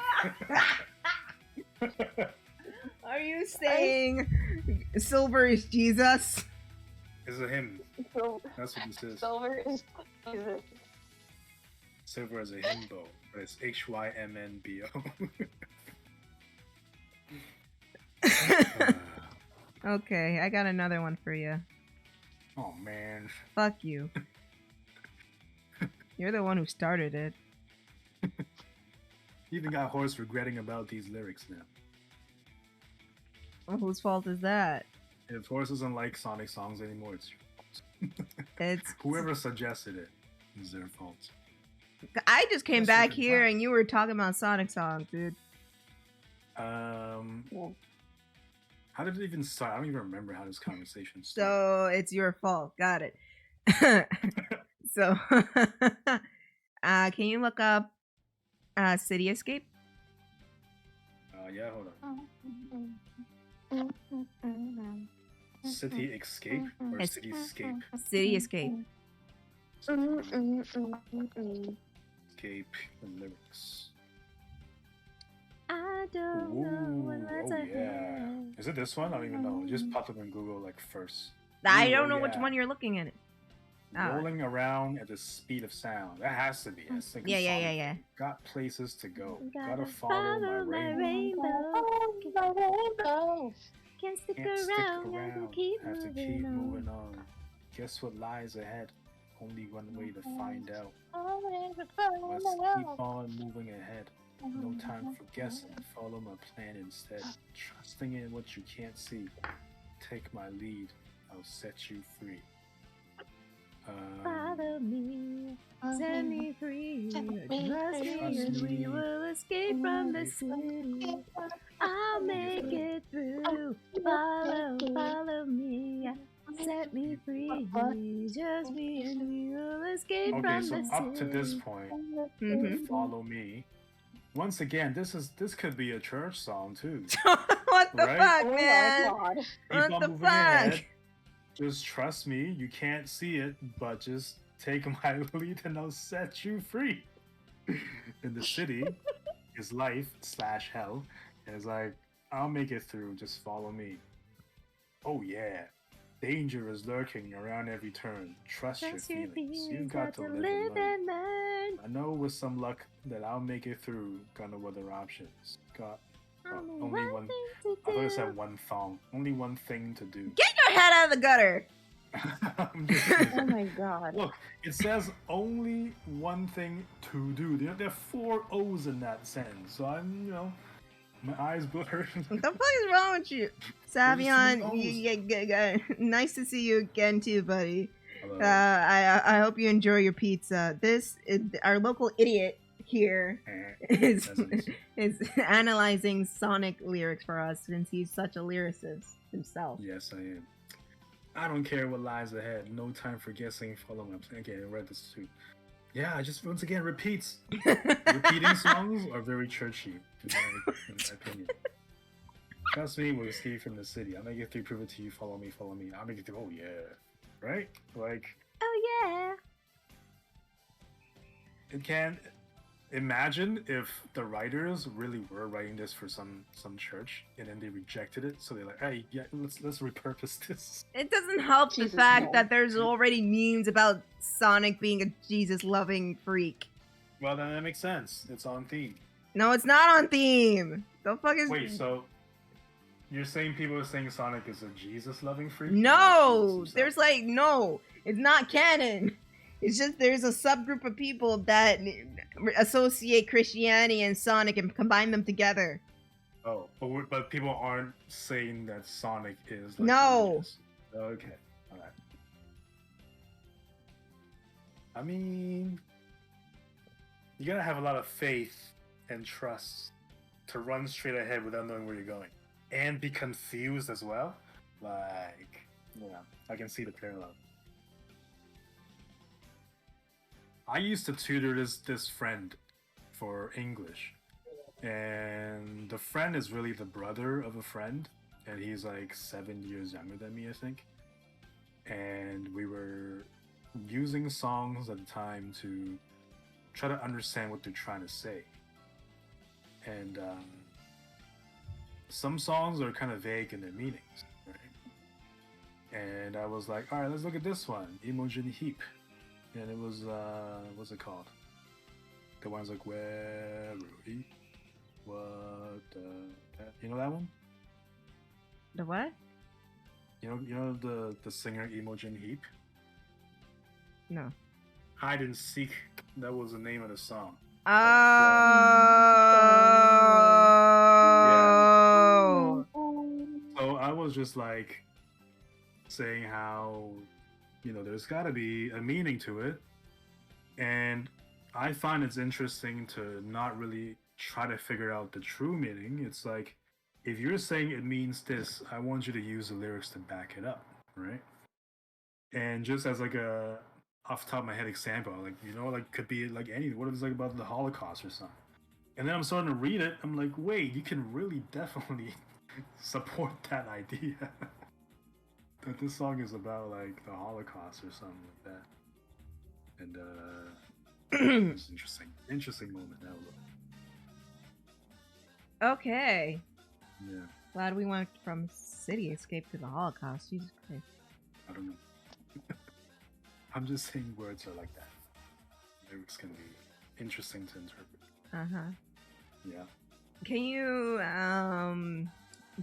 Are you saying Silver is Jesus? It's a hymn. That's what this is. Silver is Jesus. Silver is a hymbo, but it's HYMNBO. Okay, I got another one for you. Oh man. Fuck you. You're the one who started it. Even got Horse regretting about these lyrics now. Well, whose fault is that? If Horse doesn't like Sonic songs anymore, it's your fault. It's Whoever suggested it is their fault. I just came Yes, back you here did. and you were talking about Sonic songs, dude. How did it even start? I don't even remember how this conversation started. So it's your fault. Got it. So, can you look up City Escape? Yeah, hold on. City Escape or Es- Cityscape? City Escape. Escape the lyrics. I don't know what lies Oh ahead. yeah. Is it this one? I don't even know. It just popped up in Google like first. I Ooh, don't oh, know which yeah. one you're looking at. Oh. Rolling around at the speed of sound. That has to be. I think Yeah, it's yeah, Sonic. yeah, yeah. Got places to go. Gotta Gotta follow my rainbow. Can't stick Can't stick around. around. Have to keep Have to keep moving on. moving on. Guess what lies ahead? Only one way to find out. Let's keep on moving ahead. No time for guessing. Follow my plan instead. Trusting in what you can't see. Take my lead. I'll set you free. Follow me, set me free. Trust me Trust and we me. will escape from the city. I'll make it through. Follow me, set me free. Just me and we will escape Okay, from so the city. up to this point, Mhm. follow me. Once again, this could be a church song too. What the Right? fuck, Oh my man? god. Keep What on the moving fuck? ahead. Just trust me. You can't see it, but just take my lead and I'll set you free. In the city is life/hell. And it's like, I'll make it through. Just follow me. Oh, yeah. Danger is lurking around every turn. Trust your feelings. You've got to live and learn. I know with some luck that I'll make it through. Got no other options. Got only one. I thought it said one thong. Only one thing to do. Get your head out of the gutter. I'm just Oh my god. Look, it says only one thing to do. There are 4 O's in that sentence. So I'm, my eyes blurred. What the fuck is wrong with you? Savion, nice to see you again too, buddy. I hope you enjoy your pizza. Our local idiot here is analyzing Sonic lyrics for us since he's such a lyricist himself. Yes, I am. I don't care what lies ahead. No time for guessing. Follow my plan. Okay, I read this too. Yeah, just once again repeats. Repeating songs are very churchy, in my opinion. Trust me, we'll escape from the city. I'll make it through, prove it to you, follow me. I'll make it through, oh yeah. Right? Like, oh yeah. It can imagine if the writers really were writing this for some church and then they rejected it, so they're like, hey, yeah, let's repurpose this. It doesn't help the fact that there's already memes about Sonic being a Jesus-loving freak. Well, then that makes sense. It's on theme. No, it's not on theme. The fuck is... Wait, so you're saying people are saying Sonic is a Jesus-loving freak? No! There's like, no! It's not canon! It's just there's a subgroup of people that associate Christianity and Sonic and combine them together. Oh, but people aren't saying that Sonic is like no. Religious. Okay, all right. I mean, you gotta have a lot of faith and trust to run straight ahead without knowing where you're going, and be confused as well. Like, yeah, I can see the parallel. I used to tutor this friend for English, and the friend is really the brother of a friend, and he's like 7 years younger than me, I think. And we were using songs at the time to try to understand what they're trying to say. And some songs are kind of vague in their meanings, right? And I was like, all right, let's look at this one, Imogen Heap. And it was, what's it called? The one's like, where are we? What you know that one? The what? You know the singer Imogen Heap? No. Hide and Seek. That was the name of the song. Oh. Yeah. So I was just like saying how, there's got to be a meaning to it. And I find it's interesting to not really try to figure out the true meaning. It's like, if you're saying it means this, I want you to use the lyrics to back it up, right? And just as like a off the top of my head example, like, could be like anything. What if it's like about the Holocaust or something? And then I'm starting to read it. I'm like, wait, you can really definitely support that idea. That this song is about like the Holocaust or something like that. And it's interesting moment now. Okay. Yeah. Glad we went from city escape to the Holocaust. Jesus Christ. I don't know. I'm just saying words are like that. Lyrics can be interesting to interpret. Uh-huh. Yeah. Can you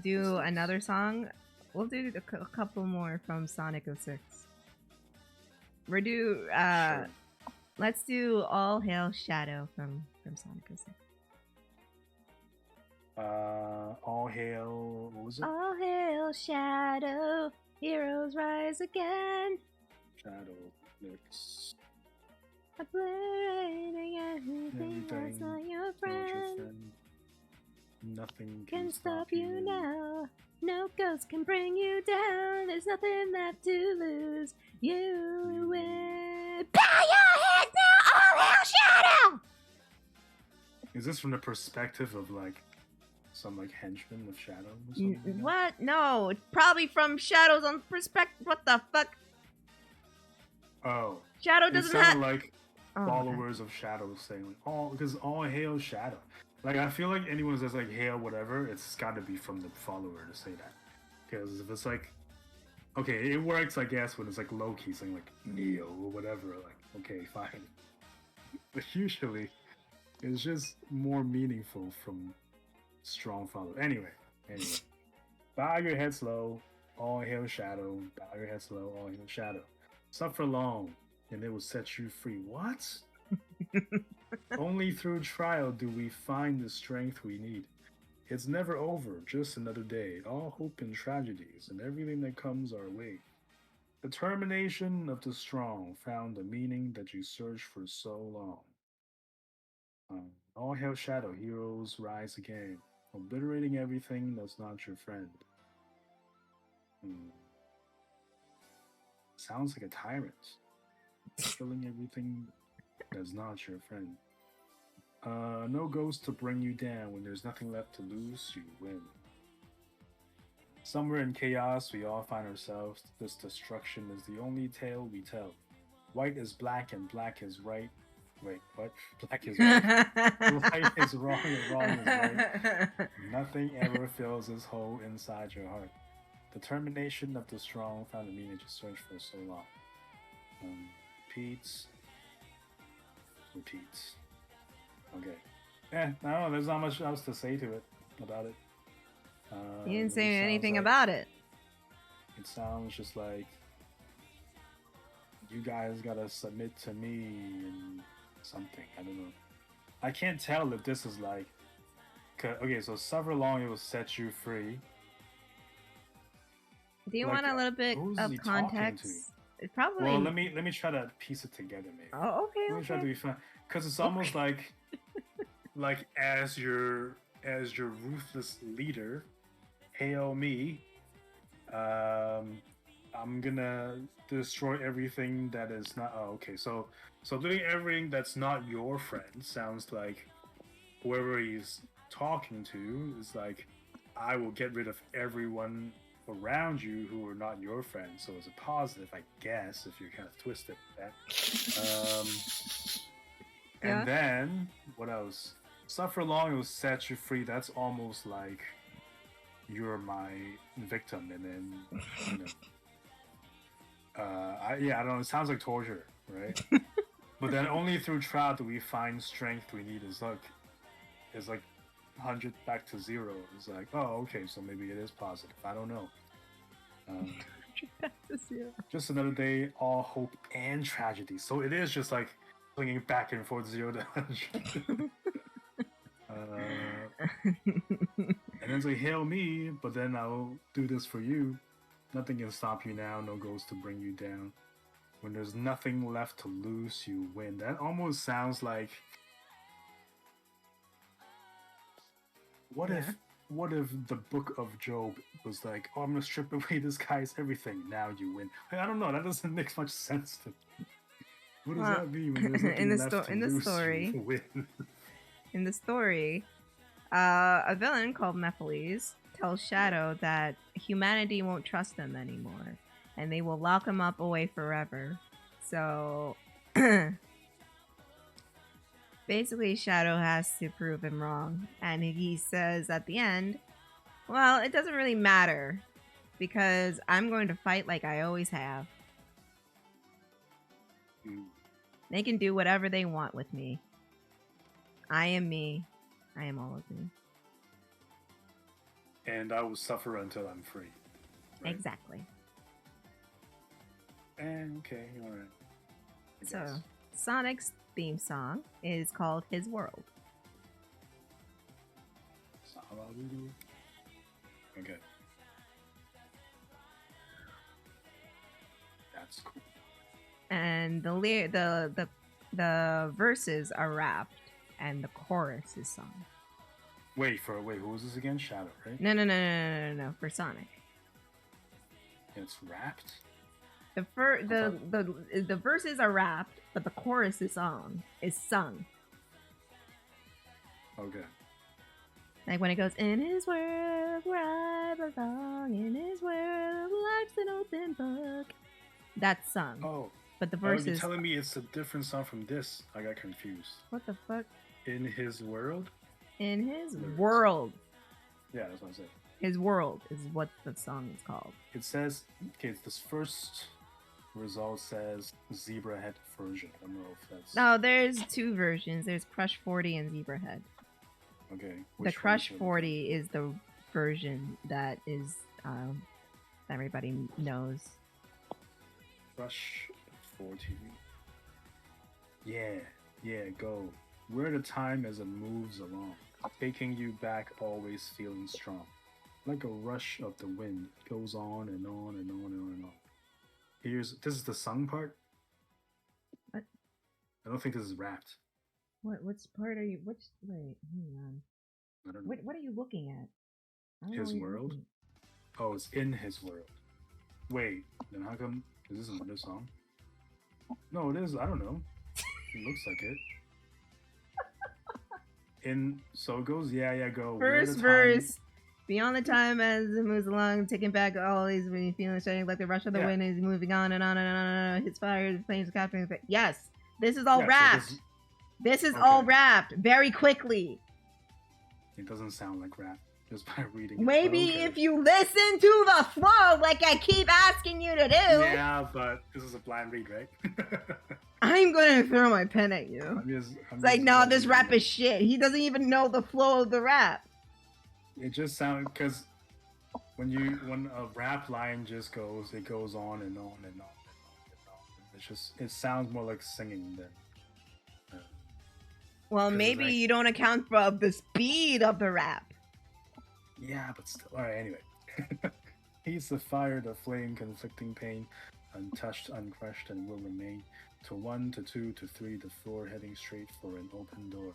do another song? We'll do a couple more from Sonic 06. We're Sure. Let's do All Hail Shadow from Sonic 06. All Hail, what was it? All Hail Shadow, heroes rise again. Shadow, lyrics. Obliterating everything that's not your friend. Nothing Can stop you now. No ghost can bring you down. There's nothing left to lose. You win. Bow your head now, All Hail Shadow! Is this from the perspective of like some like henchman of Shadow or something like that? What? No, it's probably from Shadow's own perspective. What the fuck? Oh, Shadow it doesn't sounded have. like Oh, followers of Shadow saying like, all hail Shadow. Like I feel like anyone says like hail whatever, it's got to be from the follower to say that. Because if it's like, okay, it works I guess when it's like Loki saying like Neo or whatever. Like okay, fine. But usually, it's just more meaningful from strong follow. Anyway, bow your heads low, all hail Shadow. Bow your heads low, all hail Shadow. Suffer long, and it will set you free. What? Only through trial do we find the strength we need. It's never over, just another day. All hope and tragedies, and everything that comes our way. The determination of the strong found the meaning that you searched for so long. All hail Shadow, heroes rise again, obliterating everything that's not your friend. Sounds like a tyrant, killing everything that's not your friend. No ghost to bring you down. When there's nothing left to lose, you win. Somewhere in chaos, we all find ourselves. This destruction is the only tale we tell. White is black and black is right. Wait, what? Black is right. Right is wrong and wrong is right. Nothing ever fills this hole inside your heart. Determination of the strong found the meaning you searched for so long. Repeats. Okay. I don't know. There's not much else to say to it about it. You didn't say anything like, about it. It sounds just like you guys gotta submit to me and something. I don't know. I can't tell if this is like. Okay, so suffer long, it will set you free. Do you Like, want a little bit who's of he talking context? to? It's probably. Well, let me try to piece it together, maybe. Oh, okay. Let me try to be fun, because it's almost like as your ruthless leader, hail me. I'm gonna destroy everything that is not. Oh, okay. So doing everything that's not your friend sounds like whoever he's talking to is like, I will get rid of everyone around you who are not your friends. So it's a positive, I guess, if you're kind of twisted with that. And then what else? Suffer long, it will set you free. That's almost like you're my victim, and then you know. I don't know. It sounds like torture, right? But then only through trial do we find strength we need. It's like 100 back to 0. It's like, oh, okay, so maybe it is positive. I don't know. Just another day, all hope and tragedy. So it is just like swinging back and forth 0 to 100. And then say, hail me, but then I'll do this for you. Nothing can stop you now, no ghost to bring you down. When there's nothing left to lose, you win. That almost sounds like... What if the book of Job was like, oh, I'm gonna strip away this guy's everything, now you win. I don't know, that doesn't make much sense to me. What does that mean when there's nothing left to lose, you win? In the story, a villain called Mephiles tells Shadow that humanity won't trust him anymore, and they will lock him up away forever. So basically, Shadow has to prove him wrong, and he says at the end, well, it doesn't really matter, because I'm going to fight like I always have. They can do whatever they want with me. I am me. I am all of me. And I will suffer until I'm free. Right? Exactly. Okay, alright. So, Sonic's theme song is called His World. Okay. That's cool. And the verses are rapped and the chorus is sung. Wait, who was this again? Shadow, right? No, for Sonic. It's rapped? The verses are rapped, but the chorus is sung. Okay. Like when it goes, in his world where I belong, in his world, life's an open book. That's sung. Oh, But the you're verses. telling me it's a different song from this? I got confused. What the fuck? In his world? In his Lyrics. world. Yeah, that's what I said. His world is what the song is called. It says, okay, this first result says Zebra Head version. I don't know if that's... No, there's two versions. There's Crush 40 and Zebra Head. Okay. The which Crush one? 40 is the version that is everybody knows. Crush 40. Yeah, go. Where the time as it moves along, taking you back, always feeling strong. Like a rush of the wind, goes on and on and on and on and on. This is the sung part? What? I don't think this is rapped. Which part are you? Wait, hang on. I don't know. What are you looking at? I don't know His what you're world? looking Oh, it's in his world. Wait, then how come, is this another song? No, it is, I don't know. It looks like it. So it goes, yeah, go. First verse. Beyond the time as it moves along, taking back all these when you feeling shining like the rush of the wind is moving on and on and on and on. His fire, the flames capturing. Yes, this is all rapped. This is all rapped very quickly. It doesn't sound like rap just by reading. Maybe if you listen to the flow, like I keep asking you to do. Yeah, but this is a blind read, right? I'm gonna throw my pen at you. It's like, no, this rap is shit. He doesn't even know the flow of the rap. It just sounds, because when a rap line just goes, it goes on and on and on and on and on. It sounds more like singing than. Well, maybe you don't account for the speed of the rap. Yeah, but still. All right. Anyway, he's the fire, the flame, conflicting pain, untouched, uncrushed, and will remain. To 1, to 2, to 3, to 4, heading straight for an open door.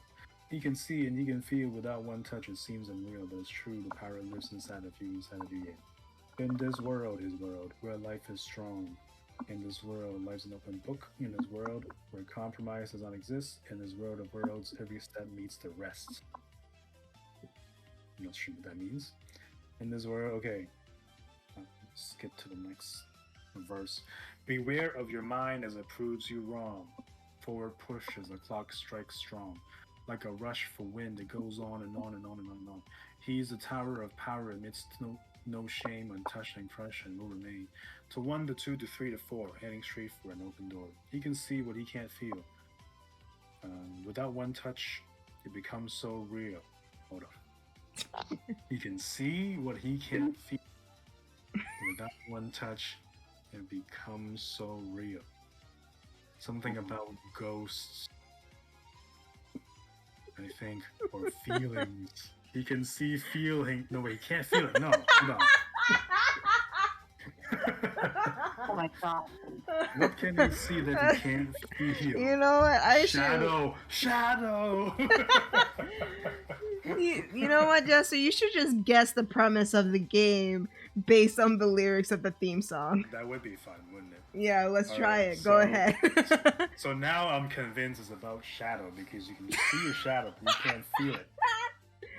He can see and he can feel without one touch. It seems unreal, but it's true. The power lives inside of you, yeah. In this world, his world, where life is strong. In this world, life's an open book. In this world, where compromise does not exist. In this world of worlds, every step meets the rest. I'm not sure what that means. In this world, okay. Skip to the next verse. Beware of your mind as it proves you wrong. Forward push as the clock strikes strong. Like a rush for wind, it goes on and on and on and on and on. He's the tower of power amidst no shame, untouched and crushed, and will remain. To 1, to 2, to 3, to 4, heading straight for an open door. He can see what he can't feel. Without one touch, it becomes so real. Hold on. He can see what he can't feel. Without one touch, it becomes so real. Something about ghosts, I think, or feelings. He can see feeling. No, he can't feel it. No. Oh my god. What can he see that he can't feel? You know what? Shadow. You know what, Jesse? You should just guess the premise of the game based on the lyrics of the theme song. That would be fun, wouldn't it? Yeah, let's try it. Go ahead. So now I'm convinced it's about shadow because you can see a shadow, but you can't feel it.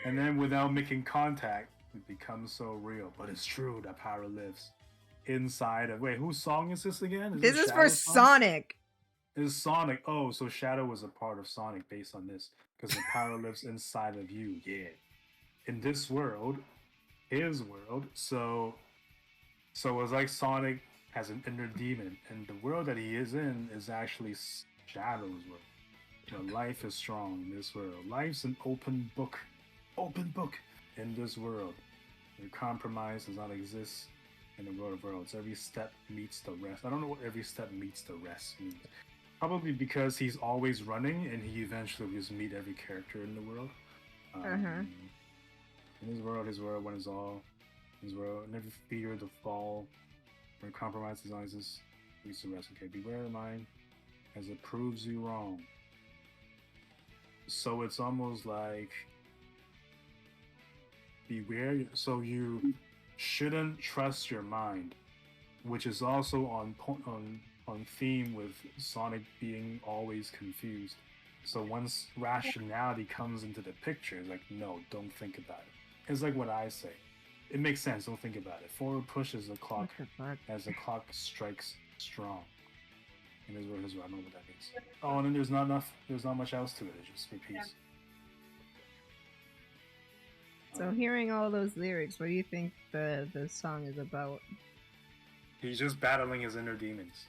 And then without making contact, it becomes so real. But it's true that power lives inside of. Wait, whose song is this again? This is for Sonic. It's Sonic. Oh, so Shadow was a part of Sonic based on this. Because the power lives inside of you, yeah. In this world, his world, so it's like Sonic has an inner demon, and the world that he is in is actually Shadow's world. You know, life is strong in this world. Life's an open book in this world. Where compromise does not exist in the world of worlds. Every step meets the rest. I don't know what every step meets the rest means. Probably because he's always running, and he eventually will just meet every character in the world. In his world, when it's all his world, never fear the fall, where compromise does not exist, meets the rest. Okay, beware of mine, as it proves you wrong. So it's almost like beware. So you shouldn't trust your mind, which is also on theme with Sonic being always confused. So once rationality comes into the picture, it's like, no, don't think about it. It's like what I say. It makes sense. Don't think about it. Forward pushes the clock What the fuck? as the clock strikes strong. And I don't know what that means. Oh, and then there's not much else to it. It just repeats. So hearing all those lyrics, what do you think the song is about? He's just battling his inner demons.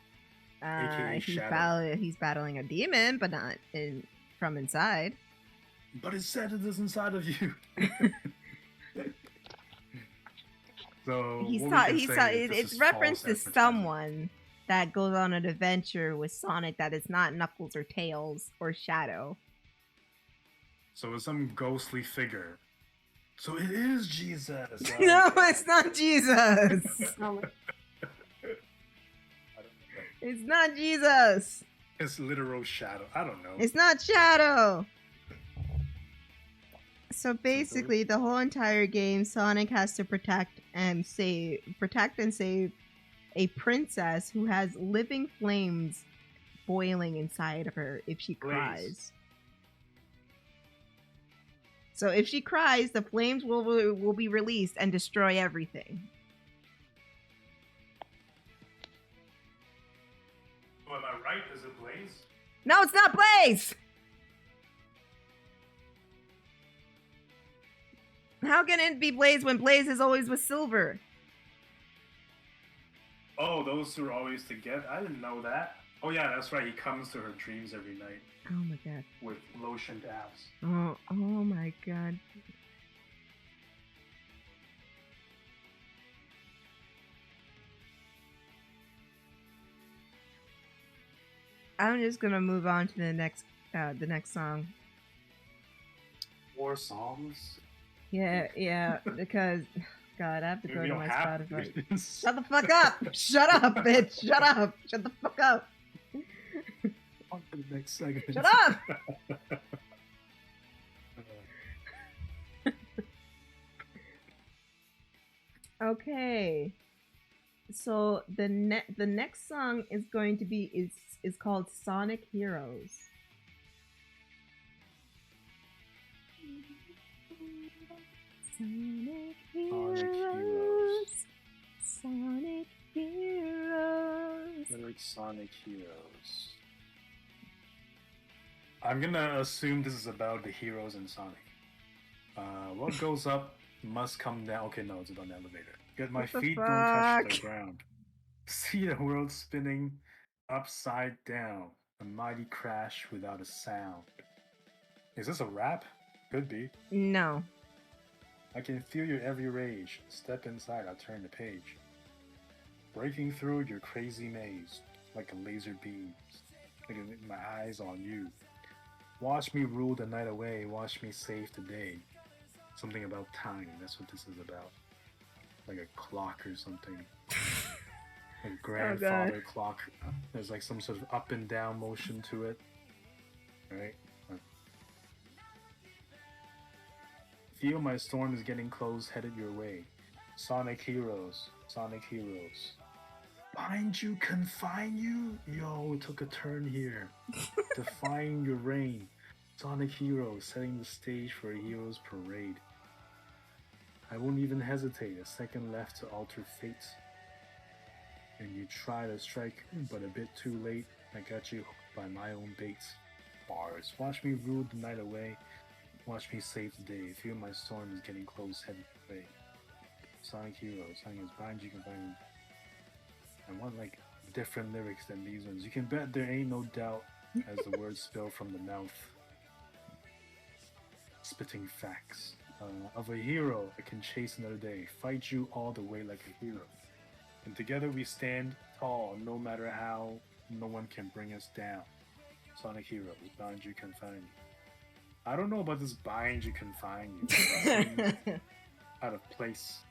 AKA Shadow. He's battling a demon, but not from inside. But it said it is inside of you. So it's reference to someone that goes on an adventure with Sonic that is not Knuckles or Tails or Shadow. So it's some ghostly figure. So it is Jesus. No, it's not Jesus. It's not Jesus. It's literal Shadow. I don't know. It's not Shadow. So basically, the whole entire game, Sonic has to protect and save a princess who has living flames boiling inside of her if she cries. So if she cries, the flames will be released and destroy everything. Oh, am I right? Is it Blaze? No, it's not Blaze! How can it be Blaze when Blaze is always with Silver? Oh, those two are always together? I didn't know that. Oh yeah, that's right. He comes to her dreams every night. Oh my god. With lotioned abs. Oh my god. I'm just gonna move on to the next song. More songs? Yeah, because God, I have to go to my Spotify. Shut the fuck up! Shut up, bitch! Shut up! Shut the fuck up! On to the next segment. Shut up! Okay. So the next song is going to be is called Sonic Heroes. Sonic Heroes. Sonic Heroes. Like Sonic Heroes. I'm gonna assume this is about the heroes in Sonic. What goes up must come down. Okay, no, it's on the elevator. Get my feet don't touch the ground. See the world spinning upside down. A mighty crash without a sound. Is this a rap? Could be. No. I can feel your every rage. Step inside, I'll turn the page. Breaking through your crazy maze, like a laser beam. Like my eyes on you. Watch me rule the night away. Watch me save the day. Something about time. That's what this is about. Like a clock or something. A grandfather clock. There's like some sort of up and down motion to it. Right? Feel my storm is getting close, headed your way. Sonic Heroes. Sonic Heroes. Bind you, confine you? Yo, it took a turn here. Defying your reign. Sonic Heroes, setting the stage for a hero's parade. I won't even hesitate, a second left to alter fate. And you try to strike, but a bit too late. I got you hooked by my own baits. Bars. Watch me rule the night away. Watch me save the day. Feel my storm is getting close, headed away. Sonic Heroes. Sonic is bind you, confine you. I want like different lyrics than these ones. You can bet there ain't no doubt as the words spill from the mouth. Spitting facts. Of a hero, I can chase another day. Fight you all the way like a hero. And together we stand tall, no matter how, no one can bring us down. Sonic Heroes, bind you, confine you. I don't know about this bind you, confine you. Out of place.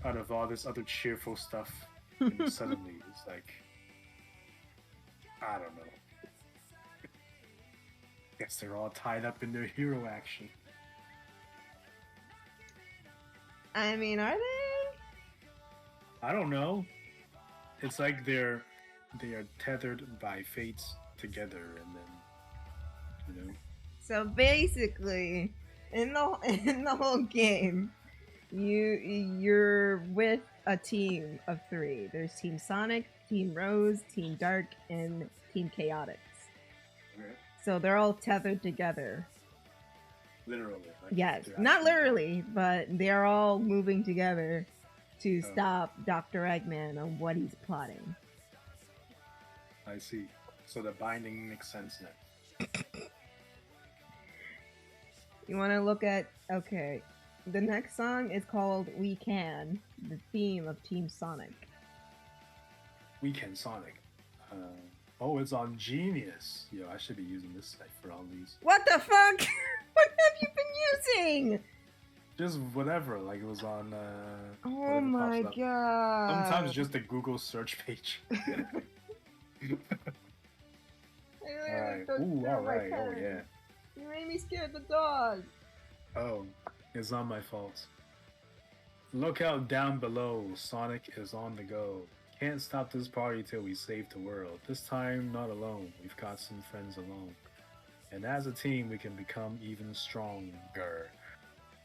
Out of all this other cheerful stuff. And suddenly it's like, I don't know. Guess they're all tied up in their hero action. I mean, are they? I don't know. It's like they are tethered by fates together, and then So basically, in the whole game, you're with a team of 3. There's Team Sonic, Team Rose, Team Dark, and Team Chaotix. Okay. So they're all tethered together. Literally. Like, Yes, they're not actually- literally, but they're all moving together to Oh. stop Dr. Eggman on what he's plotting. I see. So the binding makes sense now. You want to look at, okay, the next song is called We Can, the theme of Team Sonic. Weekend Sonic. Oh, it's on Genius. Yo, I should be using this site for all these. What the fuck? What have you been using? Just whatever. Like it was on. Oh whatever my pops up. god. Sometimes just the Google search page. Alright. Ooh, alright. Oh, yeah. You made me scared the dog. Oh, it's not my fault. Look out down below. Sonic is on the go. Can't stop this party till we save the world. This time, not alone. We've got some friends along. And as a team, we can become even stronger.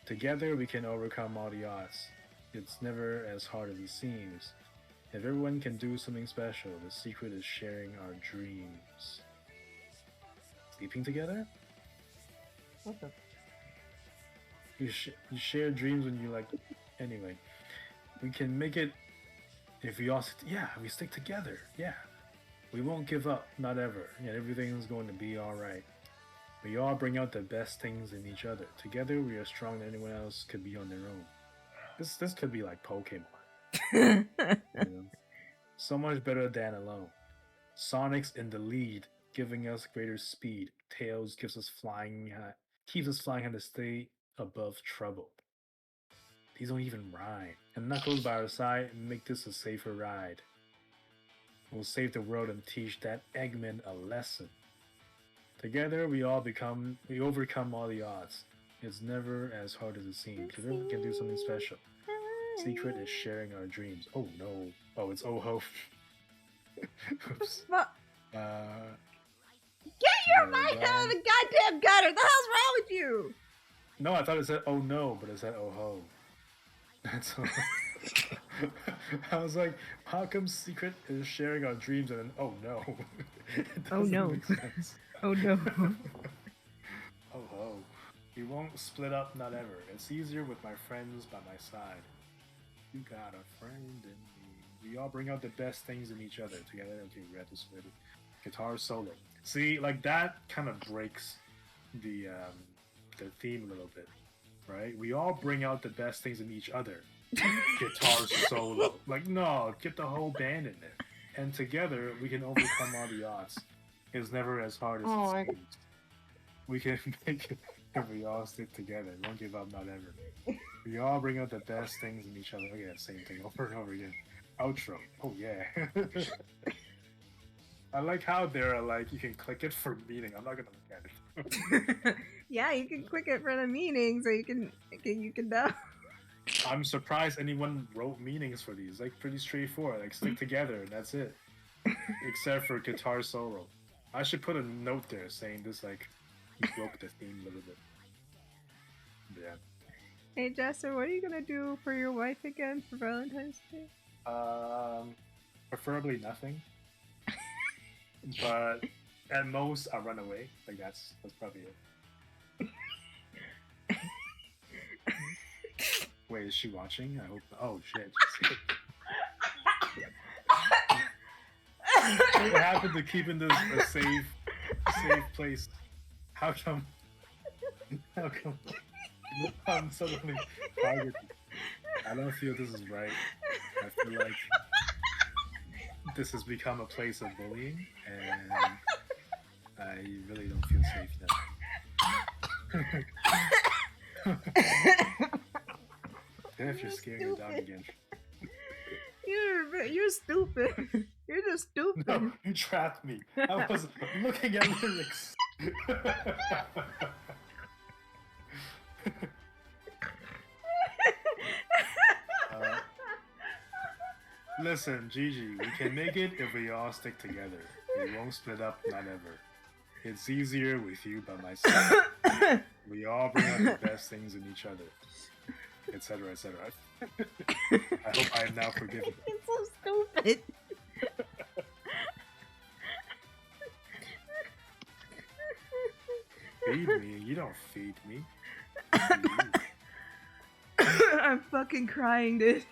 Together, we can overcome all the odds. It's never as hard as it seems. If everyone can do something special, the secret is sharing our dreams. Sleeping together? What the? You share dreams when you like. Anyway, we can make it if we all. We stick together. Yeah, we won't give up. Not ever. Yeah, everything's going to be all right. We all bring out the best things in each other. Together, we are stronger than anyone else could be on their own. This could be like Pokemon. You know? So much better than alone. Sonic's in the lead, giving us greater speed. Tails gives us flying. Keeps us flying high to stay above trouble. These don't even rhyme. And Knuckles by our side and make this a safer ride. We'll save the world and teach that Eggman a lesson. Together we overcome all the odds. It's never as hard as it seems. Together we can do something special. Secret is sharing our dreams. Oh no. Oh, it's oh ho. Oops. Fuck. Get Your mic out of the goddamn gutter! The hell's wrong with you? No, I thought it said oh no, but it said oh ho. That's all. I was like, how come Secret is sharing our dreams and then oh no? It Oh, doesn't no. make sense. Oh no. Oh ho. We won't split up, not ever. It's easier with my friends by my side. You got a friend in me. We all bring out the best things in each other together. Okay, we had this with guitar solo. See, like that kind of breaks the theme a little bit, right? We all bring out the best things in each other. Guitar solo. Like, no, get the whole band in there. And together, we can overcome all the odds. It's never as hard as it seems. We can make it if we all stick together. Won't give up, not ever. We all bring out the best things in each other. Okay, same thing over and over again. Outro. Oh, yeah. I like how they're like, you can click it for meaning. I'm not going to look at it. Yeah, you can click it for the meaning, so you can know. I'm surprised anyone wrote meanings for these. Like, pretty straightforward. Like, stick together, and that's it. Except for guitar solo. I should put a note there saying this, like, you broke the theme a little bit. Yeah. Hey, Jester, what are you gonna do for your wife again for Valentine's Day? Preferably nothing. But at most, I'll run away. Like, that's probably it. Wait, is she watching? I hope. Oh shit! What happened to keeping this a safe place? How come? I'm suddenly targeted? I don't feel this is right. I feel like this has become a place of bullying, and I really don't feel safe now. If you're scaring your dog again. You're stupid. You're just stupid. No, you trapped me. I was looking at lyrics. Listen, Gigi, we can make it if we all stick together. We won't split up, not ever. It's easier with you by my side. We all bring out the best things in each other, etc., etc. I hope I am now forgiven. It's so stupid. Feed me? You don't feed me. Feed you. I'm fucking crying, dude.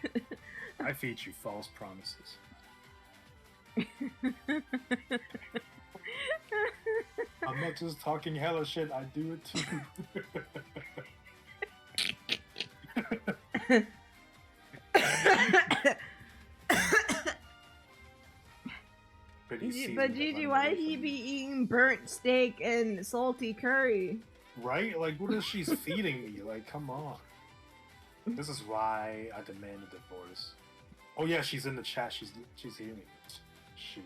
I feed you false promises. I'm not just talking hella shit, I do it too. But Gigi, why he be eating burnt steak and salty curry? Right? Like, what is she feeding me? Like, come on. This is why I demand a divorce. Oh yeah, she's in the chat. She's hearing me. Shoot.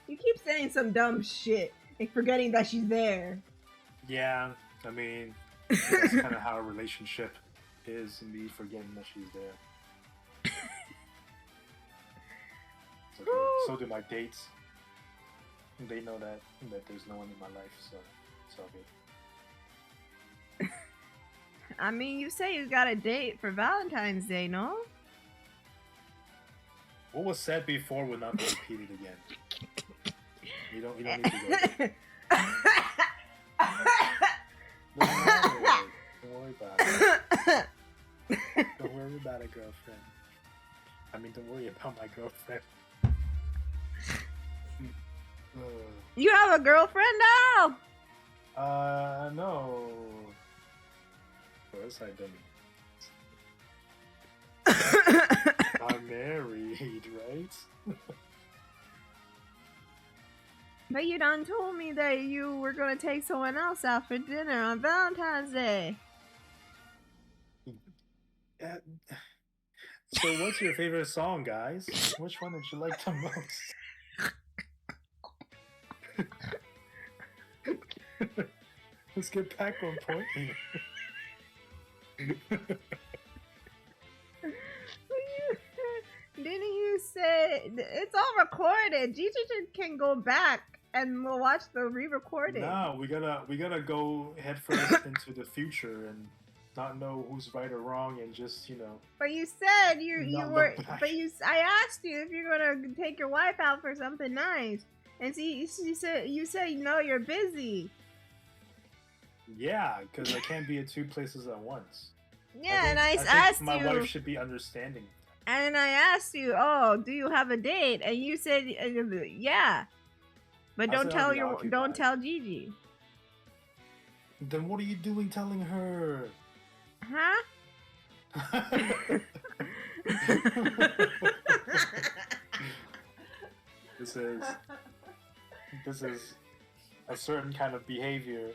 You keep saying some dumb shit and forgetting that she's there. Yeah, I mean, that's kind of how a relationship is, me forgetting that she's there. It's okay. So do my dates. They know that there's no one in my life, so it's all good. I mean, you say you got a date for Valentine's Day, no? What was said before will not be repeated again. You don't need to go there. Don't worry about it. Don't worry about it, girlfriend. I mean, don't worry about my girlfriend. You have a girlfriend now? No. Of course I don't. I'm married, right? But you done told me that you were gonna take someone else out for dinner on Valentine's Day. So what's your favorite song, guys? Which one did you like the most? Let's get back on point here. Didn't you say it's all recorded? Gigi can go back and we'll watch the re-recording. No, we gotta go headfirst into the future and not know who's right or wrong and just, you know. But you said I asked you if you're gonna take your wife out for something nice, and you said no, you're busy. Yeah, because I can't be at two places at once. Yeah, I asked my you. wife should be understanding. And I asked you, oh, do you have a date? And you said, yeah. But don't tell Gigi. Then what are you doing telling her? Huh? This is a certain kind of behavior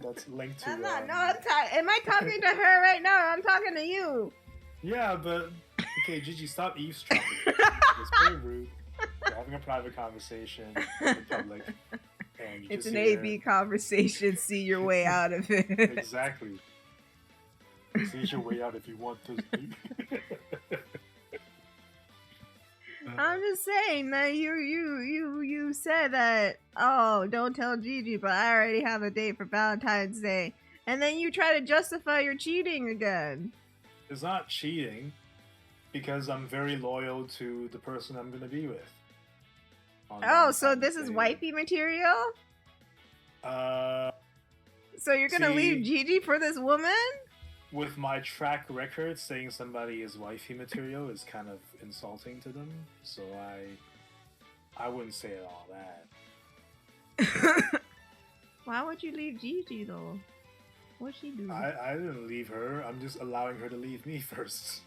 that's linked to. Am I talking to her right now? I'm talking to you. Yeah, but okay, Gigi, stop eavesdropping. It's very rude. We're having a private conversation in public. And you It's just an hear... AB conversation. See your way out of it. Exactly. See your way out if you want to. I'm just saying that you said that, oh, don't tell Gigi, but I already have a date for Valentine's Day. And then you try to justify your cheating again. It's not cheating because I'm very loyal to the person I'm going to be with. Oh, so this is wifey material? So you're going to leave Gigi for this woman? With my track record, saying somebody is wifey material is kind of insulting to them. So I wouldn't say all that. Why would you leave Gigi, though? What'd she do? I didn't leave her. I'm just allowing her to leave me first.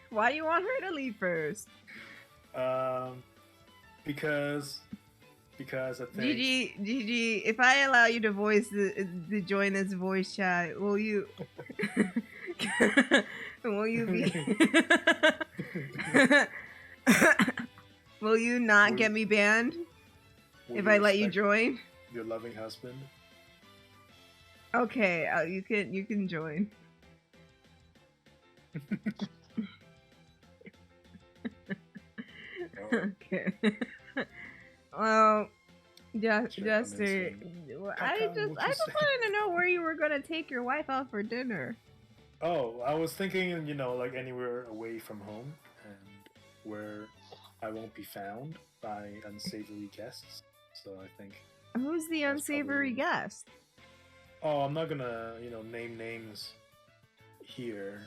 Why do you want her to leave first? Because I think Gigi, if I allow you to join this voice chat, will you be will you not get me banned if I let you join? Your loving husband. Okay, you can join. Okay. Well, Check Jester, commencing. I Kaka, just what I you just say? wanted to know where you were gonna take your wife out for dinner. Oh, I was thinking, like anywhere away from home and where I won't be found by unsavory guests. So I think Who's the That's unsavory probably- guest? Oh, I'm not gonna, name names here.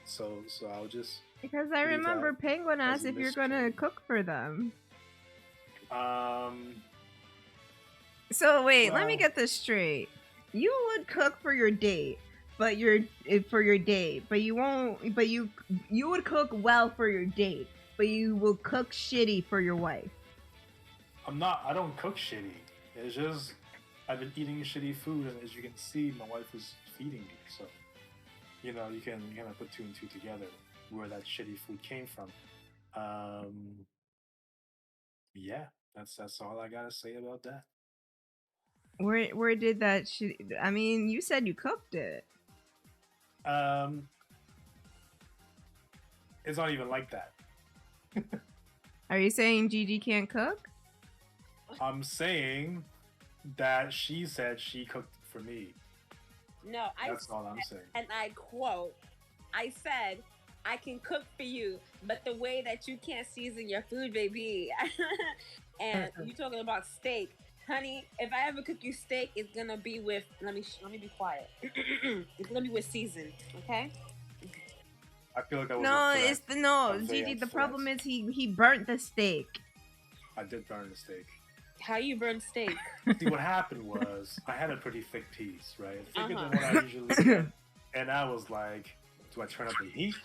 So I'll just Because I leave remember that Penguin as asked a if you're gonna mystery. cook for them. um So wait, let me Well- get this straight. You would cook for your date, but you won't. But you would cook well for your date, but you will cook shitty for your wife. I don't cook shitty. It's just I've been eating shitty food, and as you can see, my wife is feeding me. So, you can kind of put two and two together where that shitty food came from. Yeah, that's all I gotta say about that. Where did that shit? I mean, you said you cooked it. It's not even like that. Are you saying Gigi can't cook? I'm saying that she said she cooked for me. No, That's all I'm saying. and I quote, I said, I can cook for you, but the way that you can't season your food, baby. And you talking about steak. Honey, if I ever cook you steak, it's gonna be with let me be quiet. It's gonna be with season, okay? I feel like that was No, a threat. it's no, a Gigi. vague The problem threat. is he burnt the steak. I did burn the steak. How you burn steak? See, what happened was I had a pretty thick piece, right? Thicker Uh-huh. than what I usually get. And I was like, do I turn up the heat?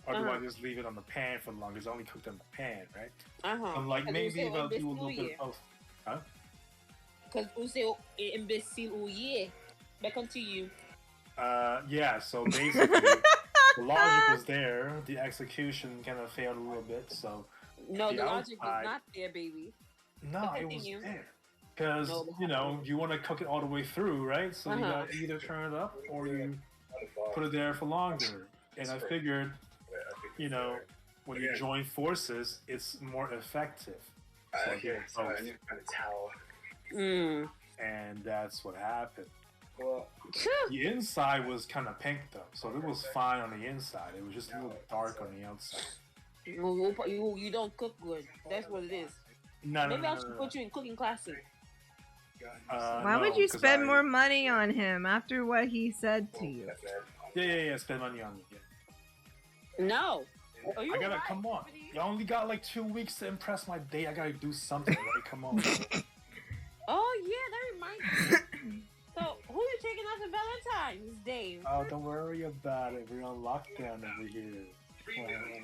Or do I Uh-huh. just leave it on the pan for longer? It's only cooked in the pan, right? Uh-huh. I'm like, maybe if I'll do a little bit here. of... Huh? Because você é imbecil ou yeah. But continue. Yeah, so basically, the logic was there. The execution kind of failed a little bit, so... No, The the logic outside- was not there, baby. No, But it was continue. there. Because, No, you want to cook it all the way through, right? So you Uh-huh. gotta either turn it up or you put it there for longer. And I figured, when you join forces, it's more effective. So I did both. Mm. And that's what happened. The inside was kind of pink though, so it was fine on the inside. It was just a little dark on the outside. You don't cook good. That's what it is. No, Maybe I no, should no. put you in cooking classes. Why would No, you 'cause spend more money on him after what he said to you? Yeah. Spend money on me. Yeah. No. Are you I gotta right, come on. Tiffany? You only got like 2 weeks to impress my date. I gotta do something. Right? Come on. Oh yeah, that reminds me. So who you taking out to Valentine's Day? Oh, don't worry about it. We're on lockdown over here.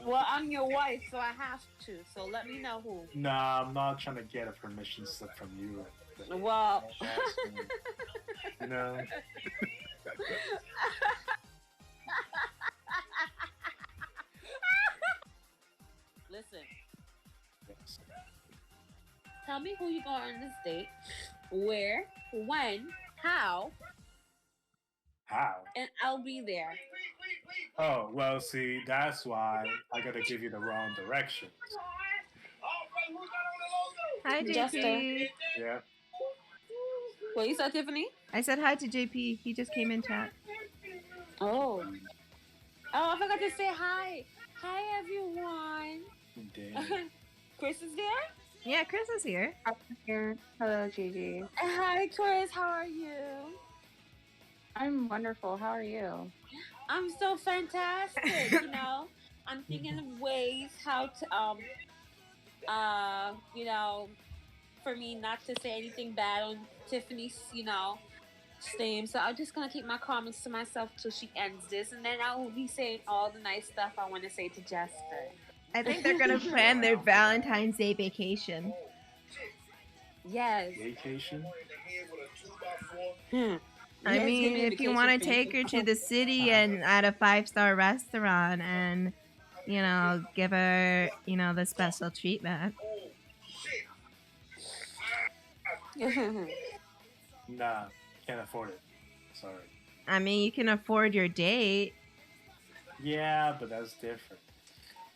Well, I'm your wife, so I have to. So let me know who. Nah, I'm not trying to get a permission slip from you. Well, You know. listen. Tell me who you going on this date, where, when, how, How? and I'll be there. Oh, well, see, that's why I gotta give you the wrong directions. Hi, Jester. JP. Yeah. What you said, Tiffany? I said hi to JP. He just came in chat. Oh. Oh, I forgot to say hi. Hi, everyone. Damn. Kris is there? Yeah, Kris is here. Here. Hello, Gigi. Hi, Kris. How are you? I'm wonderful. How are you? I'm so fantastic. I'm thinking of ways how to for me not to say anything bad on Tiffany's stream. So I'm just gonna keep my comments to myself till she ends this, and then I will be saying all the nice stuff I want to say to Jester. I think they're gonna plan their Valentine's Day vacation. Yes. Vacation? I Yes, mean, give me a if you vacation want to for take her to the city and at a 5-star restaurant and, give her, the special treatment. Nah, can't afford it. Sorry. I mean, you can afford your date. Yeah, but that's different.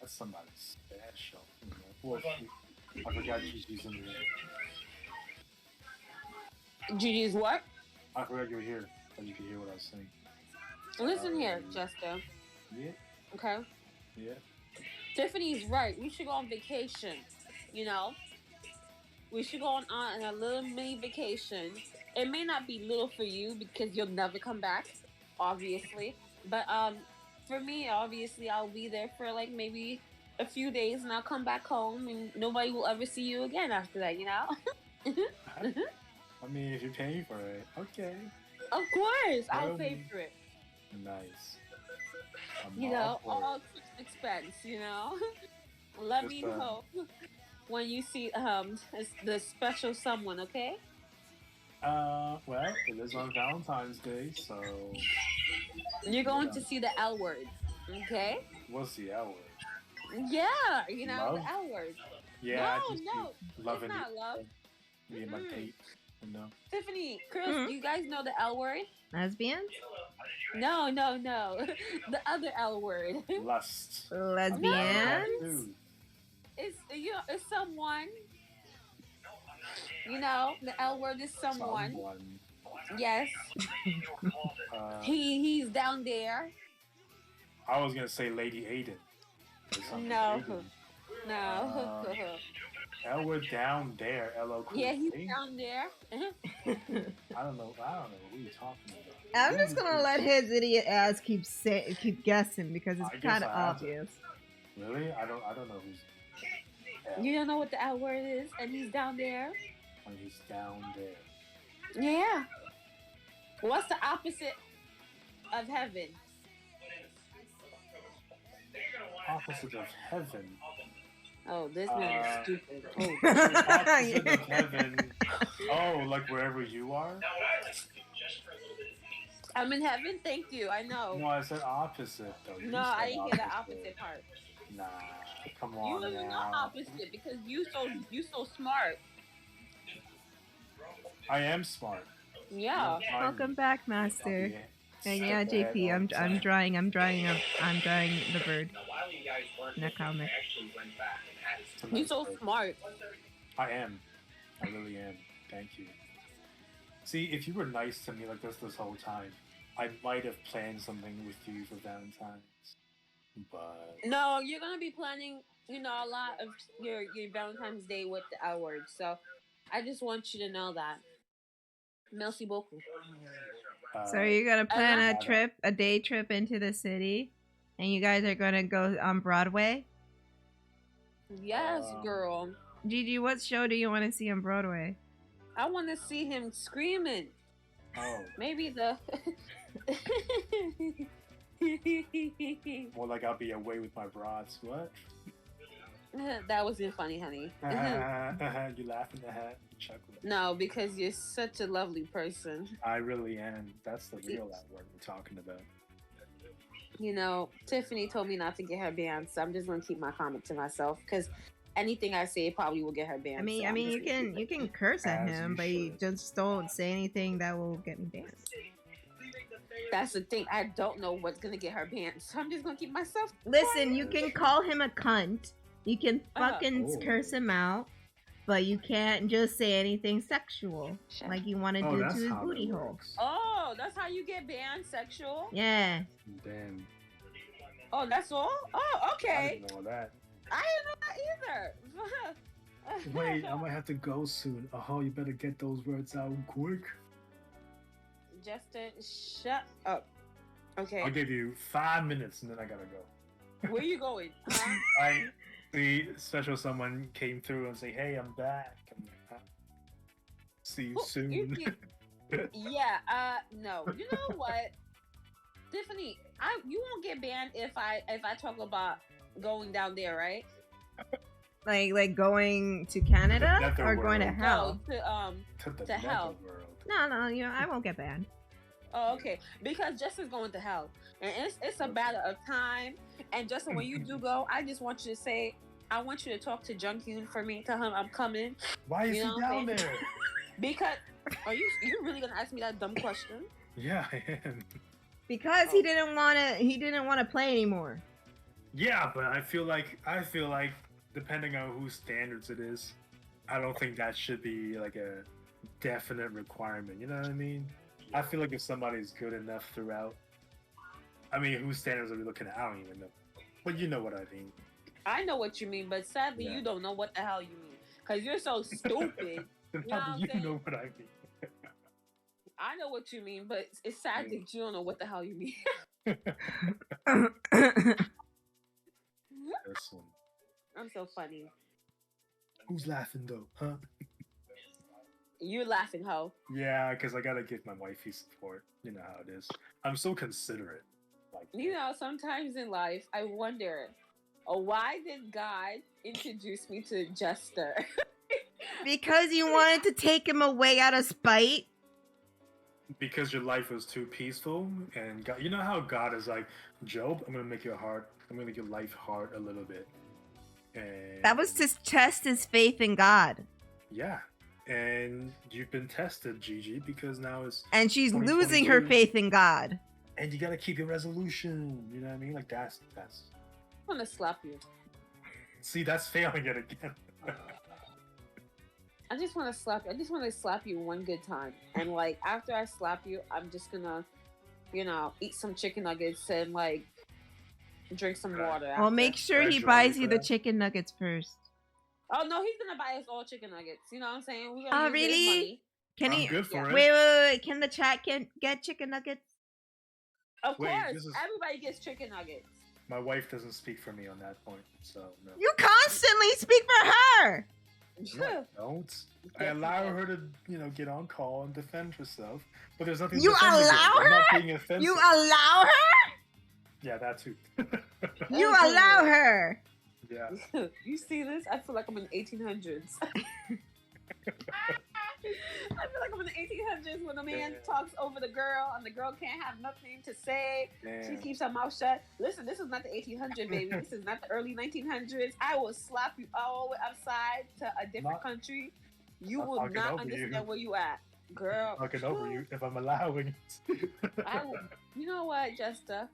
That's somebody's bed. show. You know? Well, I forgot Gigi's in there. Gigi's what? I forgot you were here, but you could hear what I was saying. Listen here, Jessica. Yeah. Okay. Yeah. Tiffany's right. We should go on vacation. You know, we should go on a little mini vacation. It may not be little for you because you'll never come back, obviously. But for me, obviously, I'll be there for like maybe a few days, and I'll come back home, and nobody will ever see you again after that. You know. I mean, if you're paying for it, okay. Of course, I'll pay for it. Nice. You know, all expense. You know, let me know when you see the special someone. Okay. Well, it is on Valentine's Day, so you're going to see the L word. Okay. What's the L word? Yeah, you know, love? the L word. Yeah, No, love it's not love. Me and my date, you know. Tiffany, Chris, do you guys know the L word? Lesbians? No. The other L word. Lust. Lesbians? It's someone. You know, the L word is someone. Yes. He's down there. I was gonna say Lady Aiden. No. L word down there. L-O. Yeah, he's down there. I don't know who you're talking about. I'm just gonna let his idiot ass keep guessing because it's kind of obvious. Really? I don't know who's. You don't know what the L word is, and he's down there. And he's down there. Yeah. What's the opposite of heaven? Opposite of heaven. Oh, this man is stupid. Opposite of heaven. Oh, like wherever you are? I'm in heaven, thank you. I know. No, I said opposite though. No, I didn't hear the opposite part. Nah, come on. You don't even know opposite because you so smart. I am smart. Yeah. Welcome back, Master. And yeah, JP, I'm drawing the bird. In a comic. You're so smart. I am. I really am. Thank you. See, if you were nice to me like this whole time, I might have planned something with you for Valentine's. But no, you're gonna be planning, you know, a lot of your Valentine's Day with the L word. So I just want you to know that. Merci beaucoup. So you're gonna plan a day trip into the city, and you guys are gonna go on Broadway? Yes, girl. Gigi, what show do you want to see on Broadway? I want to see him screaming. Oh. Maybe the. More like I'll be away with my broads. What? That wasn't funny, honey. You laughing at hat, chuckling. No, because you're such a lovely person. I really am. That's the real word we're talking about. You know, Tiffany told me not to get her banned, so I'm just gonna keep my comment to myself because anything I say probably will get her banned. I mean, you can curse at him, but you just don't say anything that will get me banned. That's the thing. I don't know what's gonna get her banned, so I'm just gonna keep myself. Listen, you can call him a cunt. You can fucking curse him out, but you can't just say anything sexual like you want to do to his booty hole. Oh, that's how you get banned, sexual? Yeah. Damn. Oh, that's all? Oh, okay. I didn't know that. I didn't know that either. Wait, I might have to go soon. Oh, you better get those words out quick. Justin, shut up. Okay. I'll give you 5 minutes and then I gotta go. Where you going? The special someone came through and say, "Hey, I'm back. See you soon." Yeah. No. You know what, Tiffany? You won't get banned if I talk about going down there, right? Like going to Canada or going to hell? No, to hell. No, you know, I won't get banned. Oh, okay. Because Justin's going to hell, and it's a matter of time. And Justin, when you do go, I just want you to say, I want you to talk to Junghyun for me. Tell him I'm coming. Why is he down there? Because you really gonna ask me that dumb question? Yeah, I am. Because he didn't want to play anymore. Yeah, but I feel like depending on whose standards it is, I don't think that should be like a definite requirement. You know what I mean? I feel like if somebody's good enough throughout, I mean, whose standards are we looking at? I don't even know. But you know what I mean. I know what you mean, but sadly, Yeah. you don't know what the hell you mean. Because you're so stupid. Then You know how what do I'm you saying? know what I mean? I know what you mean, but it's sad that you don't know what the hell you mean. This one. I'm so funny. Who's laughing though? Huh? You're laughing, ho. Yeah, because I gotta give my wifey support. You know how it is. I'm so considerate. Like, You know, sometimes in life, I wonder, why did God introduce me to Jester? Because you wanted to take him away out of spite. because your life was too peaceful, and God, you know how God is like, Job, I'm gonna make your life hard a little bit. And That was to test his faith in God. yeah. And you've been tested, Gigi, because now it's And she's losing her 2022. faith in God. And you gotta keep your resolution. You know what I mean? Like that's. I want to slap you. See, that's failing it again. I just want to slap you. I just want to slap you one good time. And like after I slap you, I'm just gonna, eat some chicken nuggets and like drink some water. Well, after. make sure Can I he join buys you you for the that? chicken nuggets first. Oh no, he's gonna buy us all chicken nuggets. You know what I'm saying? We're gonna Oh, use his really? money. Can I'm he? good for Wait, it. wait. Can the chat get chicken nuggets? Of Wait, course, this is- everybody gets chicken nuggets. My wife doesn't speak for me on that point, so no. You constantly speak for her. No, I don't. I Yes, allow you her to, get on call and defend herself, but there's nothing. You to defend against. allow I'm not her? being offensive. You allow her? Yeah, that too. You allow her. Yeah. You see this? I feel like I'm in the 1800s. I feel like I'm in the 1800s when a man talks over the girl and the girl can't have nothing to say. She Damn. keeps her mouth shut. Listen, this is not the 1800s, baby. This is not the early 1900s. I will slap you all the way upside to a different Not- country. You not will talking not over understand you. where you at, girl. Talking over you if I'm allowing it. I will, you know what, Jester?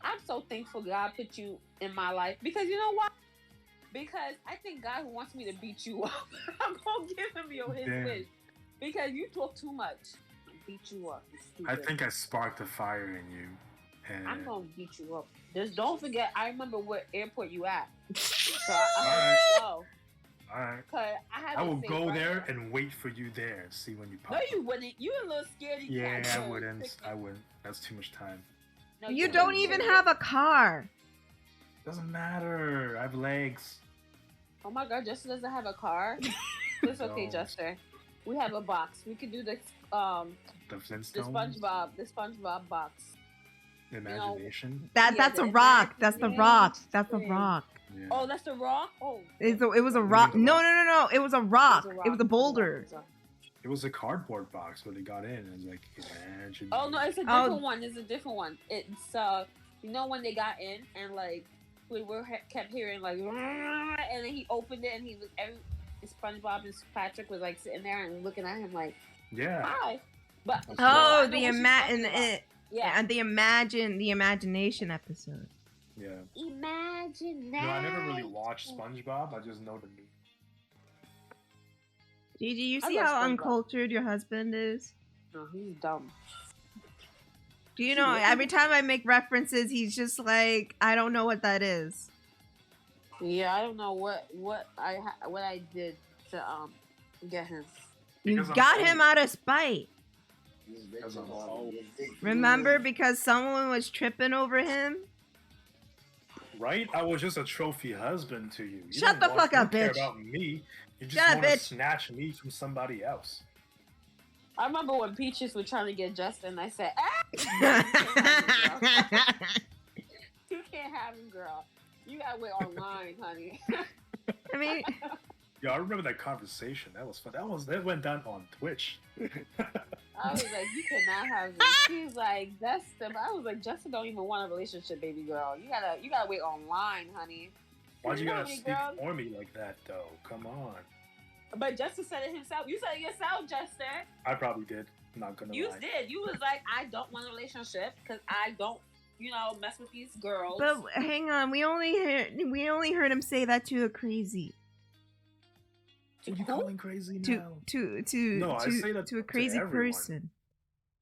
I'm so thankful God put you in my life because you know what? Because I think God wants me to beat you up. I'm gonna give him his Damn. wish because you talk too much. I'll beat you up. You stupid. I think I sparked a fire in you. And I'm gonna beat you up. Just don't forget. I remember what airport you at. So I Alright. know. Alright. Cause I have. I to will say go right there now. and wait for you there. See when you pop No, up. you wouldn't. You a little scaredy Yeah, cat. I No, wouldn't. stick- I wouldn't. That's too much time. No, You wouldn't. don't even have a car. Doesn't matter. I have legs. Oh my God, Jester doesn't have a car. It's okay, No. Jester. We have a box. We could do the The the Flintstones. SpongeBob box. Imagination. That's the a rock. That's the rock. That's a imagination. rock. Yeah. Oh, that's the rock. Oh, It was a rock. a No, rock. no. It was a rock. It was a boulder. It was a cardboard box when they got in. It was like, imagine. Oh no, it's a Oh. different one. It's a different one. It's you know when they got in and like we kept hearing like, and then he opened it and he was SpongeBob and Patrick was like sitting there and looking at him like, Yeah. hi. But Oh, no, I know The what she's talking about. yeah, and the imagination episode. Yeah. Imagine No, I never really watched SpongeBob. I just know the meme. Gigi, you I see love how SpongeBob. uncultured your husband is? No, he's dumb. Do you know, every time I make references, he's just like, I don't know what that is. Yeah, I don't know what I did to get him. You Because I'm got old. him out of spite. Because I'm old. Remember? Because someone was tripping over him? Right? I was just a trophy husband to you. You Shut don't the fuck up, you don't bitch. care about me. You just Shut up, want to bitch. snatch me from somebody else. I remember when Peaches was trying to get Justin. I said, "You can't have him, girl. You gotta wait online, honey." I mean, Yeah, I remember that conversation. That was fun. That went down on Twitch. I was like, "You cannot have him." She's like, "Justin." I was like, "Justin don't even want a relationship, baby girl. You gotta wait online, honey." Why'd you know how gotta many speak girls- for me like that, though? Come on. But Justin said it himself. You said it yourself, Justin. I probably did. Not gonna You lie. did. You was like, "I don't want a relationship because I don't mess with these girls. But hang on, we only heard him say that to a crazy. Are you calling crazy To now? I say that to a crazy person.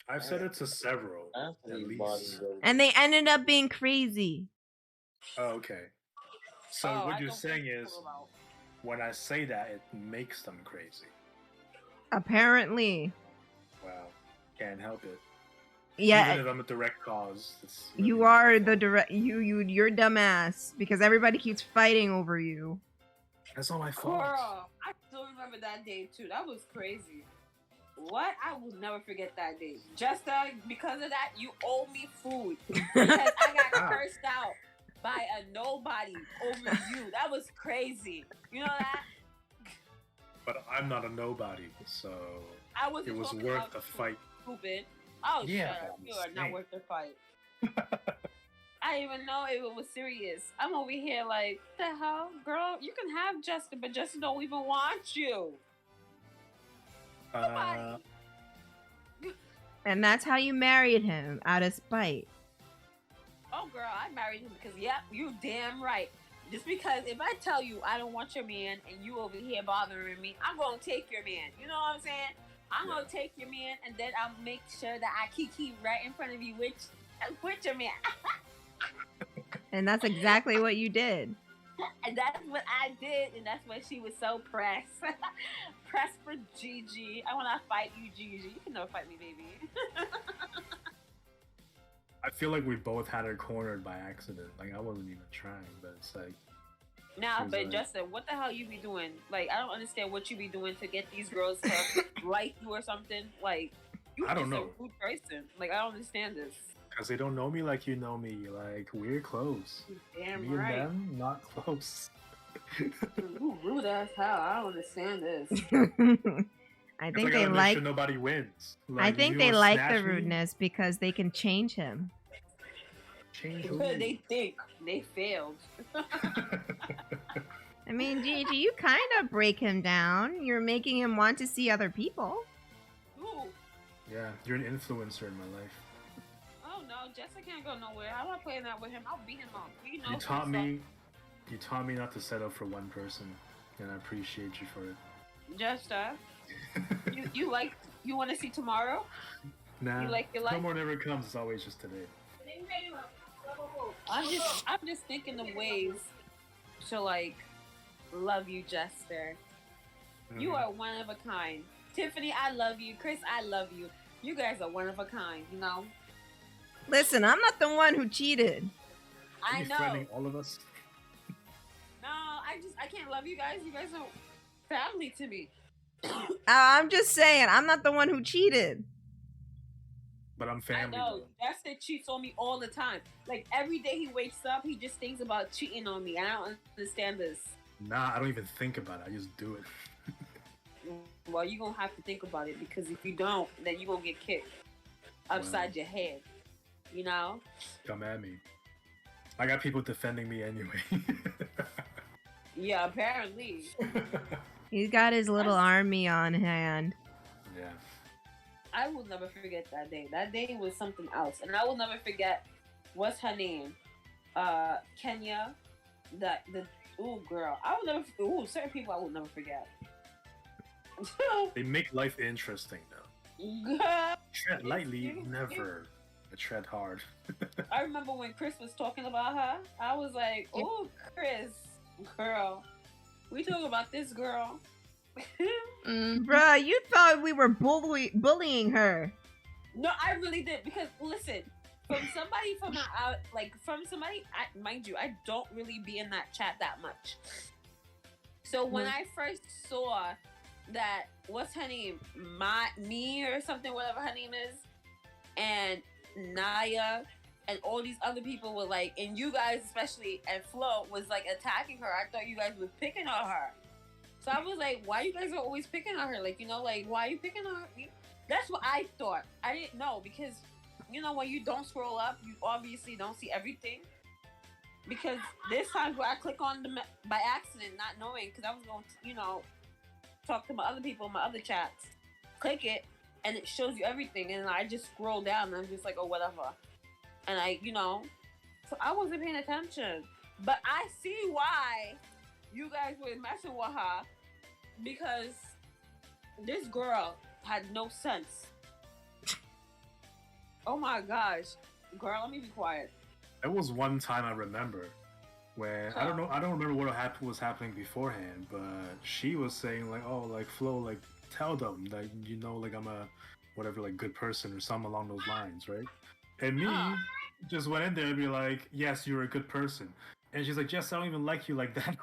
I've said it to several, at least. And they ended up being crazy. Oh, okay. So what you're saying is, when I say that, it makes them crazy. Apparently. Wow, can't help it. Yeah. Even if I'm a direct cause, really you are the direct. You're dumbass because everybody keeps fighting over you. That's all my fault. Girl, I still remember that day too. That was crazy. What? I will never forget that day. Just because of that, you owe me food because I got cursed out by a nobody over you. That was crazy. You know that? But I'm not a nobody, so it was worth the fight. Stupid. Oh, yeah, shut up. You are not worth the fight. I didn't even know if it was serious. I'm over here like, what the hell? Girl, you can have Justin, but Justin don't even want you. And that's how you married him, out of spite. Oh, girl, I married him because, yep, you damn right. Just because if I tell you I don't want your man and you over here bothering me, I'm going to take your man. You know what I'm saying? I'm going to take your man and then I'll make sure that I keep right in front of you with your man. And that's exactly what you did. And that's what I did, and that's why she was so pressed. Pressed for Gigi. I want to fight you, Gigi. You can never fight me, baby. I feel like we both had her cornered by accident. Like, I wasn't even trying, but it's like... Nah, but Justin, what the hell you be doing? Like, I don't understand what you be doing to get these girls to like you or something. Like, you I don't know. a rude person. Like, I don't understand this. Because they don't know me like you know me. Like, we're close. Damn me right. and them, not close. You rude as hell. I don't understand this. I think they like... Sure nobody wins. Like, I think they like the rudeness because they can change him. Change who? They think. They failed. I mean, Gigi, you kind of break him down. You're making him want to see other people. Ooh. Yeah, you're an influencer in my life. Oh no, Jessica can't go nowhere. I'm not playing that with him. I'll beat him up. You taught me not to settle for one person, and I appreciate you for it. Jessica, you want to see tomorrow? Nah, you like your life? No more never comes. It's always just today. I'm just thinking of ways to like love you, Jester. Mm-hmm. You are one of a kind. Tiffany, I love you. Kris, I love you. You guys are one of a kind, you know? Listen, I'm not the one who cheated. I know. Threatening all of us? No, I can't love you guys. You guys are family to me. I'm just saying, I'm not the one who cheated. But I'm family. I know. Justin cheats on me all the time. Like, every day he wakes up, he just thinks about cheating on me. I don't understand this. Nah, I don't even think about it. I just do it. Well, you're going to have to think about it, because if you don't, then you're going to get kicked upside your head. You know? Come at me. I got people defending me anyway. Yeah, apparently. He's got his little army on hand. Yeah. I will never forget that day. That day was something else. And I will never forget, what's her name? Kenya. Ooh, girl. I will never, certain people I will never forget. They make life interesting, though. Tread lightly, never. But tread hard. I remember when Kris was talking about her, I was like, oh, Kris, girl. We talking about this girl. Bruh, you thought we were bullying her. No, I really did, because listen, mind you, I don't really be in that chat that much. So when I first saw that, what's her name, me or something, whatever her name is, and Naya and all these other people were like, and you guys especially, and Flo was like attacking her, I thought you guys were picking on her. So I was like, why you guys are always picking on her? Like, you know, like, why are you picking on her? That's what I thought. I didn't know, because, you know, when you don't scroll up, you obviously don't see everything. Because there's times where I click on them by accident, not knowing, because I was going to, you know, talk to my other people in my other chats. Click it, and it shows you everything. And I just scroll down, and I'm just like, oh, whatever. and so I wasn't paying attention. But I see why you guys were messing with her, because this girl had no sense. Oh my gosh, girl, let me be quiet. There was one time I remember when I don't remember what was happening beforehand, but she was saying like, oh, like Flo, like tell them like like I'm a whatever, like good person or something along those lines, right? And me just went in there and be like, yes, you're a good person. And she's like, Jess, I don't even like you like that.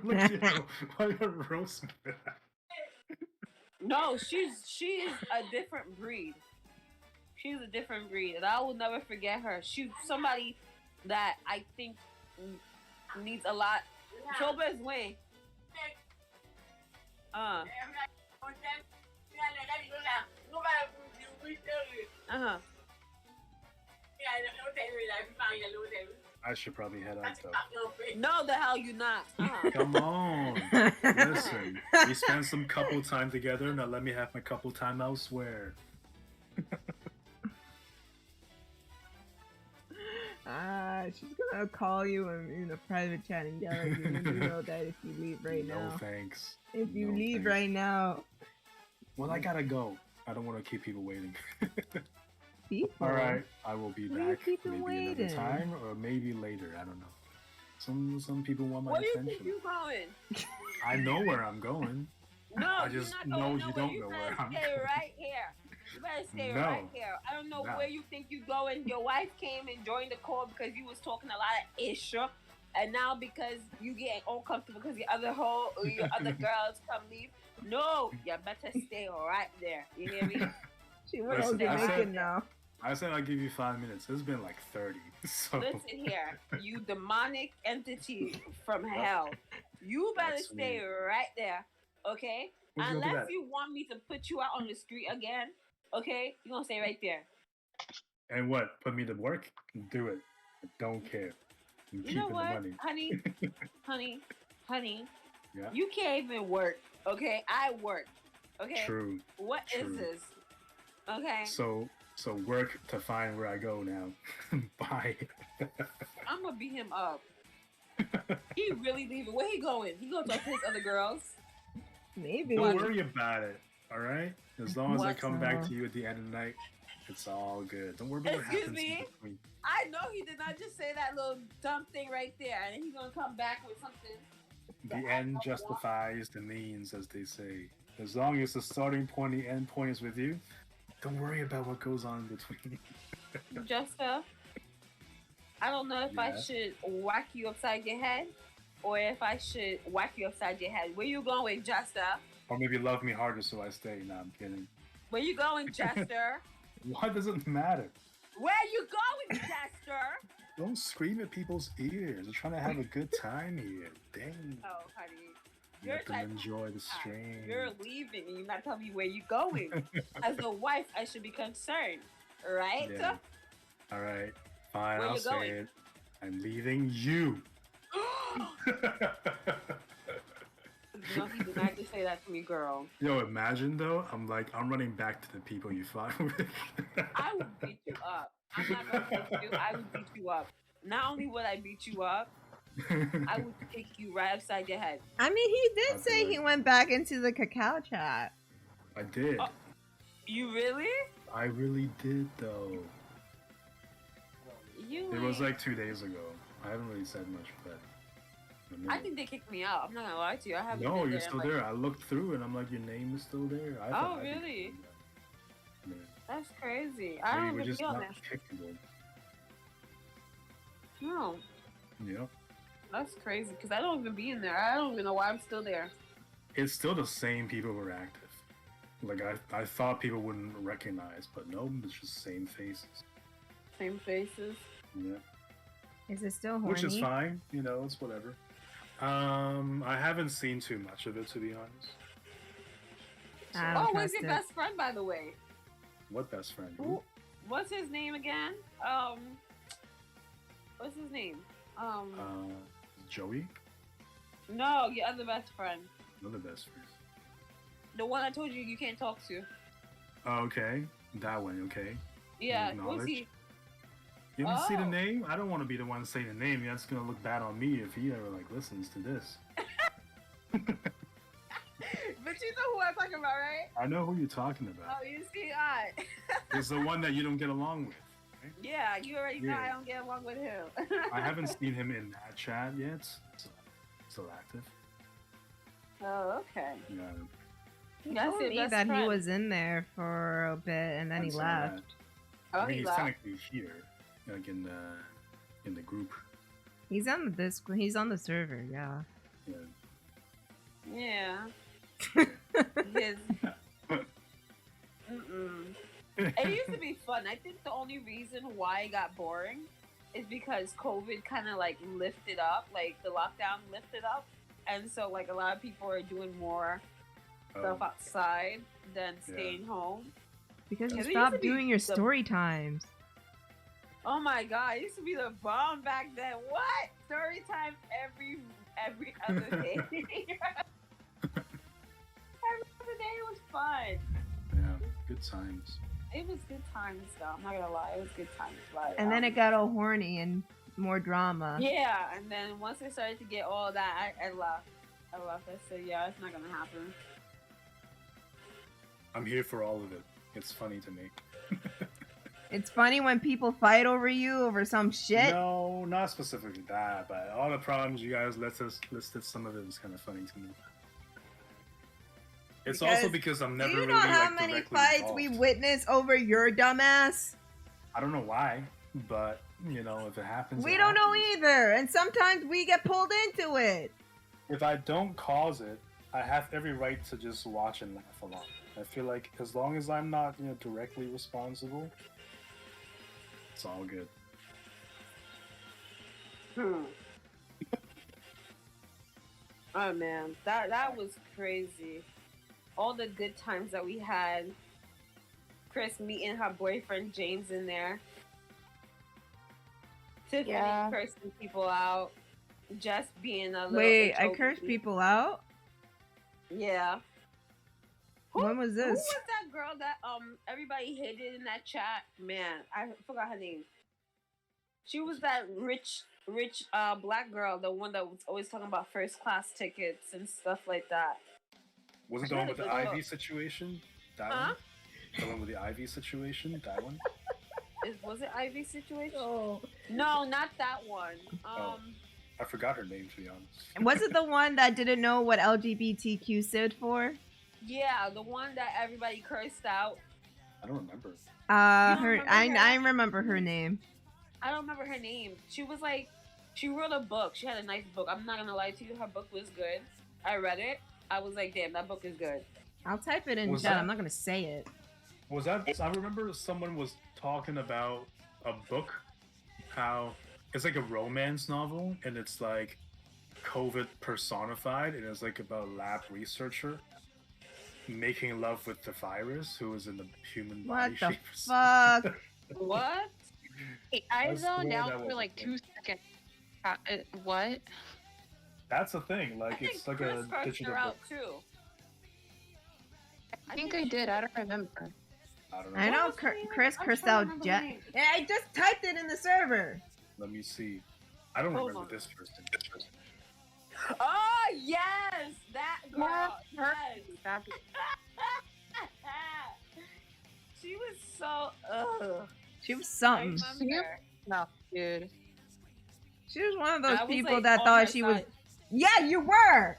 Like, why you roast me? No, she is a different breed. She's a different breed, and I will never forget her. She's somebody that I think needs a lot. Sober's way. I should probably head out though. No, the hell you not. Come on. Listen, we spent some couple time together. Now let me have my couple time elsewhere. She's gonna call you in a private chat and yell at you, and you know that if you leave right now. No thanks. If you leave right now. Well, I gotta go. I don't want to keep people waiting. People? All right, I will be back maybe waiting? another time or maybe later. I don't know. Some people want my Where attention. Where do you think you going? I know where I'm going. No, I just know you don't know you where I'm stay going. right here. You better stay right here. I don't know where you think you going. Your wife came and joined the call because you was talking a lot of issue, and now because you getting uncomfortable because your other girls come leave. No, you better stay right there. You hear me? She wants to make it now. I said I'll give you 5 minutes. It's been like 30. So listen here, you demonic entity from hell. You better stay right there, okay? Unless you want me to put you out on the street again, okay? You're gonna stay right there. And what? Put me to work? Do it. I don't care. I'm you know what, the money. honey? Yeah. You can't even work, okay? I work, okay? True. What is this? Okay. So work to find where I go now. Bye. I'm gonna beat him up. He really leaving. Where he going? He gonna talk to his other girls? Maybe. Don't worry about it. All right. As long as I come back to you at the end of the night, it's all good. Don't worry about what happens. Excuse me. I know he did not just say that little dumb thing right there, and he's gonna come back with something. The end justifies the means, as they say. As long as the starting point, the end point is with you. Don't worry about what goes on in between. Jessica, I don't know if I should whack you upside your head or if I should whack you upside your head. Where you going, Jessica? Or maybe love me harder so I stay. No, I'm kidding. Where you going, Jester? Why does it matter? Where you going, Jester? Don't scream at people's ears. They're trying to have a good time here. Dang. Oh, honey. Let them enjoy the stream. You're leaving and you're not telling me where you're going. As a wife, I should be concerned, right? Yeah. All right. Fine, where I'll say it. I'm leaving you. No, he did not just say that to me, girl. Yo, imagine though. I'm running back to the people you fought with. I would beat you up. I'm not gonna beat you. I would beat you up. Not only would I beat you up, I would kick you right upside your head. I mean, he did say he went back into the cacao chat. I did. Oh, you really? I really did, though. It was like 2 days ago. I haven't really said much, but I think they kicked me out. I'm not gonna lie to you. I haven't. No, you're still there. I looked through and I'm like, your name is still there. Oh, really? Yeah. That's crazy. I don't even feel that. No. Yep. That's crazy because I don't even be in there. I don't even know why I'm still there. It's still the same people who are active. Like I thought people wouldn't recognize, but no, it's just same faces. Same faces. Yeah. Is it still horny? Which is fine. You know, it's whatever. I haven't seen too much of it, to be honest. So. Where's your best friend, by the way? What best friend? What's his name again? What's his name? Joey? No, your other best friend. Another best friend. The one I told you you can't talk to. Oh, okay. That one, okay. Yeah, who's he? You haven't seen the name? I don't want to be the one saying the name. That's gonna look bad on me if he ever like listens to this. But you know who I'm talking about, right? I know who you're talking about. Oh, you see, I. It's the one that you don't get along with. Right? Yeah, you already know I don't get along with him. I haven't seen him in that chat yet. Still active. Oh, okay. Yeah. He told me that he was in there for a bit and then he left. I mean, he's technically here, like in the group. He's on the Discord. He's on the server. Yeah. Yeah. His. It used to be fun. I think the only reason why it got boring is because COVID kind of like lifted up, like the lockdown lifted up, and so like a lot of people are doing more stuff outside than staying home. Because you stopped doing your story times. Oh my god, it used to be the bomb back then. What? Story time every other day. Every other day was fun. Yeah, good times. It was good times though, I'm not gonna lie, it was good times. But, and then it got all horny and more drama. Yeah, and then once it started to get all that, I left. I said, yeah, it's not gonna happen. I'm here for all of it. It's funny to me. It's funny when people fight over you over some shit. No, not specifically that, but all the problems you guys listed, some of it was kind of funny to me. It's also because I'm never really, do you know how like, many directly fights involved. we witnessed over your dumbass? I don't know why, but, you know, if it happens... We don't know either, and sometimes we get pulled into it. If I don't cause it, I have every right to just watch and laugh along. I feel like as long as I'm not, you know, directly responsible, it's all good. Oh man, that was crazy. All the good times that we had. Kris meeting her boyfriend James in there. Tiffany cursing people out. Just being a little. Wait, I cursed people out? Yeah. When was this? Who was that girl that everybody hated in that chat? Man, I forgot her name. She was that rich black girl, the one that was always talking about first class tickets and stuff like that. Was it the one with the Ivy situation? That one? The one with the Ivy situation? That one? Was it Ivy situation? Oh. No, not that one. I forgot her name, to be honest. Was it the one that didn't know what LGBTQ stood for? Yeah, the one that everybody cursed out. I don't remember. I remember her name. I don't remember her name. She was like, she wrote a book. She had a nice book. I'm not gonna lie to you, her book was good. I read it. I was like, damn, that book is good. I'll type it in chat. I'm not gonna say it. Was that? I remember someone was talking about a book, how it's like a romance novel, and it's like COVID personified, and it's like about a lab researcher making love with the virus who is in the human body shape. What the fuck? What? Hey, I zoned out for like 2 seconds. What? That's a thing. Like, it's like a digital book. Too. I think I did. I don't remember. I know Kris cursed out Jet. Yeah, I just typed it in the server. Let me see. I don't remember this person. Oh yes, that girl. Yes. She was so. She was something. No, dude. She was one of those people that thought she was. Yeah, you were.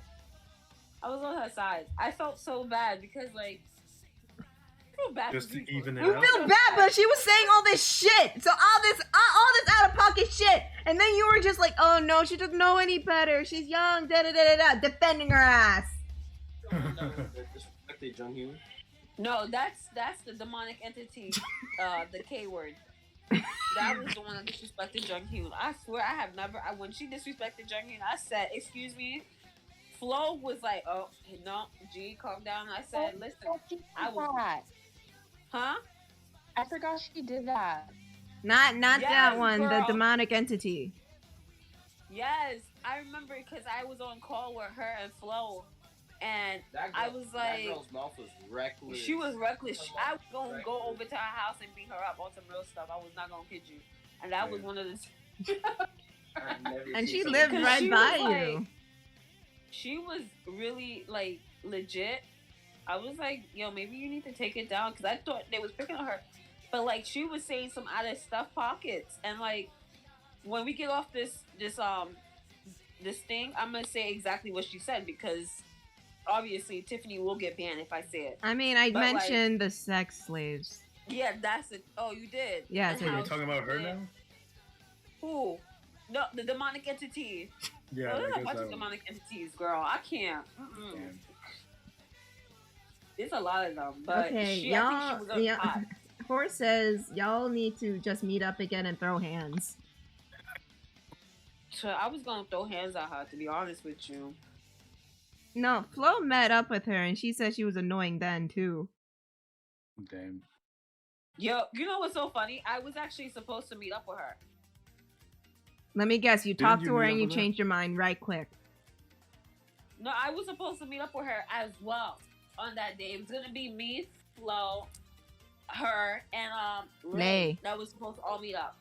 I was on her side. I felt so bad because like. I feel bad just to even it out. You feel bad, but she was saying all this shit. So all this out of pocket shit, and then you were just like, "Oh no, she doesn't know any better. She's young." Da da da da da. Defending her ass. No, that's the demonic entity, the K word. That was the one that disrespected Junghyun. I swear, I have never. When she disrespected Junghyun, I said, "Excuse me." Flo was like, "Oh no, G, calm down." I said, "Listen, I was." Huh? I forgot she did that. Not yes, that one, girl. The demonic entity. Yes, I remember because I was on call with her and Flo, and I was like, that girl's mouth was reckless. She was reckless. I was gonna go over to her house and beat her up on some real stuff. I was not gonna kid you. and that was one of the. And she lived right by you. She was really like legit. I was like, yo, maybe you need to take it down because I thought they was picking on her, but like she was saying some out of stuff pockets, and like when we get off this thing, I'm gonna say exactly what she said because obviously Tiffany will get banned if I say it. I mean, I mentioned the sex slaves. Yeah, that's it. Oh, you did. Yeah, so you're talking about her now? Who? No, the demonic entity. Yeah, there's a bunch of demonic entities, girl. I can't. There's a lot of them, but okay, y'all. Horse says y'all need to just meet up again and throw hands. So I was gonna throw hands at her, to be honest with you. No, Flo met up with her and she said she was annoying then too. Damn. Yo, you know what's so funny? I was actually supposed to meet up with her. Let me guess, you talked to her and you changed your mind right quick. No, I was supposed to meet up with her as well on that day. It was gonna be me, Flo, her, and Ray. That was supposed to all meet up.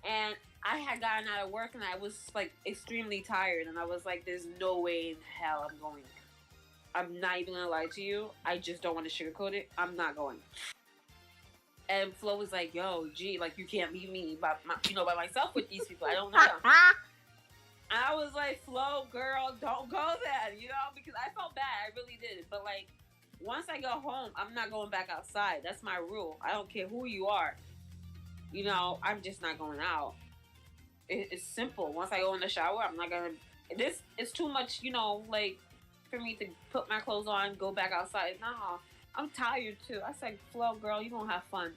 And I had gotten out of work and I was like extremely tired, and I was like, there's no way in hell I'm going. I'm not even gonna lie to you. I just don't want to sugarcoat it. I'm not going. And Flo was like, yo, G, like you can't leave me by myself with these people. I don't know them. And I was like, Flo, girl, don't go there, because I felt bad. I really did. But like, once I go home, I'm not going back outside. That's my rule. I don't care who you are. I'm just not going out. It's simple. Once I go in the shower, I'm not gonna. It's too much, like for me to put my clothes on, go back outside. Nah, I'm tired too. I said, Flo, girl, you gonna have fun.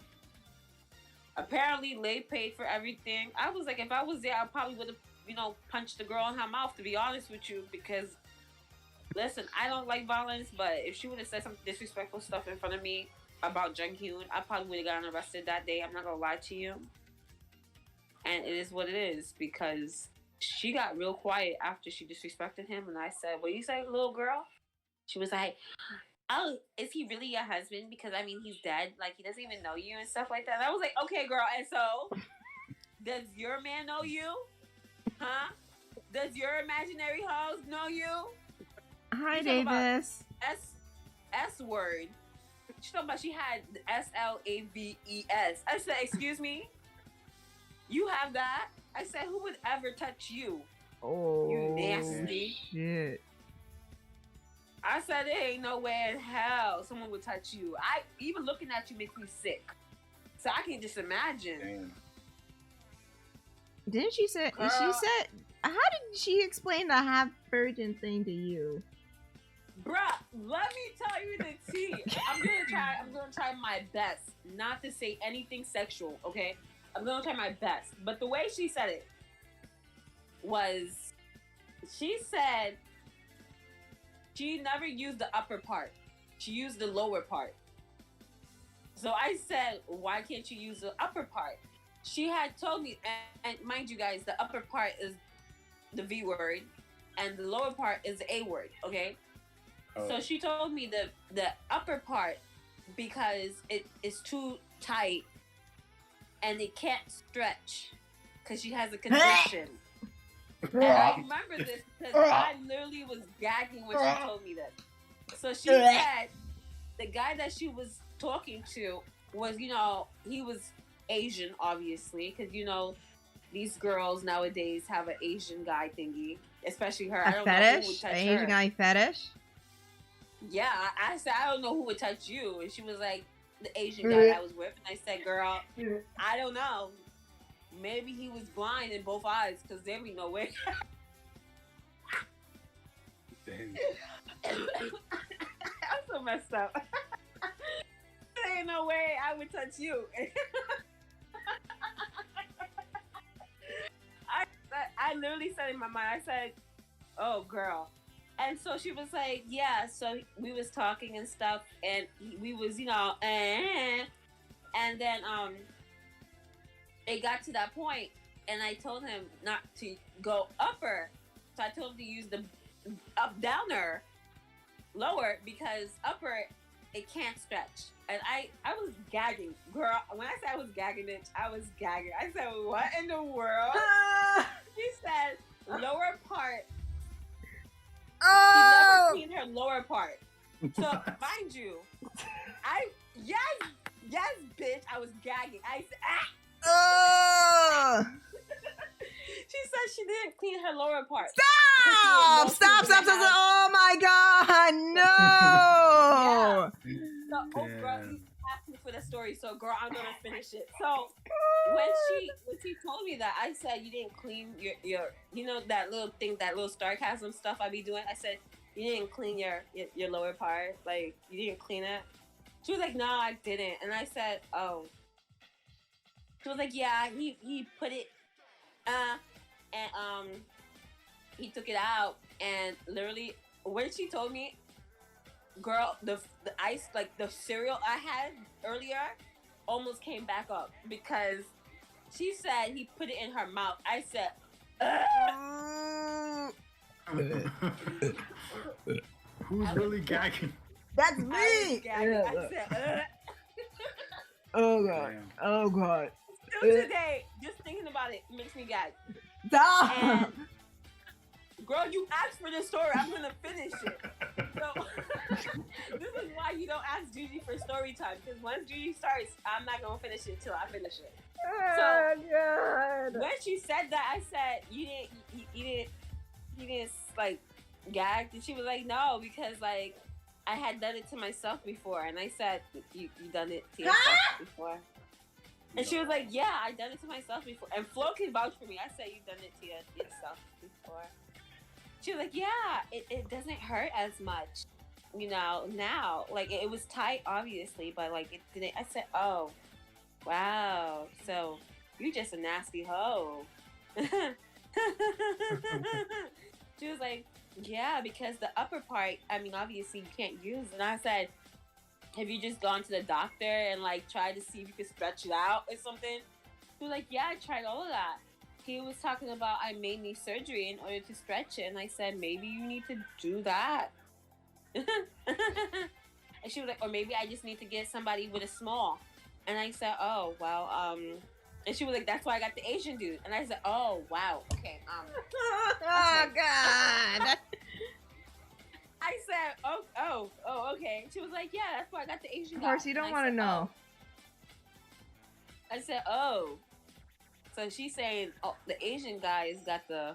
Apparently, Lay paid for everything. I was like, if I was there, I probably would have, punched the girl in her mouth. To be honest with you, because listen, I don't like violence, but if she would have said some disrespectful stuff in front of me about Jung Hyun, I probably would have gotten arrested that day. I'm not gonna lie to you. And it is what it is, because she got real quiet after she disrespected him. And I said, what you say, little girl? She was like, oh, is he really your husband? Because, I mean, he's dead. Like, he doesn't even know you and stuff like that. And I was like, okay, girl. And so, does your man know you? Huh? Does your imaginary house know you? Hi, Davis. S word. She talking about she had SLAVES. I said, excuse me? You have that? I said, who would ever touch you? Oh, you nasty shit. I said, there ain't no way in hell someone would touch you. Even looking at you makes me sick. So I can just imagine. Damn. Didn't she say? Girl. She said. How did she explain the half virgin thing to you? Bruh, let me tell you the tea. I'm gonna try my best not to say anything sexual. Okay. I'm gonna try my best. But the way she said it was, she said she never used the upper part. She used the lower part. So I said, why can't you use the upper part? She had told me, and mind you guys, the upper part is the V word, and the lower part is the A word, okay? Oh. So she told me the upper part, because it is too tight, and it can't stretch because she has a condition. And I remember this because I literally was gagging when she told me this. So she said the guy that she was talking to was, he was Asian, obviously, because, these girls nowadays have an Asian guy thingy, especially her. I don't know who would touch her. An Asian guy fetish? Yeah, I said, I don't know who would touch you. And she was like, the Asian guy I was with. And I said, girl, I don't know. Maybe he was blind in both eyes, because there be no way. I'm so messed up. There ain't no way I would touch you. I literally said in my mind, I said, oh, girl. And so she was like, yeah, so we was talking and stuff, and we was, and then it got to that point, and I told him not to go upper. So I told him to use the up downer lower, because upper it can't stretch. And I was gagging. Girl, when I said I was gagging, bitch, I was gagging. I said, what in the world? She said, lower part. She never cleaned her lower part. So, mind you, yes, bitch, I was gagging. I said, She said she didn't clean her lower part. Stop! Oh my god, no! Yeah. So, girl, you asked me for the story, so girl, I'm gonna finish it. So when she told me that, I said you didn't clean your you know that little thing, that little sarcasm stuff I be doing. I said you didn't clean your lower part, like you didn't clean it. She was like, no, I didn't, and I said, oh. She was like, yeah, he put it, and he took it out, and literally when she told me, girl, the ice, like the cereal I had earlier almost came back up because she said he put it in her mouth. I said, Who's really gagging? That's me! I said, Oh god. Damn. Oh god. Still today, just thinking about it makes me gag. Stop! And girl, you asked for this story. I'm gonna finish it. So this is why you don't ask Gigi for story time, because once Gigi starts, I'm not gonna finish it till I finish it. So god. when she said that, I said you didn't like gag, and she was like, no, because like I had done it to myself before, and I said you done it to yourself before. And she was like, yeah, I done it to myself before. And Flo can vouch for me. I said you done it to yourself before. She was like, yeah, it doesn't hurt as much, you know, now. Like, it was tight, obviously, but, like, it didn't. I said, oh, wow. So, you just a nasty hoe. She was like, yeah, because the upper part, I mean, obviously, you can't use. And I said, have you just gone to the doctor and, like, tried to see if you could stretch it out or something? She was like, yeah, I tried all of that. He was talking about I made knee surgery in order to stretch it, and I said maybe you need to do that. And she was like, or maybe I just need to get somebody with a small. And I said, oh well, and she was like, that's why I got the Asian dude. And I said, oh wow, okay, Oh god. I said, oh, okay. She was like, yeah, that's why I got the Asian guy. Of course, you don't want to know. I said, oh. So she's saying, oh, the Asian guy has got the,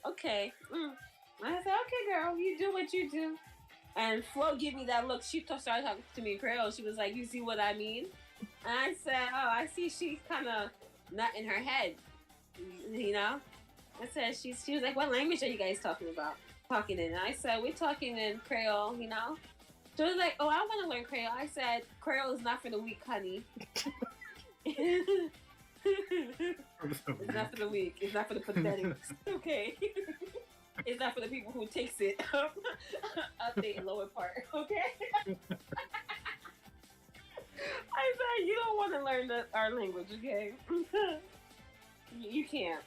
okay. I said, okay, girl, you do what you do. And Flo gave me that look. She started talking to me in Creole. She was like, you see what I mean? And I said, oh, I see she's kind of not in her head, you know? I said, she was like, what language are you guys talking in? And I said, we're talking in Creole, you know? She was like, oh, I want to learn Creole. I said, Creole is not for the weak, honey. It's not for the weak. It's not for the pathetic. Okay. It's not for the people who takes it up the lower part. Okay. I said you don't want to learn our language. Okay. You can't.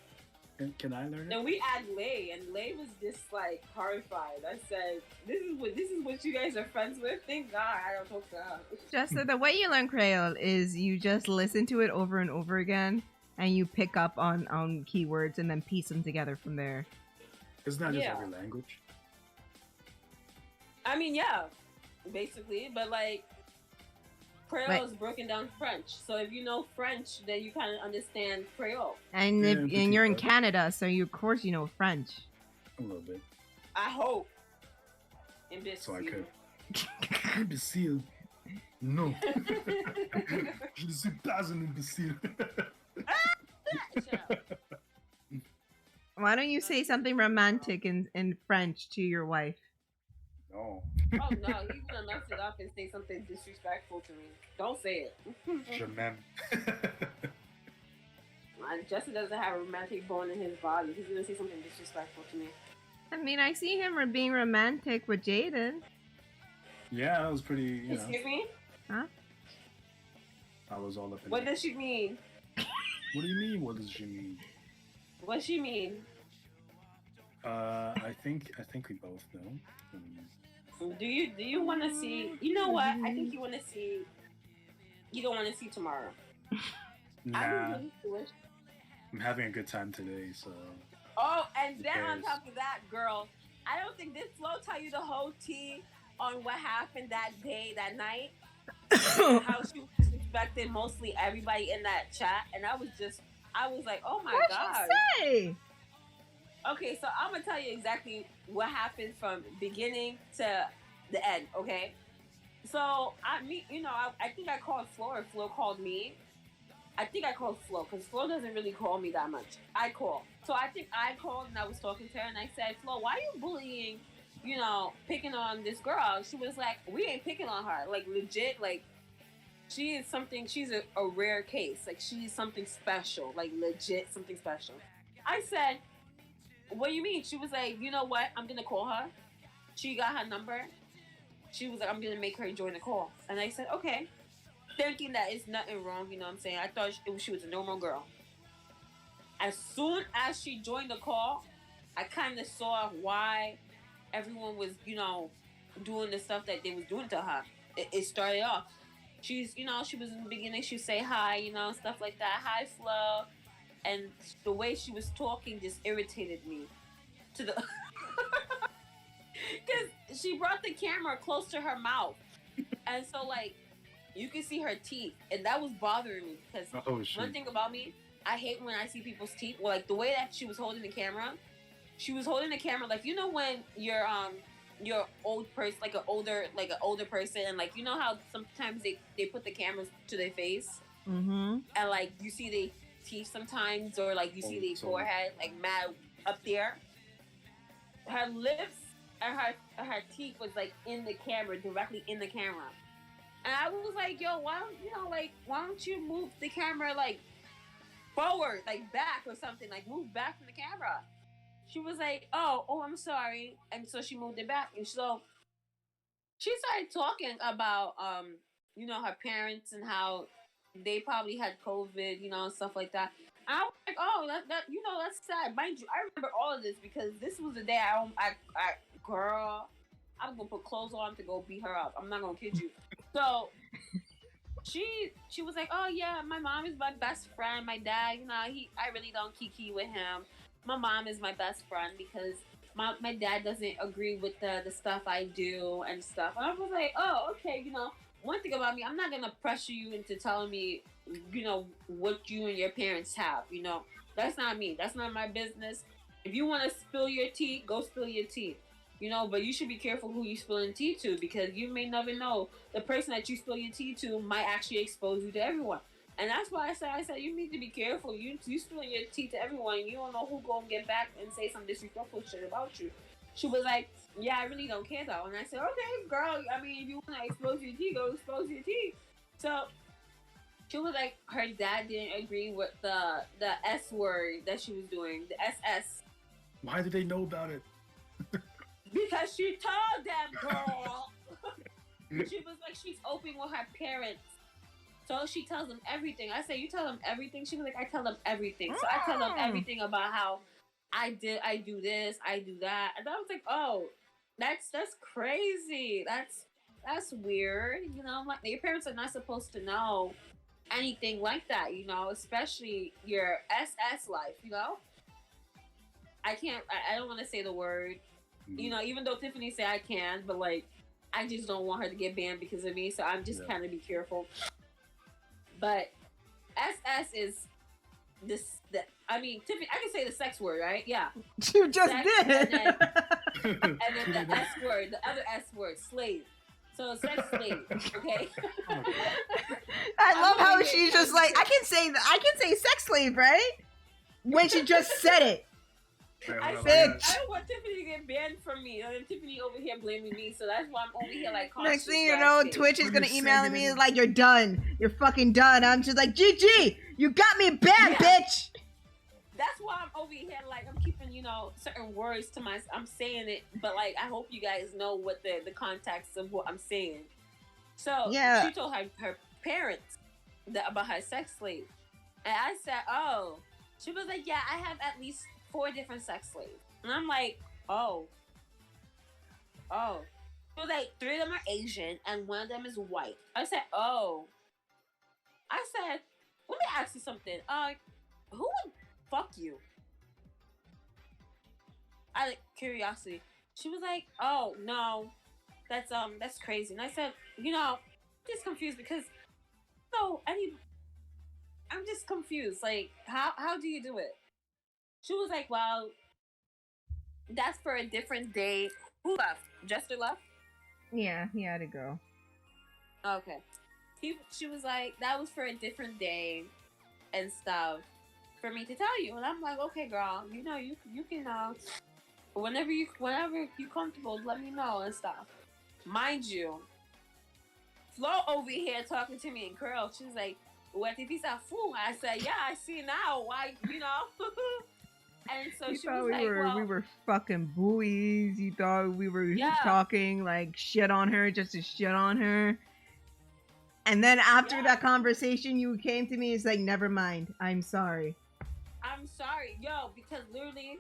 Can I learn it? And we add Lay, and Lay was just like horrified. I said, "This is what you guys are friends with." Thank God I don't talk to her. Just the way you learn Creole is you just listen to it over and over again, and you pick up on keywords and then piece them together from there. Isn't that just every language? I mean, yeah, basically, but like Creole is broken down French. So if you know French, then you kind of understand Creole. And and you're in Canada, so of course you know French. A little bit. I hope. Imbecile. So I could. Imbecile. No. Je ne suis pas un imbécile. Shut up. Why don't you say something romantic in French to your wife? No. Oh no, he's gonna mess it up and say something disrespectful to me. Don't say it. Je m'aime. Justin doesn't have a romantic bone in his body. He's gonna say something disrespectful to me. I mean, I see him being romantic with Jaden. Yeah, that was pretty, you know. Excuse me? Huh? I was all up in What it. does she mean? What do you mean, what does she mean? What she mean? I think we both know. Do you want to see? You know what? I think you want to see. You don't want to see tomorrow. Nah, I'm having a good time today, so. Oh, and then on top of that, girl, I don't think this Flo tell you the whole tea on what happened that day, that night. How she disrespected mostly everybody in that chat, and I was like, oh my god. What'd she say? Okay, so I'm gonna tell you exactly what happened from beginning to the end. Okay, so I think I called Flo, or Flo called me. I think I called Flo because Flo doesn't really call me that much. I call, so I think I called and I was talking to her and I said, Flo, why are you bullying? Picking on this girl. She was like, we ain't picking on her. Like legit, like she is something. She's a rare case. Like she's something special. Like legit something special. I said, what do you mean? She was like, you know what? I'm gonna call her. She got her number. She was like, I'm gonna make her join the call. And I said, okay. Thinking that it's nothing wrong, you know what I'm saying? I thought she was a normal girl. As soon as she joined the call, I kind of saw why everyone was, doing the stuff that they was doing to her. It started off. She was in the beginning, she'd say hi, stuff like that. Hi, Flo. And the way she was talking just irritated me. Because she brought the camera close to her mouth. And so, like, you can see her teeth. And that was bothering me. Because one thing about me, I hate when I see people's teeth. Well, like, the way that she was holding the camera, like, when you're old person, like an older person, and like, you know how sometimes they put the cameras to their face, and like you see their teeth sometimes, or like you see their forehead like mad up there. Her lips and her teeth was like in the camera, directly in the camera, and I was like, yo, why don't you move the camera like forward, like back or something, like move back from the camera. She was like, oh, I'm sorry. And so she moved it back. And so she started talking about, her parents and how they probably had COVID, and stuff like that. And I was like, oh, that's sad. Mind you, I remember all of this because this was the day girl, I'm going to put clothes on to go beat her up. I'm not going to kid you. So she was like, oh, yeah, my mom is my best friend. My dad, I really don't kiki with him. My mom is my best friend because my dad doesn't agree with the stuff I do and stuff. And I was like, oh, okay, one thing about me, I'm not going to pressure you into telling me, what you and your parents have, That's not me. That's not my business. If you want to spill your tea, go spill your tea, But you should be careful who you spilling tea to because you may never know. The person that you spill your tea to might actually expose you to everyone. And that's why I said you need to be careful. You spilling your tea to everyone. You don't know who gonna get back and say some disrespectful shit about you. She was like, yeah, I really don't care though. And I said, okay, girl. I mean, if you wanna expose your tea, go expose your tea. So she was like, her dad didn't agree with the S word that she was doing, the SS. Why did they know about it? Because she told them, girl. She was like, she's open with her parents. So she tells them everything. I say, you tell them everything? She was like, I tell them everything. So I tell them everything about how I do this, I do that. And I was like, oh, that's crazy. That's weird. Like your parents are not supposed to know anything like that, especially your SS life, I don't want to say the word, even though Tiffany said I can, but like, I just don't want her to get banned because of me. So I'm just kind of be careful. But SS is Tiffany, I can say the sex word, right? Yeah. You just sex, did. And then the S word, the other S word, slave. So sex slave, okay? I love how she's just like, I can say sex slave, right? When she just said it. I don't want Tiffany to get banned from me. And Tiffany over here blaming me, so that's why I'm over here like cautious. Next thing you know, Twitch is gonna email me is like, you're done. You're fucking done. I'm just like, GG, you got me banned, bitch. That's why I'm over here like I'm keeping, certain words to I'm saying it, but like I hope you guys know what the context of what I'm saying. So she told her parents about her sex slave. And I said, oh. She was like, yeah, I have at least 4 different sex slaves. And I'm like, oh. She was like, 3 of them are Asian and 1 of them is white. I said, oh. I said, let me ask you something. Who would fuck you? Out of curiosity. She was like, oh no, that's crazy. And I said, I'm just confused because I'm just confused. Like, how do you do it? She was like, well, that's for a different day. Who left? Jester left? Yeah, he had to go. Okay. She was like, that was for a different day and stuff for me to tell you. And I'm like, okay, girl, you can whenever you comfortable, let me know and stuff. Mind you, Flo over here talking to me in curl. She's like, what if he's a fool? I said, yeah, I see now. Why, And so she was like, we were fucking buoys. You thought we were talking like shit on her just to shit on her. And then after that conversation, you came to me. It's like, never mind. I'm sorry. I'm sorry, because literally,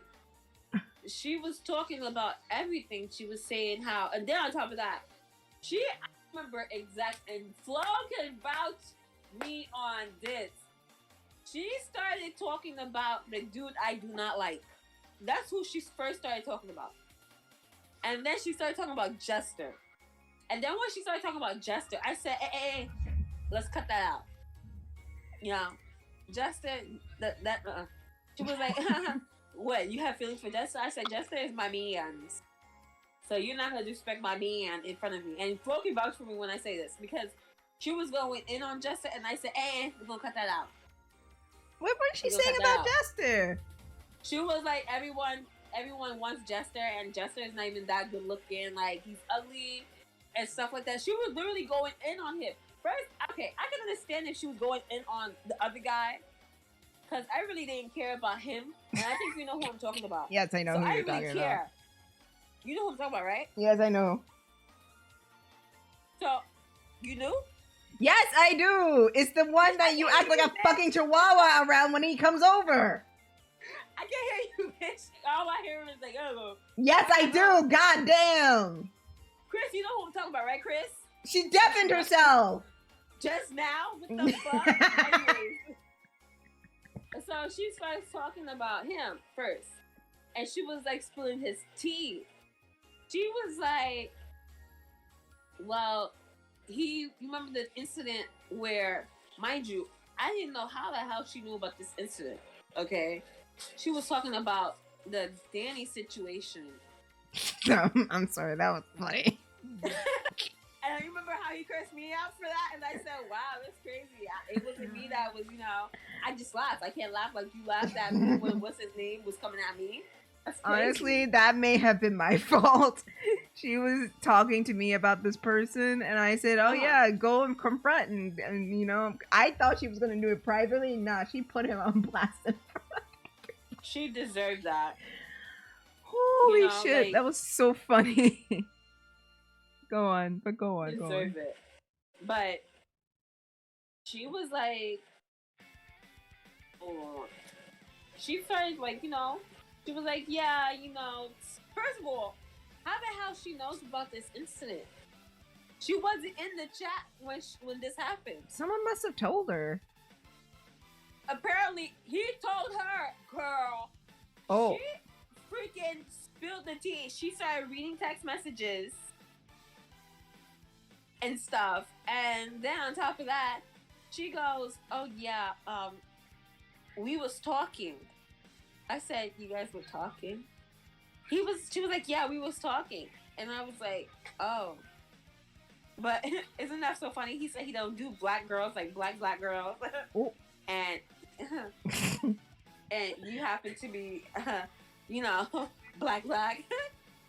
she was talking about everything. She was saying how, and then on top of that, I remember and Flo can vouch me on this. She started talking about the dude I do not like. That's who she first started talking about. And then she started talking about Jester. And then when she started talking about Jester, I said, hey, let's cut that out. Jester, She was like, what, you have feelings for Jester? I said, Jester is my man. So you're not going to respect my man in front of me. And Flo can vouch for me when I say this, because she was going in on Jester, and I said, hey, we're going to cut that out. What was she saying about Jester? She was like, everyone wants Jester, and Jester is not even that good looking. Like, he's ugly and stuff like that. She was literally going in on him. First, okay, I can understand if she was going in on the other guy, because I really didn't care about him. And I think you know who I'm talking about. Yes, I know who you're talking about. You know who I'm talking about, right? Yes, I know. So, you knew? Yes, I do. It's the one that you act like a fucking chihuahua around when he comes over. I can hear you, bitch. All I hear is like, oh. Yes, I do. God damn. Chris, you know who I'm talking about, right, Chris? She deafened herself. Just now? What the fuck? Anyways. So she started talking about him first. And she was like spilling his tea. She was like, well, you remember the incident where, mind you, I didn't know how the hell she knew about this incident, okay? She was talking about the Danny situation. I'm sorry, that was funny. And I remember how he cursed me out for that, and I said, wow, that's crazy. It wasn't me that was, I just laughed. I can't laugh like you laughed at me when what's his name was coming at me. Honestly, that may have been my fault. She was talking to me about this person, and I said, oh yeah, go and confront. And I thought she was going to do it privately. Nah, she put him on blast. She deserved that. Holy shit, like, that was so funny. Go on. Deserve it. But she was like, she started like, she was like, yeah, first of all, how the hell she knows about this incident? She wasn't in the chat when this happened. Someone must have told her. Apparently, he told her, girl. Oh. She freaking spilled the tea. She started reading text messages and stuff. And then on top of that, she goes, oh yeah, we was talking. I said, you guys were talking? She was like, yeah, we was talking. And I was like, oh. But isn't that so funny? He said he don't do black girls, like black girls. And and you happen to be, black.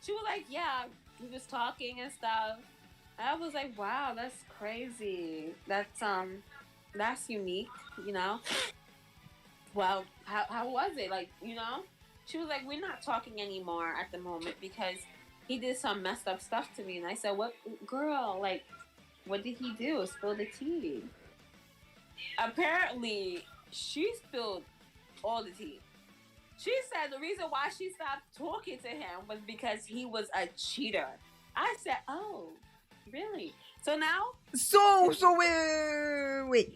She was like, yeah, we was talking and stuff. I was like, wow, that's crazy. That's unique, Well, how was it? Like, She was like, we're not talking anymore at the moment because he did some messed up stuff to me. And I said, what, girl, like, what did he do? Spill the tea. Apparently, she spilled all the tea. She said the reason why she stopped talking to him was because he was a cheater. I said, oh, really? So now, So wait.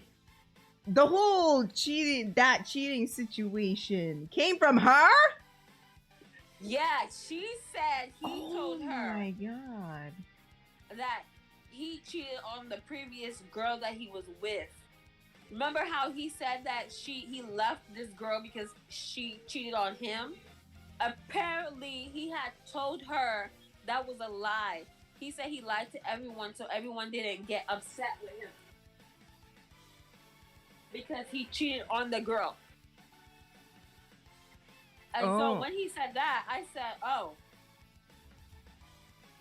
The whole cheating situation came from her? yeah, she said he told her Oh my god. that he cheated on the previous girl that he was with. Remember how he said that he left this girl because she cheated on him? Apparently, he had told her that was a lie. He said he lied to everyone so everyone didn't get upset with him. Because he cheated on the girl. And so when he said that, I said, oh.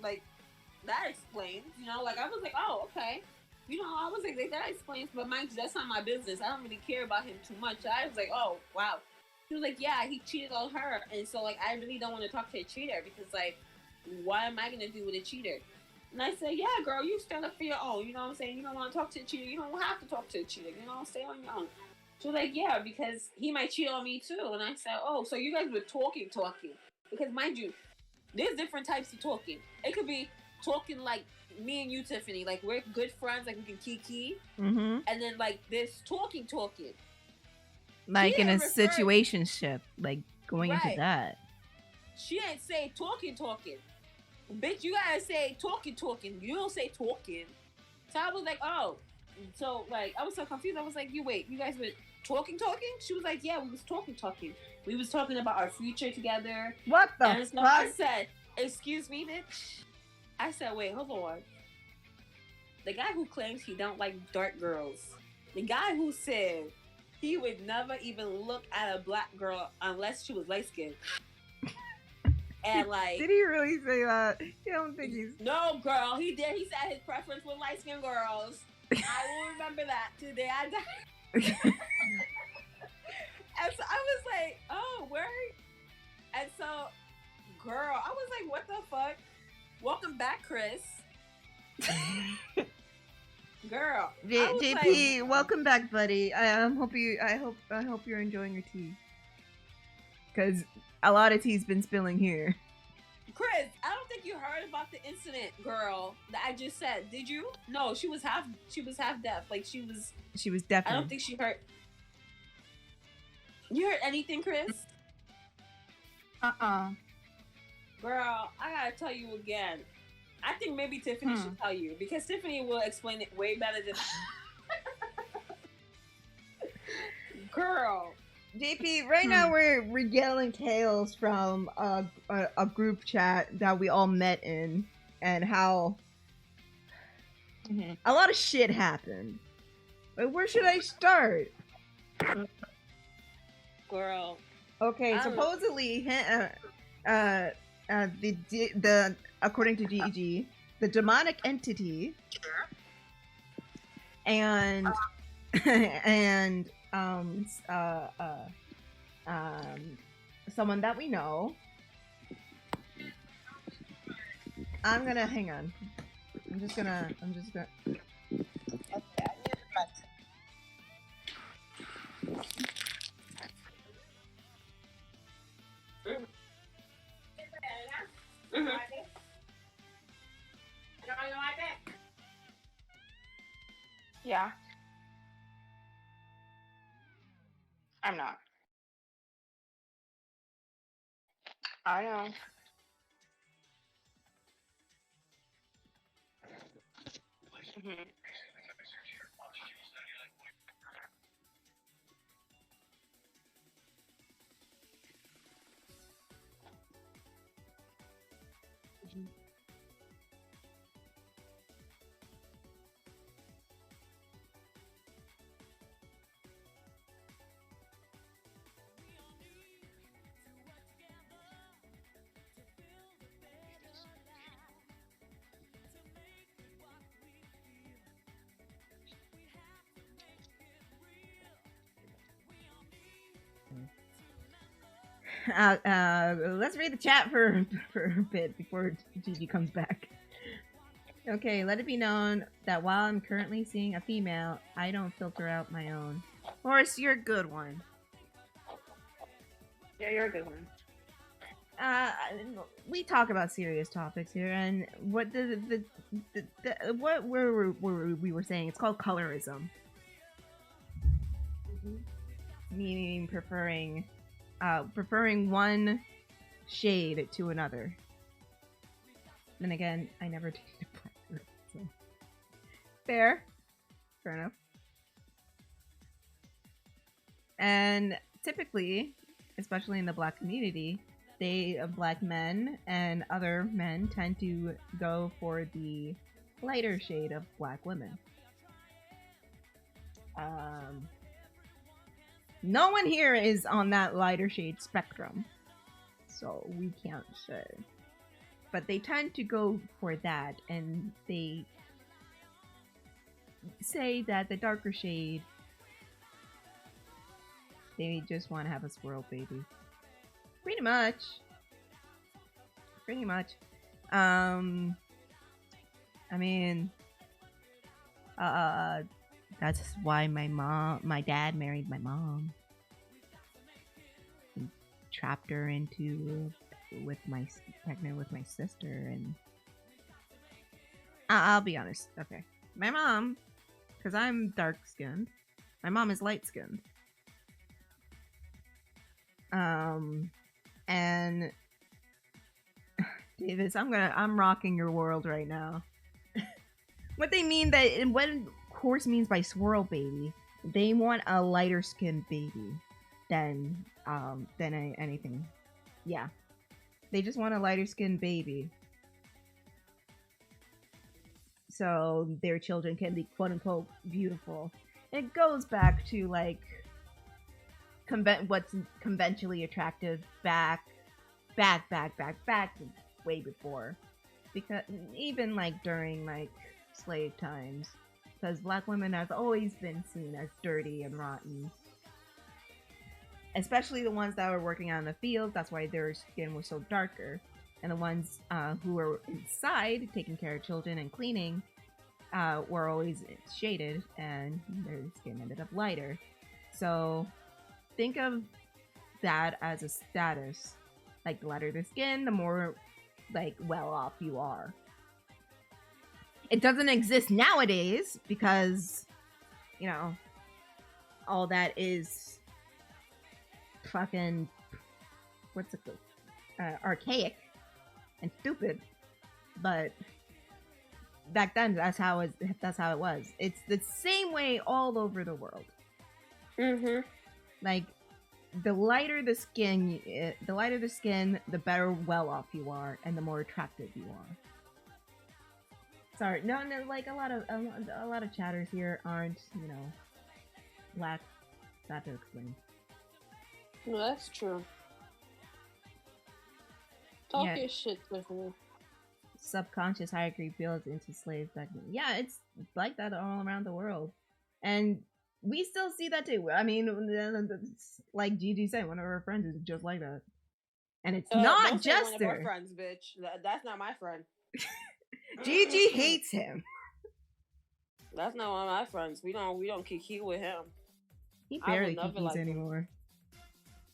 Like, that explains, you know? Like, I was like, oh, okay. You know, I was like, that explains, but mind you, that's not my business. I don't really care about him too much. So I was like, oh, wow. He was like, yeah, he cheated on her. And so, like, I really don't want to talk to a cheater because, like, what am I going to do with a cheater? And I said, yeah, girl, you stand up for your own. You know what I'm saying? You don't want to talk to a cheater. You don't have to talk to a cheater. You know, stay on your own. She was like, yeah, because he might cheat on me too. And I said, oh, so you guys were talking. Because mind you, there's different types of talking. It could be talking like me and you, Tiffany. Like, we're good friends. Like, we can kiki. Mm-hmm. And then, like, there's talking. Like She in a didn't refer- situationship, like going into Right. that. She ain't say talking. Bitch, you gotta say talking. You don't say talking. So I was like, oh. So, like, I was so confused. I was like, you guys were talking? She was like, yeah, we was talking. We was talking about our future together. What the And so fuck? I said, excuse me, bitch? I said, wait, hold on. The guy who claims he don't like dark girls. The guy who said he would never even look at a black girl unless she was light-skinned. And, like... Did he really say that? I don't think he's... No, girl, he did. He said his preference was light-skinned girls. I will remember that today I die. And so I was like, oh, word? And so, girl, I was like, what the fuck? Welcome back, Kris. Girl. I was JP, like, welcome back, buddy. I hope you're enjoying your tea. Cause a lot of tea's been spilling here. Kris, I don't think you heard about the incident, girl, that I just said. Did you? No, she was half deaf. Like she was deaf. I don't think she heard. You heard anything, Kris? Girl, I gotta tell you again. I think maybe Tiffany should tell you because Tiffany will explain it way better than Girl. JP, right now we're regaling tales from a group chat that we all met in, and how a lot of shit happened. But where should I start? Girl. Okay, supposedly, the according to GEG, the demonic entity and someone that we know. I'm gonna hang on. I'm just gonna. Yeah. I'm not. I know. Mhm. Let's read the chat for a bit before Gigi comes back. Okay, let it be known that while I'm currently seeing a female, I don't filter out my own. Horse, you're a good one. Yeah, you're a good one. we talk about serious topics here, and what what we were saying, it's called colorism. Meaning preferring one shade to another. Then again, I never dated a black girl, so fair enough. And typically, especially in the black community, black men and other men tend to go for the lighter shade of black women. No one here is on that lighter shade spectrum, so we can't say. But they tend to go for that, and they say that the darker shade, they just want to have a squirrel baby. Pretty much. I mean, that's why my dad married my mom. He trapped her pregnant with my sister, and I'll be honest. Okay, my mom, because I'm dark skinned, my mom is light skinned. And Davis, I'm rocking your world right now. What they mean what Course means by swirl baby, they want a lighter skinned baby than anything. Yeah, they just want a lighter skinned baby, so their children can be quote unquote beautiful. It goes back to like what's conventionally attractive back way before, because even like during like slave times, because black women have always been seen as dirty and rotten, especially the ones that were working out in the fields. That's why their skin was so darker, and the ones who were inside taking care of children and cleaning were always shaded, and their skin ended up lighter. So think of that as a status. Like, the lighter the skin, the more like well off you are. It doesn't exist nowadays because, you know, all that is fucking archaic and stupid. But back then, that's how it was. It's the same way all over the world. Mm-hmm. Like, the lighter the skin, the better well off you are, and the more attractive you are. Sorry, no, like a lot of chatters here aren't, you know, black. That to explain. No, that's true. Talk your shit, Tiffany. Subconscious hierarchy builds into slave back then. Yeah, it's like that all around the world, and we still see that too. I mean, like Gigi said, one of her friends is just like that, and it's not just one of her friends, bitch. That's not my friend. Gigi hates him. That's not one of my friends. We don't kiki with him. He barely kikis like anymore.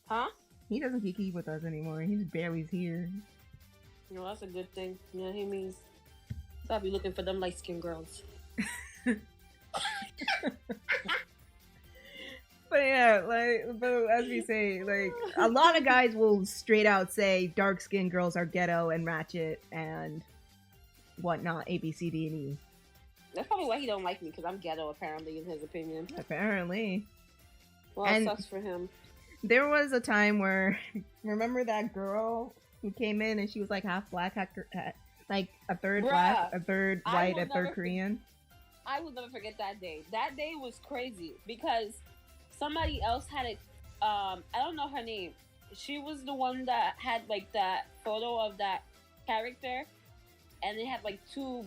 Huh? He doesn't kiki with us anymore. He's barely here. No, that's a good thing. You know what he means? I'll be looking for them light skinned girls. But yeah, but as we say, like, a lot of guys will straight out say dark skinned girls are ghetto and ratchet and whatnot, A, B, C, D, and E. That's probably why he don't like me, because I'm ghetto, apparently, in his opinion. Apparently. Well, it sucks for him. There was a time where, remember that girl who came in and she was like half black, like a third black, a third white, a third Korean? I will never forget that day. That day was crazy because somebody else had it. I don't know her name. She was the one that had like that photo of that character, and they had like two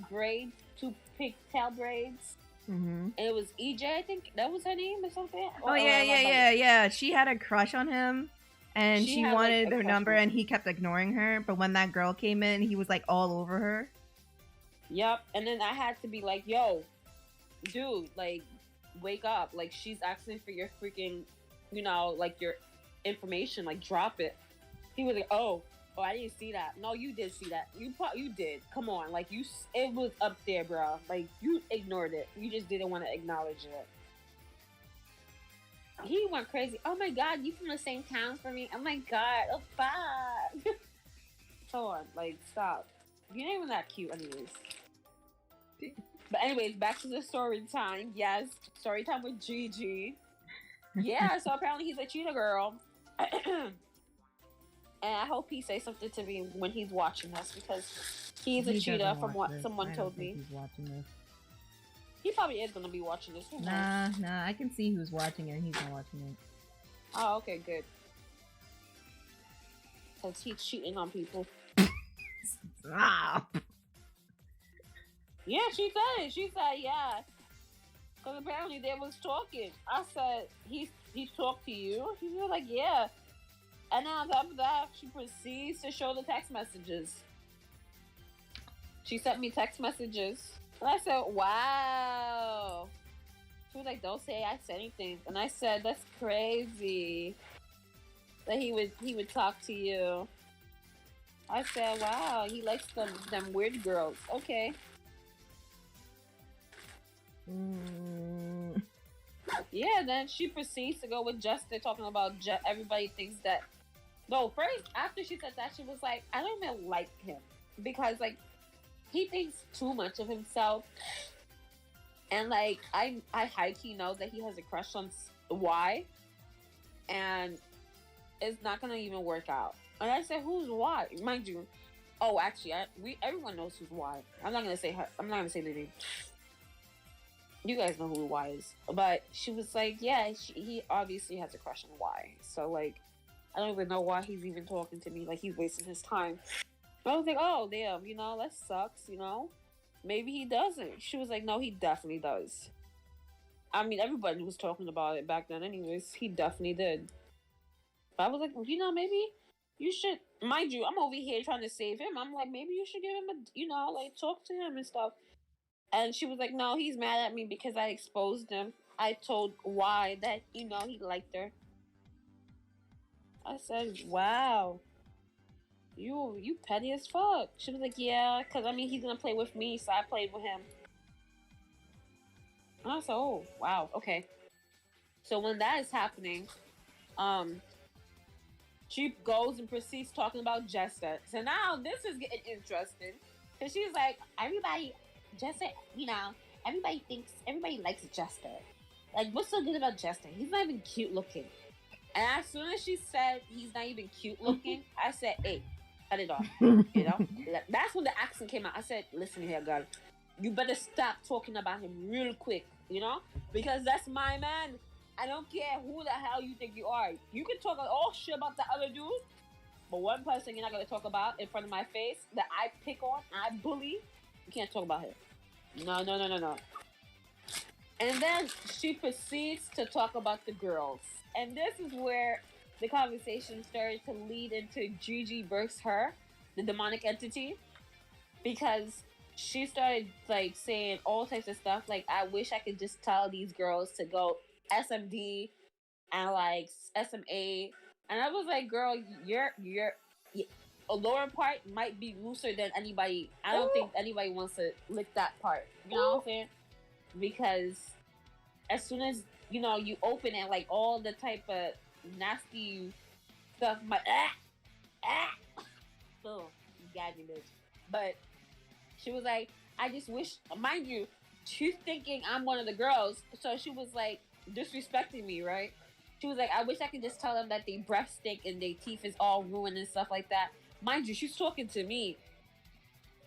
pigtail braids. Mm-hmm. And it was EJ, I think that was her name or something. Oh yeah. She had a crush on him, and she wanted their number, and he kept ignoring her. But when that girl came in, he was like all over her. Yep. And then I had to be like, "Yo, dude, like, wake up! Like, she's asking for your freaking, you know, like your information. Like, drop it." He was like, "Oh, Oh, I didn't see that. No, you did see that. You did. Come on, like it was up there, bro. Like you ignored it. You just didn't want to acknowledge it. He went crazy. Oh my god, you from the same town for me? Oh my god, oh fuck. Come on, like stop. You're not even that cute, anyways. But anyways, back to the story time. Yes, story time with Gigi. Yeah, so apparently he's a cheetah girl. And I hope he says something to me when he's watching this because he's a cheetah from what someone told me. He's watching this. He probably is gonna be watching this. Nah, I can see who's watching it and he's not watching it. Oh, okay, good. Because he's cheating on people. Stop. Yeah, she said it. She said, yeah. Because apparently they was talking. I said, he talked to you? She was like, yeah. And then on top of that, she proceeds to show the text messages. She sent me text messages. And I said, wow. She was like, don't say I said anything. And I said, that's crazy. That he would talk to you. I said, wow, he likes them weird girls. Okay. Yeah, then she proceeds to go with Justin talking about everybody thinks that. No, first, after she said that, she was like, I don't even like him. Because, like, he thinks too much of himself. And, like, I high-key know that he has a crush on Y. And it's not going to even work out. And I said, who's Y? Mind you. Oh, actually, everyone knows who's Y. I'm not going to say her. I'm not going to say the name. You guys know who Y is. But she was like, yeah, he obviously has a crush on Y. So, like, I don't even know why he's even talking to me. Like, he's wasting his time. I was like, oh, damn, you know, that sucks, you know? Maybe he doesn't. She was like, no, he definitely does. I mean, everybody was talking about it back then anyways. He definitely did. But I was like, you know, maybe you should... Mind you, I'm over here trying to save him. I'm like, maybe you should give him a... You know, like, talk to him and stuff. And she was like, no, he's mad at me because I exposed him. I told Y that, you know, he liked her. I said, wow. You petty as fuck. She was like, yeah, because, I mean, he's going to play with me, so I played with him. And I said, oh, wow, okay. So when that is happening, she goes and proceeds talking about Jester. So now this is getting interesting. Because she's like, everybody, Jester, you know, everybody likes Jester. Like, what's so good about Jester? He's not even cute looking. And as soon as she said he's not even cute looking, I said, hey, cut it off. You know? That's when the accent came out. I said, listen here, girl. You better stop talking about him real quick, you know? Because that's my man. I don't care who the hell you think you are. You can talk all shit about the other dude, but one person you're not going to talk about in front of my face that I pick on, I bully, you can't talk about him. No. And then she proceeds to talk about the girls. And this is where the conversation started to lead into Gigi versus her, the demonic entity. Because she started, like, saying all types of stuff. Like, I wish I could just tell these girls to go SMD and, like, SMA. And I was like, girl, your a lower part might be looser than anybody. I don't think anybody wants to lick that part. You know what I'm saying? Because as soon as, you know, you open it, like, all the type of nasty stuff might... Oh, you got me, bitch. But she was like, I just wish... Mind you, she's thinking I'm one of the girls, so she was, like, disrespecting me, right? She was like, I wish I could just tell them that they breath stink and their teeth is all ruined and stuff like that. Mind you, she's talking to me.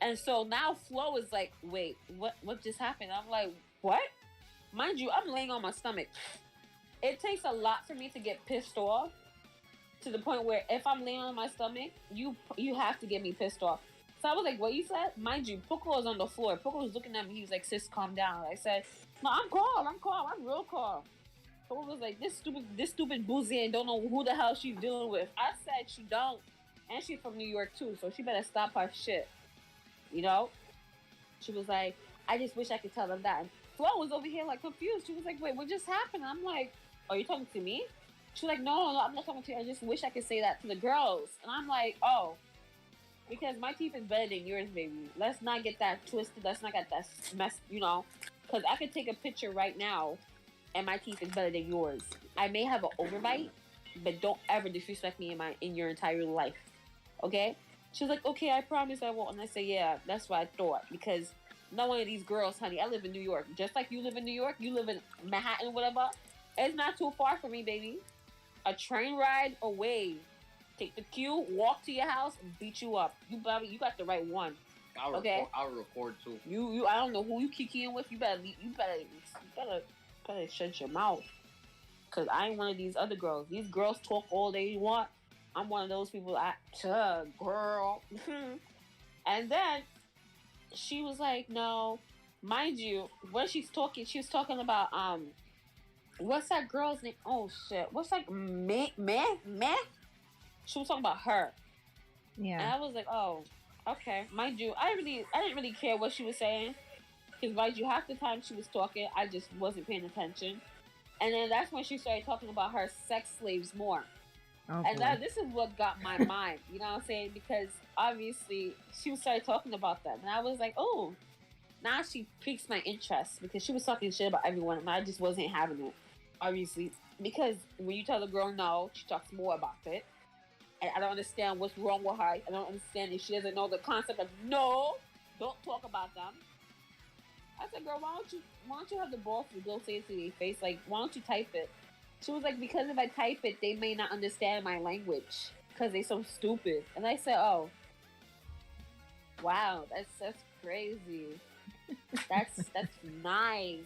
And so now Flo is like, wait, what just happened? I'm like, what? Mind you, I'm laying on my stomach. It takes a lot for me to get pissed off to the point where if I'm laying on my stomach, you have to get me pissed off. So I was like, what you said? Mind you, Poco was on the floor. Poco was looking at me. He was like, sis, calm down. I said, no, I'm calm. I'm real calm. Poco was like, this stupid boozy and don't know who the hell she's dealing with. I said she don't. And she's from New York too, so she better stop her shit. You know? She was like, I just wish I could tell them that. And Flo was over here like confused. She was like, wait, what just happened? I'm like, are you talking to me? She was like, no, I'm not talking to you. I just wish I could say that to the girls. And I'm like, oh, because my teeth is better than yours, baby. Let's not get that twisted. Let's not get that mess, because I could take a picture right now and my teeth is better than yours. I may have an overbite, but don't ever disrespect me in your entire life. Okay? She was like, okay, I promise I won't. And I said, yeah, that's what I thought. Because not one of these girls, honey, I live in New York. Just like you live in New York, you live in Manhattan, whatever. It's not too far from me, baby. A train ride away. Take the queue, walk to your house, and beat you up. You got the right one. I'll record too. You I don't know who you kikiing with. You better shut your mouth. Cause I ain't one of these other girls. These girls talk all they want. I'm one of those people. Girl. And then she was like, no, mind you, when she was talking about what's that girl's name? Oh shit, what's that? Meh? She was talking about her. Yeah. And I was like, oh, okay. Mind you, I didn't really care what she was saying. Because mind you, half the time she was talking, I just wasn't paying attention. And then that's when she started talking about her sex slaves more. Oh, and this is what got my mind. You know what I'm saying? Because obviously she started talking about them. And I was like, oh, now she piques my interest. Because she was talking shit about everyone. And I just wasn't having it. Obviously. Because when you tell the girl no, she talks more about it. And I don't understand what's wrong with her. I don't understand if she doesn't know the concept of no, don't talk about them. I said, girl, why don't you have the balls to go say it to their face? Like, why don't you type it? She was like, because if I type it, they may not understand my language because they so stupid. And I said, oh, wow, that's crazy. That's nice.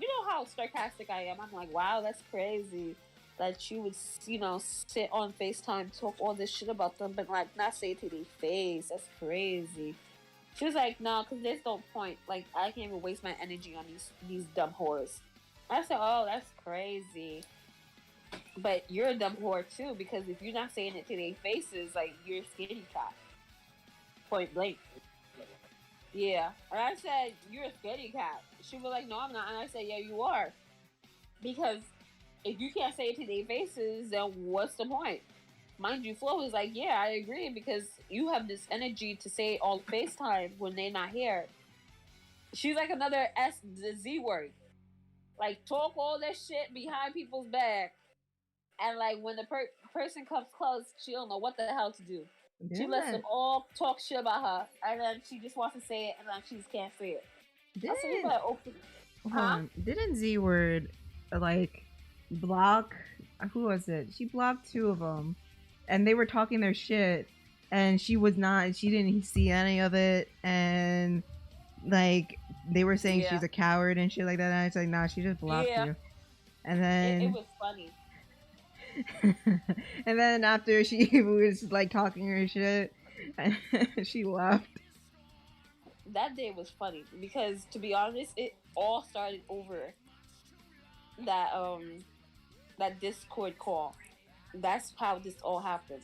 You know how sarcastic I am. I'm like, wow, that's crazy. That you would, sit on FaceTime, talk all this shit about them, but like not say it to their face. That's crazy. She was like, no, because there's no point. Like, I can't even waste my energy on these dumb whores. I said, oh, that's crazy. But you're a dumb whore too, because if you're not saying it to their faces, like, you're a skinny cat. Point blank. Yeah. And I said, you're a skinny cat. She was like, no, I'm not. And I said, yeah, you are. Because if you can't say it to their faces, then what's the point? Mind you, Flo was like, yeah, I agree, because you have this energy to say all FaceTime when they're not here. She's like another the Z word. Like, talk all that shit behind people's back. And, like, when the person comes close, she don't know what the hell to do. Didn't She lets them all talk shit about her, and then she just wants to say it, and then she just can't say it. Didn't Z Word, like, block, who was it? She blocked two of them, and they were talking their shit, and she didn't see any of it, and, like, they were saying she's a coward and shit like that, and I was like, nah, she just blocked you. And then it was funny. and then after she was like talking her shit, she left. That day was funny because, to be honest, it all started over that Discord call. That's how this all happened.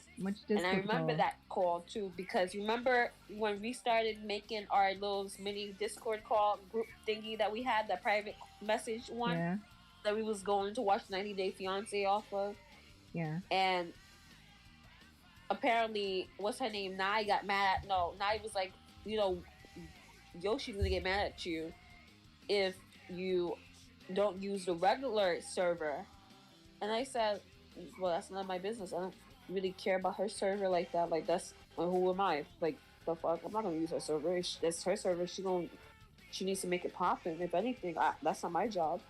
And I remember that call too, because remember when we started making our little mini Discord call group thingy that we had, that private message one that we was going to watch 90 Day Fiancé off of. Yeah. And apparently, what's her name? Nai got mad at Nai was like, Yoshi's gonna get mad at you if you don't use the regular server. And I said, well, that's none of my business. I don't really care about her server like that. Like, that's who am I? Like, the fuck? I'm not gonna use her server. That's her server. She needs to make it poppin'. If anything, that's not my job.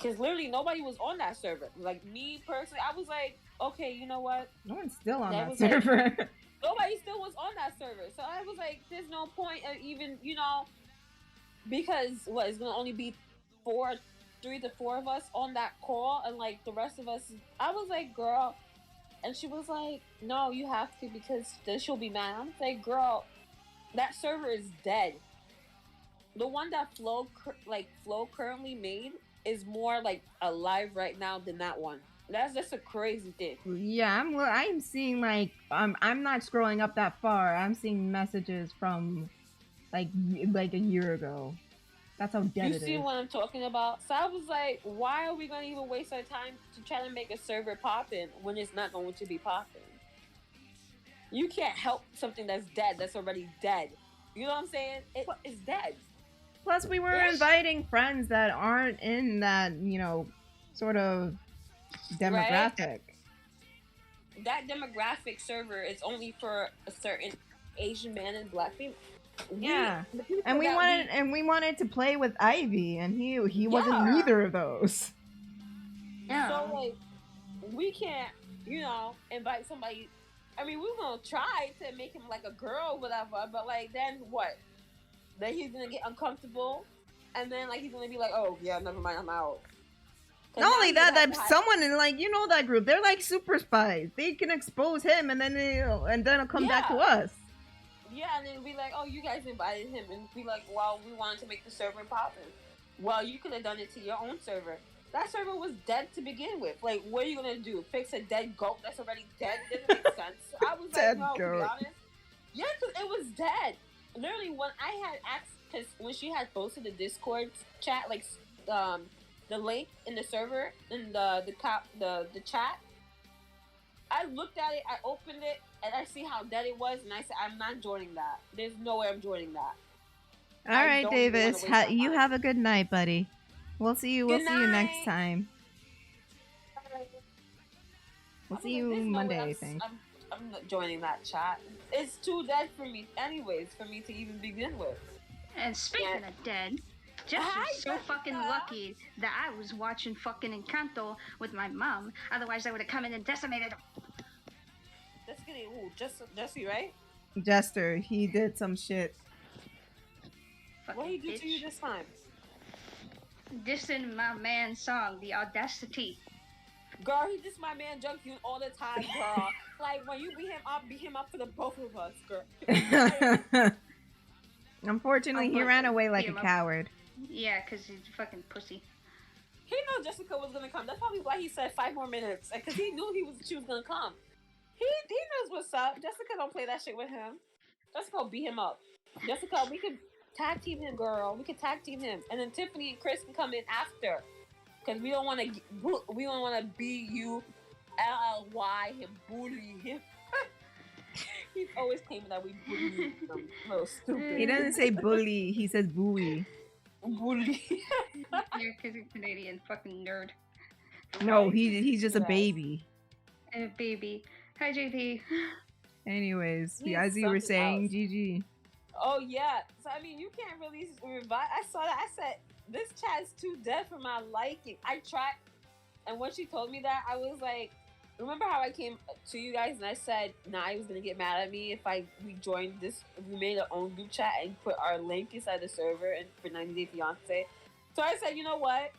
Because literally nobody was on that server. Like, me personally, I was like, okay, you know what? No one's still on that server. Like, nobody still was on that server. So I was like, there's no point of even, because it's gonna only be 3 to 4 of us on that call, and like the rest of us. I was like, girl, and she was like, no, you have to, because then she'll be mad. I'm like, girl, that server is dead. The one that Flo currently made is more like alive right now than that one. That's just a crazy thing. Yeah, I'm seeing like I'm not scrolling up that far. I'm seeing messages from like a year ago. That's how dead it is. You see what I'm talking about? So I was like, why are we gonna even waste our time to try to make a server poppin' when it's not going to be poppin'? You can't help something that's dead, that's already dead. You know what I'm saying? It's dead. Plus, we were inviting friends that aren't in that, sort of demographic. Right? That demographic server is only for a certain Asian man and black female. Yeah, and we wanted to play with Ivy, and he wasn't neither of those. Yeah. So like, we can't, invite somebody. I mean, we're gonna try to make him like a girl, or whatever. But like, then what? Then he's gonna get uncomfortable, and then like he's gonna be like, "Oh yeah, never mind, I'm out." Not only that someone in that group, they're like super spies. They can expose him, and then it'll come back to us. Yeah, and then be like, "Oh, you guys invited him," and be like, "Well, we wanted to make the server poppin'." Well, you could have done it to your own server. That server was dead to begin with. Like, what are you gonna do? Fix a dead goat that's already dead? It doesn't make sense. I was like, no, to be honest. Yeah, because it was dead. Literally, when I had asked, because when she had posted the Discord chat, like, the link in the server, in the chat, I looked at it, I opened it, and I see how dead it was, and I said, I'm not joining that. There's no way I'm joining that. All right, Davis, you have a good night, buddy. We'll see you next time. We'll see you Monday, I think. I'm not joining that chat. It's too dead for me anyways, for me to even begin with. And speaking of dead, Jesse's so fucking lucky that I was watching fucking Encanto with my mom. Otherwise, I would have come in and decimated him. Jesse, right? Jester, he did some shit. What did he do to you this time? Dissing my man's song, The Audacity. Girl, he dissed my man Junkyun all the time, girl. Like, when you beat him up for the both of us, girl. Unfortunately, he ran away like a coward. Yeah, because he's a fucking pussy. He knew Jessica was gonna come. That's probably why he said 5 more minutes. Because he knew she was gonna come. He knows what's up. Jessica don't play that shit with him. Jessica will beat him up. Jessica, we can tag team him, girl. We can tag team him, and then Tiffany and Kris can come in after. Because we don't want to BULLY him, bully him. He's always claiming that we bully him. So stupid. He doesn't say bully. He says buoy. Bully. You're because you're Canadian fucking nerd. No, he's just a baby. A baby. Hi, JP. Anyways, as you were saying, GG. Oh yeah. So I mean, you can't really revive. I saw that. I said this chat's too dead for my liking. I tried, and when she told me that, I was like, remember how I came to you guys and I said Nai was gonna get mad at me if we joined this, if we made our own group chat and put our link inside the server and for 90 Day Fiance. So I said, you know what?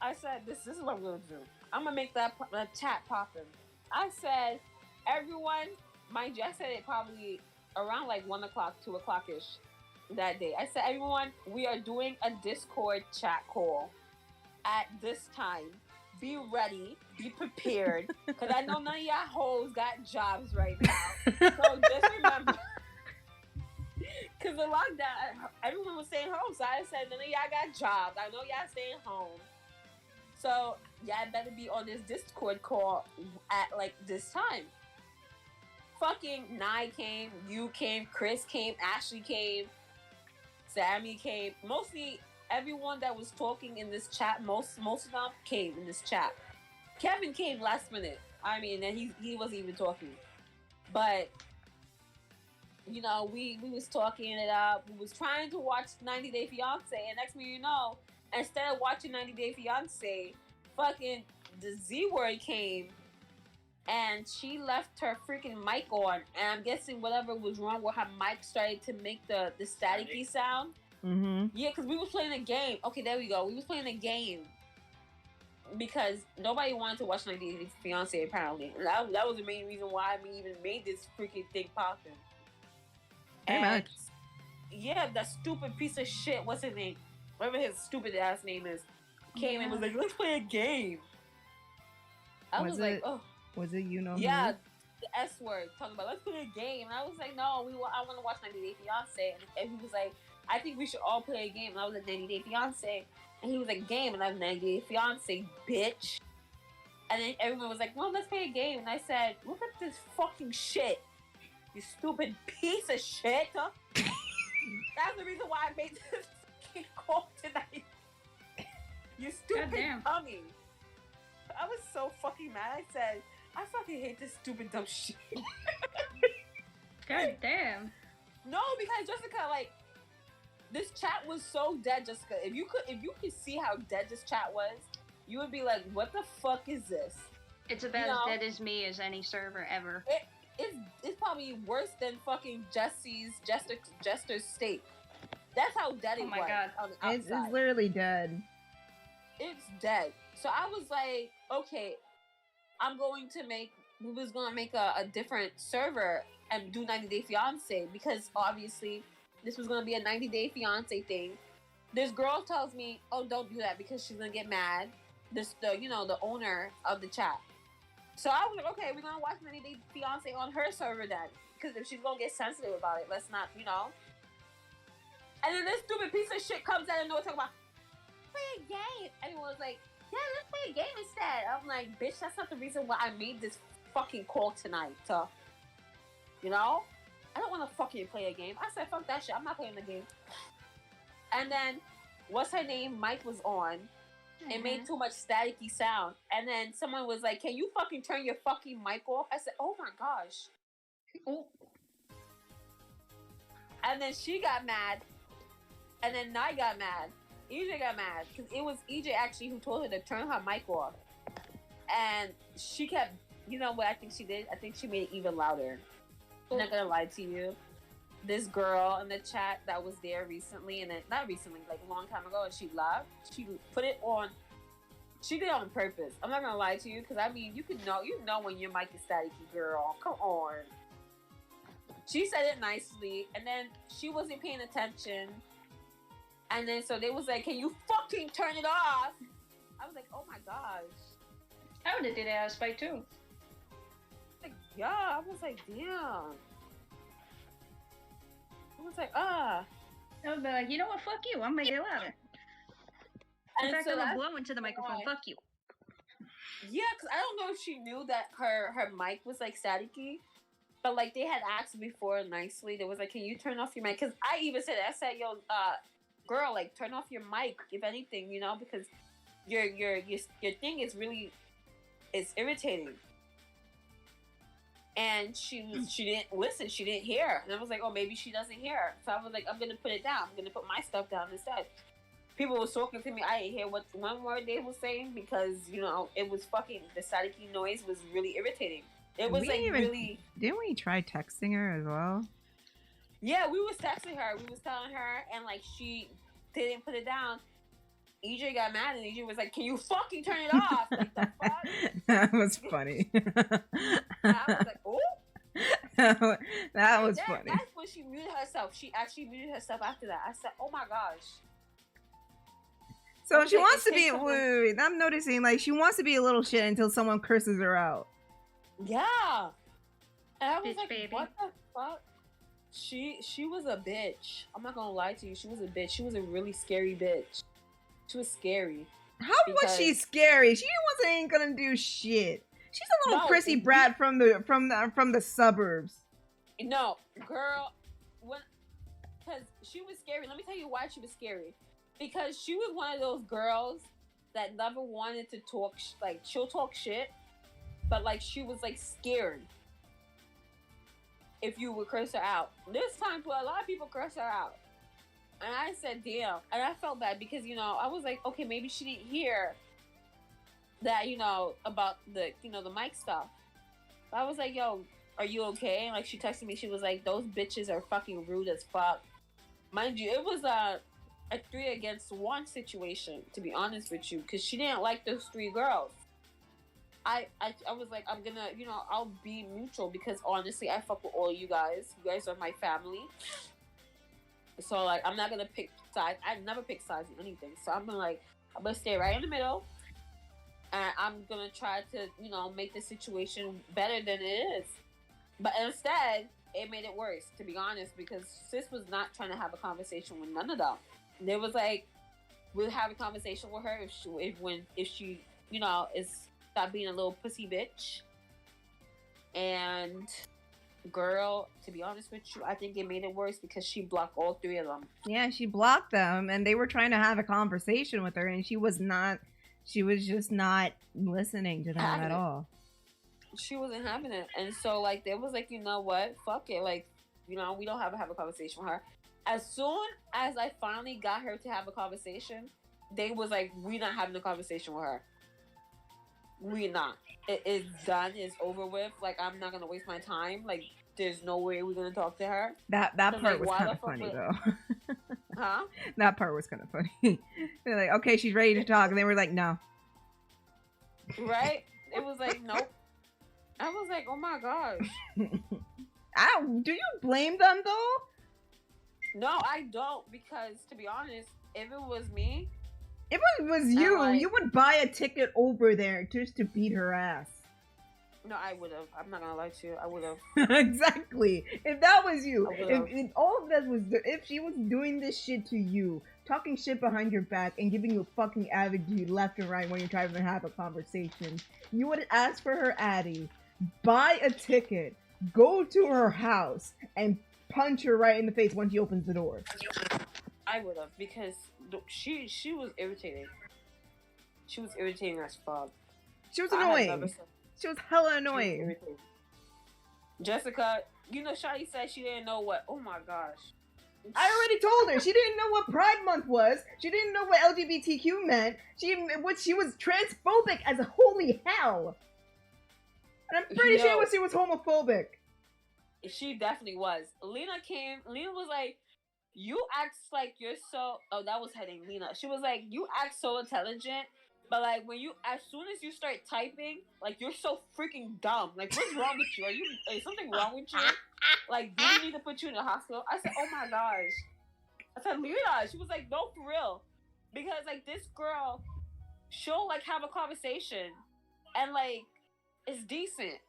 I said this is what I'm gonna do. I'm gonna make that chat poppin'. I said, everyone, mind you, I said it probably around like 1 o'clock, 2 o'clock-ish that day. I said, everyone, we are doing a Discord chat call at this time. Be ready, be prepared, because I know none of y'all hoes got jobs right now. So just remember, because the lockdown, everyone was staying home, so I said, none of y'all got jobs. I know y'all staying home. So y'all better be on this Discord call at like this time. Fucking Nye came, you came, Kris came, Ashley came, Sammy came. Mostly everyone that was talking in this chat, most of them came in this chat. Kevin came last minute. I mean, and he wasn't even talking. But you know, we was talking it up. We was trying to watch 90 Day Fiance, and next thing you know, instead of watching 90 Day Fiance, fucking the Z Word came and she left her freaking mic on, and I'm guessing whatever was wrong with her mic started to make the staticky sound. Mm-hmm. Yeah, because we was playing a game. Okay, there we go. We was playing a game because nobody wanted to watch 90 Day Fiance apparently. And that was the main reason why we even made this freaking thing popping. Very much. Yeah, that stupid piece of shit, what's his name? Whatever his stupid ass name is, came and was like, let's play a game. I was like, oh. Was it Yeah, the S word, talking about, let's play a game. And I was like, no, I want to watch 90 Day Fiance. And he was like, I think we should all play a game. And I was like, 90 Day Fiance. And he was like, game. And I was 90 Day Fiance, bitch. And then everyone was like, "No, let's play a game." And I said, "Look at this fucking shit, you stupid piece of shit." That's the reason why I made this fucking call tonight. You stupid dummy. I was so fucking mad. I said, "I fucking hate this stupid dumb shit." God damn. No, because Jessica, like, this chat was so dead, Jessica. If you could see how dead this chat was, you would be like, "What the fuck is this?" It's about as dead as me as any server ever. It's probably worse than fucking Jester's state. That's how dead it was. Oh my god. On the outside. It's literally dead. It's dead. So I was like, okay, we was gonna make a different server and do 90 Day Fiance, because obviously this was gonna be a 90 Day Fiance thing. This girl tells me, "Oh, don't do that because she's gonna get mad." The owner of the chat. So I was like, okay, we're gonna watch 90 Day Fiance on her server then, because if she's gonna get sensitive about it, let's not, And then this stupid piece of shit comes out and talking about play a game. Everyone was like, "Yeah, let's play a game instead." I'm like, bitch, that's not the reason why I made this fucking call tonight. I don't want to fucking play a game. I said, fuck that shit. I'm not playing the game. And then, what's her name? Mike was on. It made too much staticky sound. And then someone was like, "Can you fucking turn your fucking mic off?" I said, "Oh my gosh." Oh. And then she got mad. And then I got mad. EJ got mad. Because it was EJ actually who told her to turn her mic off. And she kept, you know what I think she did? I think she made it even louder. I'm not gonna lie to you. This girl in the chat that was there recently, and then not recently, like a long time ago, and she left. She put it on. She did it on purpose. I'm not gonna lie to you, because I mean, you know when your mic is staticky, girl. Come on. She said it nicely, and then she wasn't paying attention. And then so they was like, "Can you fucking turn it off?" I was like, "Oh my gosh." I would have did it out of spite too. Like, yeah, I was like, damn. I was like, I would be like, "You know what? Fuck you. I'm making it louder." In fact, I would blow into the microphone. Fuck you. Yeah, because I don't know if she knew that her mic was like staticky, but like they had asked before nicely. They was like, "Can you turn off your mic?" Because I even said it. I said, "Yo, girl, like turn off your mic if anything, because your thing is really it's irritating." And she didn't listen. She didn't hear. And I was like, "Oh, maybe she doesn't hear." So I was like, "I'm gonna put it down. I'm gonna put my stuff down instead." People were talking to me. I didn't hear what one word they were saying because it was fucking the staticky noise was really irritating. It was really. Didn't we try texting her as well? Yeah, we was texting her. We was telling her, and like she didn't put it down. EJ got mad, and EJ was like, "Can you fucking turn it off?" Like the fuck. That was funny. I was like, "Oh." That was funny. That's when she muted herself. She actually muted herself after that. I said, "Oh my gosh." So she wants to be. Wait, I'm noticing like she wants to be a little shit until someone curses her out. Yeah. And I was bitch, like, baby. "What the fuck?" She was a bitch. I'm not gonna lie to you. She was a bitch. She was a really scary bitch. She was scary. How was she scary? She ain't gonna do shit. She's a little prissy brat from the suburbs. No, girl, because she was scary. Let me tell you why she was scary. Because she was one of those girls that never wanted to talk. Like she'll talk shit, but like she was like scared if you would curse her out. This time, a lot of people curse her out. And I said, damn. And I felt bad because, I was like, okay, maybe she didn't hear that, about the, the mic stuff. But I was like, yo, are you okay? And like, she texted me. She was like, those bitches are fucking rude as fuck. Mind you, it was a 3-against-1 situation, to be honest with you. Because she didn't like those 3 girls. I was like, I'm gonna, I'll be neutral. Because honestly, I fuck with all you guys. You guys are my family. So, like, I'm not going to pick sides. I never pick sides in anything. So, I'm going to stay right in the middle. And I'm going to try to, make the situation better than it is. But instead, it made it worse, to be honest. Because sis was not trying to have a conversation with none of them. There was, we'll have a conversation with her if she, is stop being a little pussy bitch. And girl, to be honest with you, I think it made it worse because she blocked all three of them. Yeah, she blocked them, and they were trying to have a conversation with her, and she was just not listening to them at all. She wasn't having it. And so, like, they was like, you know what? Fuck it. Like, you know, we don't have a conversation with her. As soon as I finally got her to have a conversation, they was like, we not having a conversation with her. We not. It's done. It's over with. Like, I'm not gonna waste my time. Like, there's no way we're gonna talk to her. That part was kind of funny though. Huh? That part was kind of funny. They're like, okay, she's ready to talk, and they were like, no. Right? It was like, nope. I was like, oh my gosh. Do you blame them though? No, I don't, because to be honest, if it was me, if it was you, you would buy a ticket over there just to beat her ass. No, I would have. I'm not gonna lie to you. I would have. Exactly. If that was you, if all of that was, if she was doing this shit to you, talking shit behind your back and giving you a fucking attitude left and right when you're trying to have a conversation, you would ask for her addy, buy a ticket, go to her house, and punch her right in the face when she opens the door. I would have, because she was irritating. She was irritating as fuck. She was annoying. She was hella annoying. Jessica, you know, Shadi said she didn't know what. Oh my gosh. I already told her. She didn't know what Pride Month was. She didn't know what LGBTQ meant. She was transphobic as holy hell. And I'm pretty sure she was homophobic. She definitely was. Lena was like, you act like you're so... Oh, that was her name, Lena. She was like, you act so intelligent, but like, as soon as you start typing, like, you're so freaking dumb. Like, what's wrong with you? Is something wrong with you? Like, do we need to put you in the hospital? I said, oh my gosh. I said, Lena. She was like, no, for real. Because, like, this girl, she'll, like, have a conversation, and, like, it's decent.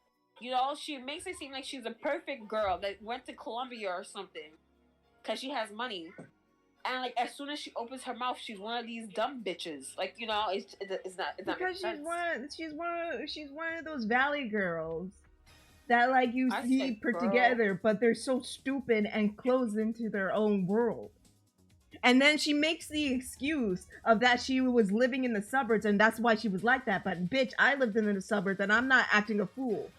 You know, she makes it seem like she's a perfect girl that went to Columbia or something. Because she has money. And, like, as soon as she opens her mouth, she's one of these dumb bitches. Like, you know, it's not because she's one of those valley girls that, like, you see put together, but they're so stupid and closed into their own world. And then she makes the excuse of that she was living in the suburbs and that's why she was like that. But bitch, I lived in the suburbs and I'm not acting a fool.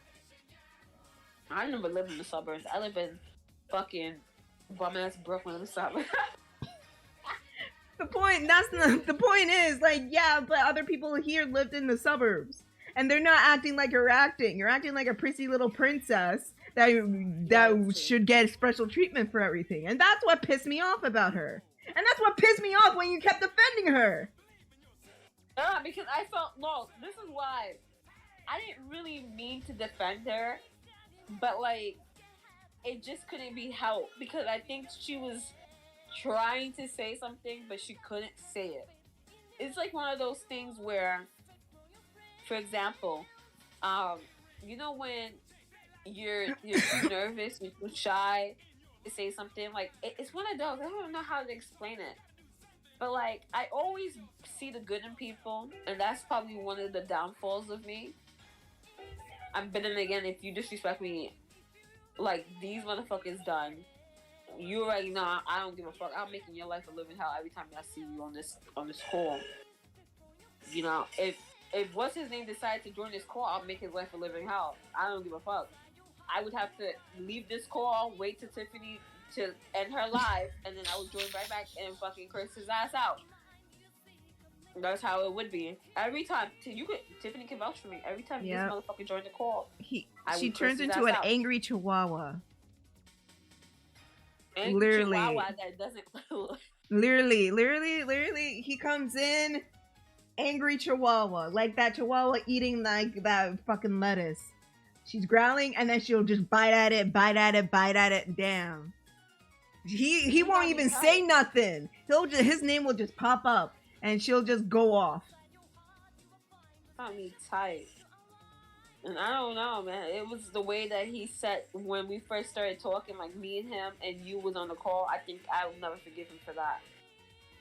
I never lived in the suburbs. I live in fucking bum-ass Brooklyn, the suburbs. The point is, like, yeah, but other people here lived in the suburbs. And they're not acting like you're acting. You're acting like a prissy little princess that should get special treatment for everything. And that's what pissed me off about her. And that's what pissed me off when you kept defending her. Because I felt, no, this is why. I didn't really mean to defend her. But, like, it just couldn't be helped. Because I think she was trying to say something, but she couldn't say it. It's like one of those things where, for example, you know when you're too nervous, you're too shy to say something, like, it's one of those. I don't know how to explain it. But, like, I always see the good in people, and that's probably one of the downfalls of me. But then again, if you disrespect me, like, these motherfuckers done, you already know I don't give a fuck. I'm making your life a living hell every time I see you on this call. You know, if what's his name decided to join this call, I'll make his life a living hell. I don't give a fuck. I would have to leave this call, wait till Tiffany to end her live, and then I would join right back and fucking curse his ass out. That's how it would be. Every time Tiffany can vouch for me. Every time this motherfucker joined the call, she turns into an angry chihuahua. Literally. Chihuahua that doesn't. Literally, he comes in, angry chihuahua, like that chihuahua eating like that fucking lettuce. She's growling, and then she'll just bite at it. Damn. He won't even say nothing. His name will just pop up. And she'll just go off. Got me tight. And I don't know, man. It was the way that he said when we first started talking, like me and him, and you was on the call. I think I will never forgive him for that.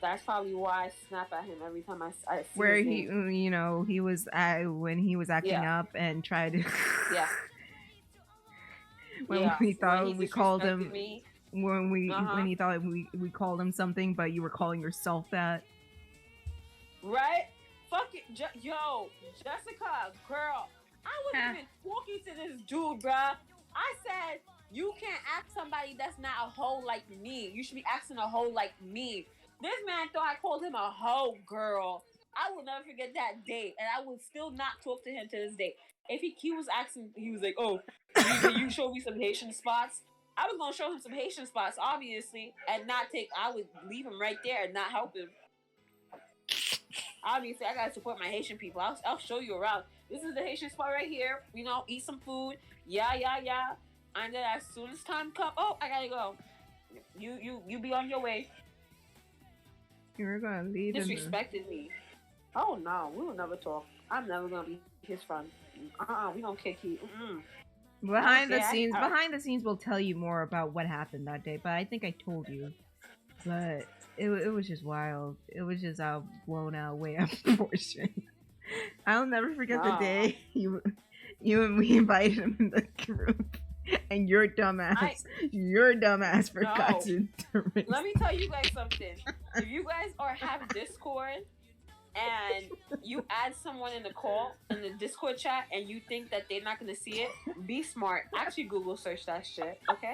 That's probably why I snap at him every time I see Where his he, name. you know, he was when he was acting up and tried to. Yeah. when yeah. we thought when he we called disrespected him. me. When he thought we called him something, but you were calling yourself that. Right? Fuck it, yo, Jessica, girl, I wasn't even talking to this dude, bruh. I said you can't ask somebody that's not a hoe like me. You should be asking a hoe like me. This man thought I called him a hoe, girl. I will never forget that date, and I will still not talk to him to this day. If he was asking, he was like, "Oh, can you show me some Haitian spots?" I was gonna show him some Haitian spots, obviously, and not take. I would leave him right there and not help him. Obviously, I gotta support my Haitian people. I'll show you around. This is the Haitian spot right here. You know, eat some food. Yeah. And then as soon as time comes, oh, I gotta go. You be on your way. You were gonna leave him. Disrespected me. Oh no, we will never talk. I'm never gonna be his friend. We don't kick he. Behind the scenes, we'll tell you more about what happened that day. But I think I told you. But it was just wild. It was just a blown out way of proportion. I'll never forget the day you and we invited him in the group, and your dumbass forgot to. Let me tell you guys something. If you guys have Discord and you add someone in the call in the Discord chat and you think that they're not gonna see it, be smart. Actually, Google search that shit, okay?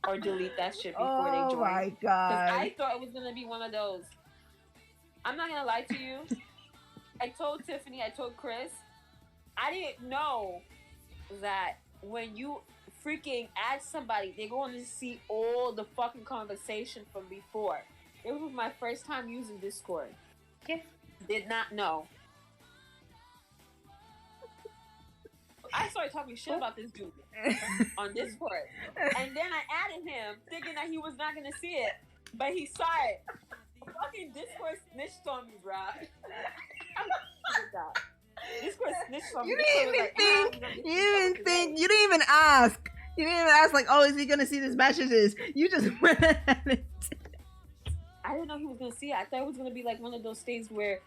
Or delete that shit before they join. Oh my god! Because I thought it was gonna be one of those. I'm not gonna lie to you. I told Tiffany, I told Kris, I didn't know that when you freaking add somebody, they're going to see all the fucking conversation from before. It was my first time using Discord. Yeah. Did not know. I started talking shit about this dude on Discord. And then I added him thinking that he was not going to see it. But he saw it. Fucking Discord snitched on me, bro. Discord snitched on me. You didn't even ask. You didn't even ask, like, oh, is he going to see these messages? You just went ahead and I didn't know he was going to see it. I thought it was going to be like one of those things where,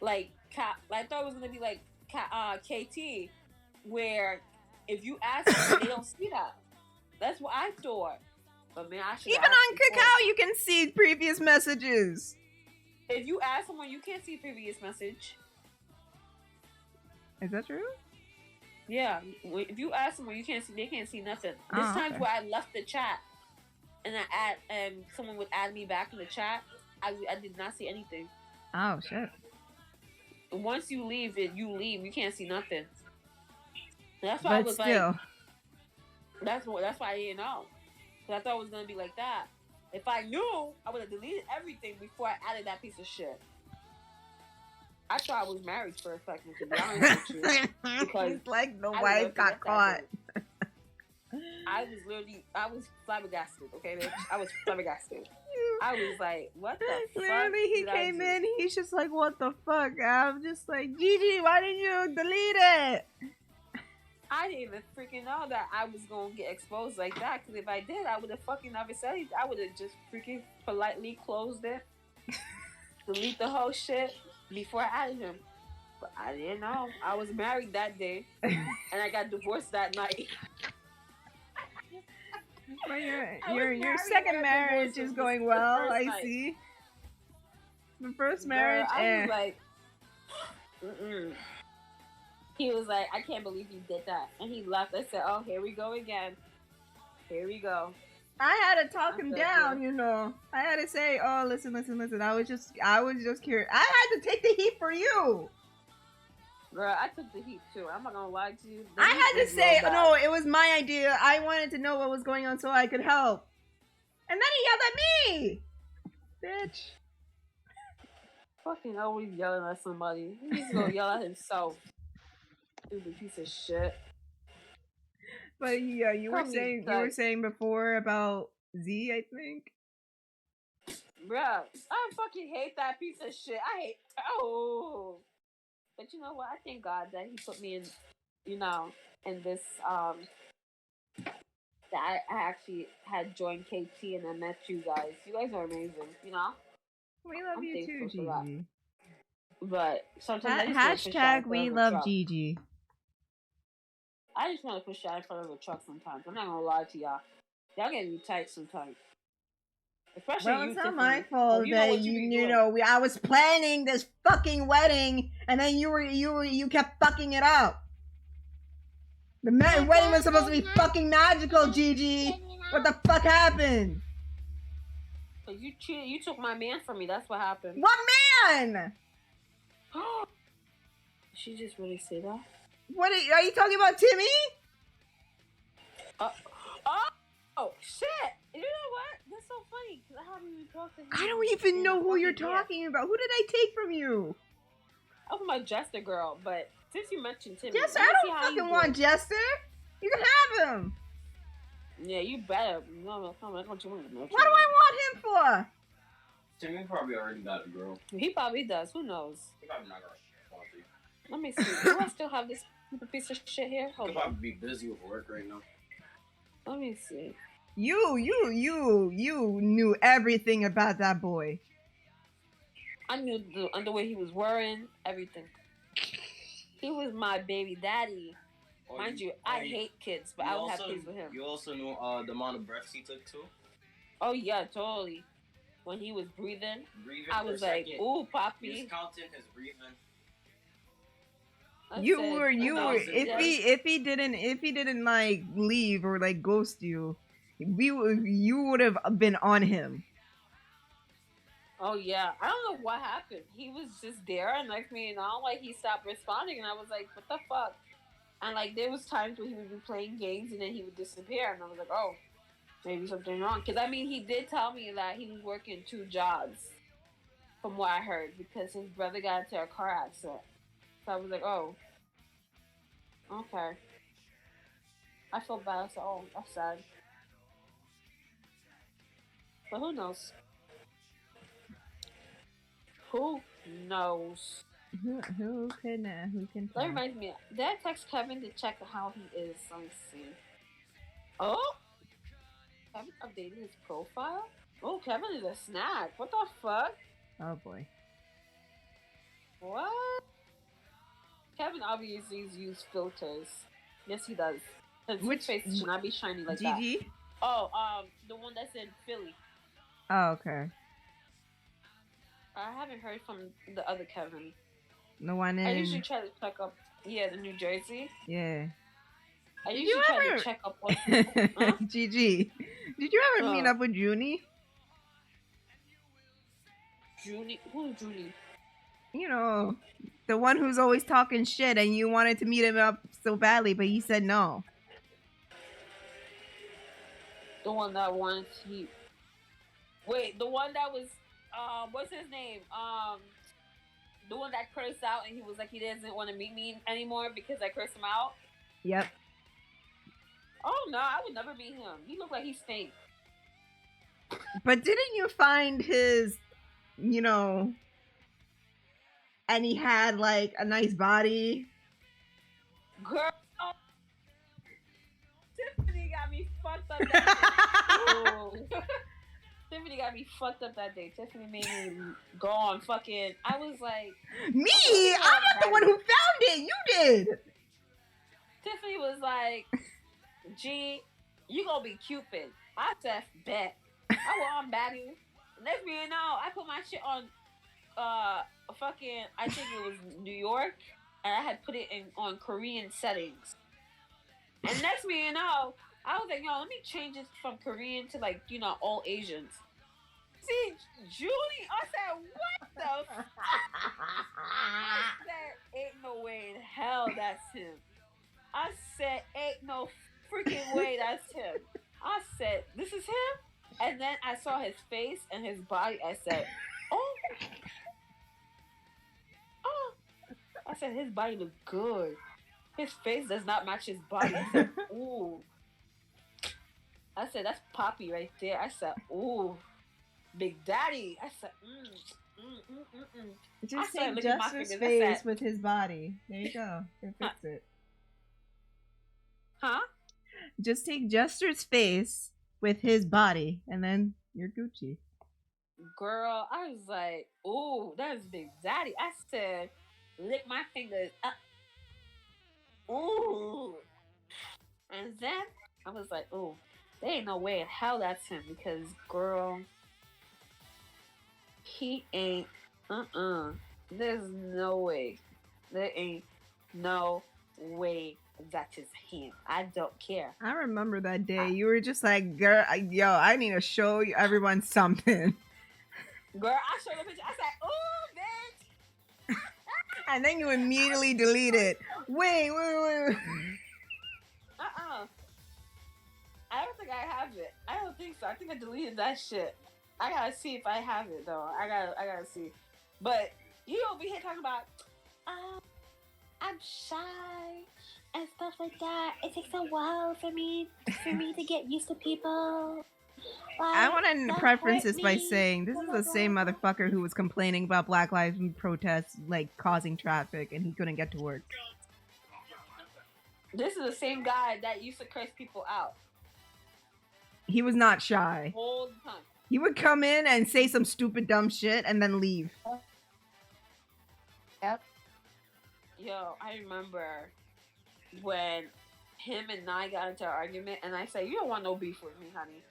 like, I thought it was going to be like KT, where if you ask them, they don't see that. That's what I thought. But man, I should. Even on Kakao, you can see previous messages. If you ask someone, you can't see previous message. Is that true? Yeah. If you ask someone, you can't see. They can't see nothing. There's times where I left the chat, and someone would add me back in the chat. I did not see anything. Oh shit. Once you leave it, you leave. You can't see nothing. That's why I was still. Like. That's why I didn't know. Because I thought it was gonna be like that. If I knew, I would have deleted everything before I added that piece of shit. I thought I was married for a second, to be honest with you. Because like the wife got caught. I was flabbergasted, okay, bitch? I was flabbergasted. I was like, what the fuck? Literally, he came in, he's just like, what the fuck? I'm just like, Gigi, why didn't you delete it? I didn't even freaking know that I was going to get exposed like that. Because if I did, I would have fucking never said it. I would have just freaking politely closed it. Delete the whole shit before I added him. But I didn't know. I was married that day. And I got divorced that night. But your second marriage is going well, I see. The first marriage, I was like, He was like, I can't believe you did that. And he left. I said, oh, here we go again. Here we go. I had to talk him down, you know. I had to say, oh, listen. I was just curious. I had to take the heat for you. Girl, I took the heat too. I'm not gonna lie to you. I had to say, no, it was my idea. I wanted to know what was going on so I could help. And then he yelled at me. Bitch. Fucking always yelling at somebody. He needs to go yell at himself. Stupid piece of shit. But yeah, you were saying before about Z, I think. Bruh, I fucking hate that piece of shit. But you know what? I thank God that he put me in, in this, that I actually had joined KT and I met you guys. You guys are amazing, We love I'm you too, thankful for that. Gigi. But sometimes I just want to push out in Hashtag front we of a love truck. Gigi. I just want to push out in front of a truck sometimes. I'm not gonna lie to y'all. Y'all get me tight sometimes. Especially Well, you, it's not Tiffany. my 'Cause fault you know that what you be doing. I was planning this fucking wedding, and then you kept fucking it up. The wedding was supposed to be fucking magical, Gigi. What the fuck happened? Cause you cheated. You took my man from me. That's what happened. What man? She just really say that? What are you talking about, Timmy? Oh shit! You know what? That's so funny because I haven't even talked to him. I don't even know who you're talking about. Who did I take from you? Oh, my Jester girl. But since you mentioned Timmy, Jester, let me I see don't how you fucking want doing. Jester. You can have him. Yeah, you better. No, come on, what you want? What do I want him for? Timmy probably already got a girl. He probably does. Who knows? He probably not gonna want to. Let me see. Do I still have this piece of shit here? He Hold could on. probably be busy with work right now. Let me see. You knew everything about that boy. I knew the underwear he was wearing, everything. He was my baby daddy. Oh, Mind you, I hate kids, but I would have kids with him. You also knew the amount of breaths he took too. Oh yeah, totally. When he was breathing, I for a was like, second. "Ooh, He Poppy." was counting his breathing. You were if he didn't like leave or like ghost you, you would have been on him. Oh yeah, I don't know what happened. He was just there, and next thing you know, like he stopped responding, and I was like, "What the fuck?" And like there was times where he would be playing games, and then he would disappear, and I was like, "Oh, maybe something wrong." Because I mean, he did tell me that he was working 2 jobs, from what I heard, because his brother got into a car accident. So I was like, "Oh, okay." I feel bad. I said, "Oh, that's sad." But who knows? Who knows? Who can That tell? reminds me. Did I text Kevin to check how he is? Let me see. Oh, Kevin updated his profile. Oh, Kevin is a snack. What the fuck? Oh boy. What? Kevin obviously uses filters. Yes, he does. Which face should not be shiny like Gigi? that? Oh, the one that's in Philly. Oh, okay. I haven't heard from the other Kevin. The one in. I usually try to check up. Yeah, the New Jersey. Yeah. I usually try to check up on. Huh? Gigi, did you ever meet up with Junie? Junie? Who's Junie? You know, the one who's always talking shit, and you wanted to meet him up so badly, but he said no. The one that wanted to. Wait, the one that was. What's his name? The one that cursed out, and he was like, he doesn't want to meet me anymore because I cursed him out. Yep. Oh no, I would never meet him. He looked like he stank. But didn't you find his, you know, and he had like a nice body? Girl, Tiffany got me fucked up that day. Tiffany got me fucked up that day. Tiffany made me go on fucking. I was like, me? I'm not the one who found it. You did. Tiffany was like, G, you gonna be Cupid. I said, bet. I will unbat you. Next thing you know, I put my shit on fucking, I think it was New York, and I had put it on Korean settings. And next thing you know, I was like, yo, let me change this from Korean to like, you know, all Asians. See, Julie, I said, what the fuck? I said, ain't no way in hell that's him. I said, ain't no freaking way that's him. I said, this is him? And then I saw his face and his body. I said, oh. I said, his body looked good. His face does not match his body. I said, ooh. I said, that's Poppy right there. I said, ooh. Big Daddy. I said, Just take Jester's face with his body. There you go. Fix it. Huh? Just take Jester's face with his body, and then you're Gucci. girl, I was like, "Ooh, that's Big Daddy." I said, "Lick my fingers up." Ooh, and then I was like, "Ooh, there ain't no way in hell that's him because, girl, he ain't. There's no way. There ain't no way that is him. I don't care." I remember that day. You were just like, girl, yo, I need to show you everyone something. Girl, I showed the picture. I said, "Ooh, bitch." And then you immediately delete it. Wait. I don't think I have it. I don't think so. I think I deleted that shit. I gotta see if I have it though. I gotta see. But you over here talking about, I'm shy and stuff like that. It takes a while for me to get used to people. I want to preference this by saying this is the same motherfucker who was complaining about Black Lives Matter protests, like, causing traffic, and he couldn't get to work. This is the same guy that used to curse people out. He was not shy. All the time. He would come in and say some stupid dumb shit and then leave. Yep. Yo, I remember when him and I got into an argument, and I said, "You don't want no beef with me, honey.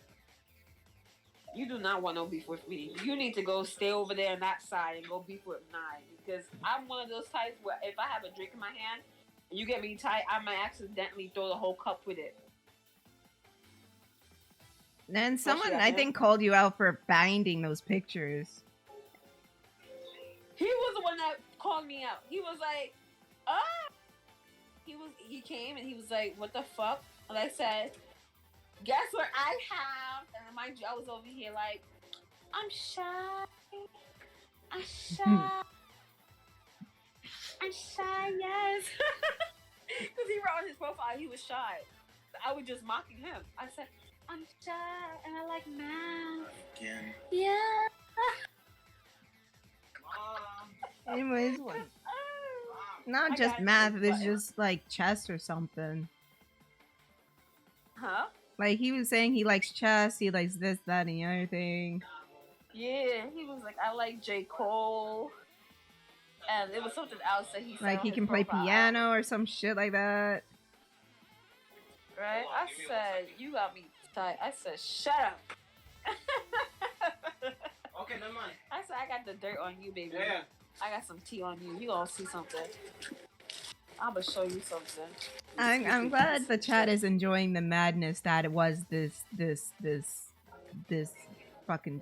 You do not want no beef with me. You need to go stay over there on that side and go beef with Nye, because I'm one of those types where if I have a drink in my hand and you get me tight, I might accidentally throw the whole cup with it." Then someone, I think, called you out for binding those pictures. He was the one that called me out. He was like, "Oh." He came and he was like, "What the fuck?" And I said, "Guess what I have?" And mind you, I was over here like, "I'm shy. I'm shy. I'm shy, yes." Because he wrote on his profile he was shy. I was just mocking him. I said, "I'm shy and I like math." Again. Yeah. Anyways, not just math, it's just like chess or something. Huh? Like, he was saying he likes chess, he likes this, that, and the other thing. Yeah, he was like, "I like J. Cole." And it was something else that he said. Like, on he his can play profile. piano or some shit like that. Right? I said, "You got me tight." I said, "Shut up." Okay, never mind. I said, "I got the dirt on you, baby. Yeah. I got some tea on you. You gonna see something. I'm gonna show you something." I'm glad the chat is enjoying the madness that it was this fucking,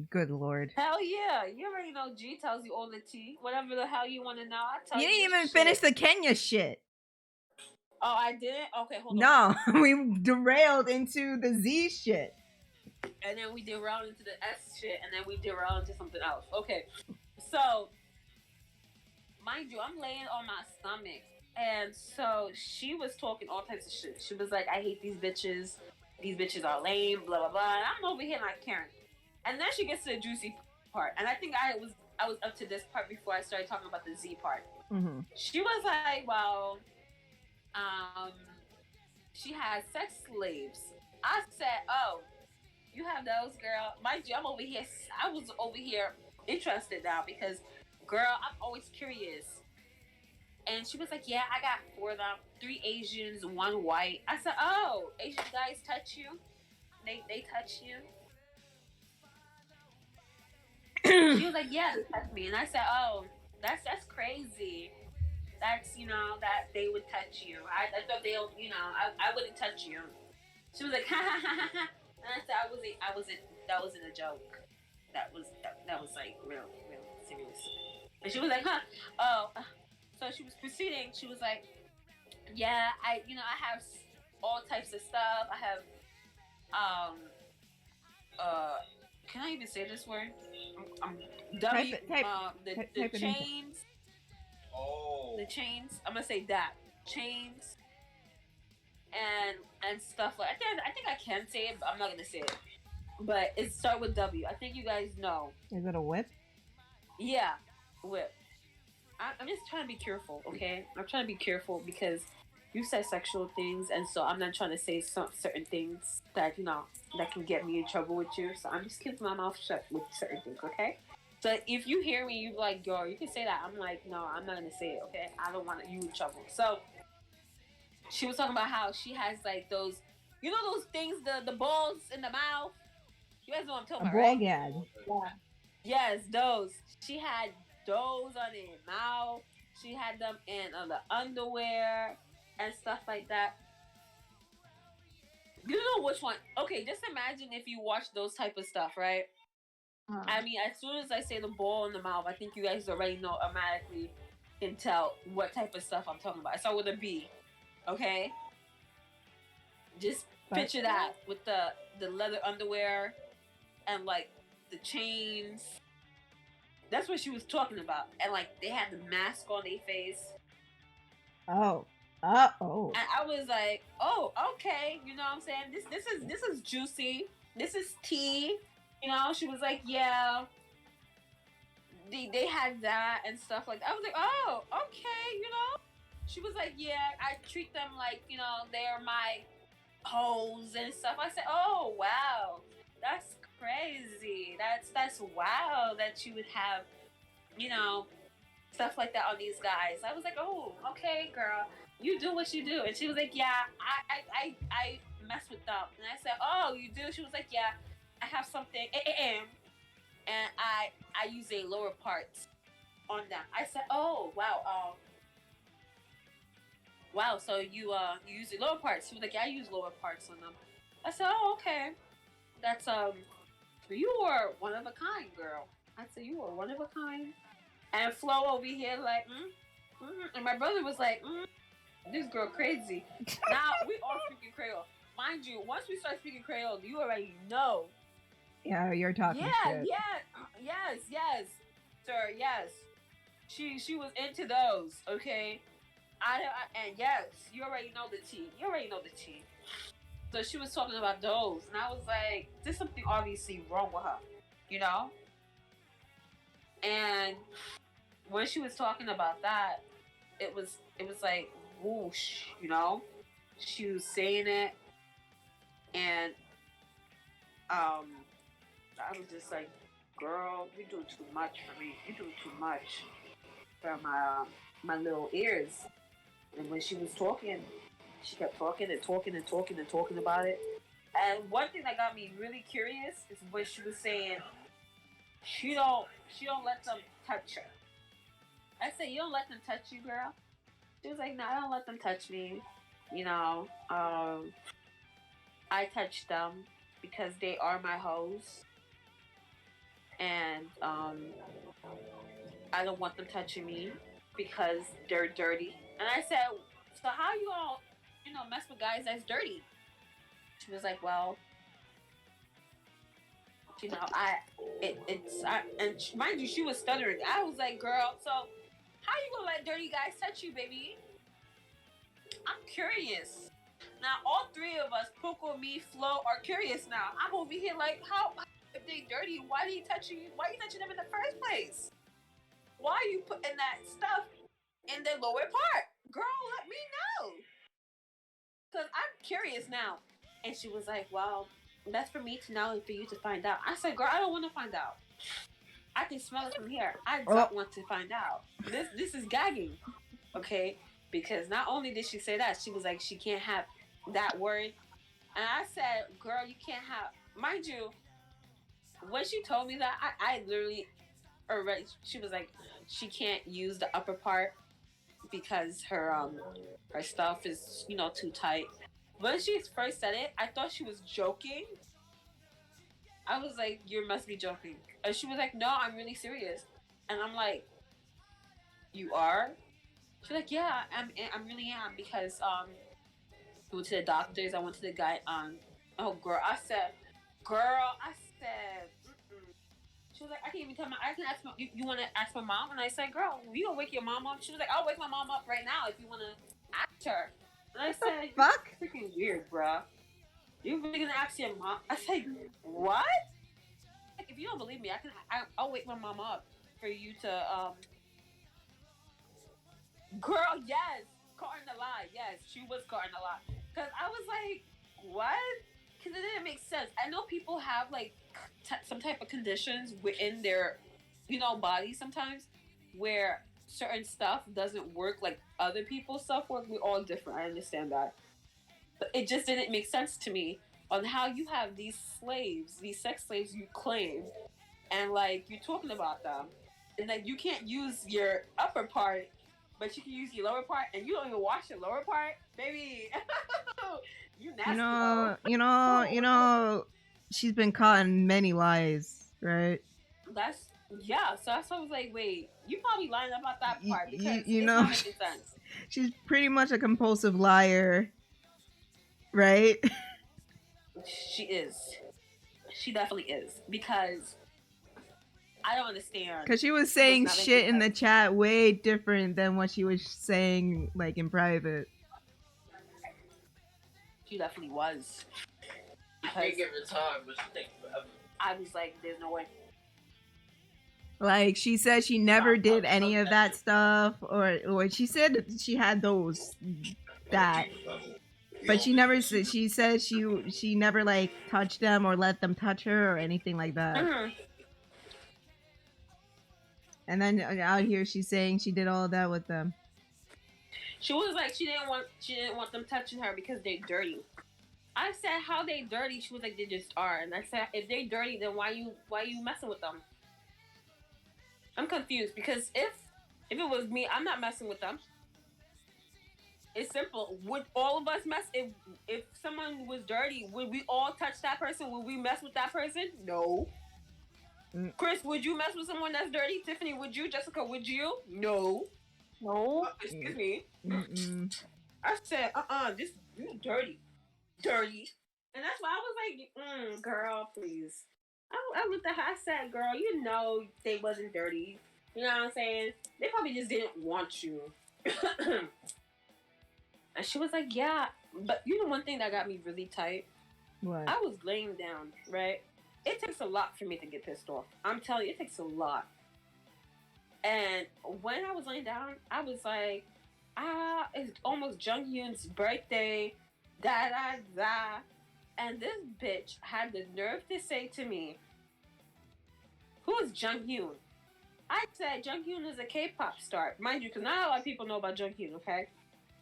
good lord. Hell yeah. You already know G tells you all the tea. Whatever the hell you want to know, I tell You you. didn't even finish the Kenya shit. Oh, I didn't? Okay, hold on. No, we derailed into the Z shit. And then we derailed into the S shit, and then we derailed into something else. Okay, so, mind you, I'm laying on my stomach, and so she was talking all types of shit. She was like, "I hate these bitches. These bitches are lame, blah, blah, blah." And I'm over here not caring. And then she gets to the juicy part, and I think I was up to this part before I started talking about the Z part. Mm-hmm. She was like, "Well, she has sex slaves." I said, "Oh, you have those, girl?" Mind you, I'm over here. I was over here interested now because, girl, I'm always curious. And she was like, "Yeah, I got 4 of them, 3 Asians, 1 white." I said, "Oh, Asian guys touch you? They touch you?" She was like, "Yeah, they touch me." And I said, "Oh, that's crazy. That's, that they would touch you. I thought they, I wouldn't touch you." She was like, "Ha ha ha ha ha." And I said, that wasn't a joke. That was like real serious. And she was like, "Huh? Oh." So she was proceeding. She was like, "Yeah, I have all types of stuff. I have, can I even say this word? The chains. Oh. The chains. I'm gonna say that. Chains. And stuff like I think I can say it, but I'm not gonna say it. But it starts with W. I think you guys know. Is it a whip? Yeah, whip. I'm just trying to be careful, okay? I'm trying to be careful because you said sexual things, and so I'm not trying to say some certain things that that can get me in trouble with you. So I'm just keeping my mouth shut with certain things, okay? So if you hear me, you like, yo, you can say that. I'm like, no, I'm not gonna say it, okay? I don't want you in trouble. So she was talking about how she has like those, those things, the balls in the mouth. You guys know what I'm talking about, right? gag. Yeah. Yes, those. She had those on her mouth. She had them in the underwear and stuff like that. You know which one? Okay, just imagine if you watch those type of stuff, right? I mean, as soon as I say the ball in the mouth, I think you guys already know automatically can tell what type of stuff I'm talking about. I start with a B, okay? Just picture that with the leather underwear and like the chains. That's what she was talking about. And like they had the mask on their face. Oh. And I was like, oh, okay, you know what I'm saying? This is juicy. This is tea. She was like, yeah. They had that and stuff like that. I was like, oh, okay, She was like, yeah, I treat them like, they're my hoes and stuff. I said, oh wow, that's crazy. That's wow that you would have, stuff like that on these guys. I was like, oh, okay, girl, you do what you do. And she was like, yeah, I mess with them. And I said, oh, you do? She was like, yeah, I have something, and I use a lower parts on them. I said, oh wow, wow, so you use the lower parts. She was like, yeah, I use lower parts on them. I said, oh, okay. That's you are one of a kind, girl. I said, you are one of a kind. And Flo over here like, and my brother was like, this girl crazy. Now we all speaking Creole. Mind you, once we start speaking Creole, you already know. Yeah, you're talking shit. Yes, sir, yes. She was into those, okay? And yes, you already know the tea. So she was talking about those, and I was like, there's something obviously wrong with her, And when she was talking about that, it was like whoosh, She was saying it, and I was just like, girl, you're doing too much for me. You're doing too much for my little ears. And when she was talking, she kept talking about it. And one thing that got me really curious is when she was saying she don't let them touch her. I said, you don't let them touch you, girl? She was like, no, I don't let them touch me. I touch them because they are my hoes. And I don't want them touching me because they're dirty. And I said, so how you all, mess with guys that's dirty? She was like, well, and mind you, she was stuttering. I was like, girl, so how you gonna let dirty guys touch you, baby? I'm curious. Now, all three of us, Poco, me, Flo, are curious now. I'm over here like, how if they dirty, why are you touching them in the first place? Why are you putting that stuff in the lower part? Girl, let me know. Because I'm curious now. And she was like, well, that's for me to know and for you to find out. I said, girl, I don't want to find out. I can smell it from here. I don't want to find out. This is gagging. Okay? Because not only did she say that, she was like, she can't have that word. And I said, girl, you can't have... Mind you, when she told me that, I literally... Already, she was like, she can't use the upper part because her stuff is, too tight. When she first said it, I thought she was joking. I was like, you must be joking. And she was like, no, I'm really serious. And I'm like, you are? She's like, yeah, I really am, because I went to the doctors. I went to the guy. Oh, girl, I said, she was like, I can't even tell I can ask you want to ask my mom? And I said, girl, you gonna wake your mom up? She was like, I'll wake my mom up right now if you want to ask her. And I said, fuck? You're freaking weird, bruh. You really gonna ask your mom? I said, what? Like, if you don't believe me, I'll wake my mom up for you to, girl, yes. Caught in the lie, yes. she was cutting a lot. Because I was like, what? Because it didn't make sense. I know people have like some type of conditions within their, body sometimes where certain stuff doesn't work like other people's stuff work. We're all different. I understand that. But it just didn't make sense to me on how you have these slaves, these sex slaves you claim, and like you're talking about them, and like you can't use your upper part, but you can use your lower part, and you don't even wash your lower part, baby. You nasty. You know, she's been caught in many lies, right? So that's why I was like, wait, you probably lying about that part because you it's know, not making sense. She's pretty much a compulsive liar, right? She is. She definitely is because I don't understand. Because she was saying shit in the chat way different than what she was saying like in private. She definitely was. I give her time, but she takes forever. I was like, there's no way. Like she said she never did any of that stuff, or she said she had that, but she never. She said she never like touched them or let them touch her or anything like that. Mm-hmm. And then out here she's saying she did all of that with them. She was like she didn't want them touching her because they're dirty. I said how they dirty. She was like they just are, and I said if they dirty, then why you messing with them? I'm confused because if it was me, I'm not messing with them. It's simple. Would all of us mess if someone was dirty? Would we all touch that person? Would we mess with that person? No. Kris, would you mess with someone that's dirty? Tiffany, would you? Jessica, would you? No. No. Excuse me. Mm-mm. I said, this you dirty, and that's why I was like, girl, please. I looked at her. I said, girl, you know they wasn't dirty. You know what I'm saying? They probably just didn't want you. And she was like, yeah. But you know one thing that got me really tight? What? I was laying down, right? It takes a lot for me to get pissed off. I'm telling you, it takes a lot. And when I was laying down, I was like, it's almost Junghyun's birthday. Da-da-da. And this bitch had the nerve to say to me, who is Junghyun? I said, Junghyun is a K-pop star. Mind you, because not a lot of people know about Junghyun, okay?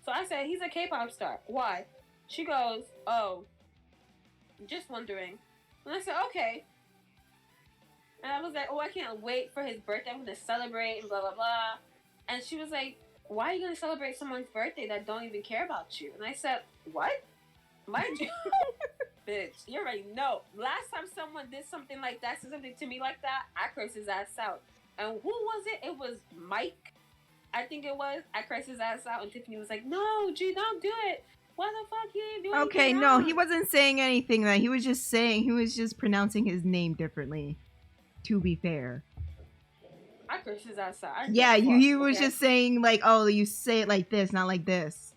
So I said, he's a K-pop star. Why? She goes, oh, just wondering. And I said, okay. And I was like, oh, I can't wait for his birthday. I'm going to celebrate and blah, blah, blah. And she was like, why are you going to celebrate someone's birthday that don't even care about you? And I said, what? Mind you, bitch, you already know. Last time someone did something like that, said something to me like that, I cursed his ass out. And who was it? It was Mike. I think it was. I cursed his ass out, and Tiffany was like, no, G, don't do it. What the fuck? He didn't do anything Okay, no, wrong. he wasn't saying anything. That he was just pronouncing his name differently. To be fair. I cursed his ass out. Yeah, he was just saying like, oh, you say it like this, not like this.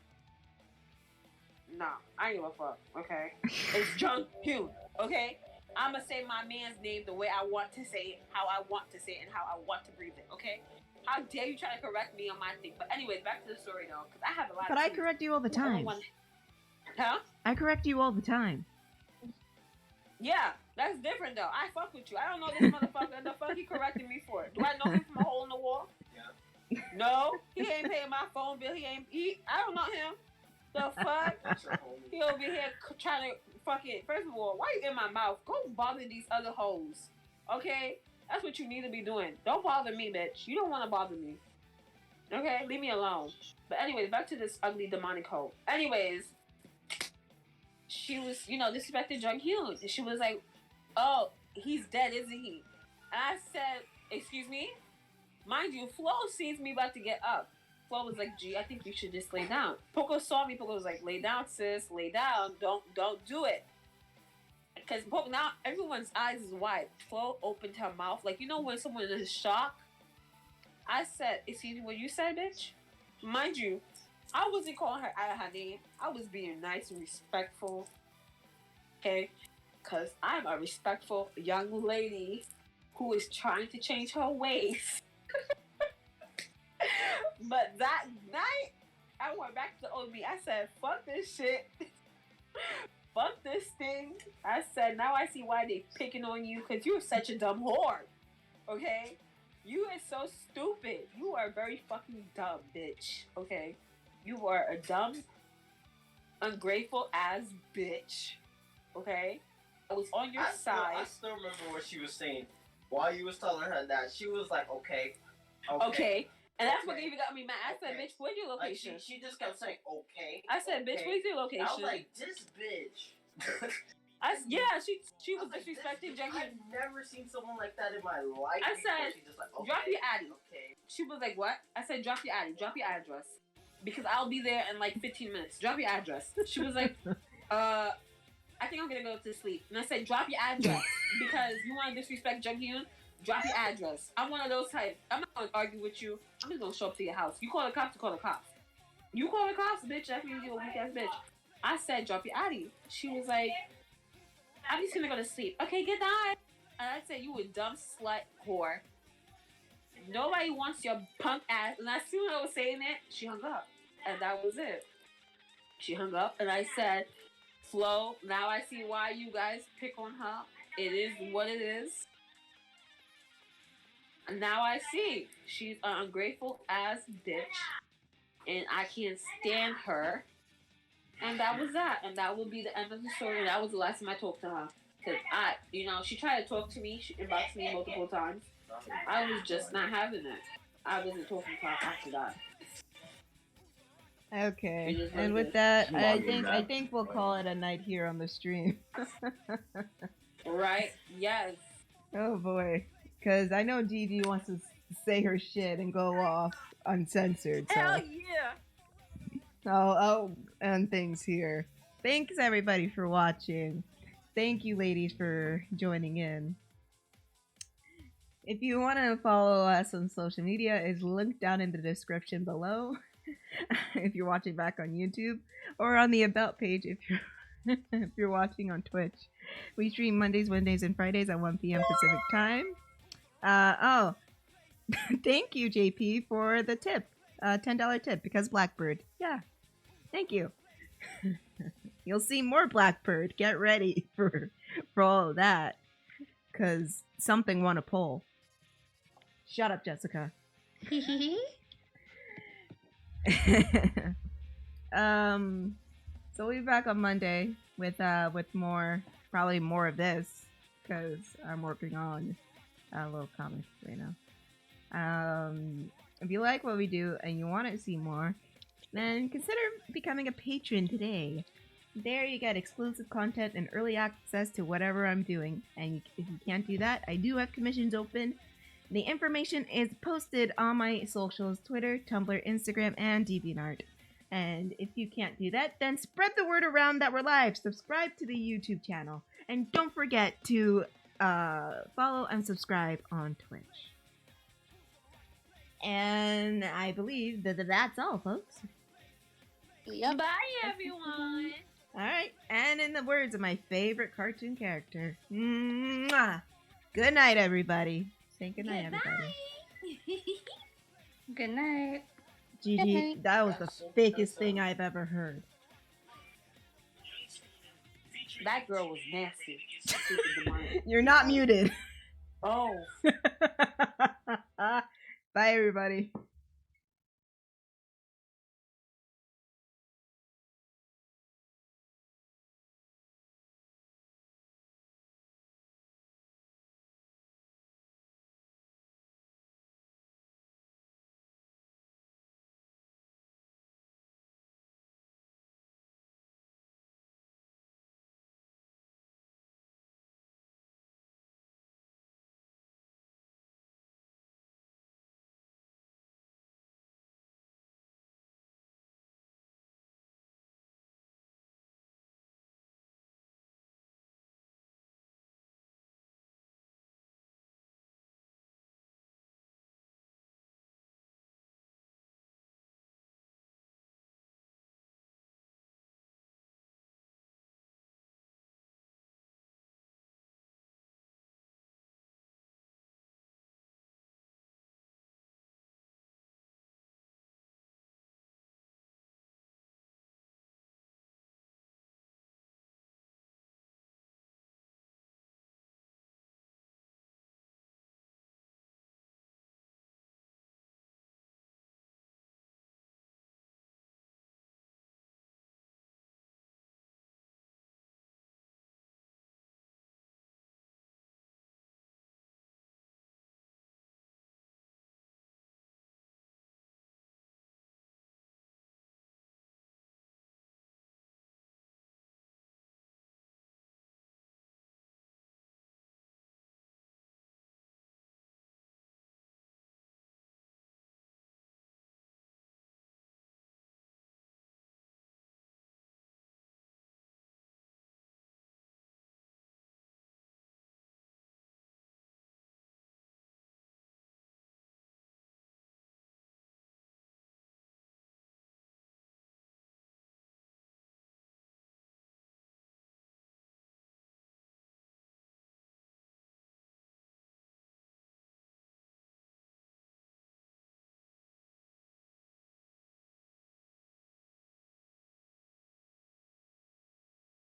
Nah, I ain't give a fuck, okay? It's Junghyun, okay? I'ma say my man's name the way I want to say it, how I want to say it, and how I want to breathe it, okay? How dare you try to correct me on my thing? But anyways, back to the story though, because I have a lot But I correct you all the time. Huh? I correct you all the time. Yeah, that's different though. I fuck with you. I don't know this motherfucker. The fuck he correcting me for? Do I know him from a hole in the wall? Yeah. No, he ain't paying my phone bill. I don't know him. The fuck? He over here trying to fucking. First of all, why you in my mouth? Go bother these other hoes. Okay? That's what you need to be doing. Don't bother me, bitch. You don't want to bother me. Okay? Leave me alone. But anyways, back to this ugly demonic hoe. Anyways, she was, disrespecting Junghyun. And she was like, oh, he's dead, isn't he? And I said, excuse me? Mind you, Flo sees me about to get up. Flo was like, gee, I think you should just lay down. Poco saw me. Poco was like, lay down, sis. Lay down. Don't do it. Because now everyone's eyes is wide. Flo opened her mouth. Like, when someone is in shock? I said, excuse me, what you said, bitch? Mind you, I wasn't calling her out of her name. I was being nice and respectful. Okay? Because I'm a respectful young lady who is trying to change her ways. But that night, I I went back to OB. I said, fuck this shit. Fuck this thing. I said, now I see why they picking on you, because you're such a dumb whore. Okay? You are so stupid. You are very fucking dumb, bitch. Okay? You are a dumb, ungrateful ass bitch. Okay? I was on your side. I still remember what she was saying. While you was telling her that, she was like, okay. And that's what even got me mad. I said, bitch, where's your location? Like she just kept saying, okay. I said, bitch, where's your location? I was like, this bitch. She was disrespecting Jackie. I've never seen someone like that in my life. I said, she just like, okay, drop your addy. Okay. She was like, what? I said, drop your addy. Drop your address. Because I'll be there in like 15 minutes. Drop your address. She was like, I think I'm gonna go to sleep. And I said, drop your address. Because you want to disrespect Junghyun, drop your address. I'm one of those types. I'm not gonna argue with you. I'm just gonna show up to your house. You call the cops, you call the cops. You call the cops, bitch. That means you're a weak ass bitch. I said, drop your addy. She was like, I'm just gonna go to sleep. Okay, good night. And I said, you a dumb slut whore. Nobody wants your punk ass. And as soon as I was saying it, she hung up. And that was it. She hung up, and I said, Flo, now I see why you guys pick on her. It is what it is. And now I see. She's an ungrateful ass bitch. And I can't stand her. And that was that. And that would be the end of the story. And that was the last time I talked to her. Because she tried to talk to me. She inboxed me multiple times. I was just not having it. I wasn't talking to her after that. Okay, and with that, I think we'll call it a night here on the stream. Right? Yes. Oh boy, because I know Gigi wants to say her shit and go off uncensored. So. Hell yeah! I'll end things here. Thanks everybody for watching. Thank you, ladies, for joining in. If you want to follow us on social media, it's linked down in the description below. If you're watching back on YouTube, or on the About page if you're watching on Twitch. We stream Mondays, Wednesdays, and Fridays at 1 p.m. Pacific time. Thank you, JP, for the tip. $10 tip because Blackbird. Yeah, thank you. You'll see more Blackbird. Get ready for all of that, because something won a poll. Shut up, Jessica. So we'll be back on Monday with probably more of this, because I'm working on a little comic right now. If you like what we do and you want to see more, then consider becoming a patron today. There you get exclusive content and early access to whatever I'm doing. And if you can't do that, I do have commissions open. The information is posted on my socials, Twitter, Tumblr, Instagram, and DeviantArt. And if you can't do that, then spread the word around that we're live. Subscribe to the YouTube channel. And don't forget to follow and subscribe on Twitch. And I believe that's all, folks. Yep. Bye, everyone. Alright, and in the words of my favorite cartoon character, mwah! Good night, everybody. Say good night, everybody. Good night. Gigi, that was the fakest thing I've ever heard. That girl was nasty. You're not muted. Oh. Bye, everybody.